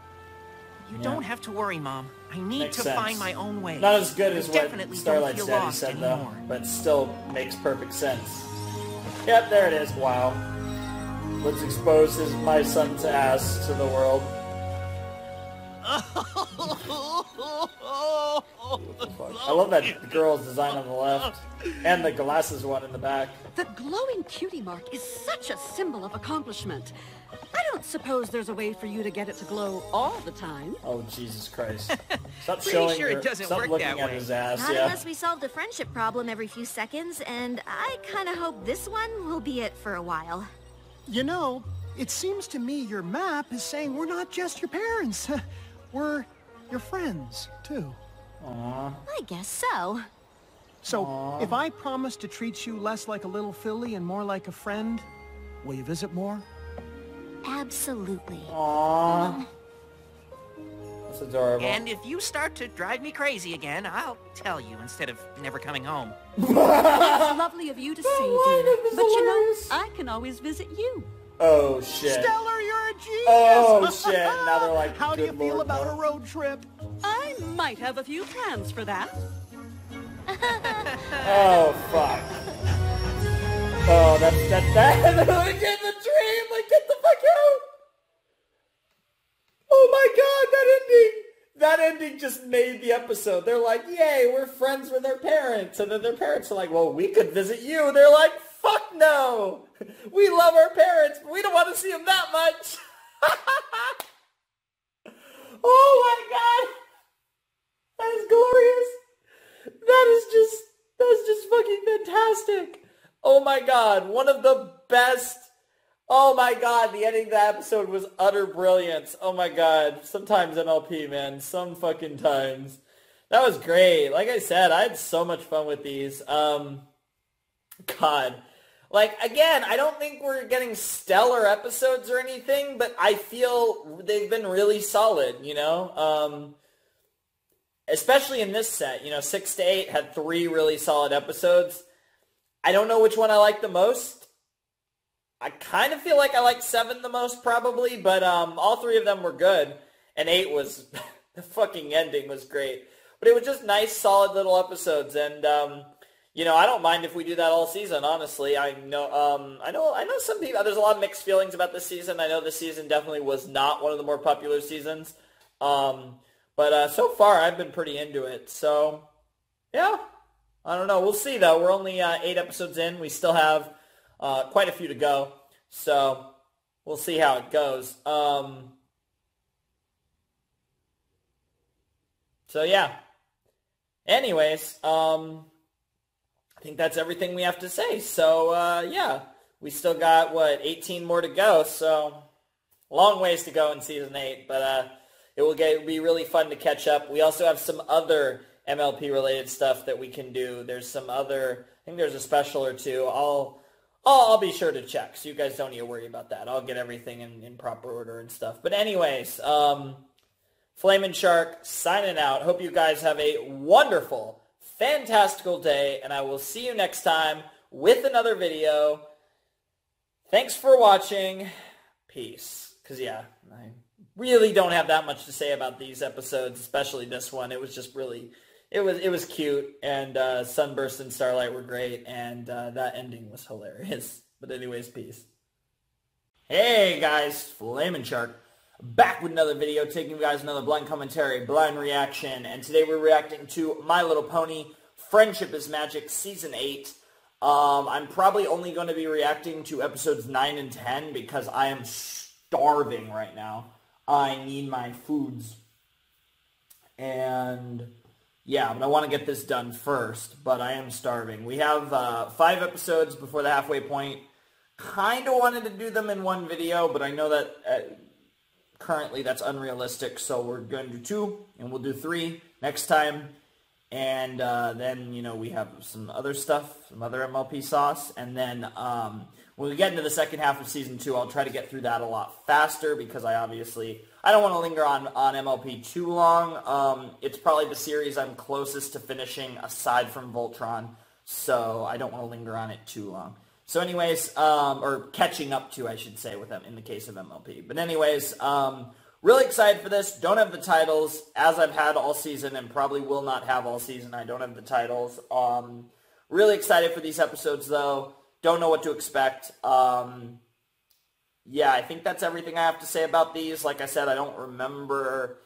You don't have to worry, Mom. I need Makes to sense. find my own way. Not as good as I what definitely Starlight's don't feel daddy lost said, anymore. though, but still makes perfect sense. Yep, there it is. Wow. Let's expose my son to ass to the world. I love that girl's design on the left, and the glasses one in the back. The glowing cutie mark is such a symbol of accomplishment. I don't suppose there's a way for you to get it to glow all the time. Oh, Jesus Christ. Stop Pretty showing sure it your, doesn't stop work looking that at way. his ass, Not yeah. unless we solved a friendship problem every few seconds, and I kind of hope this one will be it for a while. You know, it seems to me your map is saying we're not just your parents. We're your friends, too. Aww. I guess so. So, if I promise to treat you less like a little filly and more like a friend, will you visit more? Absolutely. Aww. That's adorable. And if you start to drive me crazy again, I'll tell you instead of never coming home. It's lovely of you to say, dear. But you know, I can always visit you. Oh, shit. Stellar, you're a genius! Oh, shit. Now they're like, how do you good feel Lord, about no. a road trip? I might have a few plans for that. Oh, fuck. Oh, that in the dream, like, get the fuck out! Oh my god, that ending just made the episode. They're like, yay, we're friends with their parents. And then their parents are like, well, we could visit you. They're like, fuck no! We love our parents, but we don't want to see them that much. Oh my god! That is glorious! That's just fucking fantastic! Oh my god, one of the best... Oh my god, the ending of the episode was utter brilliance. Oh my god, sometimes MLP, man. Some fucking times. That was great. Like I said, I had so much fun with these. God. Like, again, I don't think we're getting stellar episodes or anything, but I feel they've been really solid, you know? Especially in this set, you know, 6 to 8 had 3 really solid episodes. I don't know which one I like the most. I kind of feel like I like 7 the most, probably, but all 3 of them were good, and 8 was... the fucking ending was great. But it was just nice, solid little episodes, and... you know, I don't mind if we do that all season, honestly. I know some people, there's a lot of mixed feelings about this season. I know this season definitely was not one of the more popular seasons. But so far, I've been pretty into it. So, yeah, I don't know. We'll see, though. We're only 8 episodes in. We still have quite a few to go. So, we'll see how it goes. So, yeah. Anyways, I think that's everything we have to say. So, yeah, we still got, 18 more to go. So, long ways to go in Season 8. But it will be really fun to catch up. We also have some other MLP-related stuff that we can do. There's some other, I think there's a special or two. I'll be sure to check, so you guys don't need to worry about that. I'll get everything in proper order and stuff. But anyways, Flamin' Shark signing out. Hope you guys have a wonderful, fantastical day, and I will see you next time with another video. Thanks for watching. Peace. Because, yeah, I really don't have that much to say about these episodes, especially this one. It was just really, it was cute, and Sunburst and Starlight were great, and that ending was hilarious. But anyways, peace. Hey, guys, Flamin' Shark. Back with another video, taking you guys another blind commentary, blind reaction, and today we're reacting to My Little Pony, Friendship is Magic, Season 8. I'm probably only going to be reacting to episodes 9 and 10 because I am starving right now. I need my foods. And, yeah, but I want to get this done first, but I am starving. We have 5 episodes before the halfway point. Kind of wanted to do them in one video, but I know that... currently, that's unrealistic, so we're going to do 2, and we'll do 3 next time, and then, you know, we have some other stuff, some other MLP sauce, and then when we get into the second half of Season 2, I'll try to get through that a lot faster, because I don't want to linger on MLP too long. It's probably the series I'm closest to finishing, aside from Voltron, so I don't want to linger on it too long. So anyways, or catching up to, I should say, with them in the case of MLP. But anyways, really excited for this. Don't have the titles, as I've had all season, and probably will not have all season. I don't have the titles. Really excited for these episodes, though. Don't know what to expect. Yeah, I think that's everything I have to say about these. Like I said, I don't remember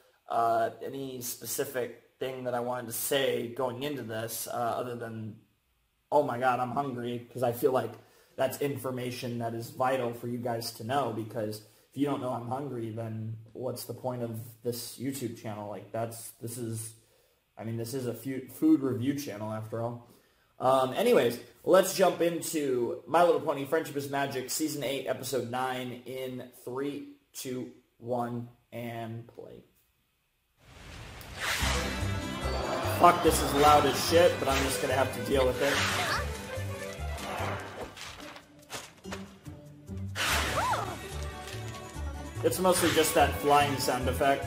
any specific thing that I wanted to say going into this, other than, oh my god, I'm hungry, because I feel like that's information that is vital for you guys to know, because if you don't know I'm hungry, then what's the point of this YouTube channel? Like, this is a food review channel after all. Anyways, let's jump into My Little Pony, Friendship is Magic, Season 8, Episode 9, in 3, 2, 1, and play. Fuck, this is loud as shit, but I'm just gonna have to deal with it. It's mostly just that flying sound effect.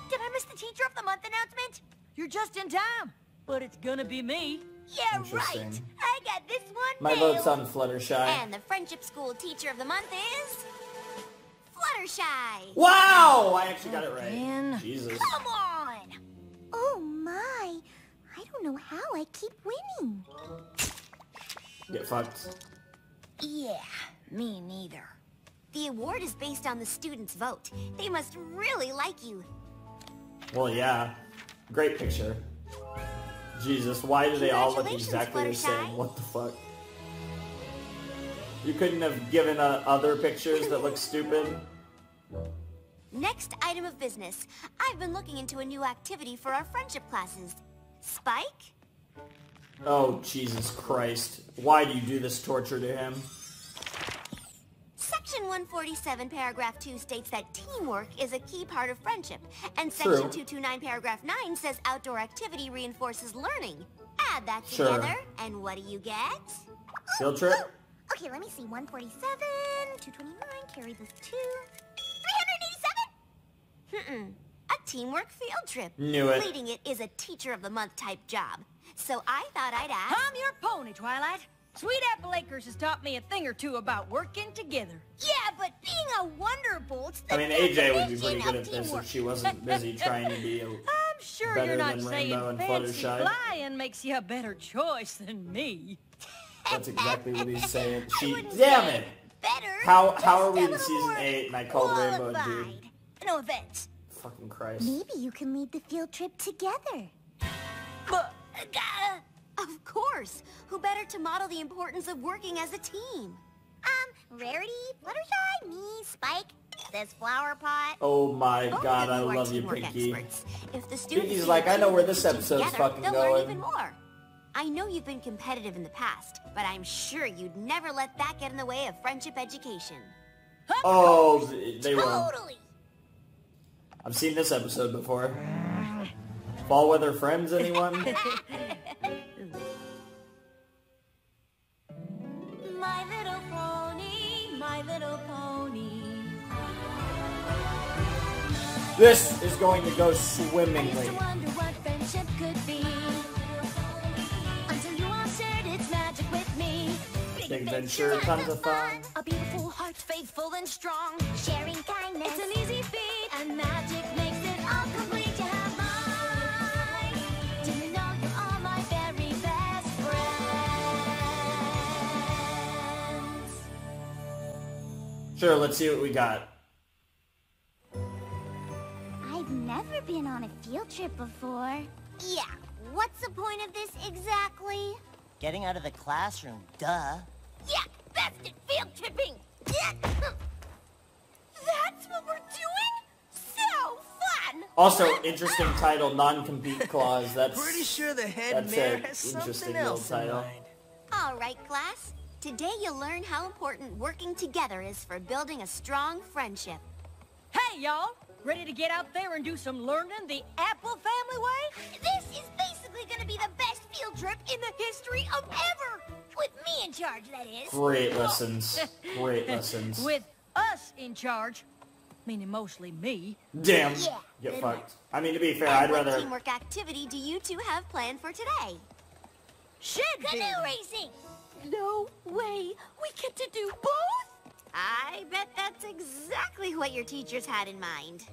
Did I miss the Teacher of the Month announcement? You're just in time. But it's gonna be me. Yeah, right. I got this one My nailed. vote's on Fluttershy. And the Friendship School Teacher of the Month is... Fluttershy. Wow! I actually got it right. Man. Jesus. Come on! Oh my. I don't know how I keep winning. Get fucked. Yeah, me neither. The award is based on the students' vote. They must really like you. Well, yeah. Great picture. Jesus, why do they all look exactly the same? What the fuck? You couldn't have given other pictures that look stupid? Next item of business. I've been looking into a new activity for our friendship classes. Spike? Oh, Jesus Christ. Why do you do this torture to him? Section 147, paragraph 2 states that teamwork is a key part of friendship. And True. section 229, paragraph 9 says outdoor activity reinforces learning. Add that Sure. together, and what do you get? Field trip? Okay, let me see. 147, 229, carry this 2. 387? A teamwork field trip. Knew it. Leading it is a Teacher of the Month type job. So I thought I'd ask... I'm your pony, Twilight. Sweet Apple Acres has taught me a thing or two about working together. Yeah, but being a Wonderbolt's the I mean, AJ would be definition pretty good of at this teamwork. if she wasn't busy trying to be I'm sure better you're not than saying Rainbow and fancy Fluttershy. flying makes you a better choice than me. That's exactly what he's saying. Damn it! Better. How are we in season 8 and I called Rainbow a dude? No offense. Fucking Christ. Maybe you can lead the field trip together. Of course. Who better to model the importance of working as a team? Rarity, Fluttershy, me, Spike, this flower pot. Oh my Both god, of I you are love you, teamwork Pinky. experts. If the students Pinky's see like, the I know team where working this episode's together, fucking they'll learn going. even more. I know you've been competitive in the past, but I'm sure you'd never let that get in the way of friendship education. Oh, they will. Totally. I've seen this episode before. Fall Weather Friends, anyone? My little pony, my little pony. This is going to go I used swimmingly. to wonder what friendship could be. Until you all shared its magic with me. Big adventure, tons of fun. A beautiful heart, faithful and strong. Sharing kindness. It's an easy feat, and magic makes it all complete. You have mine. Do you know you are my very best friends? Sure, let's see what we got. I've never been on a field trip before. Yeah, what's the point of this exactly? Getting out of the classroom, duh. Yeah, that's it, field tripping. That's what we're doing? So fun! Also, interesting title, non-compete clause. That's Pretty sure the head that's mayor an has interesting something little else in title. mind. All right, class. Today you'll learn how important working together is for building a strong friendship. Hey, y'all! Ready to get out there and do some learning the Apple family way? This is basically gonna be the best field trip in the history of ever! With me in charge, that is. Great lessons. Great lessons. With us in charge, meaning mostly me. Damn. Yeah, Get good fucked. I mean, to be fair, And I'd what rather... teamwork activity do you two have planned for today? Canoe racing! No way! We get to do both? I bet that's exactly what your teachers had in mind.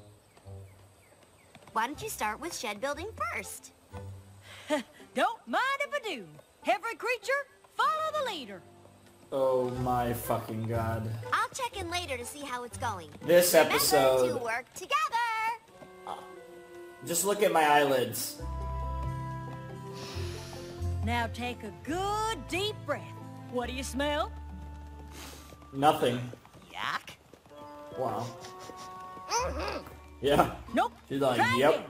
Why don't you start with shed building first? Don't mind if I do. Every creature, follow the leader. Oh my fucking god. I'll check in later to see how it's going. This Remember episode... to work together! Just look at my eyelids. Now take a good deep breath. What do you smell? Nothing. Yak? Wow. Yeah. Nope. She's like, Try yep.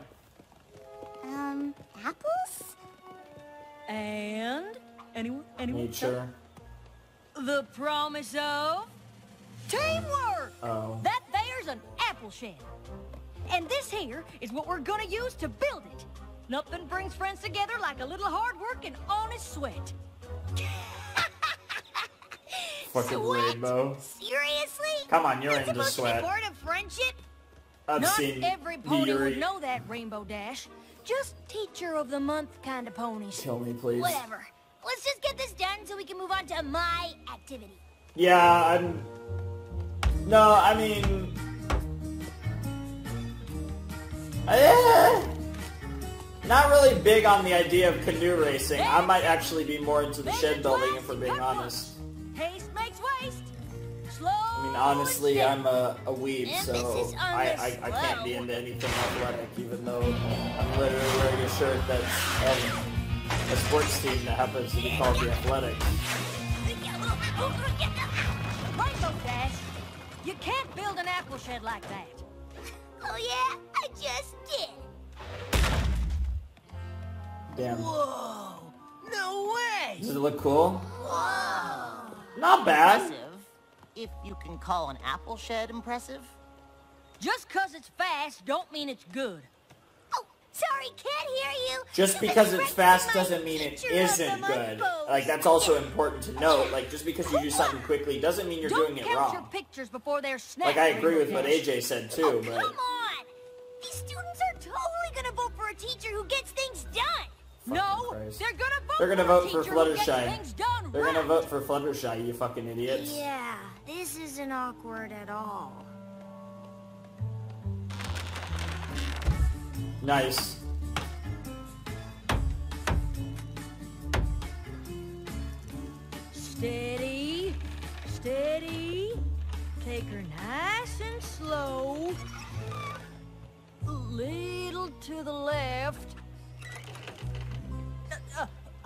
Apples? And anyone? Nature. The promise of teamwork. Oh. That there's an apple shed. And this here is what we're gonna use to build it. Nothing brings friends together like a little hard work and honest sweat. Fucking Rainbow. Seriously? Come on, you're That's into supposed to sweat. be part of friendship? I've Not seen every pony Yuri. would know that, Rainbow Dash. Just Teacher of the Month kind of ponies. Kill me, please. Whatever. Let's just get this done so we can move on to my activity. Yeah, I'm... No, I mean... Not really big on the idea of canoe racing. I might actually be more into the shed building if we're being honest. Haste makes waste. Slow. I mean, honestly, I'm a weeb, so I can't be into anything athletic, even though I'm literally wearing a shirt that's of a sports team that happens to be called the Athletics. Rainbow Dash, you can't build an apple shed like that. Oh yeah? I just did. Damn. Whoa! No way! Does it look cool? Whoa! Not bad. Impressive, if you can call an apple shed impressive. Just 'cause it's fast don't mean it's good. Oh, sorry, can't hear you. Just because it's fast doesn't mean it isn't good. Like, that's also important to note. Like, just because you do something quickly doesn't mean you're doing it Don't count your wrong. pictures before they're snapped. Like, I agree with what AJ said too, but... Come on! These students are totally gonna vote for a teacher who gets things done! No, Christ. they're gonna vote They're gonna for a vote for teacher who gets Fluttershy. things done They're right. gonna vote for Fluttershy, you fucking idiots. Yeah, this isn't awkward at all. Nice. Steady, steady. Take her nice and slow. Little to the left.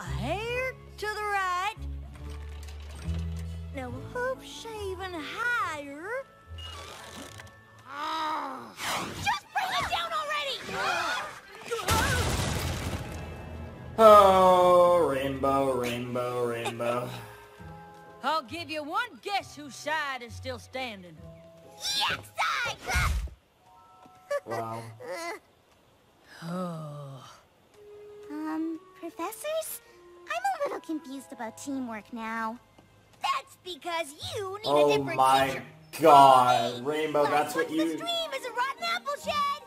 A hair to the right. Now hoop shaven higher. Just bring it down already! Oh, rainbow, rainbow, rainbow. I'll give you one guess whose side is still standing. Yes, side! Wow. Professors? I'm a little confused about teamwork now. That's because you need a Oh different my teacher. god, Rainbow, that's what The you... stream is a rotten apple shed!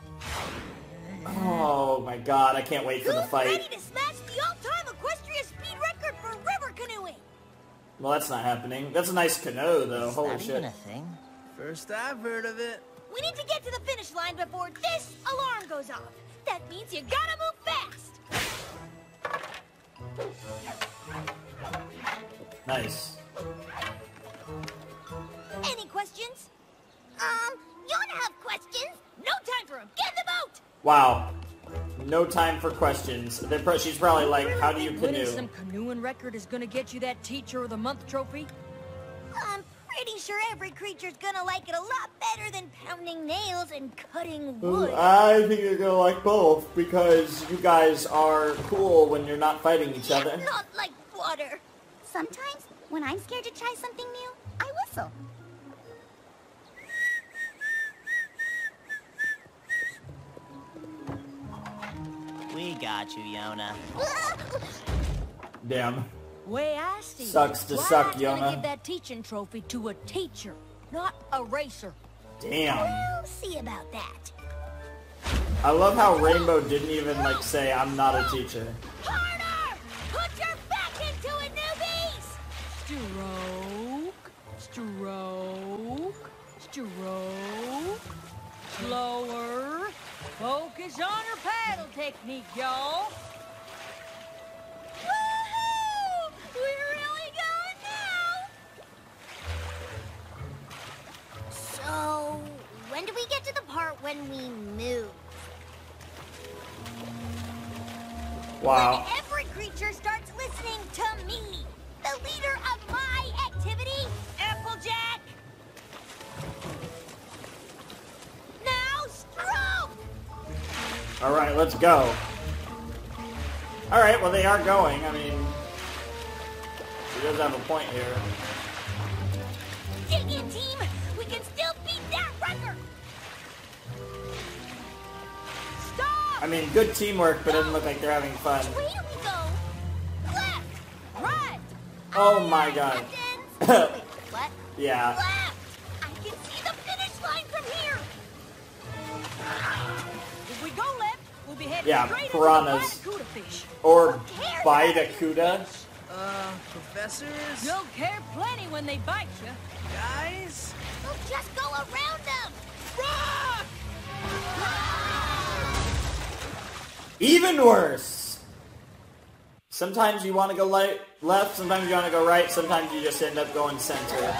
Oh my god, I can't wait for the Who's fight. ready to smash the all-time equestrian speed record for river canoeing? Well, that's not happening. That's a nice canoe, though. Is Holy that shit. even a thing? First I've heard of it. We need to get to the finish line before this alarm goes off. That means you gotta move fast. Nice. Any questions? You wanna have questions? No time for them. Get in the boat! Wow. No time for questions. She's probably like, how do you Winning canoe? some canoeing record is gonna get you that Teacher of the Month trophy? I'm pretty sure every creature's gonna like it a lot better than pounding nails and cutting wood. I think you're gonna like both, because you guys are cool when you're not fighting each other. Not like water. Sometimes, when I'm scared to try something new, I whistle. We got you, Yona. Damn. Way I see Sucks it, to suck, Twilight's gonna Yona. give that teaching trophy to a teacher, not a racer. Damn. We'll see about that. I love how Rainbow didn't even, like, say, I'm not a teacher. Harder! Put your back into it, newbies! Stroke, stroke, stroke. Slower. Focus on her paddle technique, y'all. Woohoo! We're really going now! So, when do we get to the part when we move? Wow. When every creature starts listening to me, the leader of my activity, Applejack! Now, stroke! Alright, let's go. Alright, well, they are going. I mean, he does have a point here. Dig in, team! We can still beat that record! Stop! I mean, good teamwork, but it doesn't look like they're having fun. Where do we go? Left! Right! Oh my god. What? Yeah. Left! I can see the finish line from here! If we go left, we'll be heading Yeah, straight piranhas. into the Barracuda fish. Or Bidacuda. Professors? You'll care plenty when they bite you. Guys? We'll just go around them! Rock! Even worse. Sometimes you want to go left, sometimes you want to go right, sometimes you just end up going center.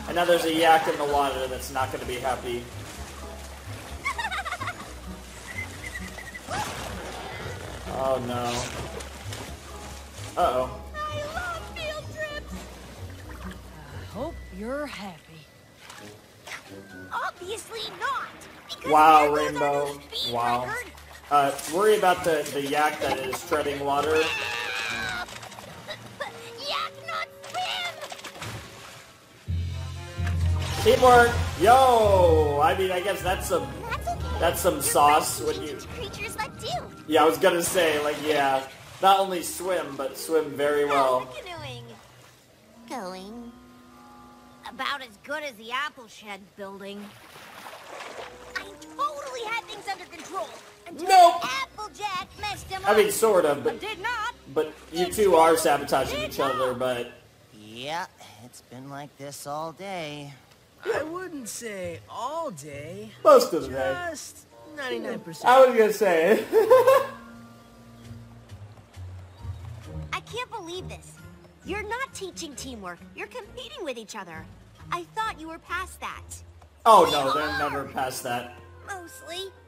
And now there's a yak in the water that's not going to be happy. Oh no. Uh-oh. I love field trips! I hope you're happy. Obviously not! Because Wow, there goes our Rainbow. new speed Wow. record. Worry about the yak that is treading water. Yak, not swim! Teamwork! Yo! I mean, I guess that's a... That's okay. That's some sauce. When you... creatures like you. Yeah, I was gonna say, like, yeah, not only swim, but swim very well. How are you doing? Going. About as good as the apple shed building. I totally had things under control. Until Applejack messed him up. I mean, sort of, but did not. But you two are sabotaging each other, but... Yeah, it's been like this all day. I wouldn't say all day. Most of the day. Just 99%. I was gonna say. I can't believe this. You're not teaching teamwork. You're competing with each other. I thought you were past that. Oh no, they're never past that.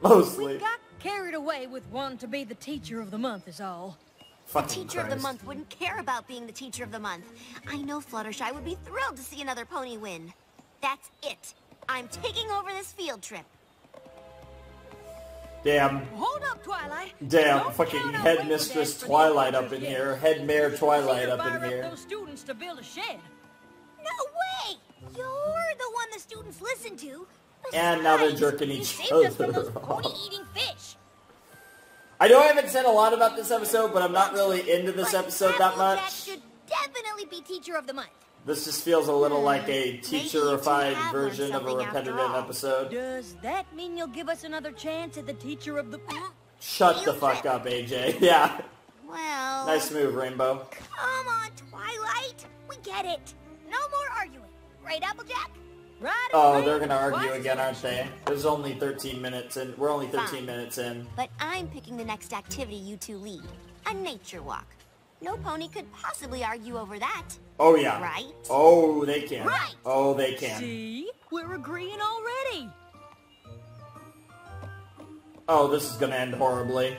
Mostly. We got carried away with wanting to be the teacher of the month is all. Fucking Teacher of the month wouldn't care about being the teacher of the month. I know Fluttershy would be thrilled to see another pony win. That's it. I'm taking over this field trip. Damn. Hold up, Twilight. Damn, fucking headmistress Twilight up in here. Head mayor Twilight up in here. Those students to build a shed. No way! You're the one the students listen to. And now they're jerking You each saved us from other those off. pony-eating fish. I know I haven't said a lot about this episode, but I'm not really into this episode that Applejack much. should definitely be teacher of the month. This just feels a little like a teacherified version of a repetitive episode. Does that mean you'll give us another chance at the teacher of the... Shut the fuck up, AJ. Yeah. Well... Nice move, Rainbow. Come on, Twilight. We get it. No more arguing. Right, Applejack? Right. Oh, they're gonna argue again, aren't they? There's only 13 minutes in. We're only 13 minutes in. But I'm picking the next activity you two lead. A nature walk. No pony could possibly argue over that. Oh, yeah. Right? Oh, they can. Right. Oh, they can. See? We're agreeing already. Oh, this is gonna end horribly.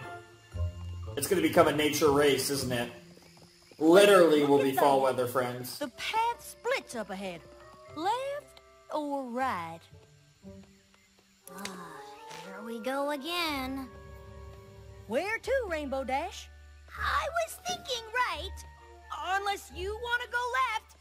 It's gonna become a nature race, isn't it? Literally, we'll be fall weather friends. The path splits up ahead. Left or right? Here we go again. Where to, Rainbow Dash? I was thinking right. Unless you want to go left.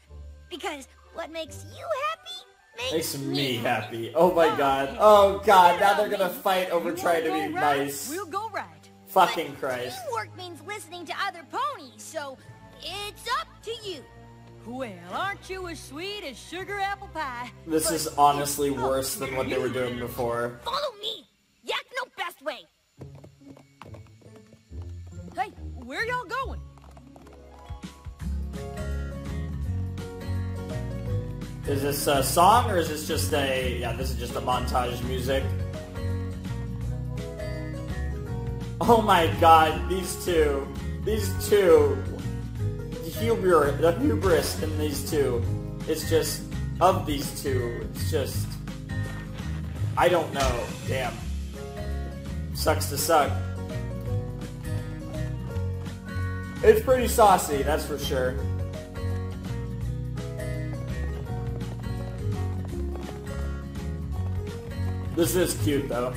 Because what makes you happy Makes me happy. Oh my god. Oh god, now they're gonna fight over trying to be nice. We'll go right. Fucking Christ. teamwork means listening to other ponies, so it's up to you. Well, aren't you as sweet as sugar apple pie? This is honestly worse than what they were doing before. Follow me. Yak no best way. Hey, where y'all going? Is this a song or is this just a... Yeah, this is just a montage music. Oh my god, these two. These two. The hubris in these two. It's just... Of these two. It's just... I don't know. Damn. Sucks to suck. It's pretty saucy, that's for sure. This is cute, though.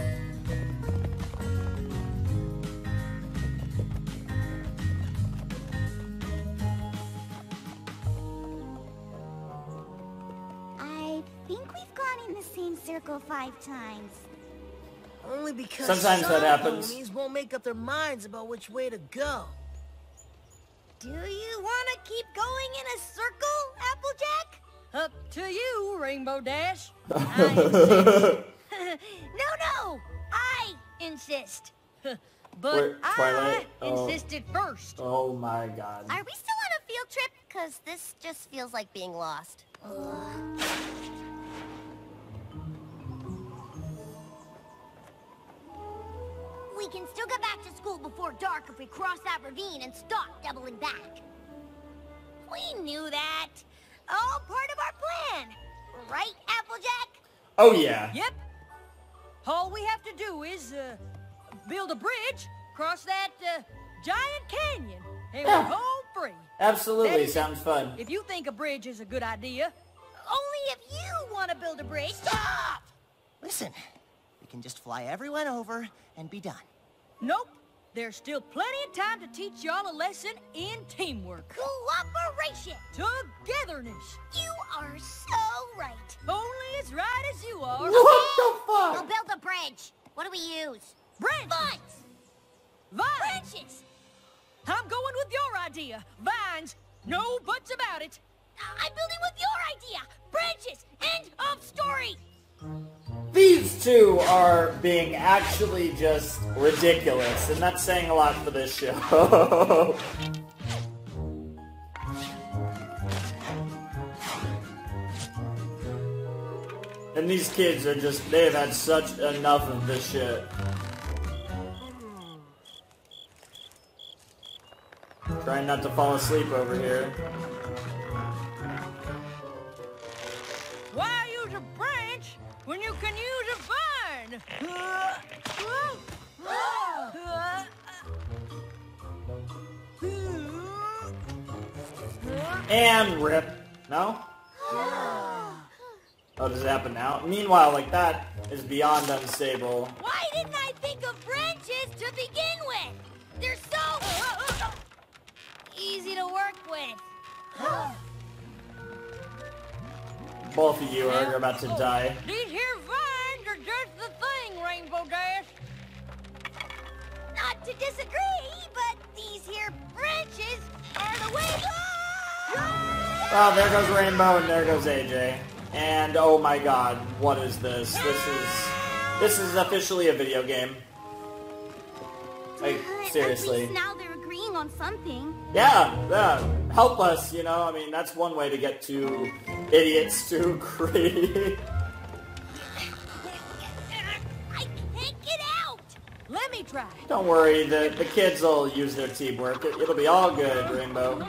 I think we've gone in the same circle 5 times. Only because Sometimes some that happens. ponies won't make up their minds about which way to go. Do you want to keep going in a circle, Applejack? Up to you, Rainbow Dash. No, I insist. But Wait, Twilight? I insisted first. Oh my god. Are we still on a field trip? Because this just feels like being lost. We can still get back to school before dark if we cross that ravine and stop doubling back. We knew that. All part of our plan. Right, Applejack? Oh yeah. Yep. All we have to do is build a bridge, cross that giant canyon, and we're home free. Absolutely, That is, sounds fun. If you think a bridge is a good idea. Only if you want to build a bridge. Stop! Listen, we can just fly everyone over and be done. Nope. There's still plenty of time to teach y'all a lesson in teamwork. Cooperation. Togetherness. You are so right. Only as right as you are. What the fuck? We'll build a bridge. What do we use? Branches! Vines! Branches! I'm going with your idea. Vines, no buts about it. I'm building with your idea. Branches! End of story! These two are being actually just ridiculous, and that's saying a lot for this show. And these kids are just, they've had such enough of this shit. Trying not to fall asleep over here. Why use a branch when you can use a vine? And rip. No? Oh, does it happen now? Meanwhile, like, that is beyond unstable. Why didn't I think of branches to begin with? They're so easy to work with. Both of you are about to die. These here vines are just the thing, Rainbow Dash. Not to disagree, but these here branches are the way. Oh, there goes Rainbow and there goes AJ. And oh my god, what is this? This is officially a video game. Like, seriously. At least now they're agreeing on something. Yeah, help us, you know? I mean, that's one way to get two idiots to agree. I can't get out! Let me try. Don't worry, the kids will use their teamwork. It'll be all good, Rainbow.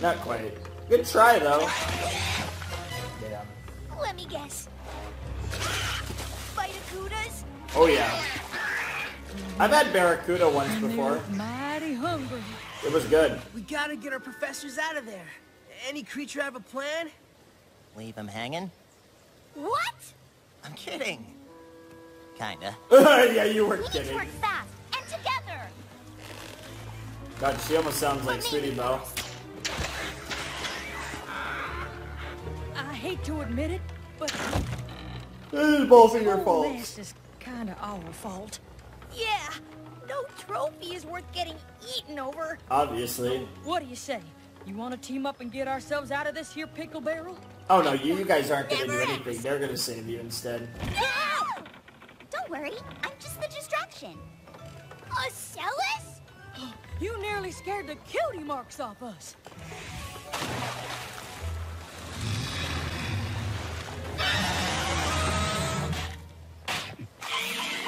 Not quite. Good try, though. Damn. Let me guess. Barracudas? Oh, yeah. I've had Barracuda once before. Mighty hungry. It was good. We gotta get our professors out of there. Any creature have a plan? Leave him hanging? What? I'm kidding. Kinda. Yeah, you were We need kidding. to work fast and together. God, she almost sounds like Sweetie Belle. I hate to admit it, but This is both of your this faults. is kind of our fault. Yeah, no trophy is worth getting eaten over. Obviously. What do you say? You want to team up and get ourselves out of this here pickle barrel? Oh no, you guys aren't gonna do anything. They're gonna save you instead. No! Don't worry, I'm just the distraction. Ocellus? You nearly scared the cutie marks off us.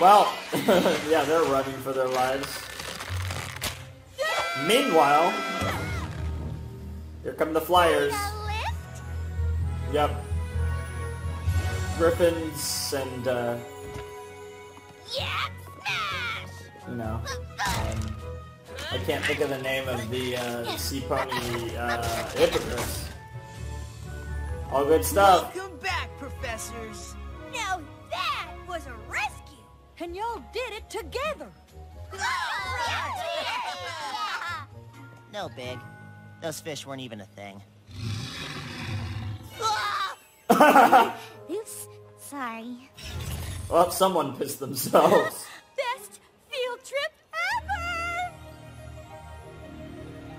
Well, yeah, they're running for their lives. Meanwhile, here come the Flyers. Yep. Griffins and, Yeah, smash! you know, I can't think of the name of the, sea pony, hippogriffs. All good stuff. Welcome back, professors. Now that was a rescue. And y'all did it together. No big. Those fish weren't even a thing. Oops, sorry. Well, someone pissed themselves. Best field trip ever!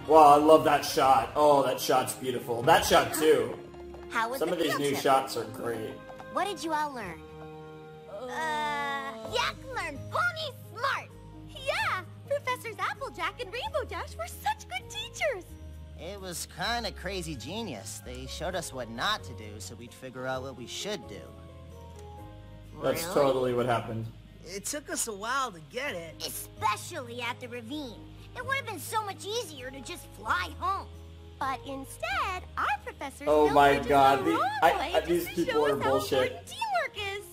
Wow, I love that shot. Oh, that shot's beautiful. That shot, too. How was Some the of these field new trip? shots are great. What did you all learn? Yak learned pony smart! Yeah, Professors Applejack and Rainbow Dash were such good teachers. It was kinda crazy genius. They showed us what not to do so we'd figure out what we should do. That's totally what happened. It took us a while to get it. Especially at the ravine. It would have been so much easier to just fly home. But instead, our professors Oh built my bridges god, the wrong way these just to people show are us how bullshit. important teamwork is.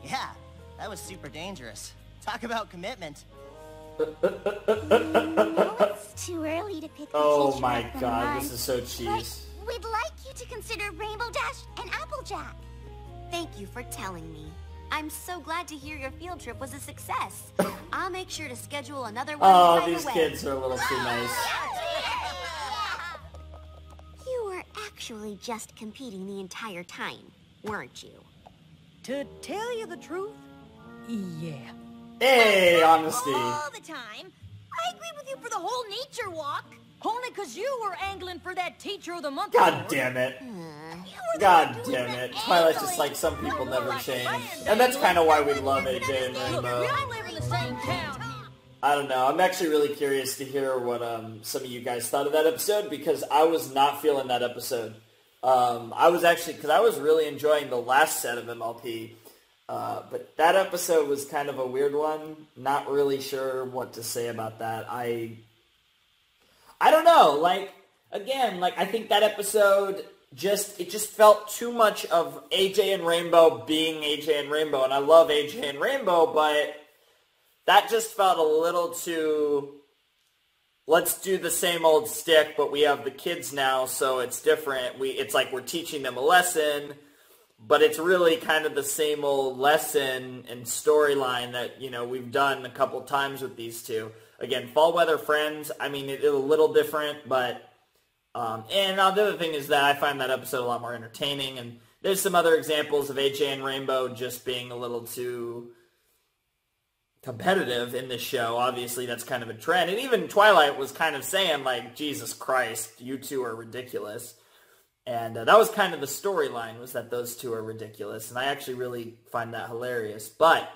Yeah, that was super dangerous. Talk about commitment. It's too early to pick the Oh teacher my up and god, run, this is so cheese. but we'd like you to consider Rainbow Dash and Applejack. Thank you for telling me. I'm so glad to hear your field trip was a success. I'll make sure to schedule another one Oh, right these away. kids are a little too nice. You were actually just competing the entire time, weren't you? To tell you the truth, yeah. Hey, honesty. All the time. I agree with you for the whole nature walk. Only because you were angling for that Teacher of the Month. God damn it. God damn it. Twilight's just like some people never change. And that's kind of why we love AJ and Rainbow. I live in the same town. I don't know. I'm actually really curious to hear what some of you guys thought of that episode, because I was not feeling that episode. I was actually, because I was really enjoying the last set of MLP, but that episode was kind of a weird one. Not really sure what to say about that. I don't know. Like, again, like, I think that episode it just felt too much of AJ and Rainbow being AJ and Rainbow, and I love AJ and Rainbow, but that just felt a little too, let's do the same old stick, but we have the kids now, so it's different. It's like we're teaching them a lesson, but it's really kind of the same old lesson and storyline that, you know, we've done a couple times with these two. Again, Fall Weather Friends, I mean, it's a little different, but, and the other thing is that I find that episode a lot more entertaining, and there's some other examples of AJ and Rainbow just being a little too competitive in this show. Obviously, that's kind of a trend. And even Twilight was kind of saying, like, Jesus Christ, you two are ridiculous. And that was kind of the storyline, was that those two are ridiculous. And I actually really find that hilarious. But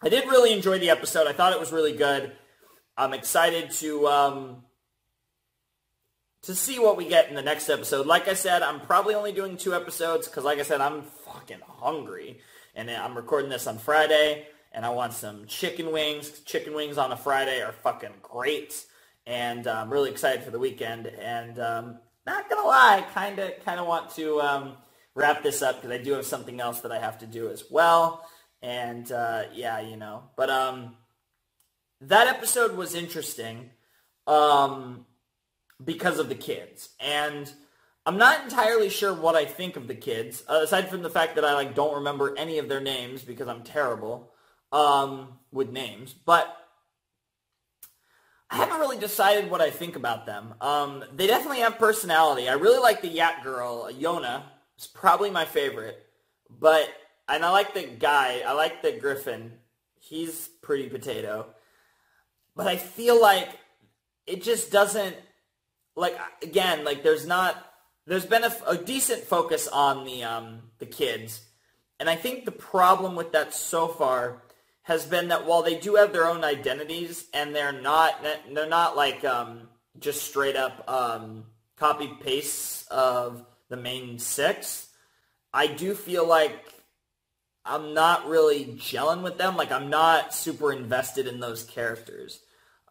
I did really enjoy the episode. I thought it was really good. I'm excited to see what we get in the next episode. Like I said, I'm probably only doing 2 episodes because, like I said, I'm fucking hungry. And I'm recording this on Friday. And I want some chicken wings. Chicken wings on a Friday are fucking great. And I'm really excited for the weekend. And not going to lie, kind of want to wrap this up because I do have something else that I have to do as well. And yeah, you know. But that episode was interesting because of the kids. And I'm not entirely sure what I think of the kids, aside from the fact that I don't remember any of their names because I'm terrible with names, but I haven't really decided what I think about them. They definitely have personality. I really like the Yak girl, Yona. It's probably my favorite, and I like the guy. I like the Griffin. He's pretty potato, but I feel like it just doesn't, again, there's been a decent focus on the kids, and I think the problem with that so far has been that while they do have their own identities and they're not just straight up copy pastes of the main 6, I do feel like I'm not really gelling with them. Like, I'm not super invested in those characters,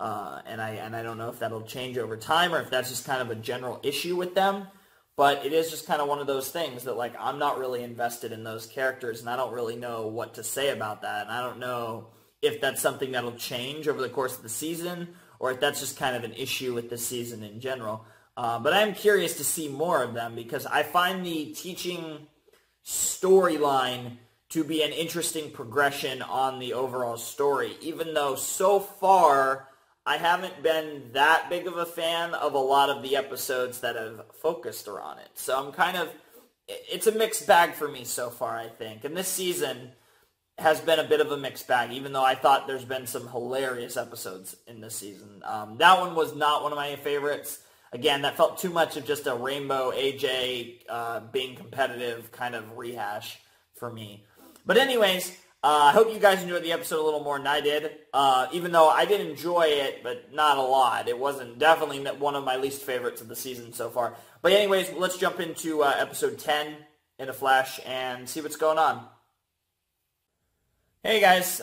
and I don't know if that'll change over time or if that's just kind of a general issue with them. But it is just kind of one of those things that, I'm not really invested in those characters, and I don't really know what to say about that. And I don't know if that's something that'll change over the course of the season, or if that's just kind of an issue with the season in general. But I'm curious to see more of them, because I find the teaching storyline to be an interesting progression on the overall story, even though so far I haven't been that big of a fan of a lot of the episodes that have focused around it. So I'm it's a mixed bag for me so far, I think. And this season has been a bit of a mixed bag, even though I thought there's been some hilarious episodes in this season. That one was not one of my favorites. Again, that felt too much of just a Rainbow AJ being competitive kind of rehash for me. But anyways, I hope you guys enjoyed the episode a little more than I did, even though I did enjoy it, but not a lot. It wasn't definitely one of my least favorites of the season so far. But anyways, let's jump into episode 10 in a flash and see what's going on. Hey guys,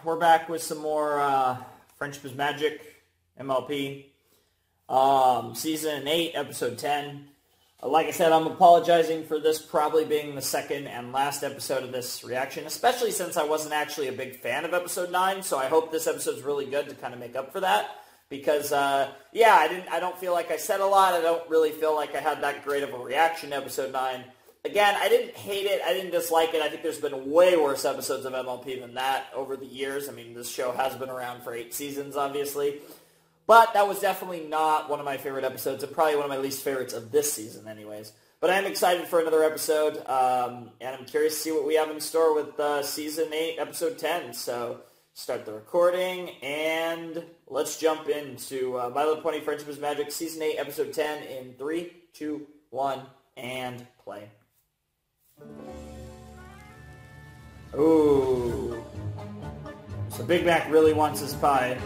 we're back with some more Friendship is Magic, MLP, Season 8, Episode 10. Like I said, I'm apologizing for this probably being the second and last episode of this reaction, especially since I wasn't actually a big fan of Episode 9, so I hope this episode's really good to kind of make up for that, because, yeah, I don't feel like I said a lot. I don't really feel like I had that great of a reaction to Episode 9. Again, I didn't hate it. I didn't dislike it. I think there's been way worse episodes of MLP than that over the years. I mean, this show has been around for 8 seasons, obviously. But that was definitely not one of my favorite episodes, and probably one of my least favorites of this season anyways. But I am excited for another episode, and I'm curious to see what we have in store with Season 8, Episode 10. So, start the recording, and let's jump into My Little Pony Friendship is Magic, Season 8, Episode 10 in 3, 2, 1, and play. Ooh. So Big Mac really wants his pie.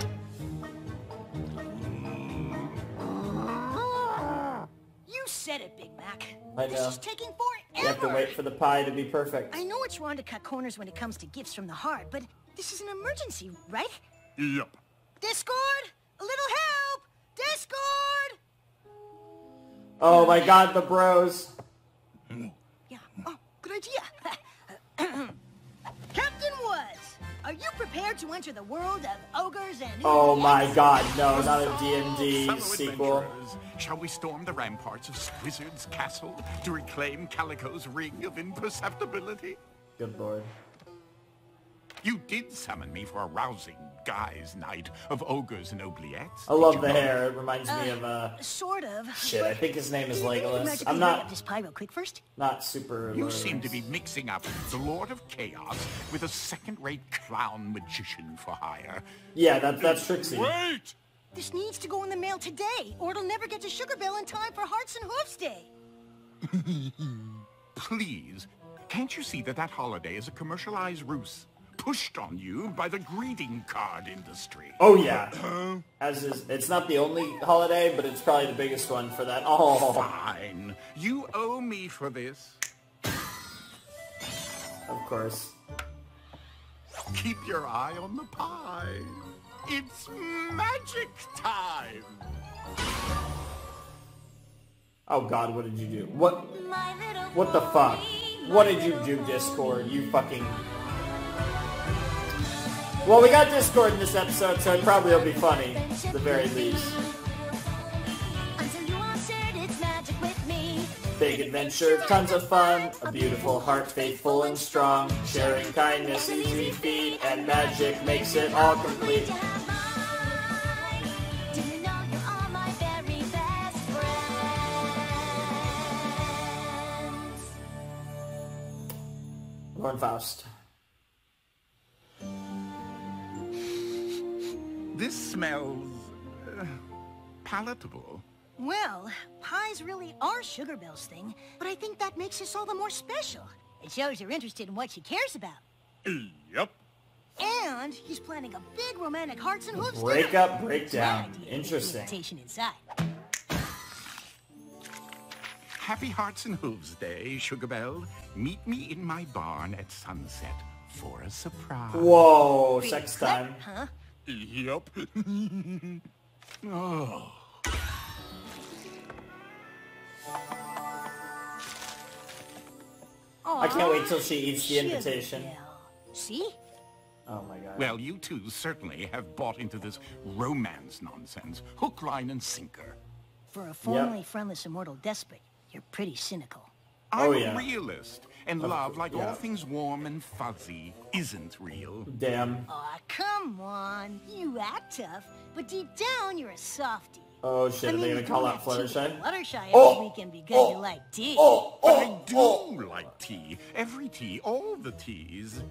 You said it, Big Mac. I know. This is taking forever. You have to wait for the pie to be perfect. I know it's wrong to cut corners when it comes to gifts from the heart, but this is an emergency, right? Yep. Discord? A little help! Discord! Oh my god, the bros. Yeah. Oh, good idea. Captain Woods, are you prepared to enter the world of ogres and... Oh my god, no, not a D&D sequel. Adventurers, shall we storm the ramparts of Squizzard's castle to reclaim Calico's ring of imperceptibility? Good lord. You did summon me for a rousing guys' night of ogres and oubliettes. I love the hair. It reminds me of, Sort of. Shit, I think his name is Legolas. I'm Up not... this pie real quick first. Not super... You seem to be mixing up the Lord of Chaos with a second-rate clown magician for hire. Yeah, that's Trixie. Wait! This needs to go in the mail today, or it'll never get to Sugar Bell in time for Hearts and Hoofs Day. Please, can't you see that holiday is a commercialized ruse? Pushed on you by the greeting card industry. Oh yeah. As is, it's not the only holiday, but it's probably the biggest one for that. Oh. Fine. You owe me for this. Of course. Keep your eye on the pie. It's magic time. Oh god, what did you do? What the fuck? What did you do, Discord? You fucking... Well, we got Discord in this episode, so it probably will be funny, at the very least. Big adventure, tons of fun, a beautiful heart, faithful and strong, sharing kindness, easy feat, and magic makes it all complete. Lauren Faust. This smells... palatable. Well, pies really are Sugar Bell's thing, but I think that makes this all the more special. It shows you're interested in what she cares about. Yep. And he's planning a big romantic Hearts and Hooves Break dinner. up, break down. Interesting. Invitation inside. Happy Hearts and Hooves Day, Sugar Bell. Meet me in my barn at sunset for a surprise. Whoa, sex time. Huh? Yep. Oh. I can't wait till she eats the invitation. See? Oh my god. Well, you two certainly have bought into this romance nonsense. Hook, line, and sinker. For a formerly friendless immortal despot, you're pretty cynical. I'm a realist, and love, like yeah. all things warm and fuzzy, isn't real. Damn. Aw, come on. You act tough, but deep down, you're a softie. Oh shit, are they gonna call out Fluttershy? Fluttershy every weekend because you like tea. I do like tea. Every tea, all the teas.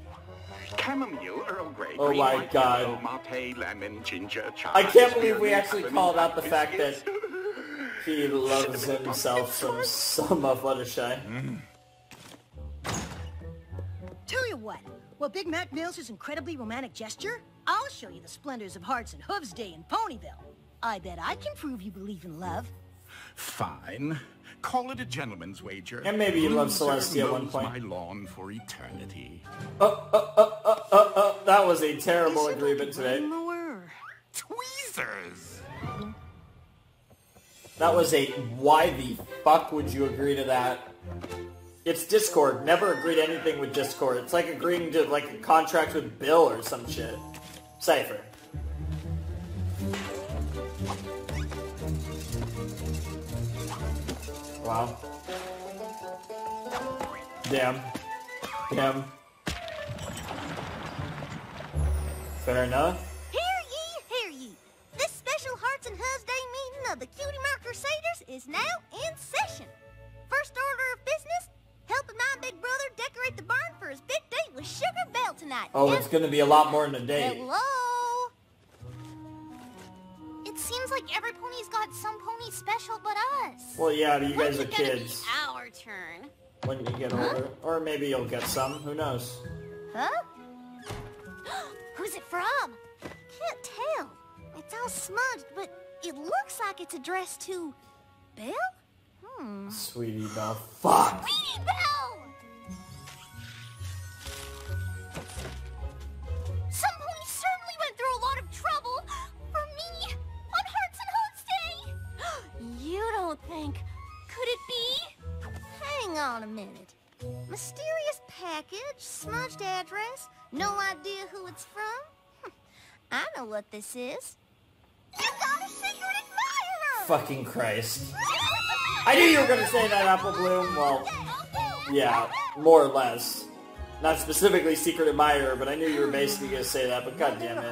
Chamomile, Earl Grey, Oh green my white, god. yellow, mate, lemon, ginger, chai. I can't believe we actually called out the fact that he loves himself some Fluttershy. Tell you what, while Big Mac nails his incredibly romantic gesture, I'll show you the splendors of Hearts and Hooves Day in Ponyville. I bet I can prove you believe in love. Fine. Call it a gentleman's wager. And maybe you love Loser Celestia at one mows point. my lawn for eternity. That was a terrible agreement today. Tweezers! That was a why the fuck would you agree to that? It's Discord. Never agree to anything with Discord. It's like agreeing to like a contract with Bill or some shit. Cypher. Wow. Damn. Damn. Fair enough. Hear ye, hear ye. This special Hearts and Hooves Day meeting of the Cutie Mark Crusaders is now in session. First order that. Oh, it's gonna be a lot more than a date. Hello? It seems like every pony's got some pony special but us. Well, yeah, you guys are When's it gonna kids. be our turn? When you get older. Or maybe you'll get some. Who knows? Huh? Who's it from? Can't tell. It's all smudged, but it looks like it's addressed to Belle? Sweetie Belle. Fuck! Sweetie Belle! Some ponies certainly went through a lot of trouble for me on Hearts and Hooves Day. You don't think... Could it be? Hang on a minute. Mysterious package, smudged address, no idea who it's from? I know what this is. You got a secret admirer! Fucking Christ. I knew you were gonna say that, Apple Bloom. Well, yeah, more or less. Not specifically secret admirer, but I knew you were basically gonna say that, but goddammit.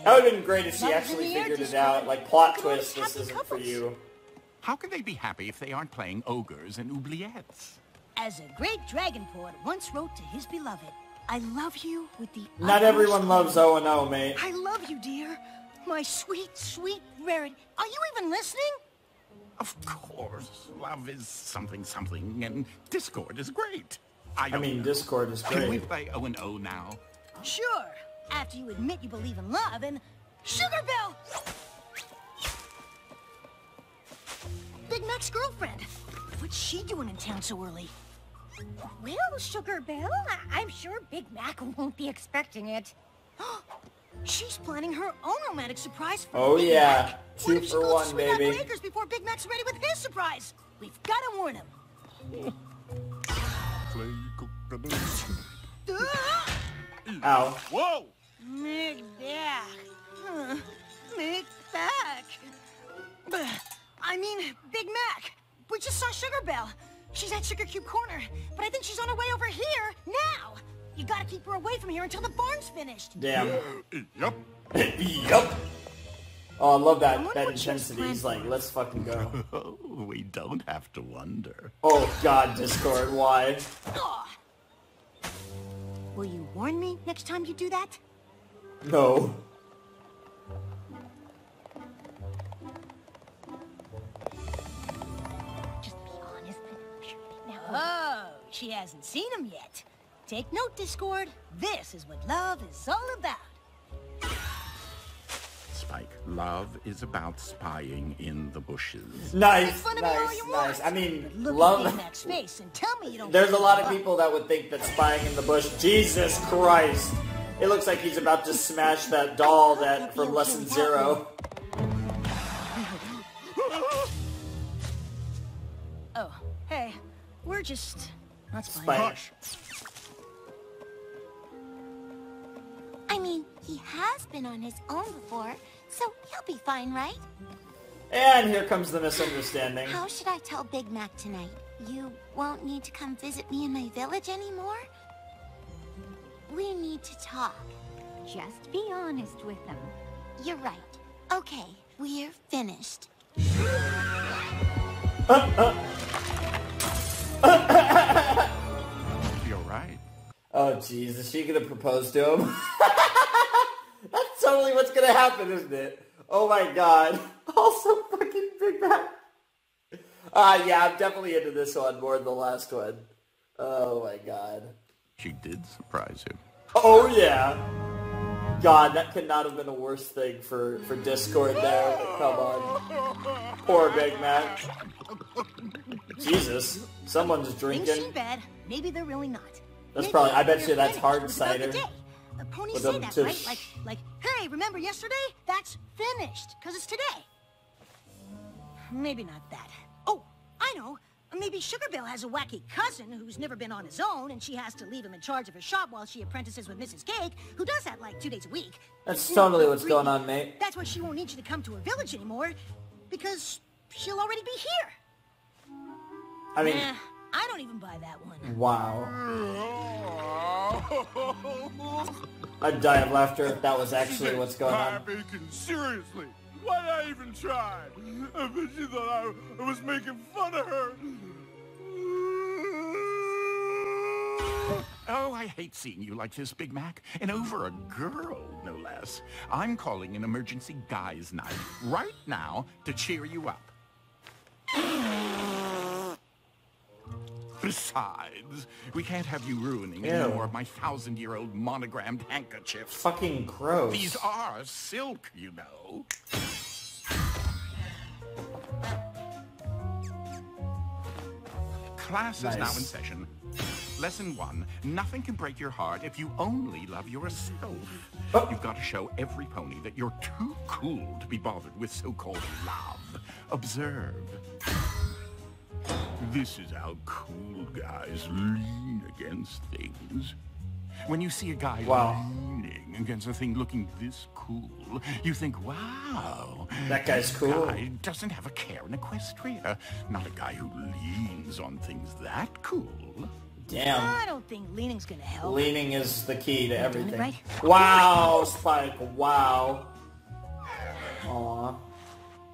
That would've been great if she actually figured it out. Like, plot twist, this isn't for you. How can they be happy if they aren't playing ogres and oubliettes? As a great dragon poet once wrote to his beloved, I love you with the Not everyone loves O&O, mate. I love you, dear. My sweet, sweet Rarity. Are you even listening? Of course. Love is something, and Discord is great. I mean, Discord is great. Can we play O&O now? Sure. After you admit you believe in love and... Sugar Belle! Big Mac's girlfriend. What's she doing in town so early? Well, Sugar Belle, I'm sure Big Mac won't be expecting it. She's planning her own romantic surprise for Oh Big yeah, Mac. 2 for 1, baby. Acres before Big Mac's ready with his surprise. We've got to warn him. Ow. Whoa! Big Mac. Big Mac. I mean, Big Mac. We just saw Sugar Belle. She's at Sugar Cube Corner, but I think she's on her way over here now. You gotta keep her away from here until the barn's finished. Damn. Yup. Yup. Oh, I love that intensity. He's like, let's fucking go. We don't have to wonder. Oh god, Discord, why? Will you warn me next time you do that? No. Oh, she hasn't seen him yet. Take note, Discord. This is what love is all about. Spike, love is about spying in the bushes. Nice, nice. I mean, love... Face and tell me you don't There's a lot of people that would think that spying in the bush... Jesus Christ. It looks like he's about to smash that doll that from Lesson 0. Oh, hey. We're just... not spying. I mean, he has been on his own before, so he'll be fine, right? And here comes the misunderstanding. How should I tell Big Mac tonight? You won't need to come visit me in my village anymore? We need to talk. Just be honest with them. You're right. Okay, we're finished. You're right. Oh, jeez. Is she going to propose to him? That's totally what's going to happen, isn't it? Oh, my God. Also fucking Big Mac. Yeah, I'm definitely into this one more than the last one. Oh, my God. She did surprise him. Oh, yeah. God, that could not have been a worse thing for Discord there. Come on. Poor Big Mac. Jesus. Someone's drinking. Things seem bad. Maybe they're really not. That's Maybe probably, I bet they're you that's finished hard with cider. the day. The ponies With say them that, too. right? Like, hey, remember yesterday? That's finished, because it's today. Maybe not that. Oh, I know. Maybe Sugar Belle has a wacky cousin who's never been on his own, and she has to leave him in charge of her shop while she apprentices with Mrs. Cake, who does that like 2 days a week. That's totally what's going on, mate. That's why she won't need you to come to her village anymore, because she'll already be here. I mean... I don't even buy that one. Wow. I'd die of laughter if that was actually what's going on. Bacon, seriously. Why did I even try? I bet she thought I was making fun of her. Oh, I hate seeing you like this, Big Mac. And over a girl, no less. I'm calling an emergency guys' night right now to cheer you up. Besides, we can't have you ruining any more of my 1,000-year-old monogrammed handkerchiefs. Fucking gross. These are silk, you know. Class is now in session. Lesson 1, nothing can break your heart if you only love yourself. You've got to show every pony that you're too cool to be bothered with so-called love. Observe. This is how cool guys lean against things. When you see a guy leaning against a thing looking this cool, you think, wow, that guy's cool. Guy doesn't have a care in Equestria. Not a guy who leans on things that cool. Damn. I don't think leaning's gonna help. Leaning is the key to everything. Right? Wow, Spike, wow. Aw.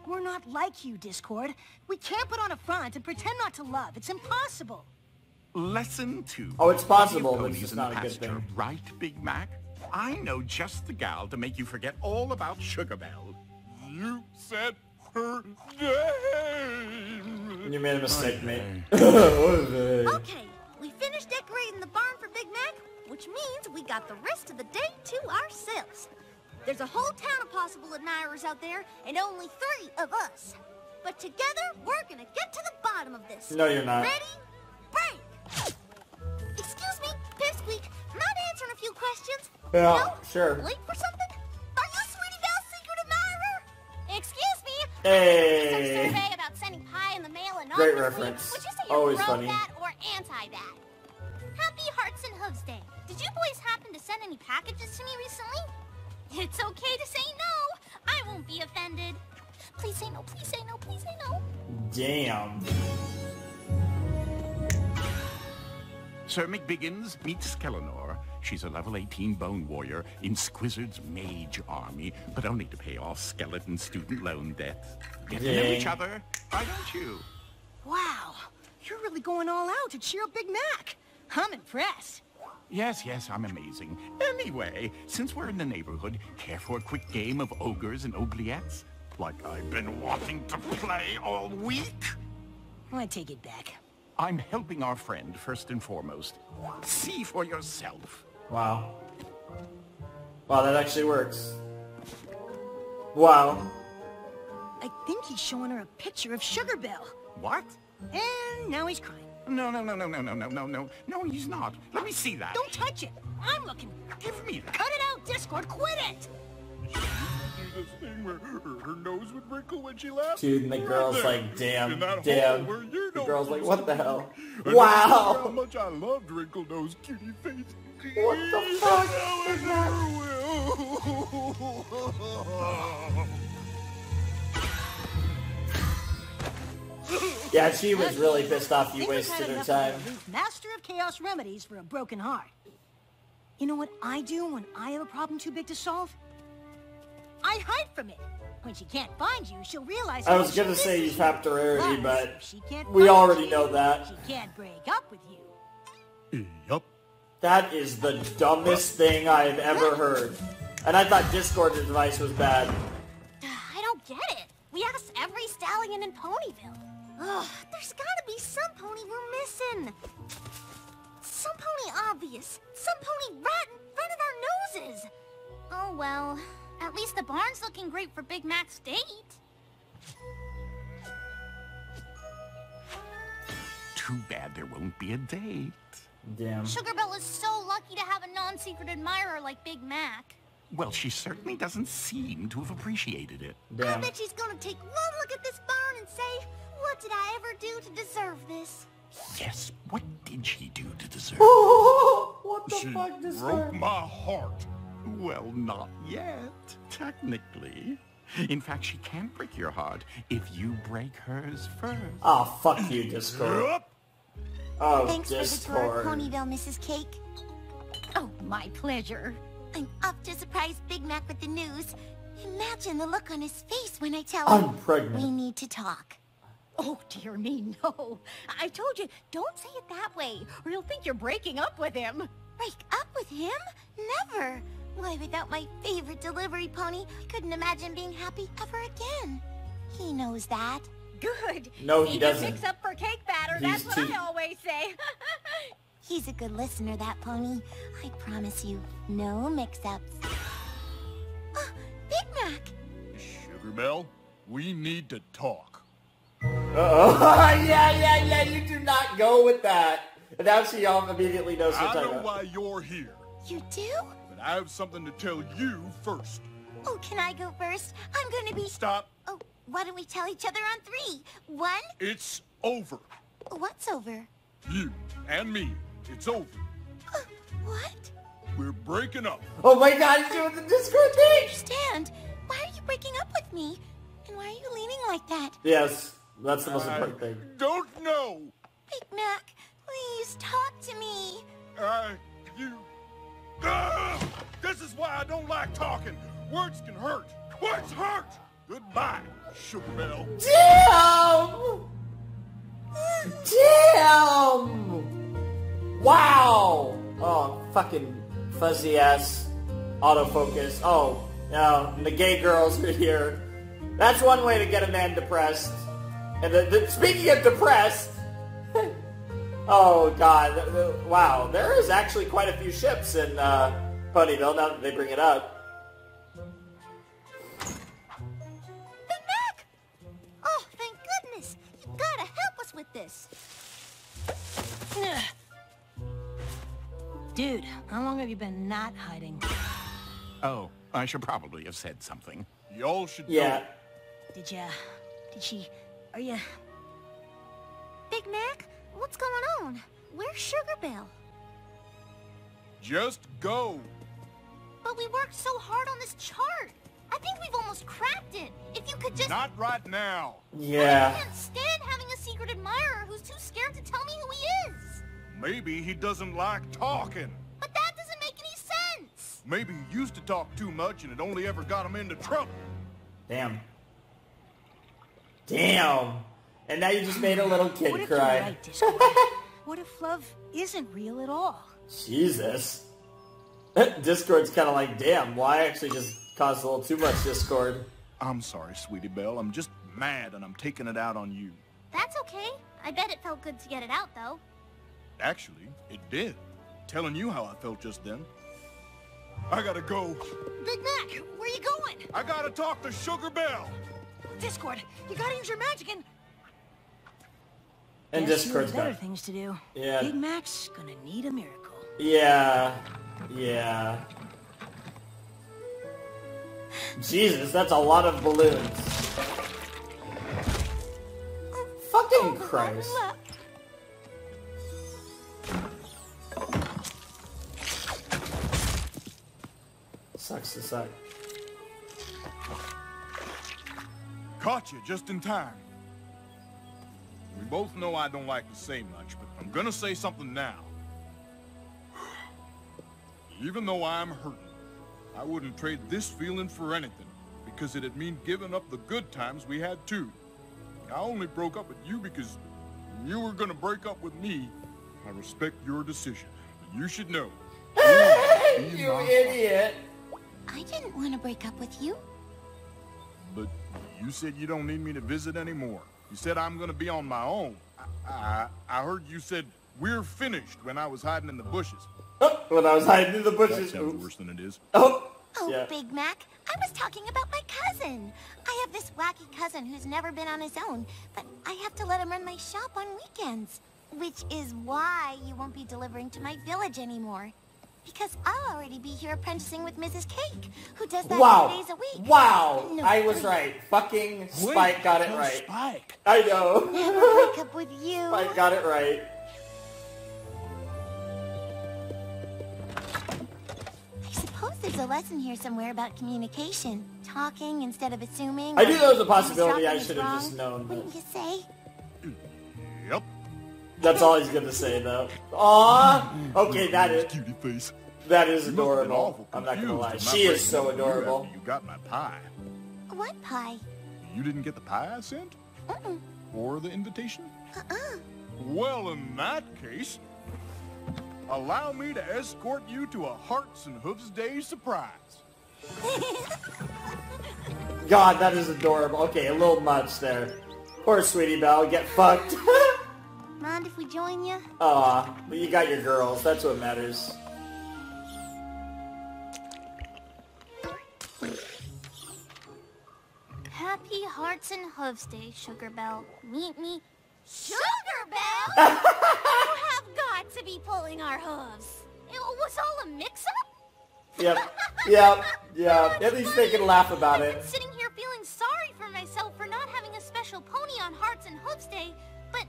We're not like you, Discord. We can't put on a front and pretend not to love. It's impossible. Lesson 2. Oh, it's possible, but Ponies it's just in not the a good pasture, thing. Right, Big Mac? I know just the gal to make you forget all about Sugar Belle. You said her name. You made a mistake, mate. Okay, we finished decorating the barn for Big Mac, which means we got the rest of the day to ourselves. There's a whole town of possible admirers out there, and only 3 of us. But together, we're gonna get to the bottom of this. No, you're not. Ready? Break! Excuse me, Pipsqueak, mind answering a few questions? Yeah, no? sure. Late for something? Are you Sweetie Belle's secret admirer? Excuse me? Hey. Some survey about sending pie in the mail and Great reference. Would you say you're Always pro funny. that or anti that? Happy Hearts and Hooves Day. Did you boys happen to send any packages to me recently? It's okay to say no. I won't be offended. Please say no, please say no, please say no. Damn. Sir McBiggins meets Skelenor. She's a level 18 bone warrior in Squizzard's mage army, but only to pay off skeleton student loan debts. Get to know each other, why don't you? Wow, you're really going all out to cheer up Big Mac. I'm impressed. Yes, I'm amazing. Anyway, since we're in the neighborhood, care for a quick game of ogres and oubliettes? Like I've been wanting to play all week? I take it back. I'm helping our friend, first and foremost. See for yourself. Wow. Wow, that actually works. Wow. I think he's showing her a picture of Sugar Belle. What? And now he's crying. No, he's not. Let me see that. Don't touch it. I'm looking. Give me that. Cut it out, Discord. Quit it. Do this thing where her nose would wrinkle when she laughed? Dude, and the girl's like, damn. The girl's like, what the hell? How Wow! much I loved wrinkle nose cutie face. What the fuck? Yeah, she was really pissed off you wasted her time. Master of Chaos Remedies for a broken heart. You know what I do when I have a problem too big to solve? I hide from it. When she can't find you, she'll realize. I was gonna say you tapped her rarity, but she can't we find already you, know that. She can't break up with you. Yup. That is the dumbest thing I have ever heard. And I thought Discord's advice was bad. I don't get it. We asked every stallion in Ponyville. Ugh, there's gotta be some pony we're missing. Some pony obvious. Some pony right in front of our noses. Oh well, at least the barn's looking great for Big Mac's date. Too bad there won't be a date. Damn. Sugar Belle is so lucky to have a non-secret admirer like Big Mac. Well, she certainly doesn't seem to have appreciated it. I bet she's gonna take one look at this barn and say, what did I ever do to deserve this? Yes, what did she do to deserve What the she fuck, this broke guy? my heart. Well, not yet, technically. In fact, she can't break your heart if you break hers first. Oh, fuck you, Discord. Oh, Thanks for the tour, Discord. Ponyville, Mrs. Cake. Oh, my pleasure. I'm up to surprise Big Mac with the news. Imagine the look on his face when I tell I'm him pregnant. we need to talk. Oh, dear me, no. I told you, don't say it that way, or he'll think you're breaking up with him. Break up with him? Never. Why, without my favorite delivery pony, I couldn't imagine being happy ever again. He knows that. Good. No, he doesn't. Mix up for cake batter. He's That's what I always say. He's a good listener, that pony. I promise you, no mix-ups. Big Mac! Sugar Belle, we need to talk. Uh-oh. yeah, you do not go with that. And now she immediately knows what I I'm know talking why you're here, You do? but I have something to tell you first. Oh, can I go first? I'm gonna be... Stop. Oh, why don't we tell each other on 3? 1? It's over. What's over? You and me. It's over. What? We're breaking up. Oh my god, he's doing the Discord thing! I understand. Why are you breaking up with me? And why are you leaning like that? Yes, that's the most important thing. Don't know. Big Mac, please talk to me. This is why I don't like talking. Words can hurt. Words hurt. Goodbye, Sugar Belle. Damn! Damn! Wow! Oh, fucking fuzzy ass autofocus. Oh, no, the gay girls are here. That's one way to get a man depressed. And speaking of depressed, oh god, wow, there is actually quite a few ships in Ponyville now that they bring it up. Big Mac! Oh, thank goodness. You gotta help us with this. Dude, how long have you been not hiding? Oh, I should probably have said something. Y'all should Yeah. go. Are you... Big Mac, what's going on? Where's Sugar Belle? Just go. But we worked so hard on this chart. I think we've almost cracked it. If you could just... Not right now. Yeah. I can't stand having a secret admirer who's too scared to tell me who he is. Maybe he doesn't like talking. But that doesn't make any sense. Maybe he used to talk too much and it only ever got him into trouble. Damn. Damn. And now you just made a little kid What if cry. you're right, Discord? What if love isn't real at all? Jesus. Discord's kind of like, damn, well, I actually just caused a little too much Discord. I'm sorry, Sweetie Belle. I'm just mad and I'm taking it out on you. That's okay. I bet it felt good to get it out, though. Actually, it did. Telling you how I felt just then. I gotta go. Big Mac, where you going? I gotta talk to Sugar Belle. Discord, you gotta use your magic And Guess Discord's better got... things to do. Yeah. Big Mac's gonna need a miracle. Yeah. Yeah. Jesus, that's a lot of balloons. Fucking Christ. Sucks to suck. Caught you just in time. We both know I don't like to say much, but I'm gonna say something now. Even though I'm hurting, I wouldn't trade this feeling for anything, because it'd mean giving up the good times we had too. I only broke up with you because you were gonna break up with me. I respect your decision, but you should know. You idiot. I didn't want to break up with you. But you said you don't need me to visit anymore. You said I'm gonna be on my own. I heard you said we're finished when I was hiding in the bushes. Oh, when I was hiding in the bushes. That sounds worse than it is. Oh, Oh, Big Mac, I was talking about my cousin. I have this wacky cousin who's never been on his own, but I have to let him run my shop on weekends. Which is why you won't be delivering to my village anymore. Because I'll already be here apprenticing with Mrs. Cake, who does that 2 days a week. Wow. No, I was 3. right. Fucking Spike got it right. Spike. I know. Never break up with you. Spike got it right. I suppose there's a lesson here somewhere about communication. Talking instead of assuming. I knew there was a or possibility I eavesdropping is should have wrong. just known. But Wouldn't you say? Yep. that's all he's gonna say, though. Aww. Okay, that is. Cutie face. That is You must have been adorable. awful I'm not gonna lie. confused She about is so breaking up with you adorable. after You got my pie. What pie? You didn't get the pie I sent? Or the invitation? Well, in that case, allow me to escort you to a Hearts and Hooves Day surprise. God, that is adorable. Okay, a little much there. Poor Sweetie Belle, get fucked. Mind if we join you? Aw, but you got your girls. That's what matters. Happy Hearts and Hooves Day, Sugar Belle. Meet me. Sugar Belle? You have got to be pulling our hooves. It was all a mix-up? Yep. At least they can laugh about I've it. been sitting here feeling sorry for myself for not having a special pony on Hearts and Hooves Day, but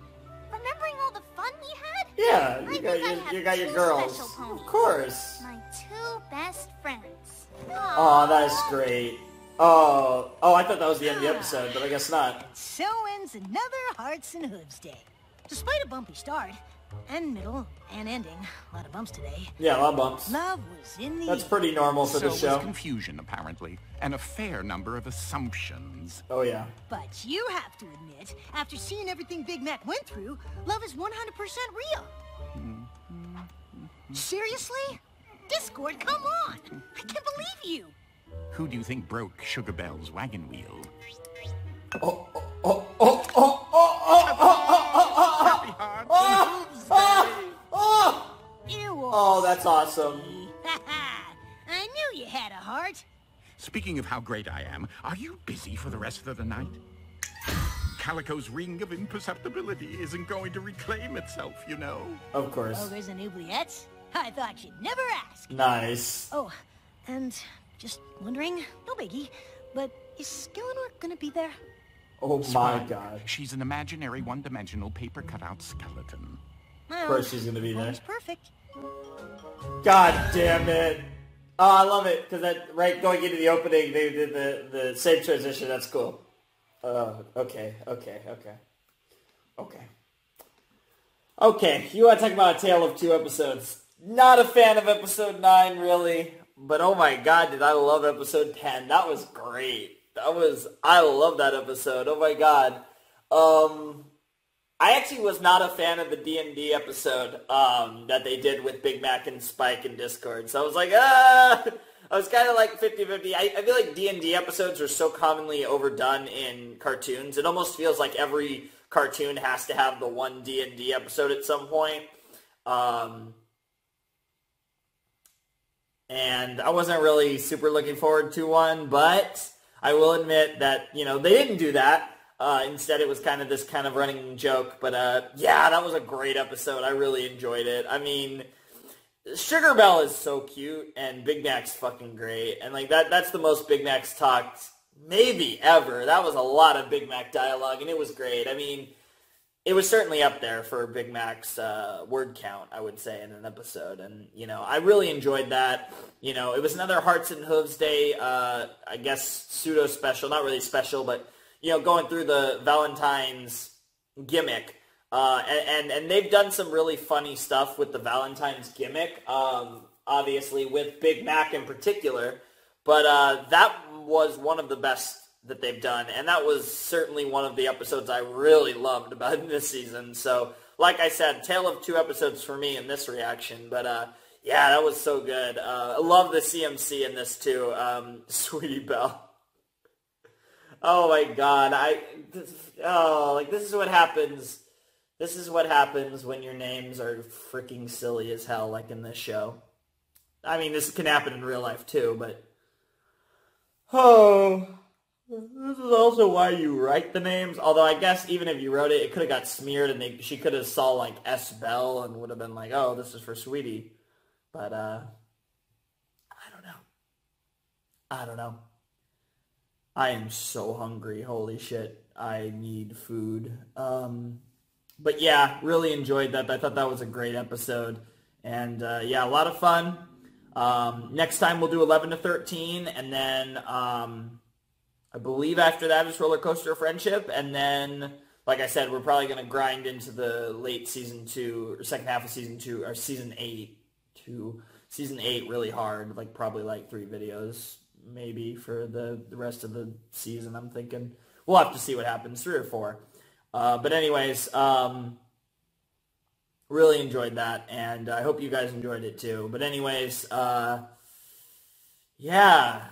remembering all the fun we had? Yeah, I you got your girls. Of course. My two best friends. Oh, that's great. Oh, I thought that was the end of the episode, but I guess not. So ends another Hearts and Hooves Day. Despite a bumpy start, and middle, and ending, a lot of bumps today. Yeah, a lot of bumps. Love was in the That's pretty normal for the So show. was confusion, apparently, and a fair number of assumptions. Oh, yeah. But you have to admit, after seeing everything Big Mac went through, love is 100% real. Seriously? Discord, come on! I can't believe you! Who do you think broke Sugar Belle's wagon wheel? Oh, that's awesome. I knew you had a heart. Speaking of how great I am, are you busy for the rest of the night? Calico's ring of imperceptibility isn't going to reclaim itself, you know. Of course. Oh, there's an oubliettes? I thought you'd never ask. Nice. Oh, and just wondering, no biggie, but is Skeletor gonna be there? Oh my God. She's an imaginary one-dimensional paper cutout skeleton. Of course she's gonna be there. Always perfect. God damn it. Oh, I love it, because that, right, going into the opening, they did the same transition. That's cool. Okay, you want to talk about a tale of two episodes. Not a fan of episode 9, really. But oh my God, did I love episode 10. That was great. I love that episode. Oh my God. I actually was not a fan of the D&D episode that they did with Big Mac and Spike in Discord. So I was like, I was kind of like 50-50. I feel like D&D episodes are so commonly overdone in cartoons. It almost feels like every cartoon has to have the one D&D episode at some point. And I wasn't really super looking forward to one, but I will admit that, they didn't do that. Instead, it was kind of this kind of running joke. But, yeah, that was a great episode. I really enjoyed it. I mean, Sugar Belle is so cute, and Big Mac's fucking great. And, like, that's the most Big Mac's talked maybe ever. That was a lot of Big Mac dialogue, and it was great. I mean, it was certainly up there for Big Mac's word count, I would say, in an episode. And, I really enjoyed that. It was another Hearts and Hooves Day, I guess, pseudo-special. Not really special, but, going through the Valentine's gimmick. And they've done some really funny stuff with the Valentine's gimmick, obviously, with Big Mac in particular. But that was one of the best that they've done, and that was certainly one of the episodes I really loved about this season. So, like I said, tale of two episodes for me in this reaction, but yeah, that was so good. I love the CMC in this too, Sweetie Belle. Oh my God, this is what happens. This is what happens when your names are freaking silly as hell, like in this show. I mean, this can happen in real life too, but this is also why you write the names. Although I guess even if you wrote it, it could have got smeared, and she could have saw like S. Bell and would have been like, "Oh, this is for Sweetie." But I don't know. I am so hungry. Holy shit! I need food. But yeah, really enjoyed that. I thought that was a great episode, and yeah, a lot of fun. Next time we'll do 11 to 13, and then I believe after that is Roller Coaster of Friendship, and then, like I said, we're probably going to grind into the late Season 2, or second half of Season 2, or Season 8 to Season 8 really hard, like probably like 3 videos maybe for the rest of the season, I'm thinking. We'll have to see what happens, 3 or 4. But anyways, Really enjoyed that, and I hope you guys enjoyed it too. But anyways, yeah,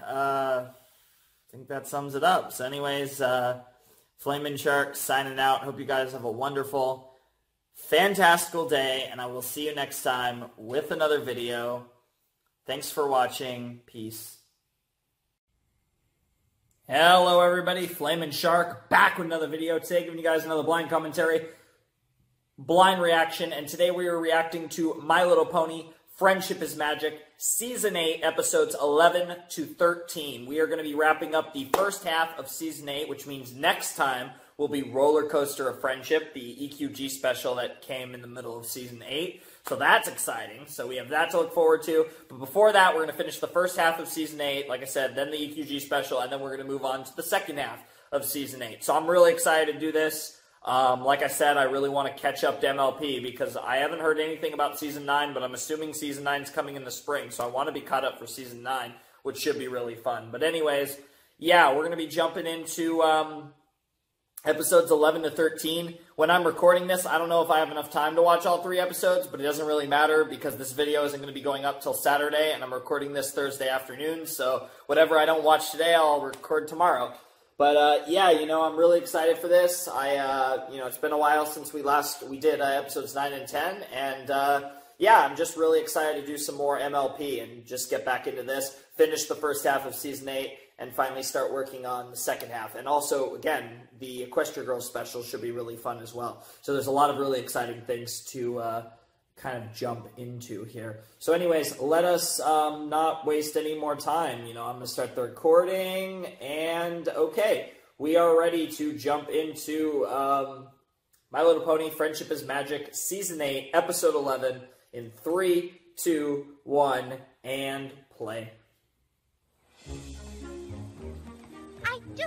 I think that sums it up. So anyways, Flamin' Shark signing out. Hope you guys have a wonderful, fantastical day, and I will see you next time with another video. Thanks for watching. Peace. Hello everybody, Flamin' Shark back with another video. Today giving you guys another blind commentary, blind reaction, and today we are reacting to My Little Pony, Friendship is Magic, Season 8, Episodes 11 to 13. We are going to be wrapping up the first half of Season 8, which means next time will be Roller Coaster of Friendship, the EQG special that came in the middle of Season 8. So that's exciting. So we have that to look forward to. But before that, we're going to finish the first half of Season 8, like I said, then the EQG special, and then we're going to move on to the second half of Season 8. So I'm really excited to do this. Like I said, I really want to catch up to MLP because I haven't heard anything about Season 9, but I'm assuming Season 9 is coming in the spring, so I want to be caught up for Season 9, which should be really fun. But anyways, yeah, we're going to be jumping into Episodes 11 to 13. When I'm recording this, I don't know if I have enough time to watch all 3 episodes, but it doesn't really matter because this video isn't going to be going up till Saturday, and I'm recording this Thursday afternoon, so whatever I don't watch today, I'll record tomorrow. But, yeah, you know, I'm really excited for this. You know, it's been a while since we did episodes 9 and 10, and, yeah, I'm just really excited to do some more MLP and just get back into this, finish the first half of Season 8, and finally start working on the second half. And also, again, the Equestria Girls special should be really fun as well. So there's a lot of really exciting things to kind of jump into here. So anyways, let us not waste any more time. You know, I'm going to start the recording, and okay, we are ready to jump into My Little Pony, Friendship is Magic, Season 8, Episode 11, in 3, 2, 1, and play.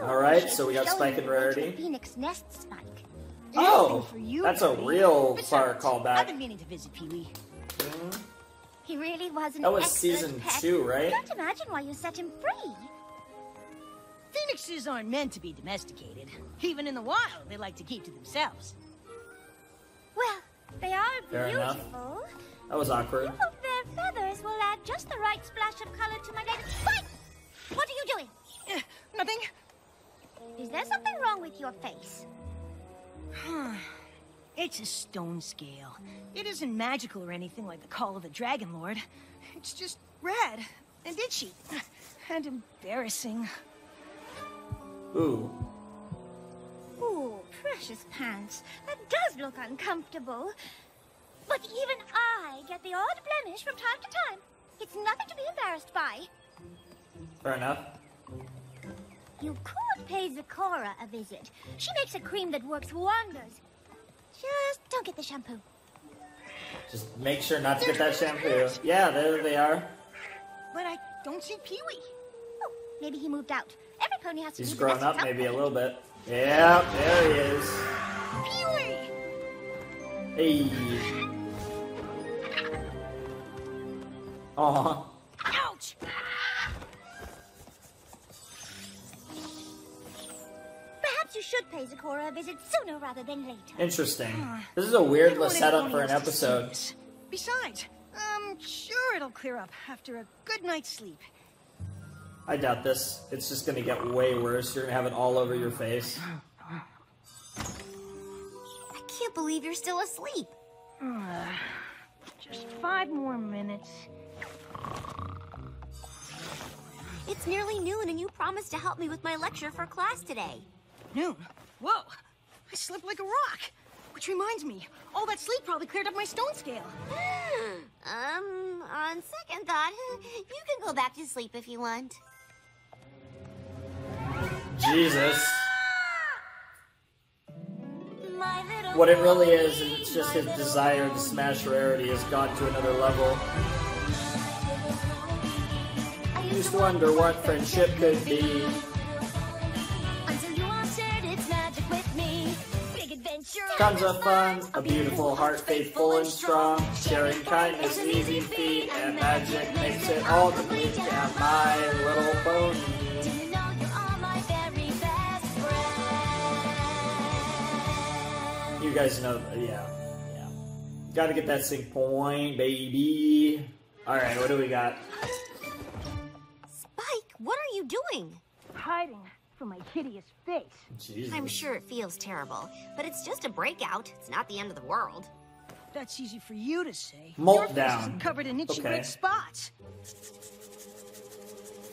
Alright, so we got Spike and Rarity. Phoenix Nest, Spike. Oh, that's a real far callback. I've been meaning to visit Pee-wee. He really was an That was excellent Season pet. 2, right? I can't imagine why you set him free. Phoenixes aren't meant to be domesticated. Even in the wild, they like to keep to themselves. Well, they are Fair enough. beautiful. That was awkward. Some of their feathers will add just the right splash of color to my latest. Spike! What are you doing? Nothing. Is there something wrong with your face? It's a stone scale. It isn't magical or anything like the Call of the Dragon Lord. It's just red and itchy and embarrassing. Ooh. Ooh, precious pants. That does look uncomfortable. But even I get the odd blemish from time to time. It's nothing to be embarrassed by. Fair enough. You could pay Zecora a visit. She makes a cream that works wonders. Just don't get the shampoo. Just make sure not to get that shampoo. Yeah, there they are. But I don't see Pee-wee. Oh, maybe he moved out. Every pony has to He's leave grown the nest up at some maybe a point. little bit. Yeah, there he is. Pee-wee! Hey. Aw. Ouch! Perhaps you should pay Zecora a visit sooner rather than later. Interesting. This is a weird Everyone setup in for an Pony wants to see episode. this. Besides, I'm sure it'll clear up after a good night's sleep. I doubt this. It's just gonna get way worse. You're gonna have it all over your face. I can't believe you're still asleep. Just 5 more minutes. It's nearly noon and you promised to help me with my lecture for class today. Noon? Whoa! I slept like a rock. Which reminds me, all that sleep probably cleared up my stone scale. On second thought, you can go back to sleep if you want. Jesus. What it really is it's just his desire to smash Rarity has gone to another level. I used to wonder what friendship could be. Until you answered its magic with me. Big adventure. Tons of fun, a beautiful heart, faithful and strong. Sharing kindness, easy feat, and magic makes it all complete. Yeah, My Little Pony. Do you know you are my very best friend? You guys know, yeah. Gotta get that sync point, baby. Alright, what do we got? Spike, what are you doing? Hiding from my hideous face. Jesus. I'm sure it feels terrible, but it's just a breakout. It's not the end of the world. That's easy for you to say. Molt Your face down. isn't covered in itchy Okay. red spots.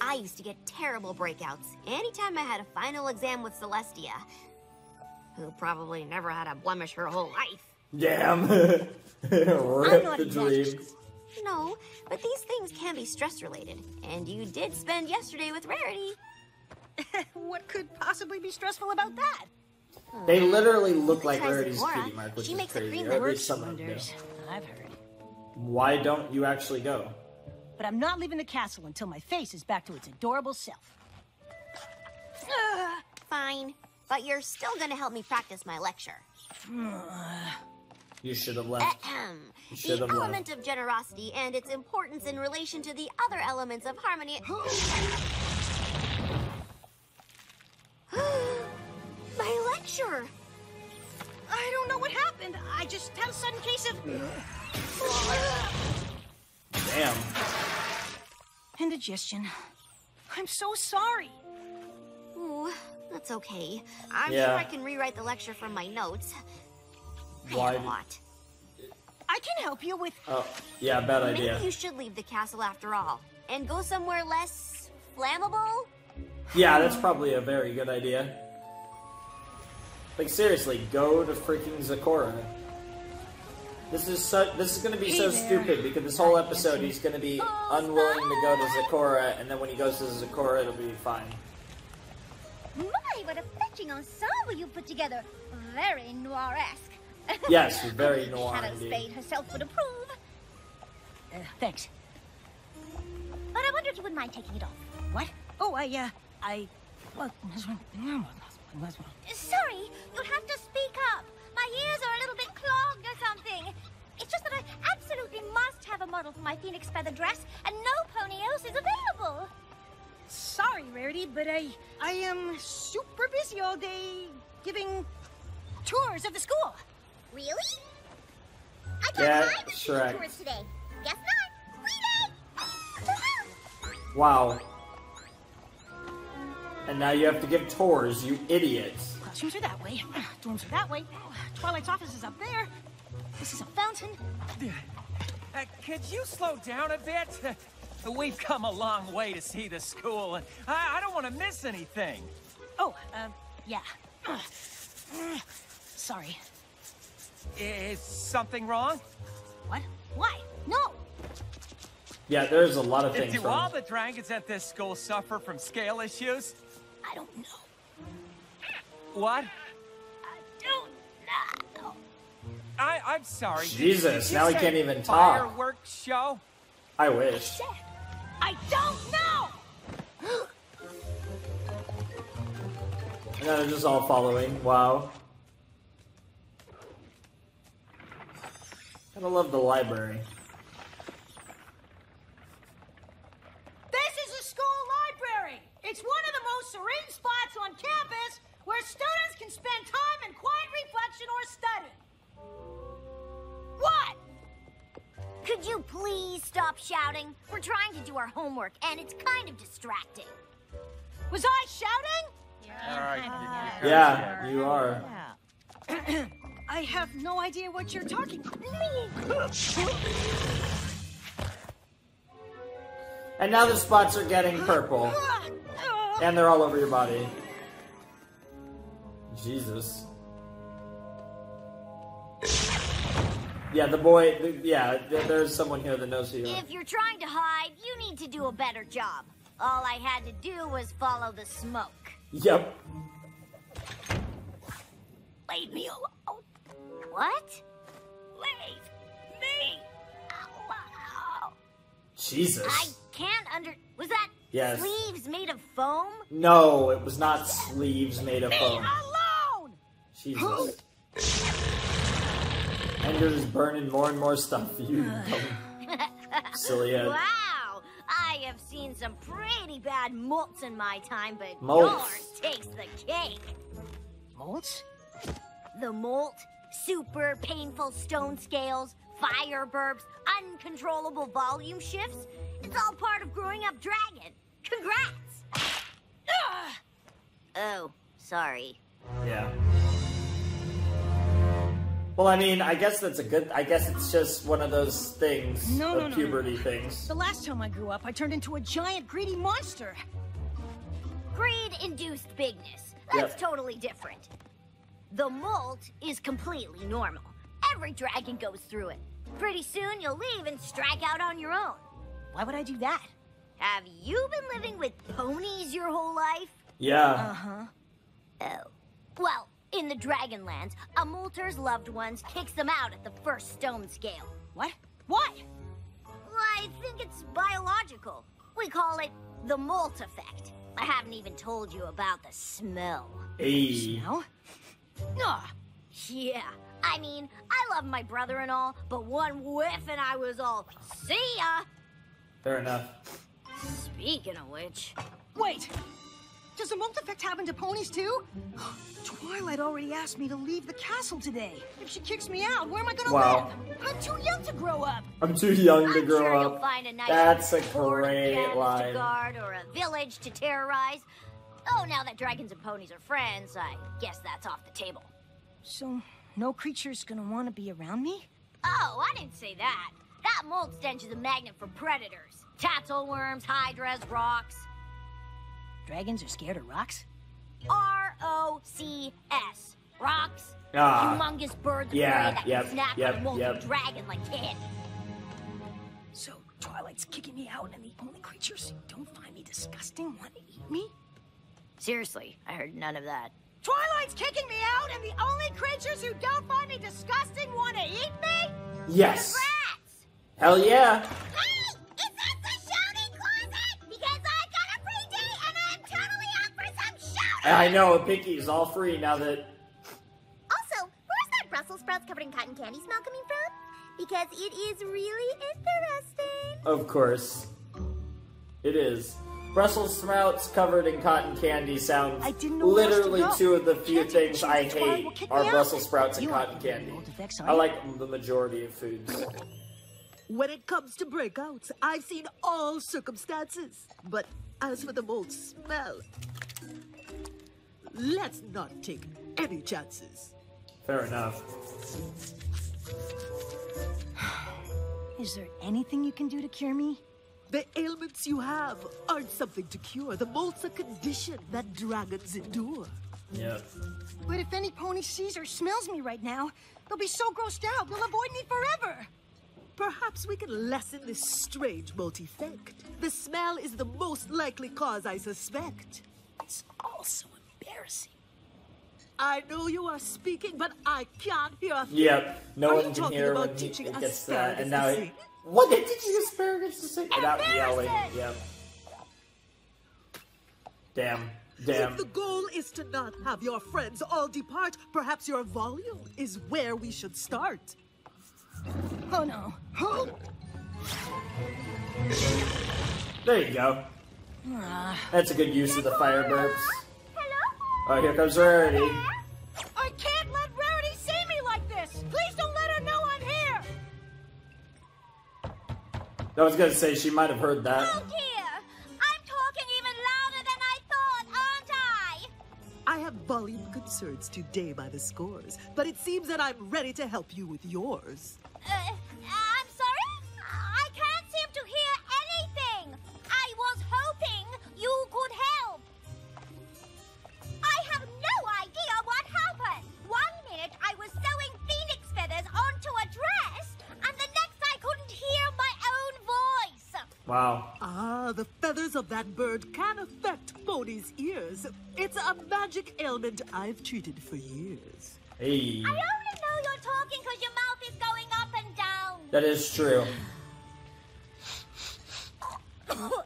I used to get terrible breakouts anytime I had a final exam with Celestia, who probably never had a blemish her whole life. Damn. I'm Rip not the dreams. No, but these things can be stress-related, and you did spend yesterday with Rarity. What could possibly be stressful about that? They literally look like Tries Rarity's Sephora. cutie mark, which She is makes a crazy. cream Or that at works least some of them do. wonders. I've heard. Why don't you actually go? But I'm not leaving the castle until my face is back to its adorable self. Fine, but you're still gonna help me practice my lecture. You should have left. You should The have left. element of generosity and its importance in relation to the other elements of harmony. My lecture! I don't know what happened. I just had a sudden case of... Damn. indigestion. I'm so sorry. Ooh, that's okay. I'm Yeah. sure I can rewrite the lecture from my notes. I Why? have a lot. I can help you with... Oh, yeah, bad idea. Maybe you should leave the castle after all, and go somewhere less flammable? Yeah, that's probably a very good idea. Like, seriously, go to freaking Zakora. This is gonna be so stupid because this whole episode he's gonna be unwilling to go to Zakora, and then when he goes to Zakora, it'll be fine. My, what a fetching ensemble you put together. Very noir-esque. Yes, very noir Shadow indeed. Spade herself would approve. Thanks. But I wonder if you wouldn't mind taking it off. What? Oh, well, Sorry, you'll have to speak up. My ears are a little bit clogged or something. It's just that I absolutely must have a model for my phoenix feather dress, and no pony else is available. Sorry, Rarity, but I am super busy all day giving tours of the school. Really? I got Yeah, time to Shrek. do tours today. Guess not. Wow. And now you have to give tours, you idiots. Classrooms are that way. Dorms are that way. Twilight's office is up there. This is a fountain. Could you slow down a bit? We've come a long way to see the school, and I don't want to miss anything. Oh, yeah. Sorry. Is something wrong? What? Why? No. Yeah, there's a lot of things Do wrong. all the dragons at this school suffer from scale issues? I don't know. What? Don't know. I'm sorry. Jesus, Did you now he say can't even talk. Fireworks show? I wish. I don't know. And now they're just all following. Wow. I love the library. This is a school library. It's one of the most serene spots on campus where students can spend time in quiet reflection or study. What? Could you please stop shouting? We're trying to do our homework, and it's kind of distracting. Was I shouting? Yeah, you are. I have no idea what you're talking about. And now the spots are getting purple. And they're all over your body. Jesus. Yeah, the boy, there's someone here that knows who you are. If you're trying to hide, you need to do a better job. All I had to do was follow the smoke. Yep. Leave me alone. What? Leave me alone. Jesus. I can't Was that Yes. sleeves made of foam? No, it was not sleeves made of foam. Alone! Jesus. And you're just burning more and more stuff, you dumb, silly head. Wow! I have seen some pretty bad molts in my time, but Molts. yours takes the cake. Molts? The molt, super painful stone scales, fire burps, uncontrollable volume shifts. It's all part of growing up dragon. Congrats! Oh, sorry. Yeah. Well, I mean, I guess that's a good... I guess it's just one of those things, puberty things. The last time I grew up, I turned into a giant greedy monster. Greed-induced bigness. That's totally different. The molt is completely normal. Every dragon goes through it. Pretty soon, you'll leave and strike out on your own. Why would I do that? Have you been living with ponies your whole life? Yeah. Uh-huh. Oh. Well, in the Dragonlands, a molter's loved ones kicks them out at the first stone scale. What? Why? I think it's biological. We call it the molt effect. I haven't even told you about the smell. Hey. Smell? Yeah. I mean, I love my brother and all, but one whiff and I was all, see ya! Fair enough. Speaking of which... Wait! Does the molt effect happen to ponies too? Twilight already asked me to leave the castle today. If she kicks me out, where am I gonna live? I'm too young to grow up. I'm too young to grow sure up. You'll find a nice That's a fort of great gems line. to guard or a village to terrorize. Oh, now that dragons and ponies are friends, I guess that's off the table. So, no creature's gonna want to be around me? Oh, I didn't say that. That mold stench is a magnet for predators. Tatzelworms, hydras, rocks. Dragons are scared of rocks? R-O-C-S. Rocks. Ah. Humongous birds of prey that can snap on a molten dragon like candy. So, Twilight's kicking me out and the only creatures who don't find me disgusting want to eat me? Seriously, I heard none of that. Twilight's kicking me out and the only creatures who don't find me disgusting want to eat me? Yes. Congrats! Hell yeah. Hey! Is this the shouting closet? Because I got a free day and I'm totally up for some shouting! I know, Pinky's all free now that... Also, where's that Brussels sprouts covered in cotton candy smell coming from? Because it is really interesting. Of course. It is. Brussels sprouts covered in cotton candy sounds literally two of the few things I hate are Brussels sprouts and cotton candy. I like the majority of foods. When it comes to breakouts, I've seen all circumstances. But as for the mold smell, let's not take any chances. Fair enough. Is there anything you can do to cure me? The ailments you have aren't something to cure. The mold's a condition that dragons endure. Yep. But if any pony sees or smells me right now, they'll be so grossed out they'll avoid me forever. Perhaps we can lessen this strange molt effect. The smell is the most likely cause, I suspect. It's all so embarrassing. I know you are speaking, but I can't hear a thing. Yep. No Are one you can talking hear about when teaching it gets that. asparagus And now to he... sing? What? They're teaching asparagus to sing? Without yelling. Yep. Damn. Damn. If the goal is to not have your friends all depart, perhaps your volume is where we should start. Oh no. There you go. That's a good use of the fire burps. Oh, here comes Rarity. I can't let Rarity see me like this! Please don't let her know I'm here! I was gonna say, she might have heard that. Oh dear! I'm talking even louder than I thought, aren't I? I have volume concerns today by the scores, but it seems that I'm ready to help you with yours. I'm sorry? I can't seem to hear anything. I was hoping you could help. I have no idea what happened. 1 minute I was sewing phoenix feathers onto a dress, and the next I couldn't hear my own voice. Wow. Ah, the feathers of that bird can affect ponies' ears. It's a magic ailment I've treated for years. Hey. I only know you're talking because your mouth is going up and down. That is true. Oh,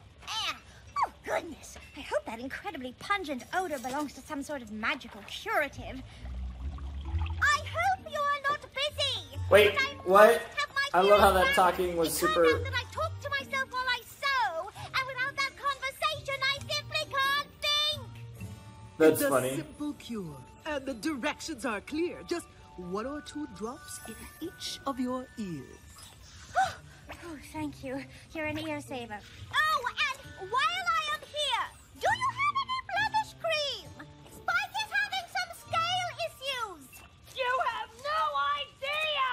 goodness. I hope that incredibly pungent odor belongs to some sort of magical curative. I hope you are not busy. Wait, what? I love how that talking was super... That I talk to myself while I sew, and without that conversation, I simply can't think. That's it's funny. a simple cure, and the directions are clear. Just 1 or 2 drops in each of your ears. Oh, thank you. You're an ear saver. Oh, and while I am here, do you have any blemish cream? Spike is having some scale issues. You have no idea!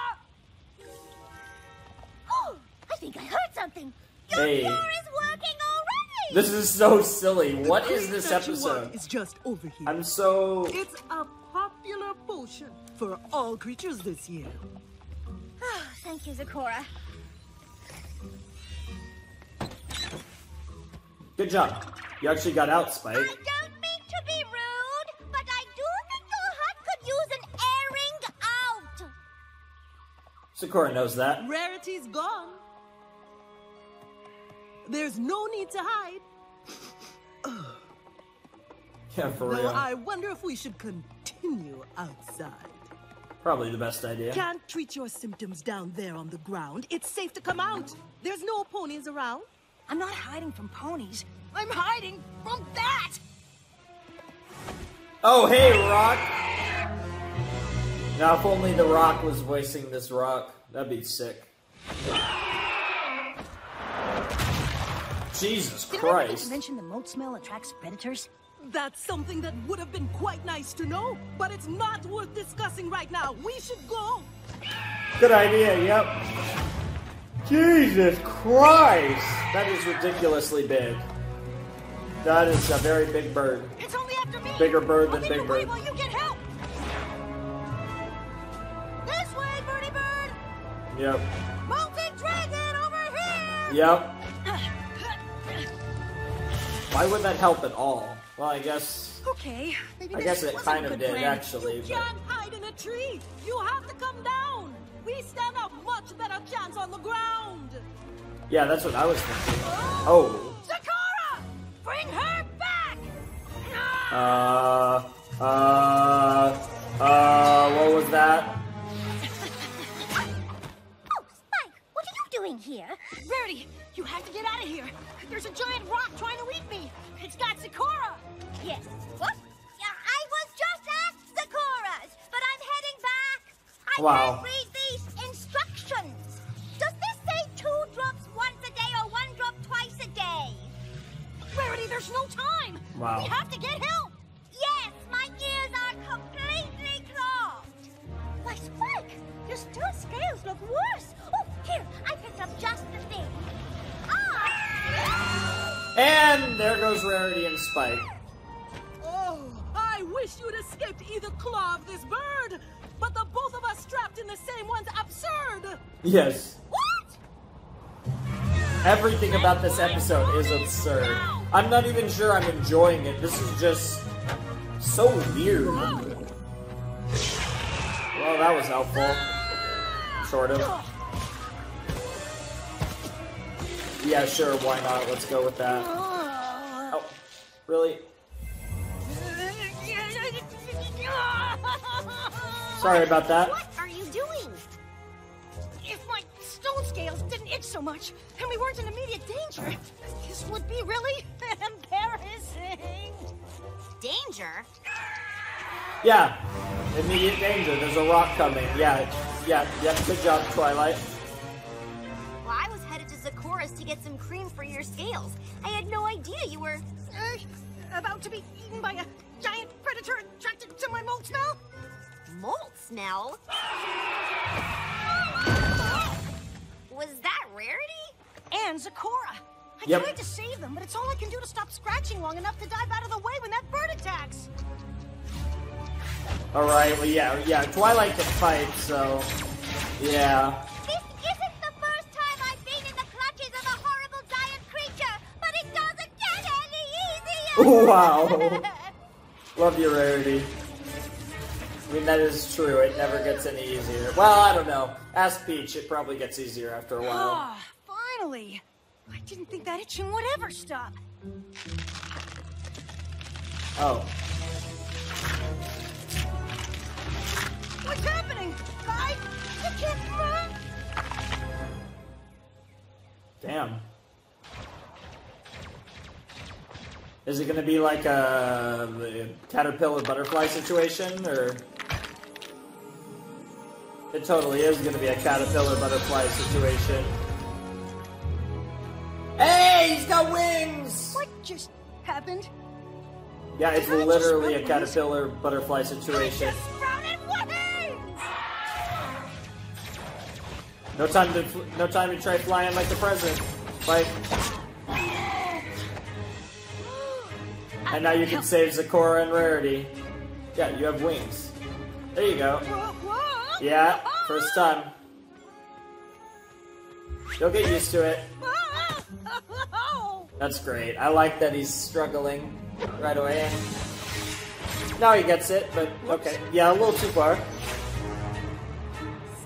Oh, I think I heard something. Your Hey. cure is working already. This is so silly. What is this episode? It's just over here. I'm so... It's a popular potion for all creatures this year. Oh, thank you, Zakora. Good job. You actually got out, Spike. I don't mean to be rude, but I do think your hut could use an airing out. Sakura knows that. Rarity's gone. There's no need to hide. Yeah, for Though real. I wonder if we should continue outside. Probably the best idea. Can't treat your symptoms down there on the ground. It's safe to come out. There's no ponies around. I'm not hiding from ponies. I'm hiding from that! Oh, hey, Rock! Now, if only The Rock was voicing this Rock, that'd be sick. Jesus Did I ever Christ. mention the moat smell attracts predators? That's something that would have been quite nice to know, but it's not worth discussing right now. We should go. Good idea, yep. Jesus Christ! That is ridiculously big. That is a very big bird. It's only after me. Bigger bird than I'll Big lead the way Bird. while you get help. This way, Birdie Bird. Yep. Molten dragon over here. Yep. Why would that help at all? Well, I guess... Okay, maybe I guess this it wasn't kind a of good did, plan. actually. You But... can't hide in a tree. You have to come down. We stand a much better chance on the ground. Yeah, that's what I was thinking. Oh. Zakora! Bring her back! What was that? Oh, Spike, what are you doing here? Birdie, you have to get out of here. There's a giant rock trying to eat me. It's got Zakora. Yes. What? Yeah, I was just at Zakora's, but I'm heading back. I Wow. can't read these instructions. Does this say 2 drops once a day or 1 drop twice a day? Rarity, there's no time. Wow. We have to get help. Yes, my ears are completely clogged. Why, Spike, your still scales look worse. Oh, here, I picked up just the thing. And there goes Rarity and Spike. Oh, I wish you'd escaped either claw of this bird. But the both of us strapped in the same one's absurd. Yes. What? Everything about this episode is absurd. I'm not even sure I'm enjoying it. This is just so weird. Well, that was helpful. Sort of. Yeah, sure, why not? Let's go with that. Oh, really? Sorry about that. What are you doing? If my stone scales didn't itch so much, and we weren't in immediate danger, this would be really embarrassing. Danger? Yeah, immediate danger. There's a rock coming. Yeah, good job, Twilight. Well, I was headed to Zakora's to get some cream for your scales. I had no idea you were... About to be eaten by a giant predator attracted to my mold smell? Mold smell? Was that Rarity? And Zakora. I Yep. tried to save them, but it's all I can do to stop scratching long enough to dive out of the way when that bird attacks. Alright, well, yeah, Twilight can fight, so... Yeah. This isn't the first time I've been in the clutches of a horrible giant creature, but it doesn't get any easier! Wow. Love your Rarity. I mean, that is true. It never gets any easier. Well, I don't know. Ask Peach. It probably gets easier after a while. Ah, finally. I didn't think that itching would ever stop. Oh. What's happening? Guys, you can't run. Damn. Is it going to be like a caterpillar butterfly situation, or It totally is going to be a caterpillar butterfly situation. Hey, he's got wings! What just happened? Yeah, it's literally a caterpillar butterfly situation. No time to try flying like the president. Like, and now you can save Zecora and Rarity. Yeah, you have wings. There you go. Yeah, first time. You'll get used to it. That's great. I like that he's struggling right away. Now he gets it, but okay. Yeah, a little too far.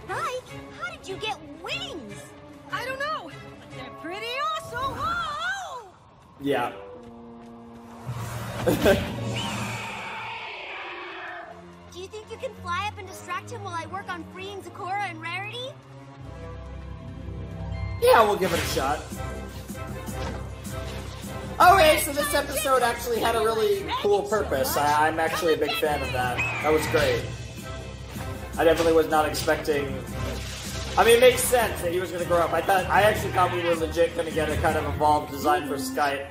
Spike, how did you get wings? I don't know. They're pretty awesome. Oh! Yeah. Do you think you can fly up and distract him while I work on freeing Zecora and Rarity? Yeah, we'll give it a shot. Okay, so this episode actually had a really cool purpose. I'm actually a big fan of that. That was great. I definitely was not expecting... I mean, it makes sense that he was going to grow up. I actually thought we were legit going to get a kind of evolved design for Spike,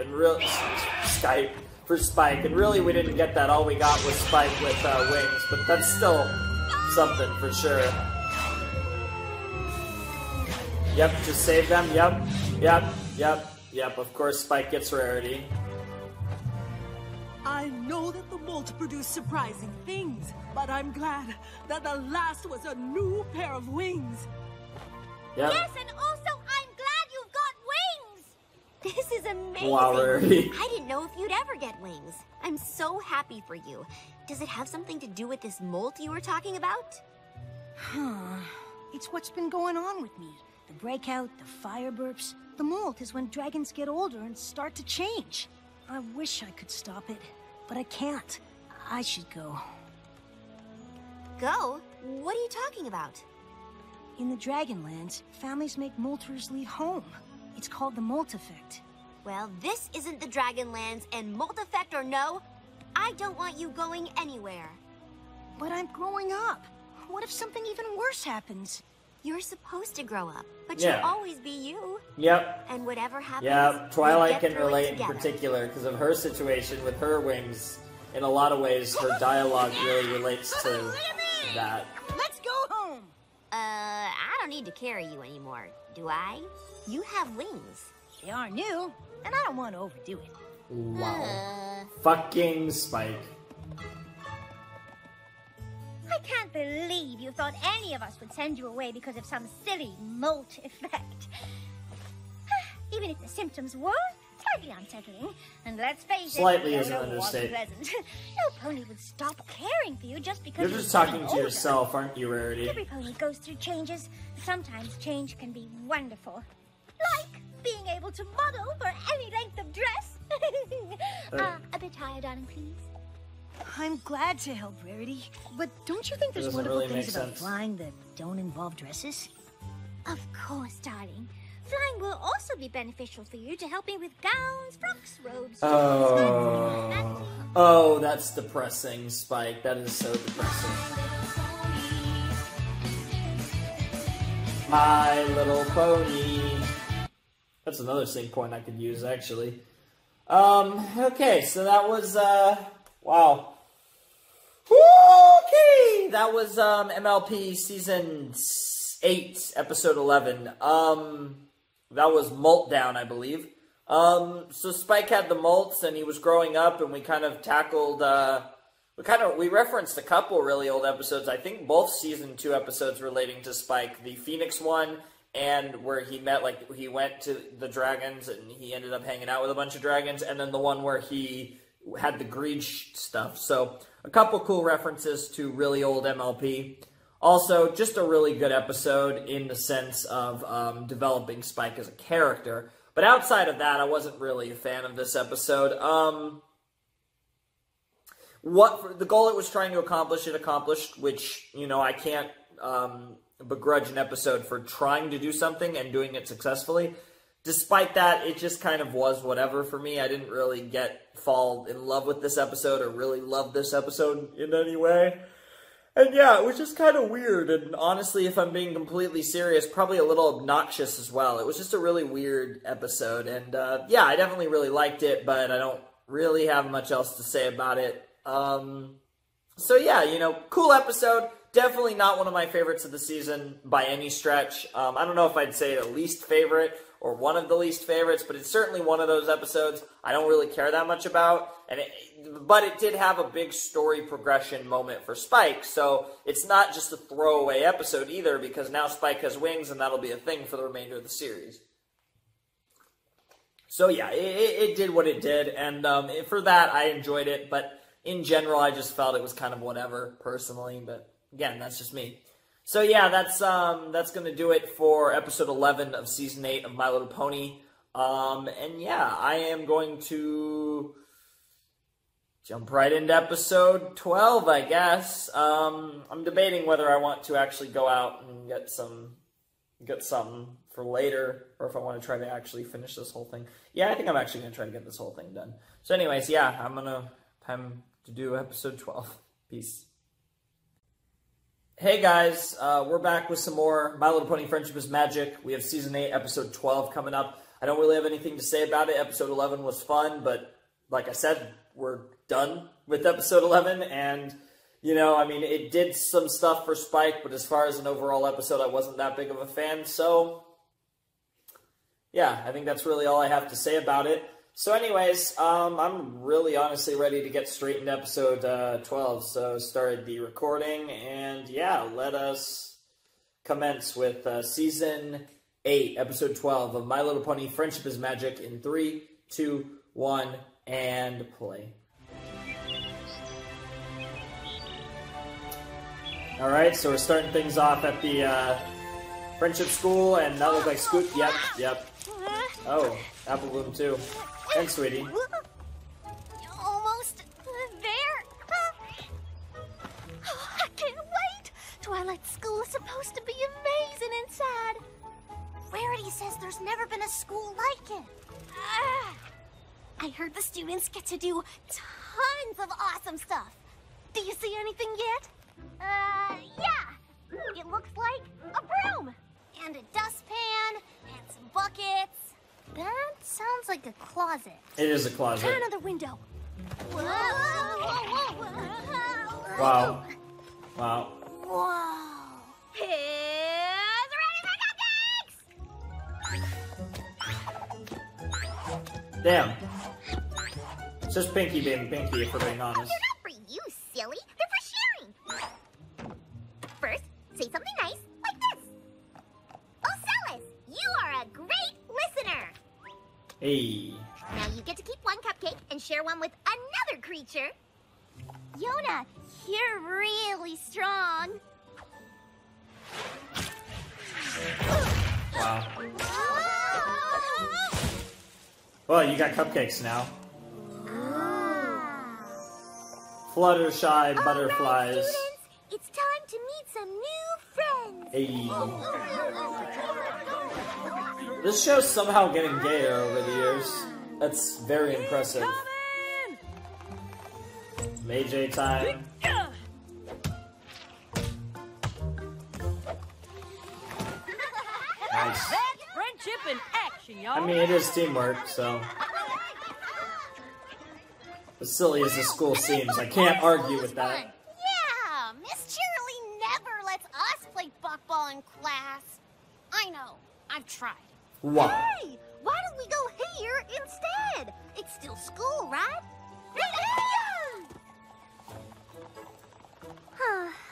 and really we didn't get that. All we got was Spike with wings, but that's still something for sure. Yep, just save them. Yep, of course Spike gets Rarity. I know that the molt produce surprising things, but I'm glad that the last was a new pair of wings. Yep. Yes, and also I'm glad you've got wings! This is amazing! Wow, Rarity. I didn't know if you'd ever get wings. I'm so happy for you. Does it have something to do with this molt you were talking about? It's what's been going on with me. The breakout, the fire burps. The molt is when dragons get older and start to change. I wish I could stop it, but I can't. I should go. Go? What are you talking about? In the Dragonlands, families make molters leave home. It's called the molt effect. Well, this isn't the Dragonlands, and molt effect or no, I don't want you going anywhere. But I'm growing up. What if something even worse happens? You're supposed to grow up, but Yeah. you'll always be you. Yep. And whatever happens, Yeah, we'll Twilight get can through it relate in together. particular because of her situation with her wings. In a lot of ways, her dialogue really relates to that. Let's go home! I don't need to carry you anymore, do I? You have wings. They are new, and I don't want to overdo it. Wow. Fucking Spike. I can't believe you thought any of us would send you away because of some silly molt effect. Even if the symptoms were slightly unsettling, and let's face Slightly it, is an Lola wasn't understatement. pleasant. No pony would stop caring for you just because You're just talking to older. yourself, aren't you, Rarity? Every pony goes through changes. Sometimes change can be wonderful. Like being able to model for any length of dress. A bit higher, darling, please. I'm glad to help Rarity, but don't you think there's Doesn't wonderful really make things about sense. flying that don't involve dresses? Of course, darling. Flying will also be beneficial for you to help me with gowns, frocks, robes, Oh, that's depressing, Spike. That is so depressing. My Little Pony. That's another sync point I could use, actually. Okay, so that was, wow. Okay, that was, MLP Season 8, Episode 11. That was Molt Down, I believe. So Spike had the molts, and he was growing up, and we kind of tackled, we referenced a couple really old episodes. I think both Season 2 episodes relating to Spike. The Phoenix one, and where he met, like, he went to the dragons, and he ended up hanging out with a bunch of dragons, and then the one where he had the greed stuff. So, a couple cool references to really old MLP. Also, just a really good episode in the sense of developing Spike as a character. But outside of that, I wasn't really a fan of this episode. The goal it was trying to accomplish, it accomplished, which, you know, I can't begrudge an episode for trying to do something and doing it successfully. Despite that, it just kind of was whatever for me. I didn't really fall in love with this episode or really love this episode in any way. And yeah, it was just kind of weird, and honestly, if I'm being completely serious, probably a little obnoxious as well. It was just a really weird episode, and yeah, I definitely really liked it, but I don't really have much else to say about it. So yeah, you know, cool episode. Definitely not one of my favorites of the season by any stretch. I don't know if I'd say the least favorite or one of the least favorites, but it's certainly one of those episodes I don't really care that much about. But it did have a big story progression moment for Spike, so it's not just a throwaway episode either, because now Spike has wings, and that'll be a thing for the remainder of the series. So yeah, it did what it did, and for that, I enjoyed it, but in general, I just felt it was kind of whatever, personally, but again, that's just me. So yeah, that's going to do it for episode 11 of Season 8 of My Little Pony. And yeah, I am going to jump right into episode 12, I guess. I'm debating whether I want to actually go out and get something for later, or if I want to try to actually finish this whole thing. Yeah, I think I'm actually going to try to get this whole thing done. So anyways, yeah, time to do episode 12. Peace. Hey guys, we're back with some more My Little Pony Friendship is Magic. We have Season 8, Episode 12 coming up. I don't really have anything to say about it. Episode 11 was fun, but like I said, we're done with Episode 11, and, you know, I mean, it did some stuff for Spike, but as far as an overall episode, I wasn't that big of a fan, so yeah, I think that's really all I have to say about it. So anyways, I'm really honestly ready to get straight into episode 12, so started the recording, and yeah, let us commence with Season 8, Episode 12 of My Little Pony Friendship is Magic in 3, 2, 1, and play. Alright, so we're starting things off at the Friendship School, and that looks like Scoot. Yep. Oh, Apple Bloom too. And Sweetie. Almost there. I can't wait. Twilight School is supposed to be amazing and sad. Rarity says there's never been a school like it. I heard the students get to do tons of awesome stuff. Do you see anything yet? Yeah. It looks like a broom and a dustpan and some buckets. That sounds like a closet. It is a closet. Turn another window. Whoa. Wow. Wow. Whoa. Here's ready for cupcakes! Damn. It's just Pinky being Pinky, if we're being honest. They're not for you, silly. They're for sharing. First, say something nice, like this. Ocellus, you are a great listener. Hey. Now you get to keep one cupcake and share one with another creature. Yona, you're really strong. Wow. Well, you got cupcakes now. Fluttershy butterflies. Right, students, it's time to meet some new friends. Hey. This show's somehow getting gayer over the years. That's very impressive. AJ time. Nice. That's friendship in action, y'all. I mean, it is teamwork, so. As silly as the school seems, I can't argue with that. Yeah, Miss Cheerilee never lets us play buckball in class. I know, I've tried. Why? Hey, why don't we go here instead? It's still school, right?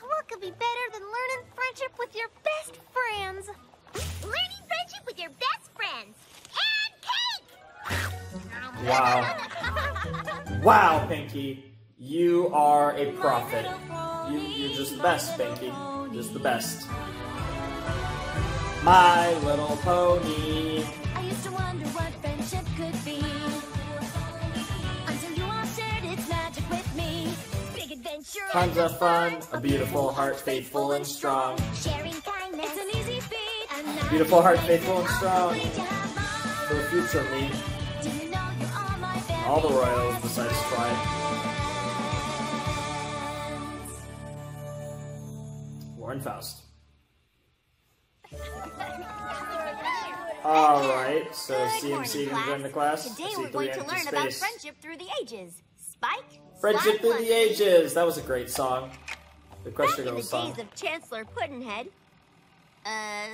What could be better than learning friendship with your best friends? Learning friendship with your best friends. And cake! Wow. Wow, Pinky. You are a prophet. You're just the best, Pinky. Just the best. My Little Pony. I used to wonder what friendship could be, until you all shared its magic with me. Big adventure, Tons of fun, a beautiful heart, faithful and strong. sharing kindness, it's an easy feat. And now Beautiful heart, faithful and strong. For the future me. do you know you're all my family? All the royals besides Twilight. Born Faust. Alright, so CMC can join the class. Today we're going to learn about friendship through the ages. Spike? Friendship through the ages! That was a great song. The Equestria Back in the Girls song. days of Chancellor Puddinhead.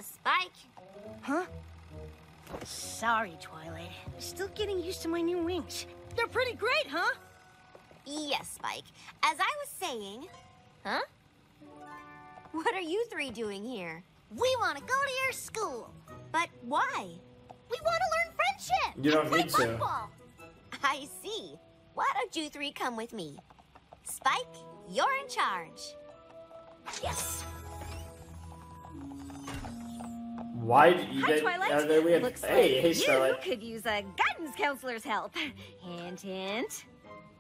Spike? Huh? Sorry, Twilight. I'm still getting used to my new wings. They're pretty great, huh? Yes, Spike. As I was saying... Huh? What are you three doing here? We want to go to your school. But why? We want to learn friendship. You don't play need to. football. I see. Why don't you three come with me? Spike, you're in charge. Yes. Why do you Hi, Twilight. we have, Looks hey, like Starlight. you could use a guidance counselor's help. Hint, hint.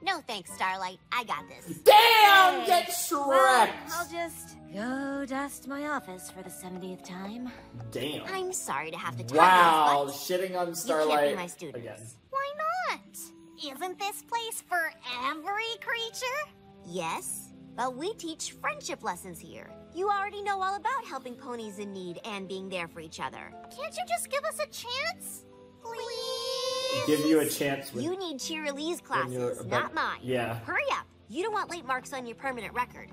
No thanks, Starlight. I got this. Damn! Get Well, Shrek! I'll just go dust my office for the 70th time. Damn. I'm sorry to have to tell Wow, you, but shitting on you Starlight can't be my students. again. Why not? Isn't this place for every creature? Yes, but we teach friendship lessons here. You already know all about helping ponies in need and being there for each other. Can't you just give us a chance? Please? Give you a chance with You need Cheerilee's when you're classes, about- not mine. Yeah. Hurry up. You don't want late marks on your permanent record.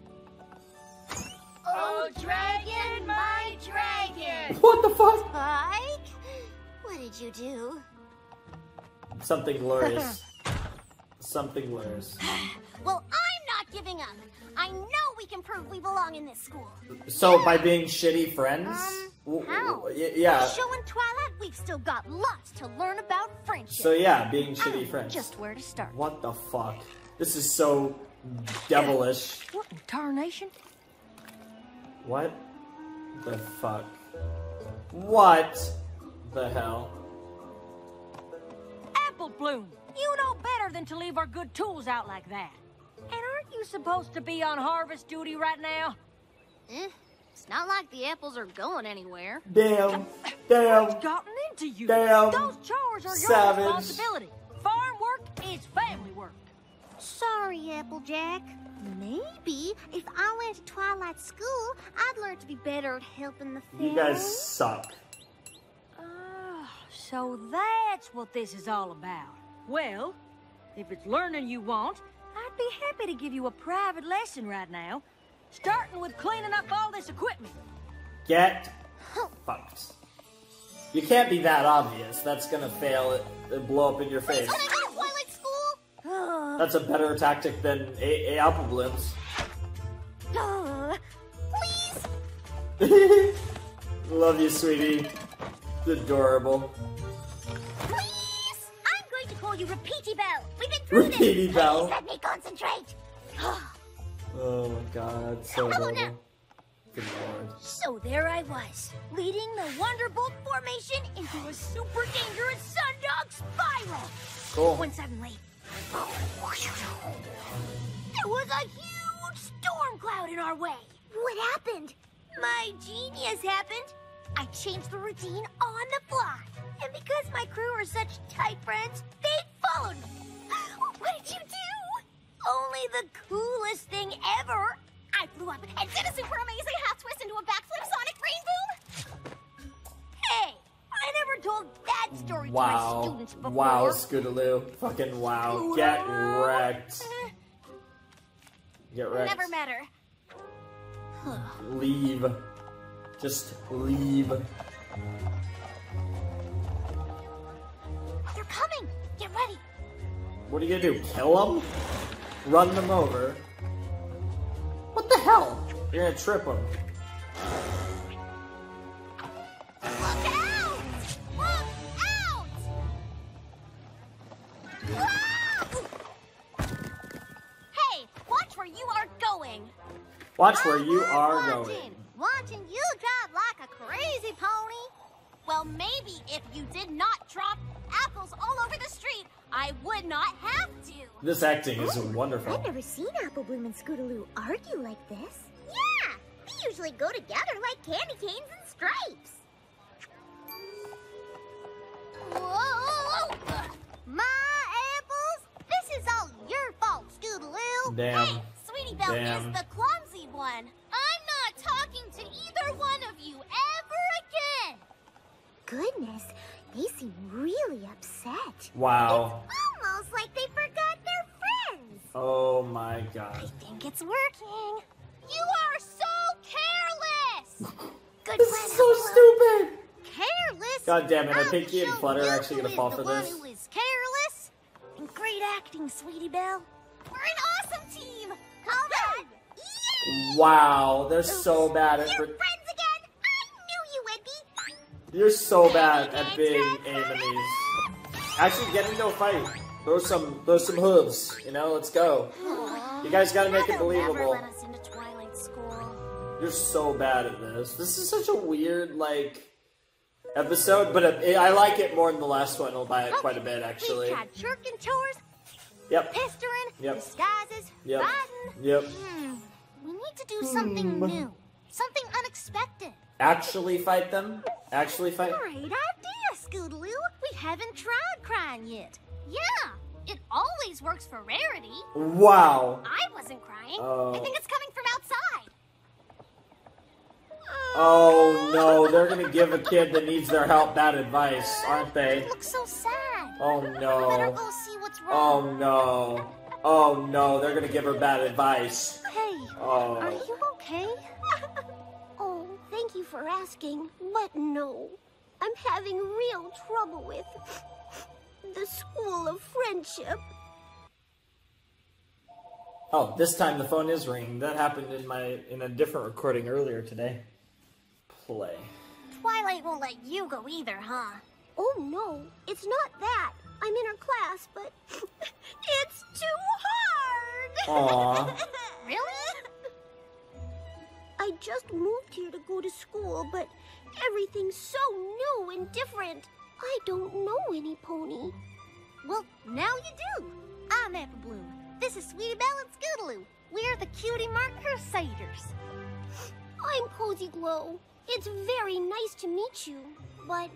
Oh, dragon, my dragon! What the fuck? Spike? What did you do? Something glorious. Something glorious. Well, I'm not giving up. I know we can prove we belong in this school. So by being shitty friends? How? Yeah. Showing Twilight, we've still got lots to learn about friendship. So yeah, being I shitty know friends. just where to start. What the fuck? This is so devilish. What in tarnation? What the fuck? What the hell? Apple Bloom, you know better than to leave our good tools out like that. And aren't you supposed to be on harvest duty right now? It's not like the apples are going anywhere. Damn. Damn. What's gotten into you? Damn. Those chores are Savage. your responsibility. Farm work is family work. Sorry, Applejack. Maybe if I went to Twilight School, I'd learn to be better at helping the family. You guys suck. So that's what this is all about. Well, if it's learning you want, I'd be happy to give you a private lesson right now, starting with cleaning up all this equipment. Get fucked. You can't be that obvious. That's gonna fail. It'll blow up in your face. Can I go to Twilight School? That's a better tactic than a Apple Blooms. Please? Love you, sweetie. It's adorable. Please? I'm going to call you Repeaty Bell. We've been through Repeaty this. Bell. Please let me concentrate. Oh my god, so Hello adorable. now. Good lord. So there I was, Leading the Wonderbolt formation into a super dangerous Sundog spiral. Cool. When suddenly, there was a huge storm cloud in our way. What happened? My genius happened. I changed the routine on the fly. And because my crew are such tight friends, they followed me. What did you do? Only the coolest thing ever. I flew up and did a super amazing half twist into a backflip sonic rain boom. Hey, I never told that story to my students before. Wow, Scootaloo. Fucking wow. Get wrecked. Get wrecked. Never matter. Leave. Just leave. They're coming. Get ready. What are you gonna do? Kill them? Run them over? What the hell? You're gonna trip them. Look out! Look out! Hey, watch where you are going. Watch where you are going. Watching you drive like a crazy pony. Well, maybe if you did not drop apples all over the street, I would not have to. This acting is wonderful. I've never seen Apple Bloom and Scootaloo argue like this. Yeah, we usually go together like candy canes and stripes. Whoa! My apples? This is all your fault, Scootaloo. Damn. Hey, Sweetie Belle Damn. is the clumsy one. I'm not talking talking to either one of you ever again. Goodness, they seem really upset. Wow. It's almost like they forgot their friends. Oh my god. I think it's working. You are so careless. Good This plan, is so Helpful. stupid. Careless? God damn it, I think I'm you and sure Flutter are you actually gonna fall is for the one this. who is careless. And great acting, Sweetie Belle. We're an awesome team. Come on. Wow, they're so bad at... Friends again. I knew you would be. You're so bad at being enemies. Actually, get into a fight. Throw some hooves. You know, let's go. You guys gotta make it believable. Let us into Twilight School. You're so bad at this. This is such a weird, like, episode, but I like it more than the last one by quite a bit, actually. We've had shirking chores, Yep. pestering, Yep. disguises, Yep. riding. Yep. We need to do something new. Something unexpected. Actually fight them? Actually fight? Great idea, Scootaloo. We haven't tried crying yet. Yeah, it always works for Rarity. Wow. I wasn't crying. Oh. I think it's coming from outside. Oh no, they're gonna give a kid that needs their help bad advice, aren't they? It looks so sad. Oh Better no. go see what's Oh wrong. no. Oh no, they're gonna give her bad advice. Hey, Oh. are you okay? Oh, thank you for asking, but no. I'm having real trouble with the School of Friendship. Oh, this time the phone is ringing. That happened in a different recording earlier today. Play. Twilight won't let you go either, huh? Oh no, it's not that. I'm in her class, but it's too hard. Aw. Really? I just moved here to go to school, but everything's so new and different. I don't know any pony. Well, now you do. I'm Apple Bloom. This is Sweetie Belle and Scootaloo. We're the Cutie Mark Crusaders. I'm Posy Glow. It's very nice to meet you, but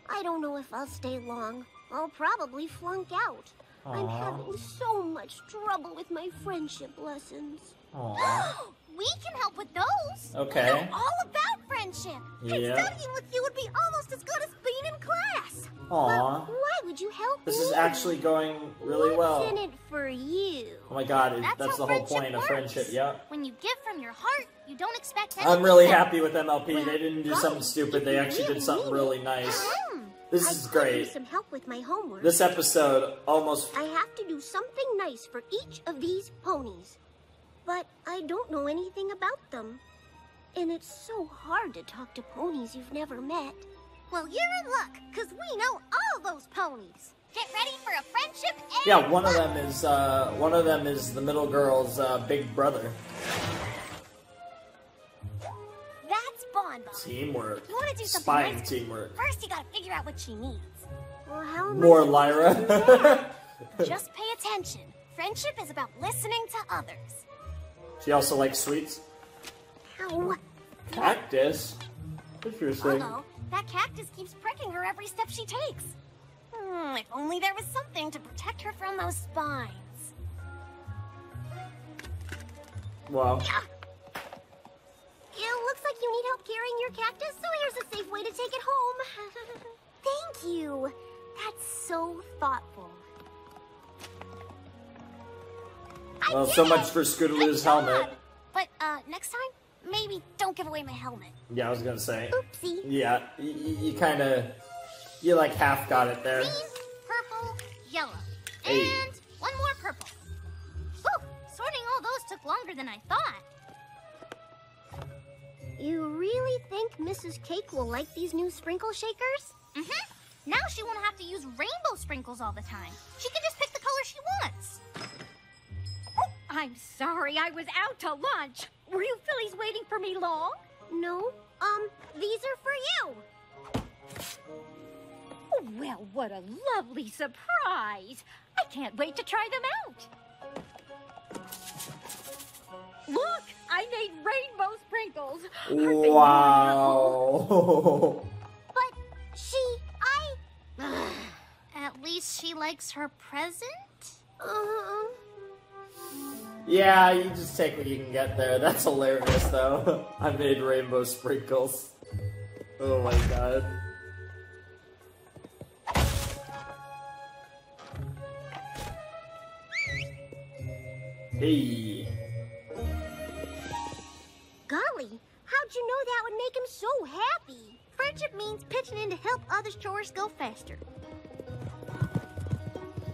I don't know if I'll stay long. I'll probably flunk out. I'm Aw. having so much trouble with my friendship lessons. Aw. We can help with those. Okay. We know all about friendship. And Yeah. studying with you would be almost as good as being in class. Aw. Why would you help This me? is actually going really well. What's in it for you? Oh my god, that's That's the how whole point friendship of friendship, works. yeah. When you give from your heart, you don't expect anything. I'm really back. happy with MLP. They didn't do something stupid. They actually did something really nice. This is I could use great. some help with my homework. This episode almost... I have to do something nice for each of these ponies. But I don't know anything about them. And it's so hard to talk to ponies you've never met. Well, you're in luck, because we know all those ponies. Get ready for a friendship and Yeah, one of them is the middle girl's big brother. That's Bon Bon. Teamwork. You want to do something Spying nice? teamwork. First, you gotta figure out what she needs. Well, how am More I Lyra. Just pay attention. Friendship is about listening to others. She also likes sweets. Ow. Cactus? Interesting. Uh-oh, that cactus keeps pricking her every step she takes. If only there was something to protect her from those spines. Wow. It looks like you need help carrying your cactus, so here's a safe way to take it home. Thank you. That's so thoughtful. Well, so much for Scootaloo's helmet. But, next time, maybe don't give away my helmet. Yeah, I was gonna say. Oopsie. Yeah, you kind of... You like half got it there. Green, purple, yellow. Hey. And one more purple. Whew, sorting all those took longer than I thought. You really think Mrs. Cake will like these new sprinkle shakers? Mm-hmm. Now she won't have to use rainbow sprinkles all the time. She can just pick the color she wants. I'm sorry, I was out to lunch. Were you fillies waiting for me long? No. These are for you. Oh, well, what a lovely surprise. I can't wait to try them out. Look, I made rainbow sprinkles. Aren't they wonderful? Wow. But At least she likes her present? Yeah, you just take what you can get there. That's hilarious, though. I made rainbow sprinkles. Oh my god. Hey. Golly, how'd you know that would make him so happy? Friendship means pitching in to help others' chores go faster.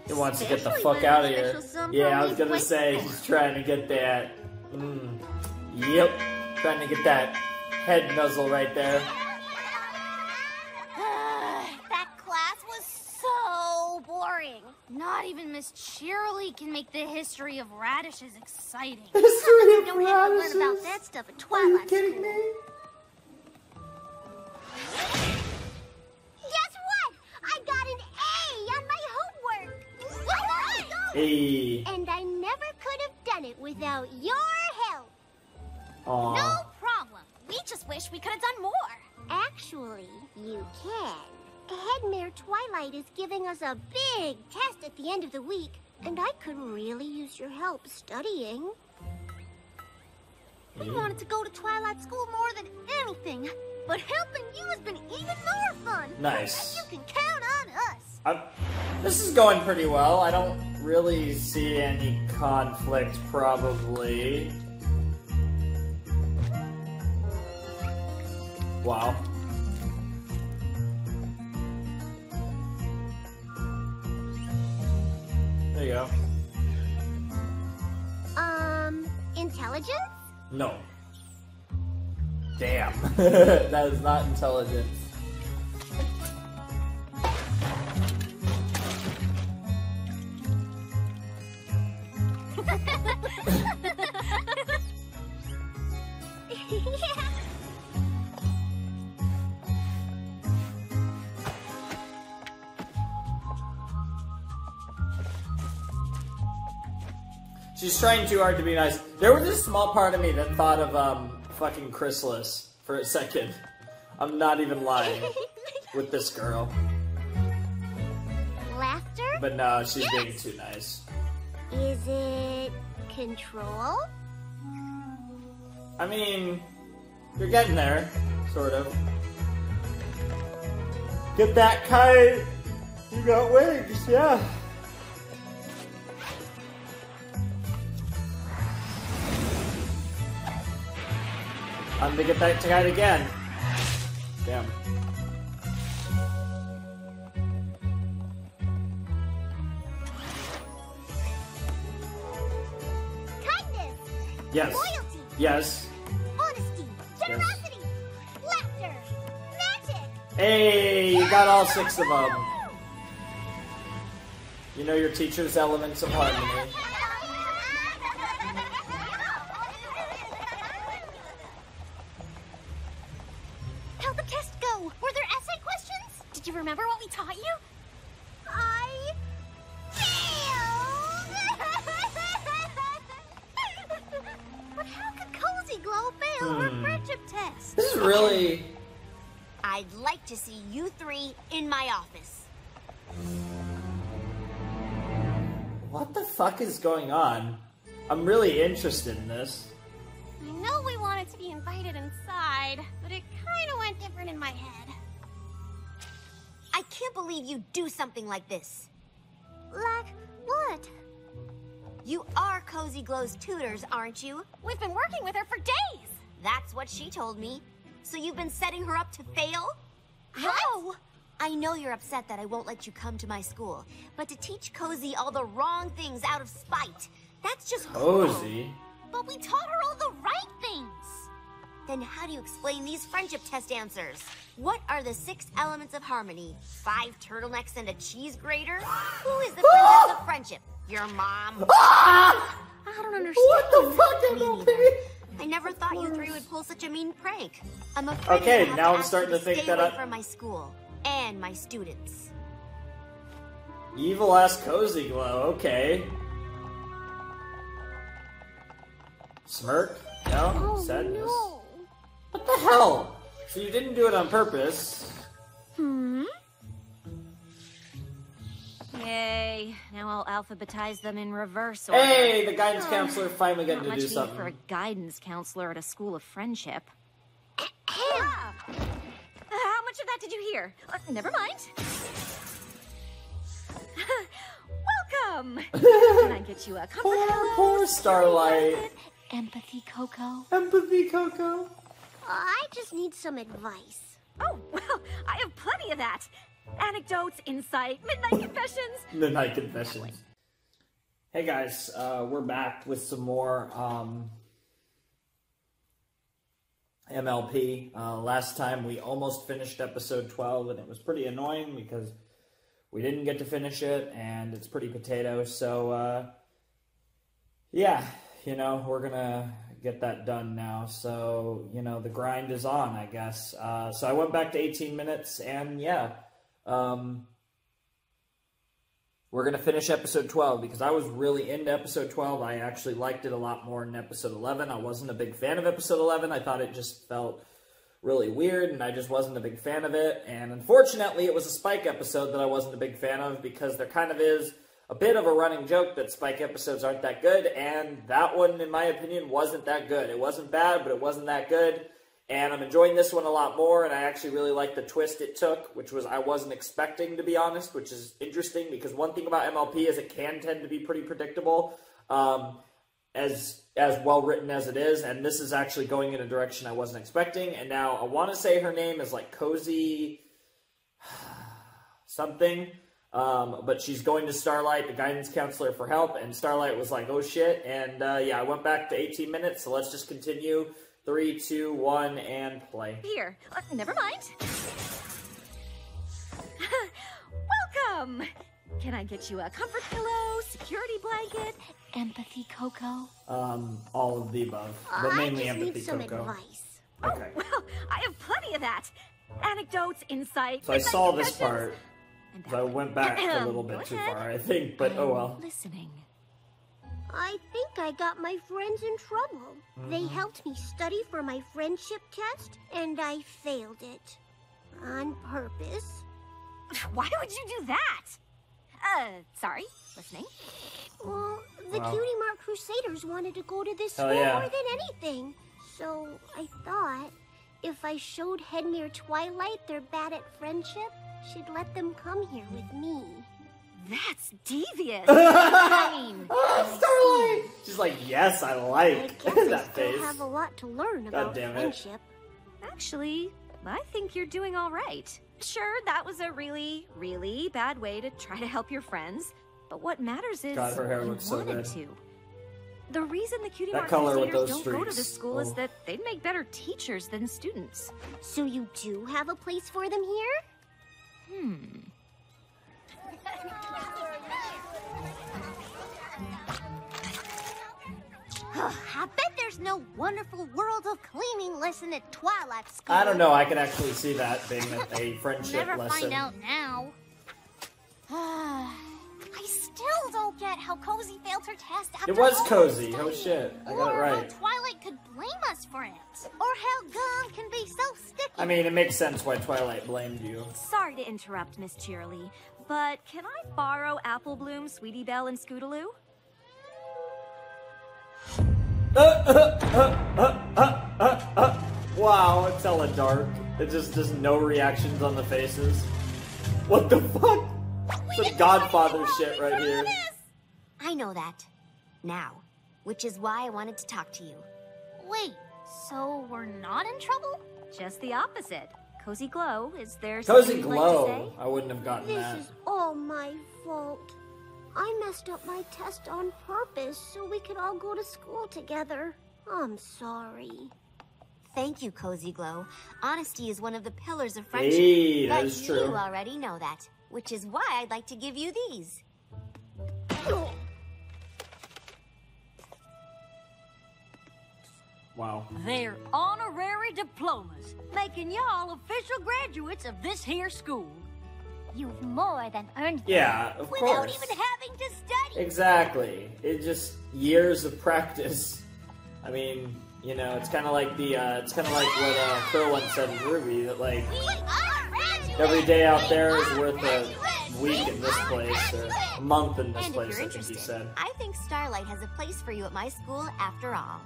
He wants to get the fuck out of here. Yeah, I was gonna say, he's trying to get that. Yep. Trying to get that head nuzzle right there. That class was so boring. Not even Miss Cheerilee can make the history of radishes exciting. History of don't have to learn about that stuff at Twilight School. Guess what? I got an A on my homework. Hey. And I never could have done it without your help. Aww. No problem. We just wish we could have done more. Actually, you can. Headmare Twilight is giving us a big test at the end of the week, and I could really use your help studying. We wanted to go to Twilight School more than anything, but helping you has been even more fun. Nice. You can count on us. This is going pretty well. I don't really see any conflict, probably. Wow. There you go. Intelligence? No. Damn. That is not intelligence. She's trying too hard to be nice. There was a small part of me that thought of fucking Chrysalis for a second. I'm not even lying with this girl. Laughter? But no, she's being too nice. Is it control? I mean, you're getting there, sort of. Get that kite! You got wings, yeah. I'm gonna get that kite again. Damn. Kindness. Yes. Loyalty. Yes. Honesty. Generosity. Laughter. Magic. Hey, you got all 6 of them. You know your teacher's elements of harmony. How'd the test go? Were there essay questions? Did you remember what we taught you? I failed! But how could Cozy Glow fail her friendship test? This is really... I'd like to see you 3 in my office. What the fuck is going on? I'm really interested in this. I know we wanted to be invited inside, but it kind of went different in my head. I can't believe you do something like this. Like what? You are Cozy Glow's tutors, aren't you? We've been working with her for days. That's what she told me. So you've been setting her up to fail? How? I know you're upset that I won't let you come to my school, but to teach Cozy all the wrong things out of spite, that's just Cozy? But we taught her all the right things. Then how do you explain these friendship test answers? What are the 6 elements of harmony? 5 turtlenecks and a cheese grater? Who is the princess of friendship? Your mom? I don't understand. What the fuck, MLP? I never thought you 3 would pull such a mean prank. I'm afraid Okay, I have now I'm ask starting you to think stay that away from my school and my students. Evil ass Cozy Glow, okay. Smirk? No? Oh, Sadness? no. What the hell? So you didn't do it on purpose. Hmm? Okay, now I'll alphabetize them in reverse order. Hey, the guidance counselor finally getting to do Not much something. need for a guidance counselor at a school of friendship. How much of that did you hear? Never mind. Welcome. Can I get you a comfort pillow? Poor Starlight. Empathy, Coco. Empathy, Coco. I just need some advice. Oh, well, I have plenty of that. Anecdotes, insight, midnight confessions. Midnight confessions. Hey guys, we're back with some more MLP. Last time we almost finished episode 12, and it was pretty annoying because we didn't get to finish it, and it's pretty potato. So, yeah, you know, we're gonna get that done now. So, you know, the grind is on, I guess. So I went back to 18 minutes, and yeah. We're going to finish episode 12 because I was really into episode 12. I actually liked it a lot more than episode 11. I wasn't a big fan of episode 11. I thought it just felt really weird, and I just wasn't a big fan of it. And unfortunately, it was a Spike episode that I wasn't a big fan of because there kind of is a bit of a running joke that Spike episodes aren't that good, and that one, in my opinion, wasn't that good. It wasn't bad, but it wasn't that good. And I'm enjoying this one a lot more, and I actually really like the twist it took, which was I wasn't expecting, to be honest, which is interesting, because one thing about MLP is it can tend to be pretty predictable, as well-written as it is, and this is actually going in a direction I wasn't expecting. And now, I want to say her name is, like, Cozy something, but she's going to Starlight, the guidance counselor, for help, and Starlight was like, oh shit, and yeah, I went back to 18 minutes, so let's just continue. 3, 2, 1, and play. Here, never mind. Welcome. Can I get you a comfort pillow, security blanket, empathy, Coco? All of the above, but mainly empathy, need some Coco. advice. Okay. Oh, well, I have plenty of that. Anecdotes, insight. So I saw this part, And so I went back a little bit too far, I think, but oh well. Listening. I think I got my friends in trouble. They helped me study for my friendship test, and I failed it. On purpose. Why would you do that? Sorry, listening. Well, the Wow. Cutie Mark Crusaders wanted to go to this Hell school yeah. more than anything. So I thought if I showed Headmere Twilight they're bad at friendship, she'd let them come here with me. That's devious. I mean, Starlight! She's like, yes, I like I guess I that still face. have a lot to learn God about damn it. friendship. Actually, I think you're doing all right. Sure, that was a really, really bad way to try to help your friends, but what matters is God, her hair you looks so wanted good. to. The reason the Cutie That Mark color with Crusaders those don't go to this streaks. school is Oh. that they'd make better teachers than students. So you do have a place for them here? I bet there's no wonderful world of cleaning lesson at Twilight School. I don't know, I can actually see that being a friendship Never lesson. find out now. I still don't get how Cozy failed her test after It was all Cozy, this oh studying. shit, I got it Or how right. Twilight could blame us for it. Or how gum can be so sticky. I mean, it makes sense why Twilight blamed you. Sorry to interrupt, Miss Cheerilee, but can I borrow Apple Bloom, Sweetie Belle, and Scootaloo? Wow, it's hella dark. It just does no reactions on the faces. What the fuck? Some Godfather shit right here. I know that. Now. Which is why I wanted to talk to you. Wait, so we're not in trouble? Just the opposite. Cozy Glow, is there Cozy something you'd like to say? Glow. I wouldn't have gotten This that. is all my fault. I messed up my test on purpose so we could all go to school together. I'm sorry. Thank you, Cozy Glow. Honesty is one of the pillars of friendship. Hey, that but is true. you already know that, which is why I'd like to give you these. Wow. They're honorary diplomas, making y'all official graduates of this here school. You've more than earned them. Yeah, of Without course. even having to study. Exactly. It just years of practice. I mean, you know, it's kind of like the, it's kind of like what Curlin said in Ruby, that like We are graduates. every day out there is worth a week in this place, or a month in this And if place, you're I think he interested, said. I think Starlight has a place for you at my school after all.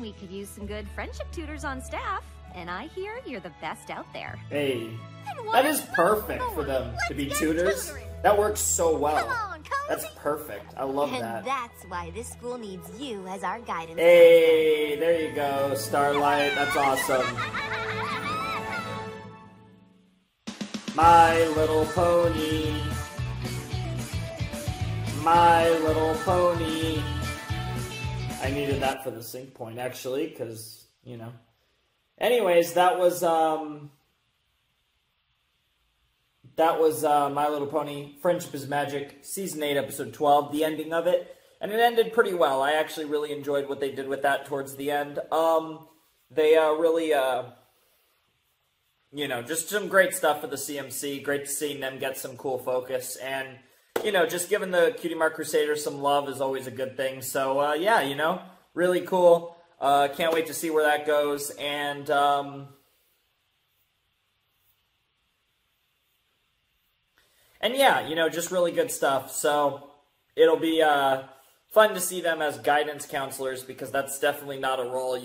We could use some good friendship tutors on staff, and I hear you're the best out there. Hey, that is perfect for them to be tutors. That works so well. That's perfect. I love And that. that's why this school needs you as our guidance. Hey, there you go, Starlight. That's awesome. My Little Pony. My Little Pony. I needed that for the sync point, actually, because, you know. Anyways, that was My Little Pony, Friendship is Magic, Season 8, Episode 12, the ending of it. And it ended pretty well. I actually really enjoyed what they did with that towards the end. They really, you know, just some great stuff for the CMC. Great to see them get some cool focus. And, you know, just giving the Cutie Mark Crusaders some love is always a good thing. So, yeah, you know, really cool. Can't wait to see where that goes. And, yeah, you know, just really good stuff. So it'll be fun to see them as guidance counselors, because that's definitely not a role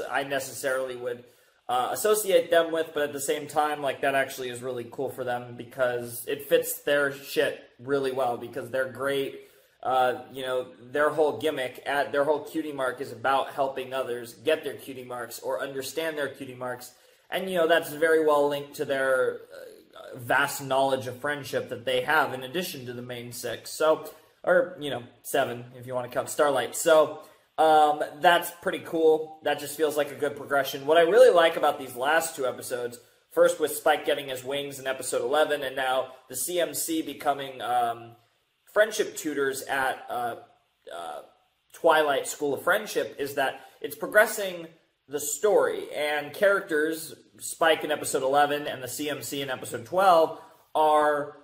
I necessarily would associate them with. But at the same time, like, that actually is really cool for them, because it fits their shit really well, because they're great. You know, their whole gimmick, their whole cutie mark is about helping others get their cutie marks or understand their cutie marks. And, you know, that's very well linked to their vast knowledge of friendship that they have in addition to the main 6. So, or, you know, 7 if you want to count Starlight. So, that's pretty cool. That just feels like a good progression. What I really like about these last 2 episodes, first with Spike getting his wings in episode 11, and now the CMC becoming friendship tutors at Twilight School of Friendship, is that it's progressing the story, and characters, Spike in episode 11 and the CMC in episode 12, are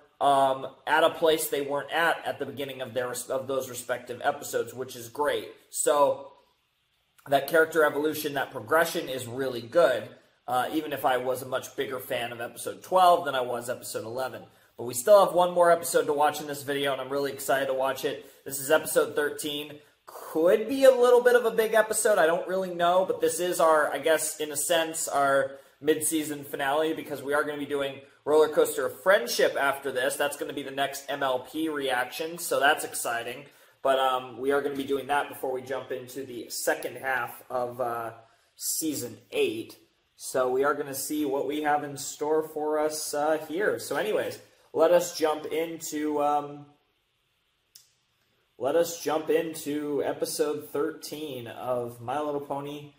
at a place they weren't at the beginning of those respective episodes, which is great. So that character evolution, that progression is really good, even if I was a much bigger fan of episode 12 than I was episode 11. But we still have one more episode to watch in this video, and I'm really excited to watch it. This is episode 13. Could be a little bit of a big episode. I don't really know, but this is our, I guess, in a sense, our mid-season finale, because we are going to be doing Roller Coaster of Friendship after this. That's going to be the next MLP reaction, so that's exciting. But we are going to be doing that before we jump into the second half of Season 8. So we are going to see what we have in store for us here. So anyways, let us jump into episode 13 of My Little Pony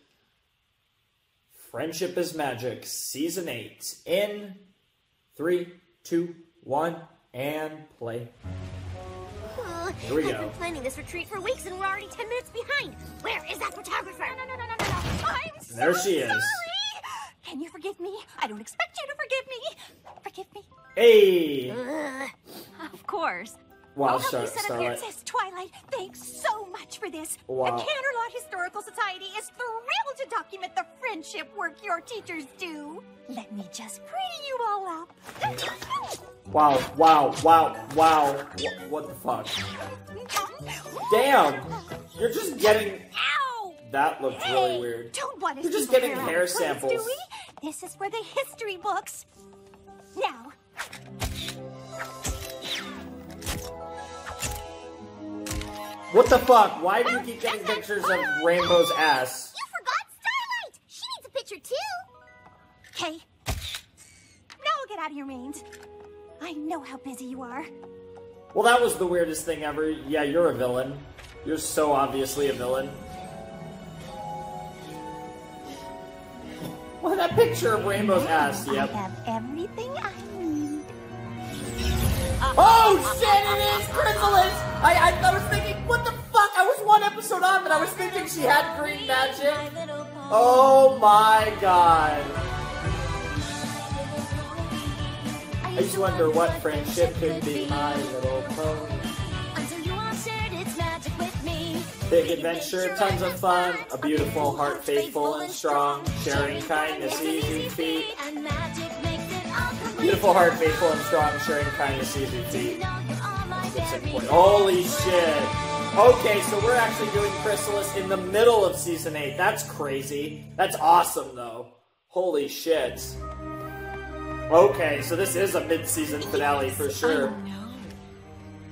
Friendship is Magic, Season 8. In 3, 2, 1, and play. Here we go. I've been planning this retreat for weeks, and we're already 10 minutes behind. Where is that photographer? No. I'm so There she is. sorry. Can you forgive me? I don't expect you to forgive me. Forgive me. Hey! Of course. Wow, I'll help you set up here. It Starlight. says Twilight. Thanks so much for this. Wow. The Canterlot Historical Society is thrilled to document the friendship work your teachers do. Let me just pretty you all up. Wow. What the fuck? Damn! You're just getting... Ow! That looked really weird. Don't want us You're just to getting compare hair our clothes, samples. do we? This is for the history books. Now. What the fuck? Why do you keep getting pictures of Rainbow's ass? You forgot Starlight! She needs a picture too. Okay. Now we'll get out of your reins. I know how busy you are. Well, that was the weirdest thing ever. Yeah, you're a villain. You're so obviously a villain. Well, that picture of Rainbow's ass, yep. I have everything I need. Oh shit, it is Chrysalis! I was thinking, what the fuck? I was one episode on, but I was thinking she had green magic. Oh my god. I just wonder what friendship could be, My Little Pony. Until you all shared its magic with me. Big adventure, tons of fun, a beautiful heart, faithful and strong, sharing kindness, easy feet. And magic makes it all complete. Beautiful heart, faithful and strong, sharing kindness, easy feet. Good sick point. Holy shit. Okay, so we're actually doing Chrysalis in the middle of Season 8. That's crazy. That's awesome, though. Holy shit. Okay, so this is a mid-season finale for sure. Oh, no.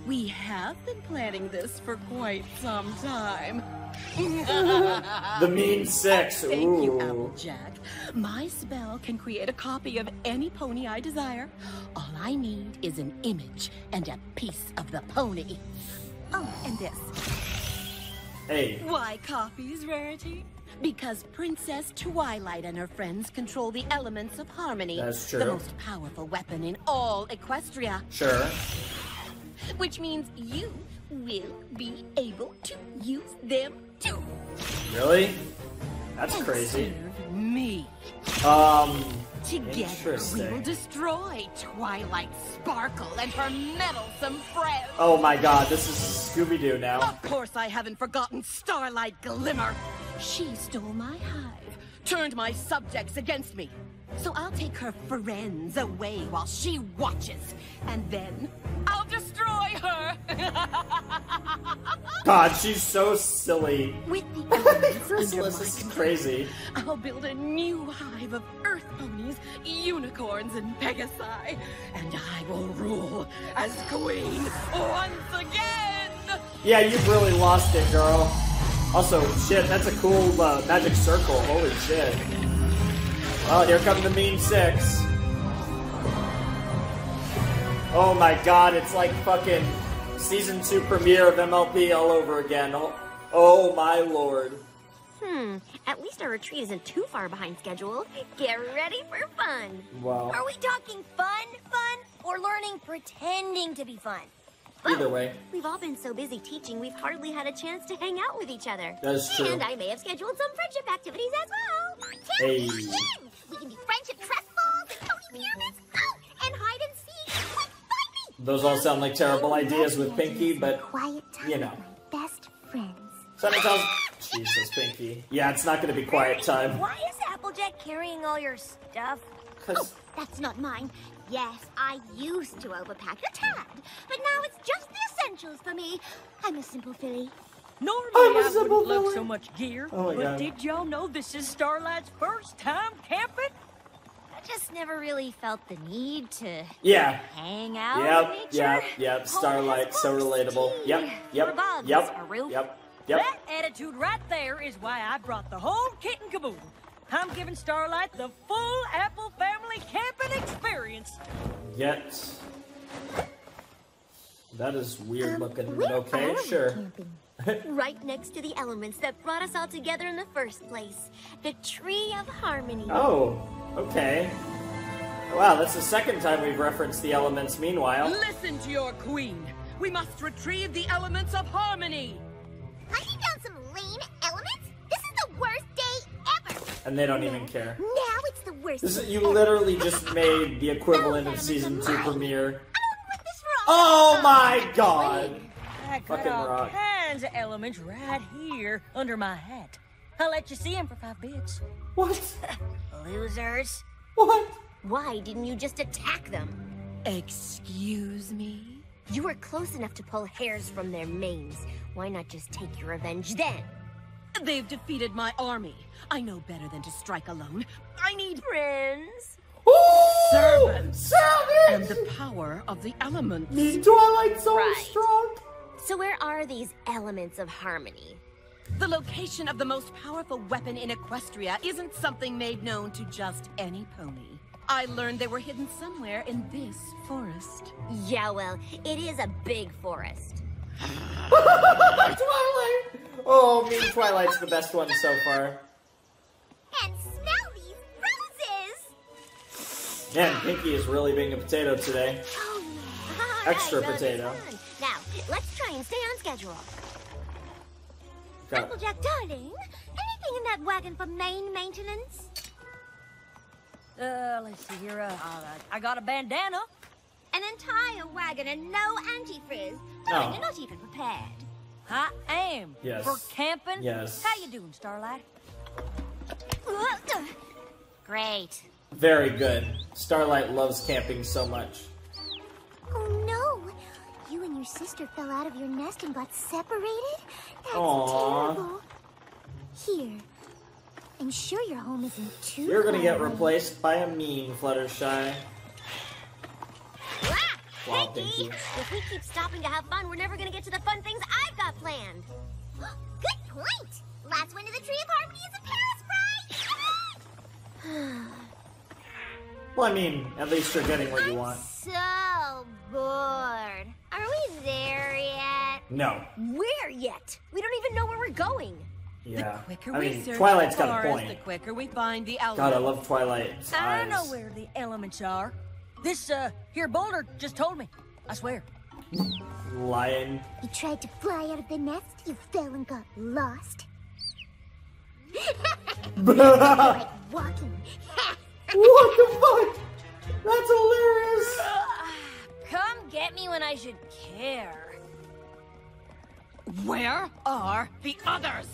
We have been planning this for quite some time. The Mean Six. Ooh. Thank you, Applejack. My spell can create a copy of any pony I desire. All I need is an image and a piece of the pony. Oh, and this. Hey. Why copies, Rarity? Because Princess Twilight and her friends control the elements of harmony. That's true. The most powerful weapon in all Equestria. Sure. Which means you will be able to use them too. Really? That's crazy. Me. Together, Interesting. we will destroy Twilight's sparkle and her meddlesome friends. Oh my god, this is Scooby-Doo now. Of course I haven't forgotten Starlight Glimmer. She stole my hive, turned my subjects against me. So I'll take her friends away while she watches, and then I'll destroy her. God, she's so silly. With the elements Chrysalis, under this is my crazy. I'll build a new hive of earth ponies, unicorns, and pegasi, and I will rule as queen once again. Yeah, you've really lost it, girl. Also, shit, that's a cool magic circle. Holy shit. Oh, here come the Mean Six. Oh my god, it's like fucking Season 2 premiere of MLP all over again. Oh my lord. At least our retreat isn't too far behind schedule. Get ready for fun. Wow. Are we talking fun, or learning pretending to be fun? Either way. We've all been so busy teaching, we've hardly had a chance to hang out with each other. That's true. And I may have scheduled some friendship activities as well. Hey. We can do friendship trust falls, pony pyramids, and hide and seek. Quick, find me! Those all sound like terrible ideas with Pinky, but, you know. Best friends. Something tells... Jesus, Pinky. Yeah, it's not going to be quiet time. Why is Applejack carrying all your stuff? Oh, that's not mine. Yes, I used to overpack a tad, but now it's just the essentials for me. I'm a simple filly. Normally I wouldn't look villain. so much gear, Oh my but God. did y'all know this is Starlight's first time camping? I just never really felt the need to Yeah. hang out with nature. Yep. Starlight, so relatable. Yep. That attitude right there is why I brought the whole kit and caboodle. I'm giving Starlight the full Apple family camping experience. Yet. That is weird looking, but okay, sure. Right next to the elements that brought us all together in the first place. The Tree of Harmony. Oh, okay. Wow, that's the second time we've referenced the elements meanwhile. Listen to your queen. We must retrieve the elements of harmony. Hunting down some lame elements? This is the worst day ever. And they don't even care. Now it's the worst This, day you ever. literally just made the equivalent of Season 2 premiere. Oh my god! I got Fucking all rock. kinds of elements right here under my hat. I'll let you see them for 5 bits. What? Losers. What? Why didn't you just attack them? Excuse me? You were close enough to pull hairs from their manes. Why not just take your revenge then? They've defeated my army. I know better than to strike alone. I need friends. Servants. Servants! And the power of the elements. Twilight so Right. strong. So where are these elements of harmony? The location of the most powerful weapon in Equestria isn't something made known to just any pony. I learned they were hidden somewhere in this forest. Yeah, well, it is a big forest. Twilight! Oh, me and Twilight's the best one so far. And smell these roses! Man, Pinky is really being a potato today. Extra Alright, potato. fun. Now, let's try and stay on schedule. Got it. Applejack, darling, anything in that wagon for main maintenance? Let's see here. I got a bandana. An entire wagon and no antifrizz? No. You're not even prepared. I am. Yes. For camping. Yes. How you doing, Starlight? Great. Very good. Starlight loves camping so much. Oh no! You and your sister fell out of your nest and got separated? That's Aww. terrible. Here. I'm sure your home isn't too You're gonna get far away. replaced by a mean Fluttershy. Wow, Pinky! If we keep stopping to have fun, we're never gonna get to the fun things I've got planned. Good point! Last one to the Tree of Harmony is a Paris bride! Well, I mean, at least you're getting what you want. So bored. Are we there yet? No. Where yet? We don't even know where we're going. Yeah. The quicker I we mean, search Twilight's the got a forest, point. the quicker we find the God, element. I love Twilight's I eyes. know where the elements are. This, here boulder just told me. I swear. Lion. You tried to fly out of the nest, you fell and got lost. Like walking. What the fuck? That's hilarious. Come get me when I should care. Where are the others?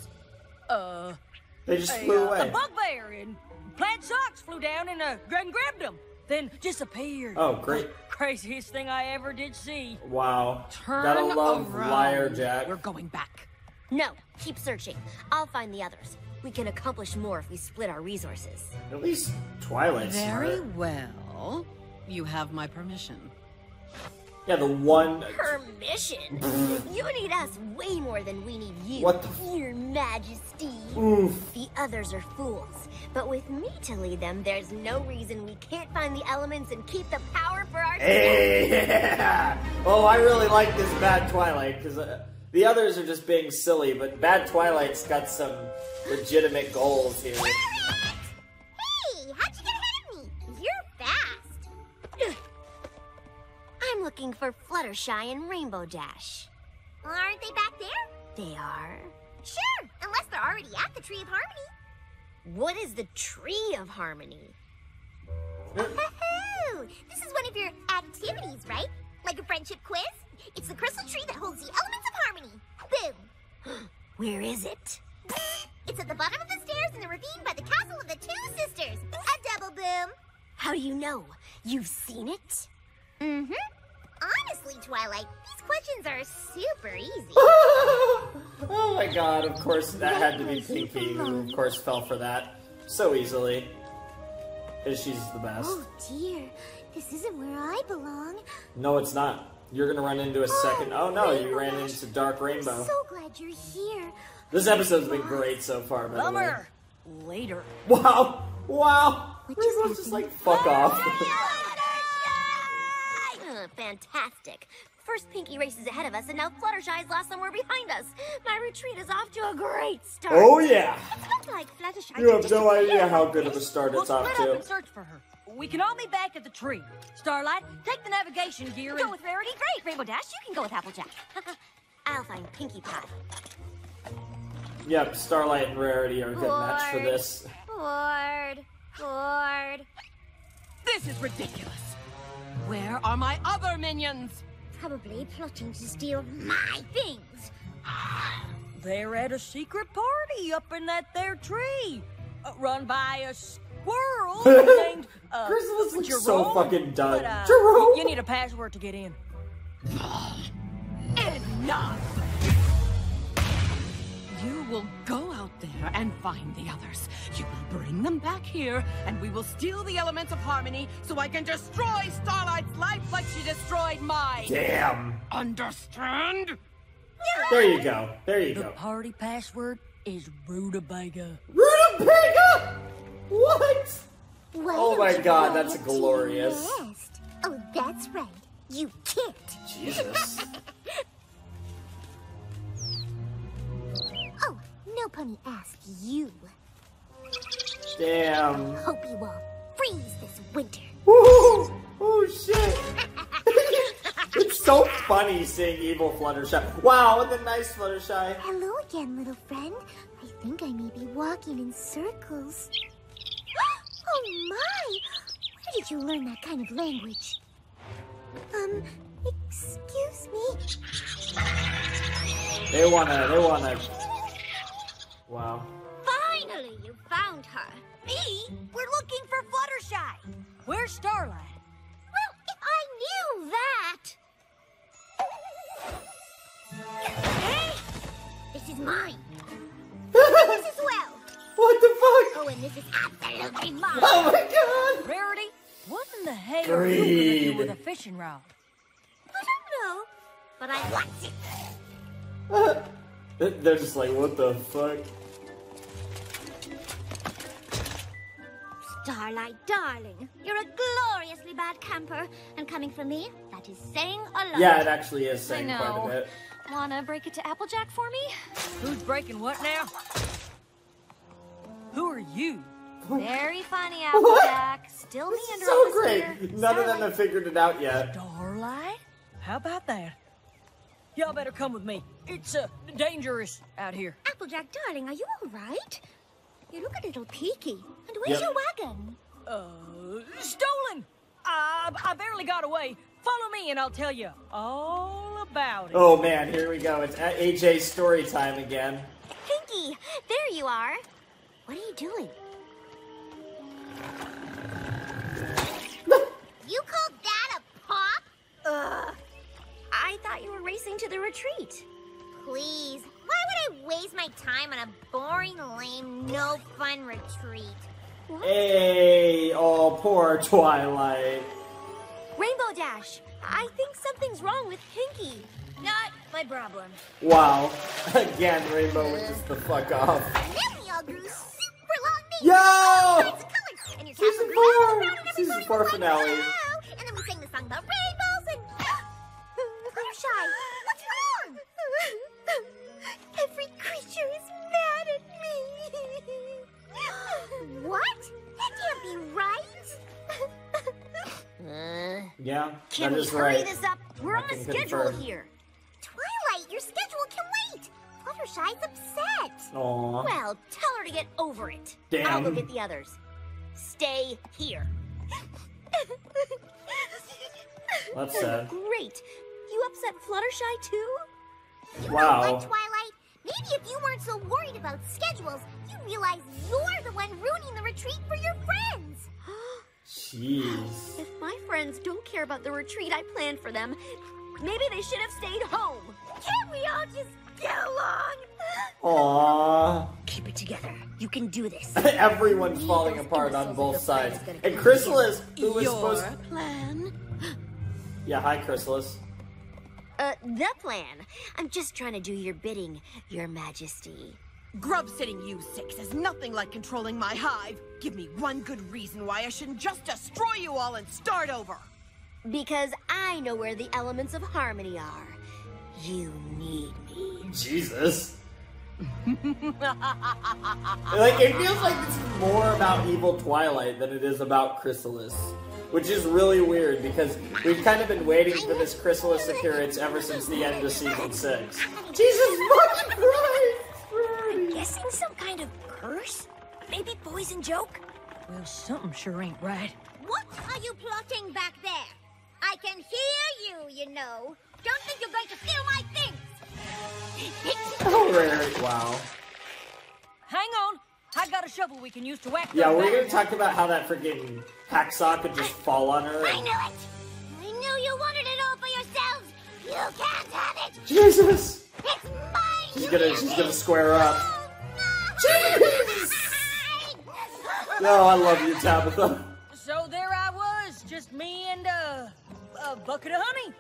They just flew away. A bugbear and plaid socks flew down and grabbed them. Then disappeared. Oh, great. Craziest thing I ever did see. Wow. Turn Gotta love around. Liar Jack. We're going back. No, keep searching. I'll find the others. We can accomplish more if we split our resources. At least Twilight's Very smart. well. You have my permission. Yeah, the one... Permission? You need us way more than we need you. What Your Majesty. Oof. The others are fools. But with me to lead them, there's no reason we can't find the elements and keep the power for ourselves. Hey, yeah. Oh, I really like this bad Twilight, because the others are just being silly, but bad Twilight's got some legitimate goals here. Hey, how'd you get ahead of me? You're fast. I'm looking for Fluttershy and Rainbow Dash. Aren't they back there? They are? Sure, unless they're already at the Tree of Harmony. What is the Tree of Harmony? Oh, this is one of your activities, right? Like a friendship quiz? It's the crystal tree that holds the elements of harmony. Boom. Where is it? It's at the bottom of the stairs in the ravine by the castle of the two sisters. A double boom. How do you know? You've seen it? Mm-hmm. Honestly, Twilight, these questions are super easy. Oh my god, of course that had to be Pinky, who of course fell for that so easily. Because she's the best. Oh dear, this isn't where I belong. No, it's not. You're gonna run into a second... Oh no, you ran into Dark Rainbow. I'm so glad you're here. This episode's been great so far, by the way. Bummer. Later. Wow! Wow! Rainbow's just like, fuck off. Fantastic. First Pinky races ahead of us, and now Fluttershy's lost somewhere behind us. My retreat is off to a great start. Oh yeah! It's not like Fluttershy. You have no idea how good of a start We'll it's off split up to. and search for her. We can all meet back at the tree. Starlight, take the navigation gear and... Go with Rarity? Great. Rainbow Dash, you can go with Applejack. I'll find Pinkie Pie. Yep, Starlight and Rarity are a good match for this. Bored. This is ridiculous. Where are my other minions? Probably plotting to steal my things. They're at a secret party up in that there tree. Run by a squirrel named, Chrysalis looks Jerome. so fucking done. But, Jerome! You need a password to get in. Enough! You will go out there and find the others. You will bring them back here, and we will steal the elements of harmony so I can destroy Starlight's life like she destroyed mine. Damn. Understand? There you go. There you The go. party password is Rutabaga. Rutabaga! What? Why Oh don't my you god, fly that's up to glorious. your nest? Oh, that's right. You can't. Jesus. Oh, no pony asked you. Damn. Hope you all freeze this winter. Woo! Oh shit! It's so funny seeing evil Fluttershy. Wow, and the nice Fluttershy. Hello again, little friend. I think I may be walking in circles. Oh my! Where did you learn that kind of language? Excuse me? They wanna... Wow. Finally, you found her. Me? We're looking for Fluttershy. Where's Starlight? Well, if I knew that... Hey! This is mine. This as well. What the fuck? Oh, and this is absolutely mine. Oh my god! Rarity, what in the hell are you gonna do with a fishing rod? I don't know, but I want it. They're just like, what the fuck? Starlight, darling, you're a gloriously bad camper, and coming from me, that is saying a lot. Yeah, it actually is saying I quite know. a bit. Wanna break it to Applejack for me? Who's breaking what now? Who are you? Very funny, Applejack. Still meandering So this great! year. None of them have figured it out yet. Starlight? How about that? Y'all better come with me. It's dangerous out here. Applejack, darling, are you all right? You look a little peaky. And where's your wagon? Stolen! I barely got away. Follow me and I'll tell you all about it. Oh man, here we go. It's AJ's story time again. Pinky, there you are. What are you doing? You called that a pop? I thought you were racing to the retreat. Please, why would I waste my time on a boring, lame, no-fun retreat? Hey, oh, poor Twilight. Rainbow Dash, I think something's wrong with Pinky. Not my problem. Wow. Again, Rainbow would just the fuck off. And then we all grew super long names. Yo! All kinds of colors. And your Season castle grew all 4! around and Season everybody 4 was like, finale. "Hello." And then we sang the song about rainbows and... Fluttershy, what's wrong? Every creature is mad at me. What? That can't be right. Yeah, Can that we is hurry right. this up? We're on I a can schedule confirm. here. Twilight, your schedule can wait. Fluttershy's upset. Aw. Well, tell her to get over it. Damn. I'll go get the others. Stay here. That's sad. Great. You upset Fluttershy too? You know Wow. what, Twilight? Maybe if you weren't so worried about schedules, you'd realize you're the one ruining the retreat for your friends. Jeez. If my friends don't care about the retreat I planned for them, maybe they should have stayed home. Can't we all just get along? Aww. Keep it together. You can do this. Everyone's falling apart on both sides. And Chrysalis, who was supposed to... plan? Yeah, hi, Chrysalis. The plan. I'm just trying to do your bidding, Your Majesty. Grub sitting you six is nothing like controlling my hive. Give me one good reason why I shouldn't just destroy you all and start over. Because I know where the elements of harmony are. You need me. Jesus. Like, it feels like this is more about evil Twilight than it is about Chrysalis. Which is really weird, because we've kind of been waiting for this Chrysalis appearance ever since the end of Season 6. Jesus fucking Christ! I'm guessing some kind of curse? Maybe poison joke? Well, something sure ain't right. What are you plotting back there? I can hear you, you know. Don't think you're going to steal my things. Oh, Rarity. Wow. Hang on. I got a shovel we can use to whack Yeah, those we're gonna back. talk about how that freaking hacksaw could just fall on her. I knew it. I knew you wanted it all for yourselves. You can't have it. Jesus! It's mine. She's gonna square up. Jeez! No, I love you, Tabitha. So there I was, just me and a bucket of honey.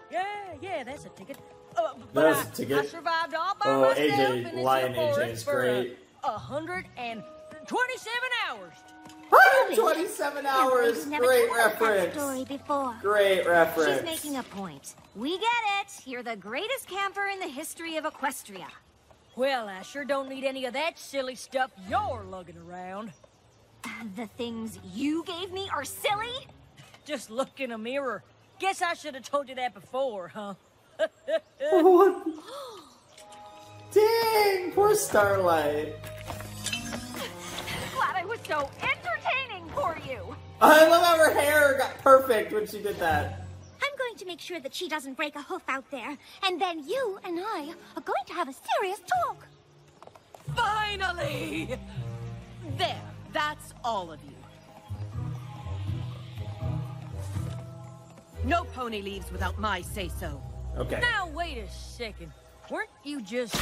Yeah, that's a ticket. But That's a I ticket. survived all by Oh, myself AJ, in this Lion forest AJ is for great. 127 hours. 127 hours. Great reference. Story before. Great reference. She's making a point. We get it. You're the greatest camper in the history of Equestria. Well, I sure don't need any of that silly stuff you're lugging around. The things you gave me are silly? Just look in a mirror. Guess I should have told you that before, huh? What? Dang, poor Starlight. Glad I was so entertaining for you. I love how her hair got perfect when she did that. I'm going to make sure that she doesn't break a hoof out there. And then you and I are going to have a serious talk. Finally! There, that's all of you. No pony leaves without my say-so. Okay. Now, wait a second. Weren't you just...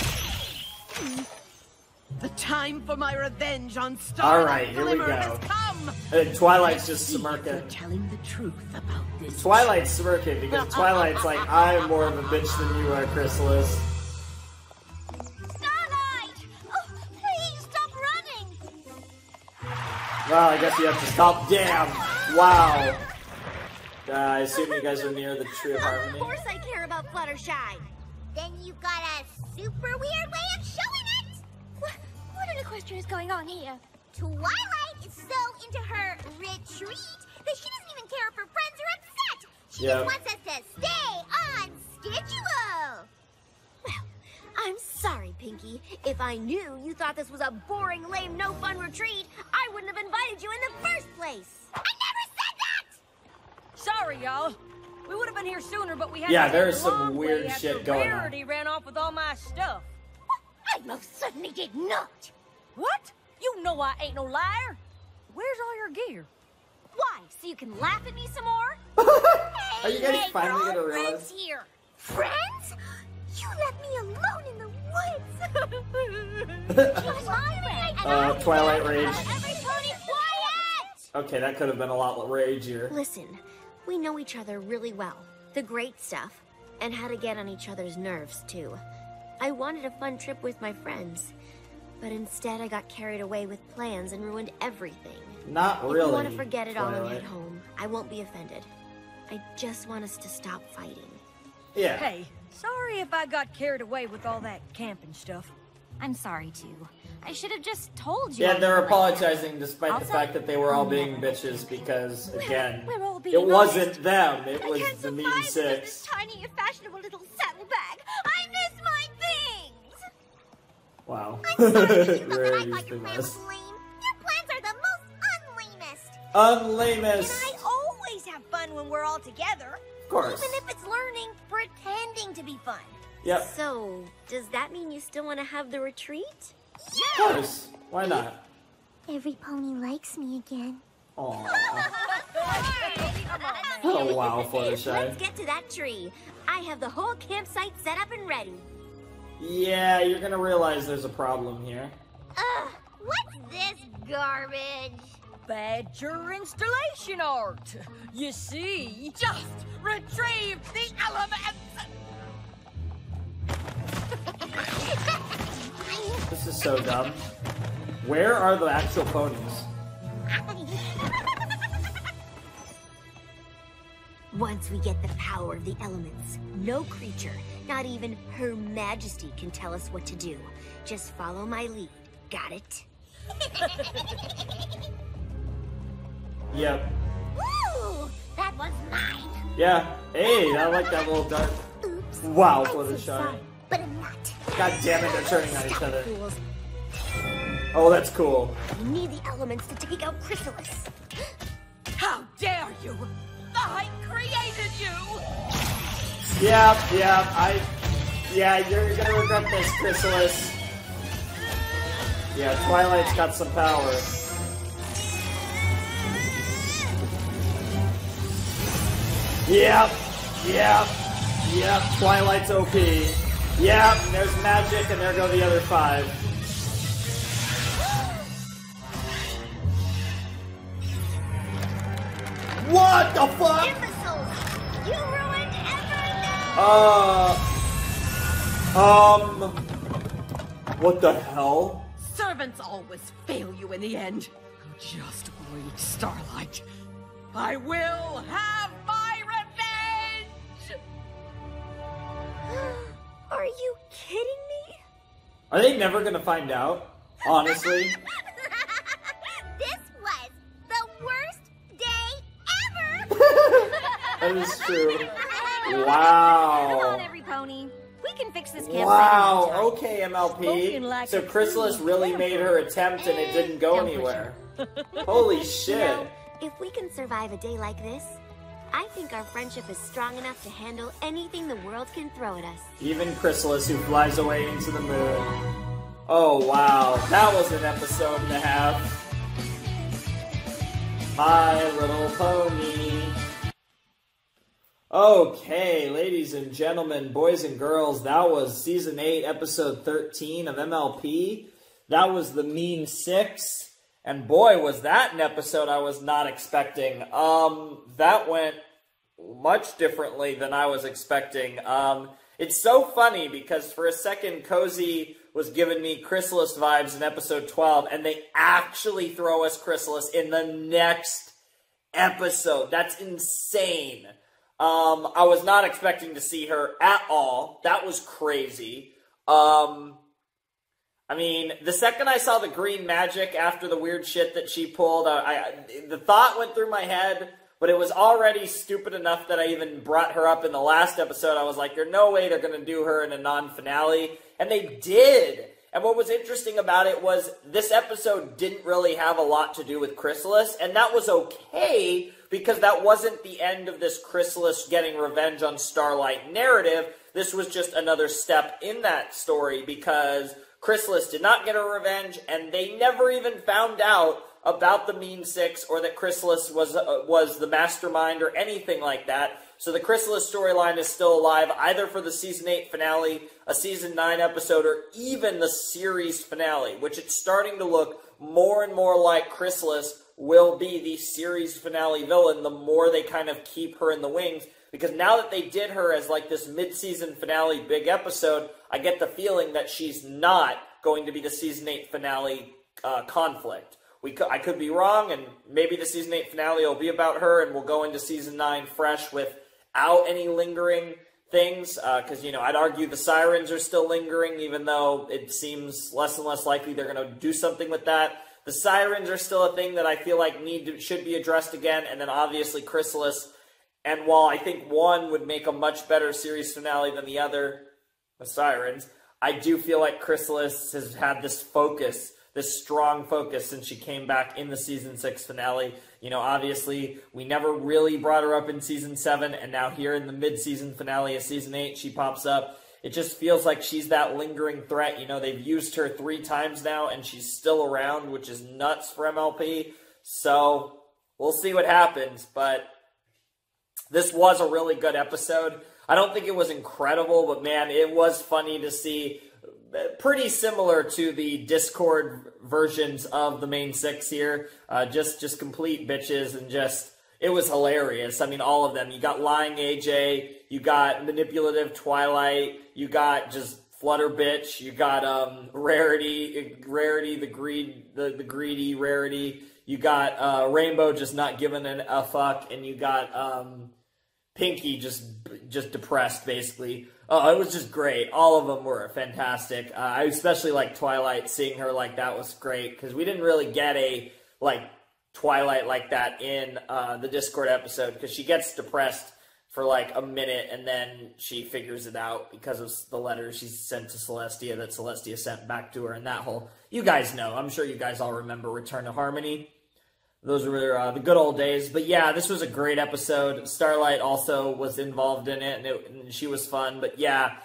The time for my revenge on Starlight Alright, here we Glimmer go. has come! And Twilight's just smirking. Telling the truth about this. Twilight's smirking because Twilight's like, I'm more of a bitch than you are, Chrysalis. Starlight! Oh, please stop running! Well, I guess you have to stop. Damn! Wow. I assume you guys are near the Tree of Harmony. Of course I care about Fluttershy. Then you've got a super weird way of showing it! What in Equestria is going on here? Twilight is so into her retreat that she doesn't even care if her friends are upset! She just wants us to stay on schedule! Well, I'm sorry, Pinky. If I knew you thought this was a boring, lame, no-fun retreat, I wouldn't have invited you in the first place. I never said that! Sorry, y'all. We would have been here sooner, but we had Yeah, to there's take a some long weird way shit after going on. Rarity ran off with all my stuff. I most certainly did not! What? You know I ain't no liar. Where's all your gear? Why? So you can laugh at me some more? Are you guys Hey, finally we're gonna all realize? friends here! Friends? You left me alone in the woods! She was my friend, and I Twilight Rage. everybody quiet! Okay, that could have been a lot ragier. Listen, we know each other really well. The great stuff. And how to get on each other's nerves, too. I wanted a fun trip with my friends. But instead, I got carried away with plans and ruined everything. Not If really. you want to forget it all and Twilight. head home, I won't be offended. I just want us to stop fighting. Yeah. Hey, sorry if I got carried away with all that camping stuff. I'm sorry, too. I should have just told you. Yeah, they're apologizing despite the Also, fact that they were all I'll being never bitches because, again, we're all being it wasn't honest. them, it I was can't the Mean survive without Six. this tiny and fashionable little saddlebag! I miss my things! Wow. I'm sorry that you thought that I Rarity's thought your the plan best. was lame. Your plans are the most unlamest. Unlamest. I always have fun when we're all together. Of course. Even if it's learning, pretending to be fun. Yep. So, does that mean you still want to have the retreat? Of course. Why not? Every pony likes me again. Aww. Oh wow, Fluttershy. Let's get to that tree. I have the whole campsite set up and ready. Yeah, you're gonna realize there's a problem here. Ugh, what's this garbage? Badger installation art. You see? Just retrieve the elements! This is so dumb. Where are the actual ponies? Once we get the power of the elements, no creature, not even Her Majesty, can tell us what to do. Just follow my lead. Got it? Yep. Woo! That was mine. Yeah. Hey, I like that little dark. Oops. Wow, I'm so Fluttershy. sorry, but I'm not. God damn it, they're turning on each other. Oh, that's cool. We need the elements to take out Chrysalis. How dare you! I created you! Yeah, you're gonna regret this, Chrysalis. Yeah, Twilight's got some power. Yep, Twilight's OP. Yep, there's magic, and there go the other 5. What the fuck? Imbeciles! You ruined everything! What the hell? Servants always fail you in the end. Just wait, Starlight. I will have my revenge! Are you kidding me? Are they never gonna find out? Honestly? This was the worst day ever! That is true. Come on, Wow. every pony. We can fix this campsite. Wow, another time. okay, MLP. Spoken like So a Chrysalis true really made her attempt and it didn't go Don't push anywhere. Holy You shit. know, if we can survive a day like this, I think our friendship is strong enough to handle anything the world can throw at us. Even Chrysalis, who flies away into the moon. Oh, wow. That was an episode and a half. My Little Pony. Okay, ladies and gentlemen, boys and girls, that was Season 8, Episode 13 of MLP. That was the Mean Six, and boy, was that an episode I was not expecting. That went much differently than I was expecting. It's so funny because for a second, Cozy was giving me Chrysalis vibes in Episode 12, and they actually throw us Chrysalis in the next episode. That's insane. I was not expecting to see her at all. That was crazy. I mean, the second I saw the green magic after the weird shit that she pulled, the thought went through my head, but it was already stupid enough that I even brought her up in the last episode. I was like, there's no way they're going to do her in a non-finale. And they did. And what was interesting about it was this episode didn't really have a lot to do with Chrysalis, and that was okay because that wasn't the end of this Chrysalis getting revenge on Starlight narrative. This was just another step in that story because Chrysalis did not get her revenge, and they never even found out about the Mean Six or that Chrysalis was the mastermind or anything like that. So the Chrysalis storyline is still alive, either for the Season 8 finale, a Season 9 episode, or even the series finale, which it's starting to look more and more like Chrysalis will be the series finale villain the more they kind of keep her in the wings. Because now that they did her as like this mid-season finale big episode, I get the feeling that she's not going to be the Season 8 finale conflict. I could be wrong, and maybe the Season 8 finale will be about her, and we'll go into Season 9 fresh without any lingering things. Because, you know, I'd argue the Sirens are still lingering, even though it seems less and less likely they're going to do something with that. The Sirens are still a thing that I feel like should be addressed again, and then obviously Chrysalis. And while I think one would make a much better series finale than the other, the Sirens, I do feel like Chrysalis has had this focus, this strong focus since she came back in the Season 6 finale. You know, obviously, we never really brought her up in Season 7, and now here in the mid-season finale of Season 8, she pops up. It just feels like she's that lingering threat. You know, they've used her 3 times now, and she's still around, which is nuts for MLP. So, we'll see what happens, but this was a really good episode. I don't think it was incredible, but man, it was funny to see. Pretty similar to the Discord versions of the Main Six here. Just complete bitches, and just, it was hilarious. I mean, all of them. You got Lying AJ, you got Manipulative Twilight, you got just Flutter Bitch, you got Rarity, the greedy Rarity, you got Rainbow just not giving a fuck, and you got Pinky just depressed, basically. Oh, it was just great. All of them were fantastic. I especially like Twilight. Seeing her like that was great, because we didn't really get a Twilight like that in the Discord episode, because she gets depressed for like a minute, and then she figures it out because of the letter she sent to Celestia that Celestia sent back to her, and that whole, you guys know. I'm sure you guys all remember Return to Harmony. Those were the good old days. But yeah, this was a great episode. Starlight also was involved in it, and she was fun. But yeah,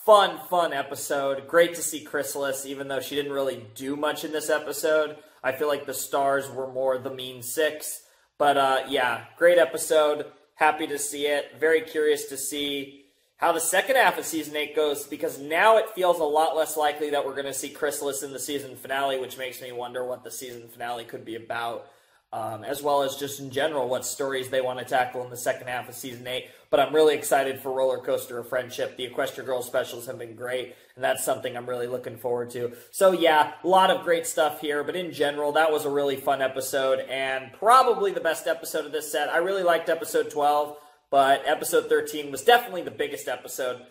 fun episode. Great to see Chrysalis, even though she didn't really do much in this episode. I feel like the stars were more the Mean Six. But yeah, great episode. Happy to see it. Very curious to see how the second half of Season 8 goes, because now it feels a lot less likely that we're going to see Chrysalis in the season finale, which makes me wonder what the season finale could be about. As well as just in general what stories they want to tackle in the second half of Season 8. But I'm really excited for Roller Coaster of Friendship. The Equestria Girls specials have been great, and that's something I'm really looking forward to. So yeah, a lot of great stuff here, but in general, that was a really fun episode, and probably the best episode of this set. I really liked episode 12, but episode 13 was definitely the biggest episode.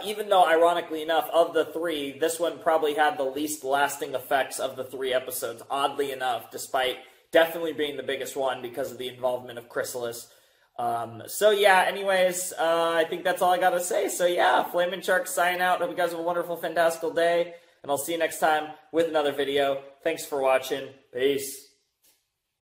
Even though, ironically enough, of the 3, this one probably had the least lasting effects of the 3 episodes, oddly enough, despite definitely being the biggest one because of the involvement of Chrysalis. So yeah, anyways, I think that's all I gotta say. So yeah, Flamin' Shark signing out. Hope you guys have a wonderful, fantastical day, and I'll see you next time with another video. Thanks for watching. Peace.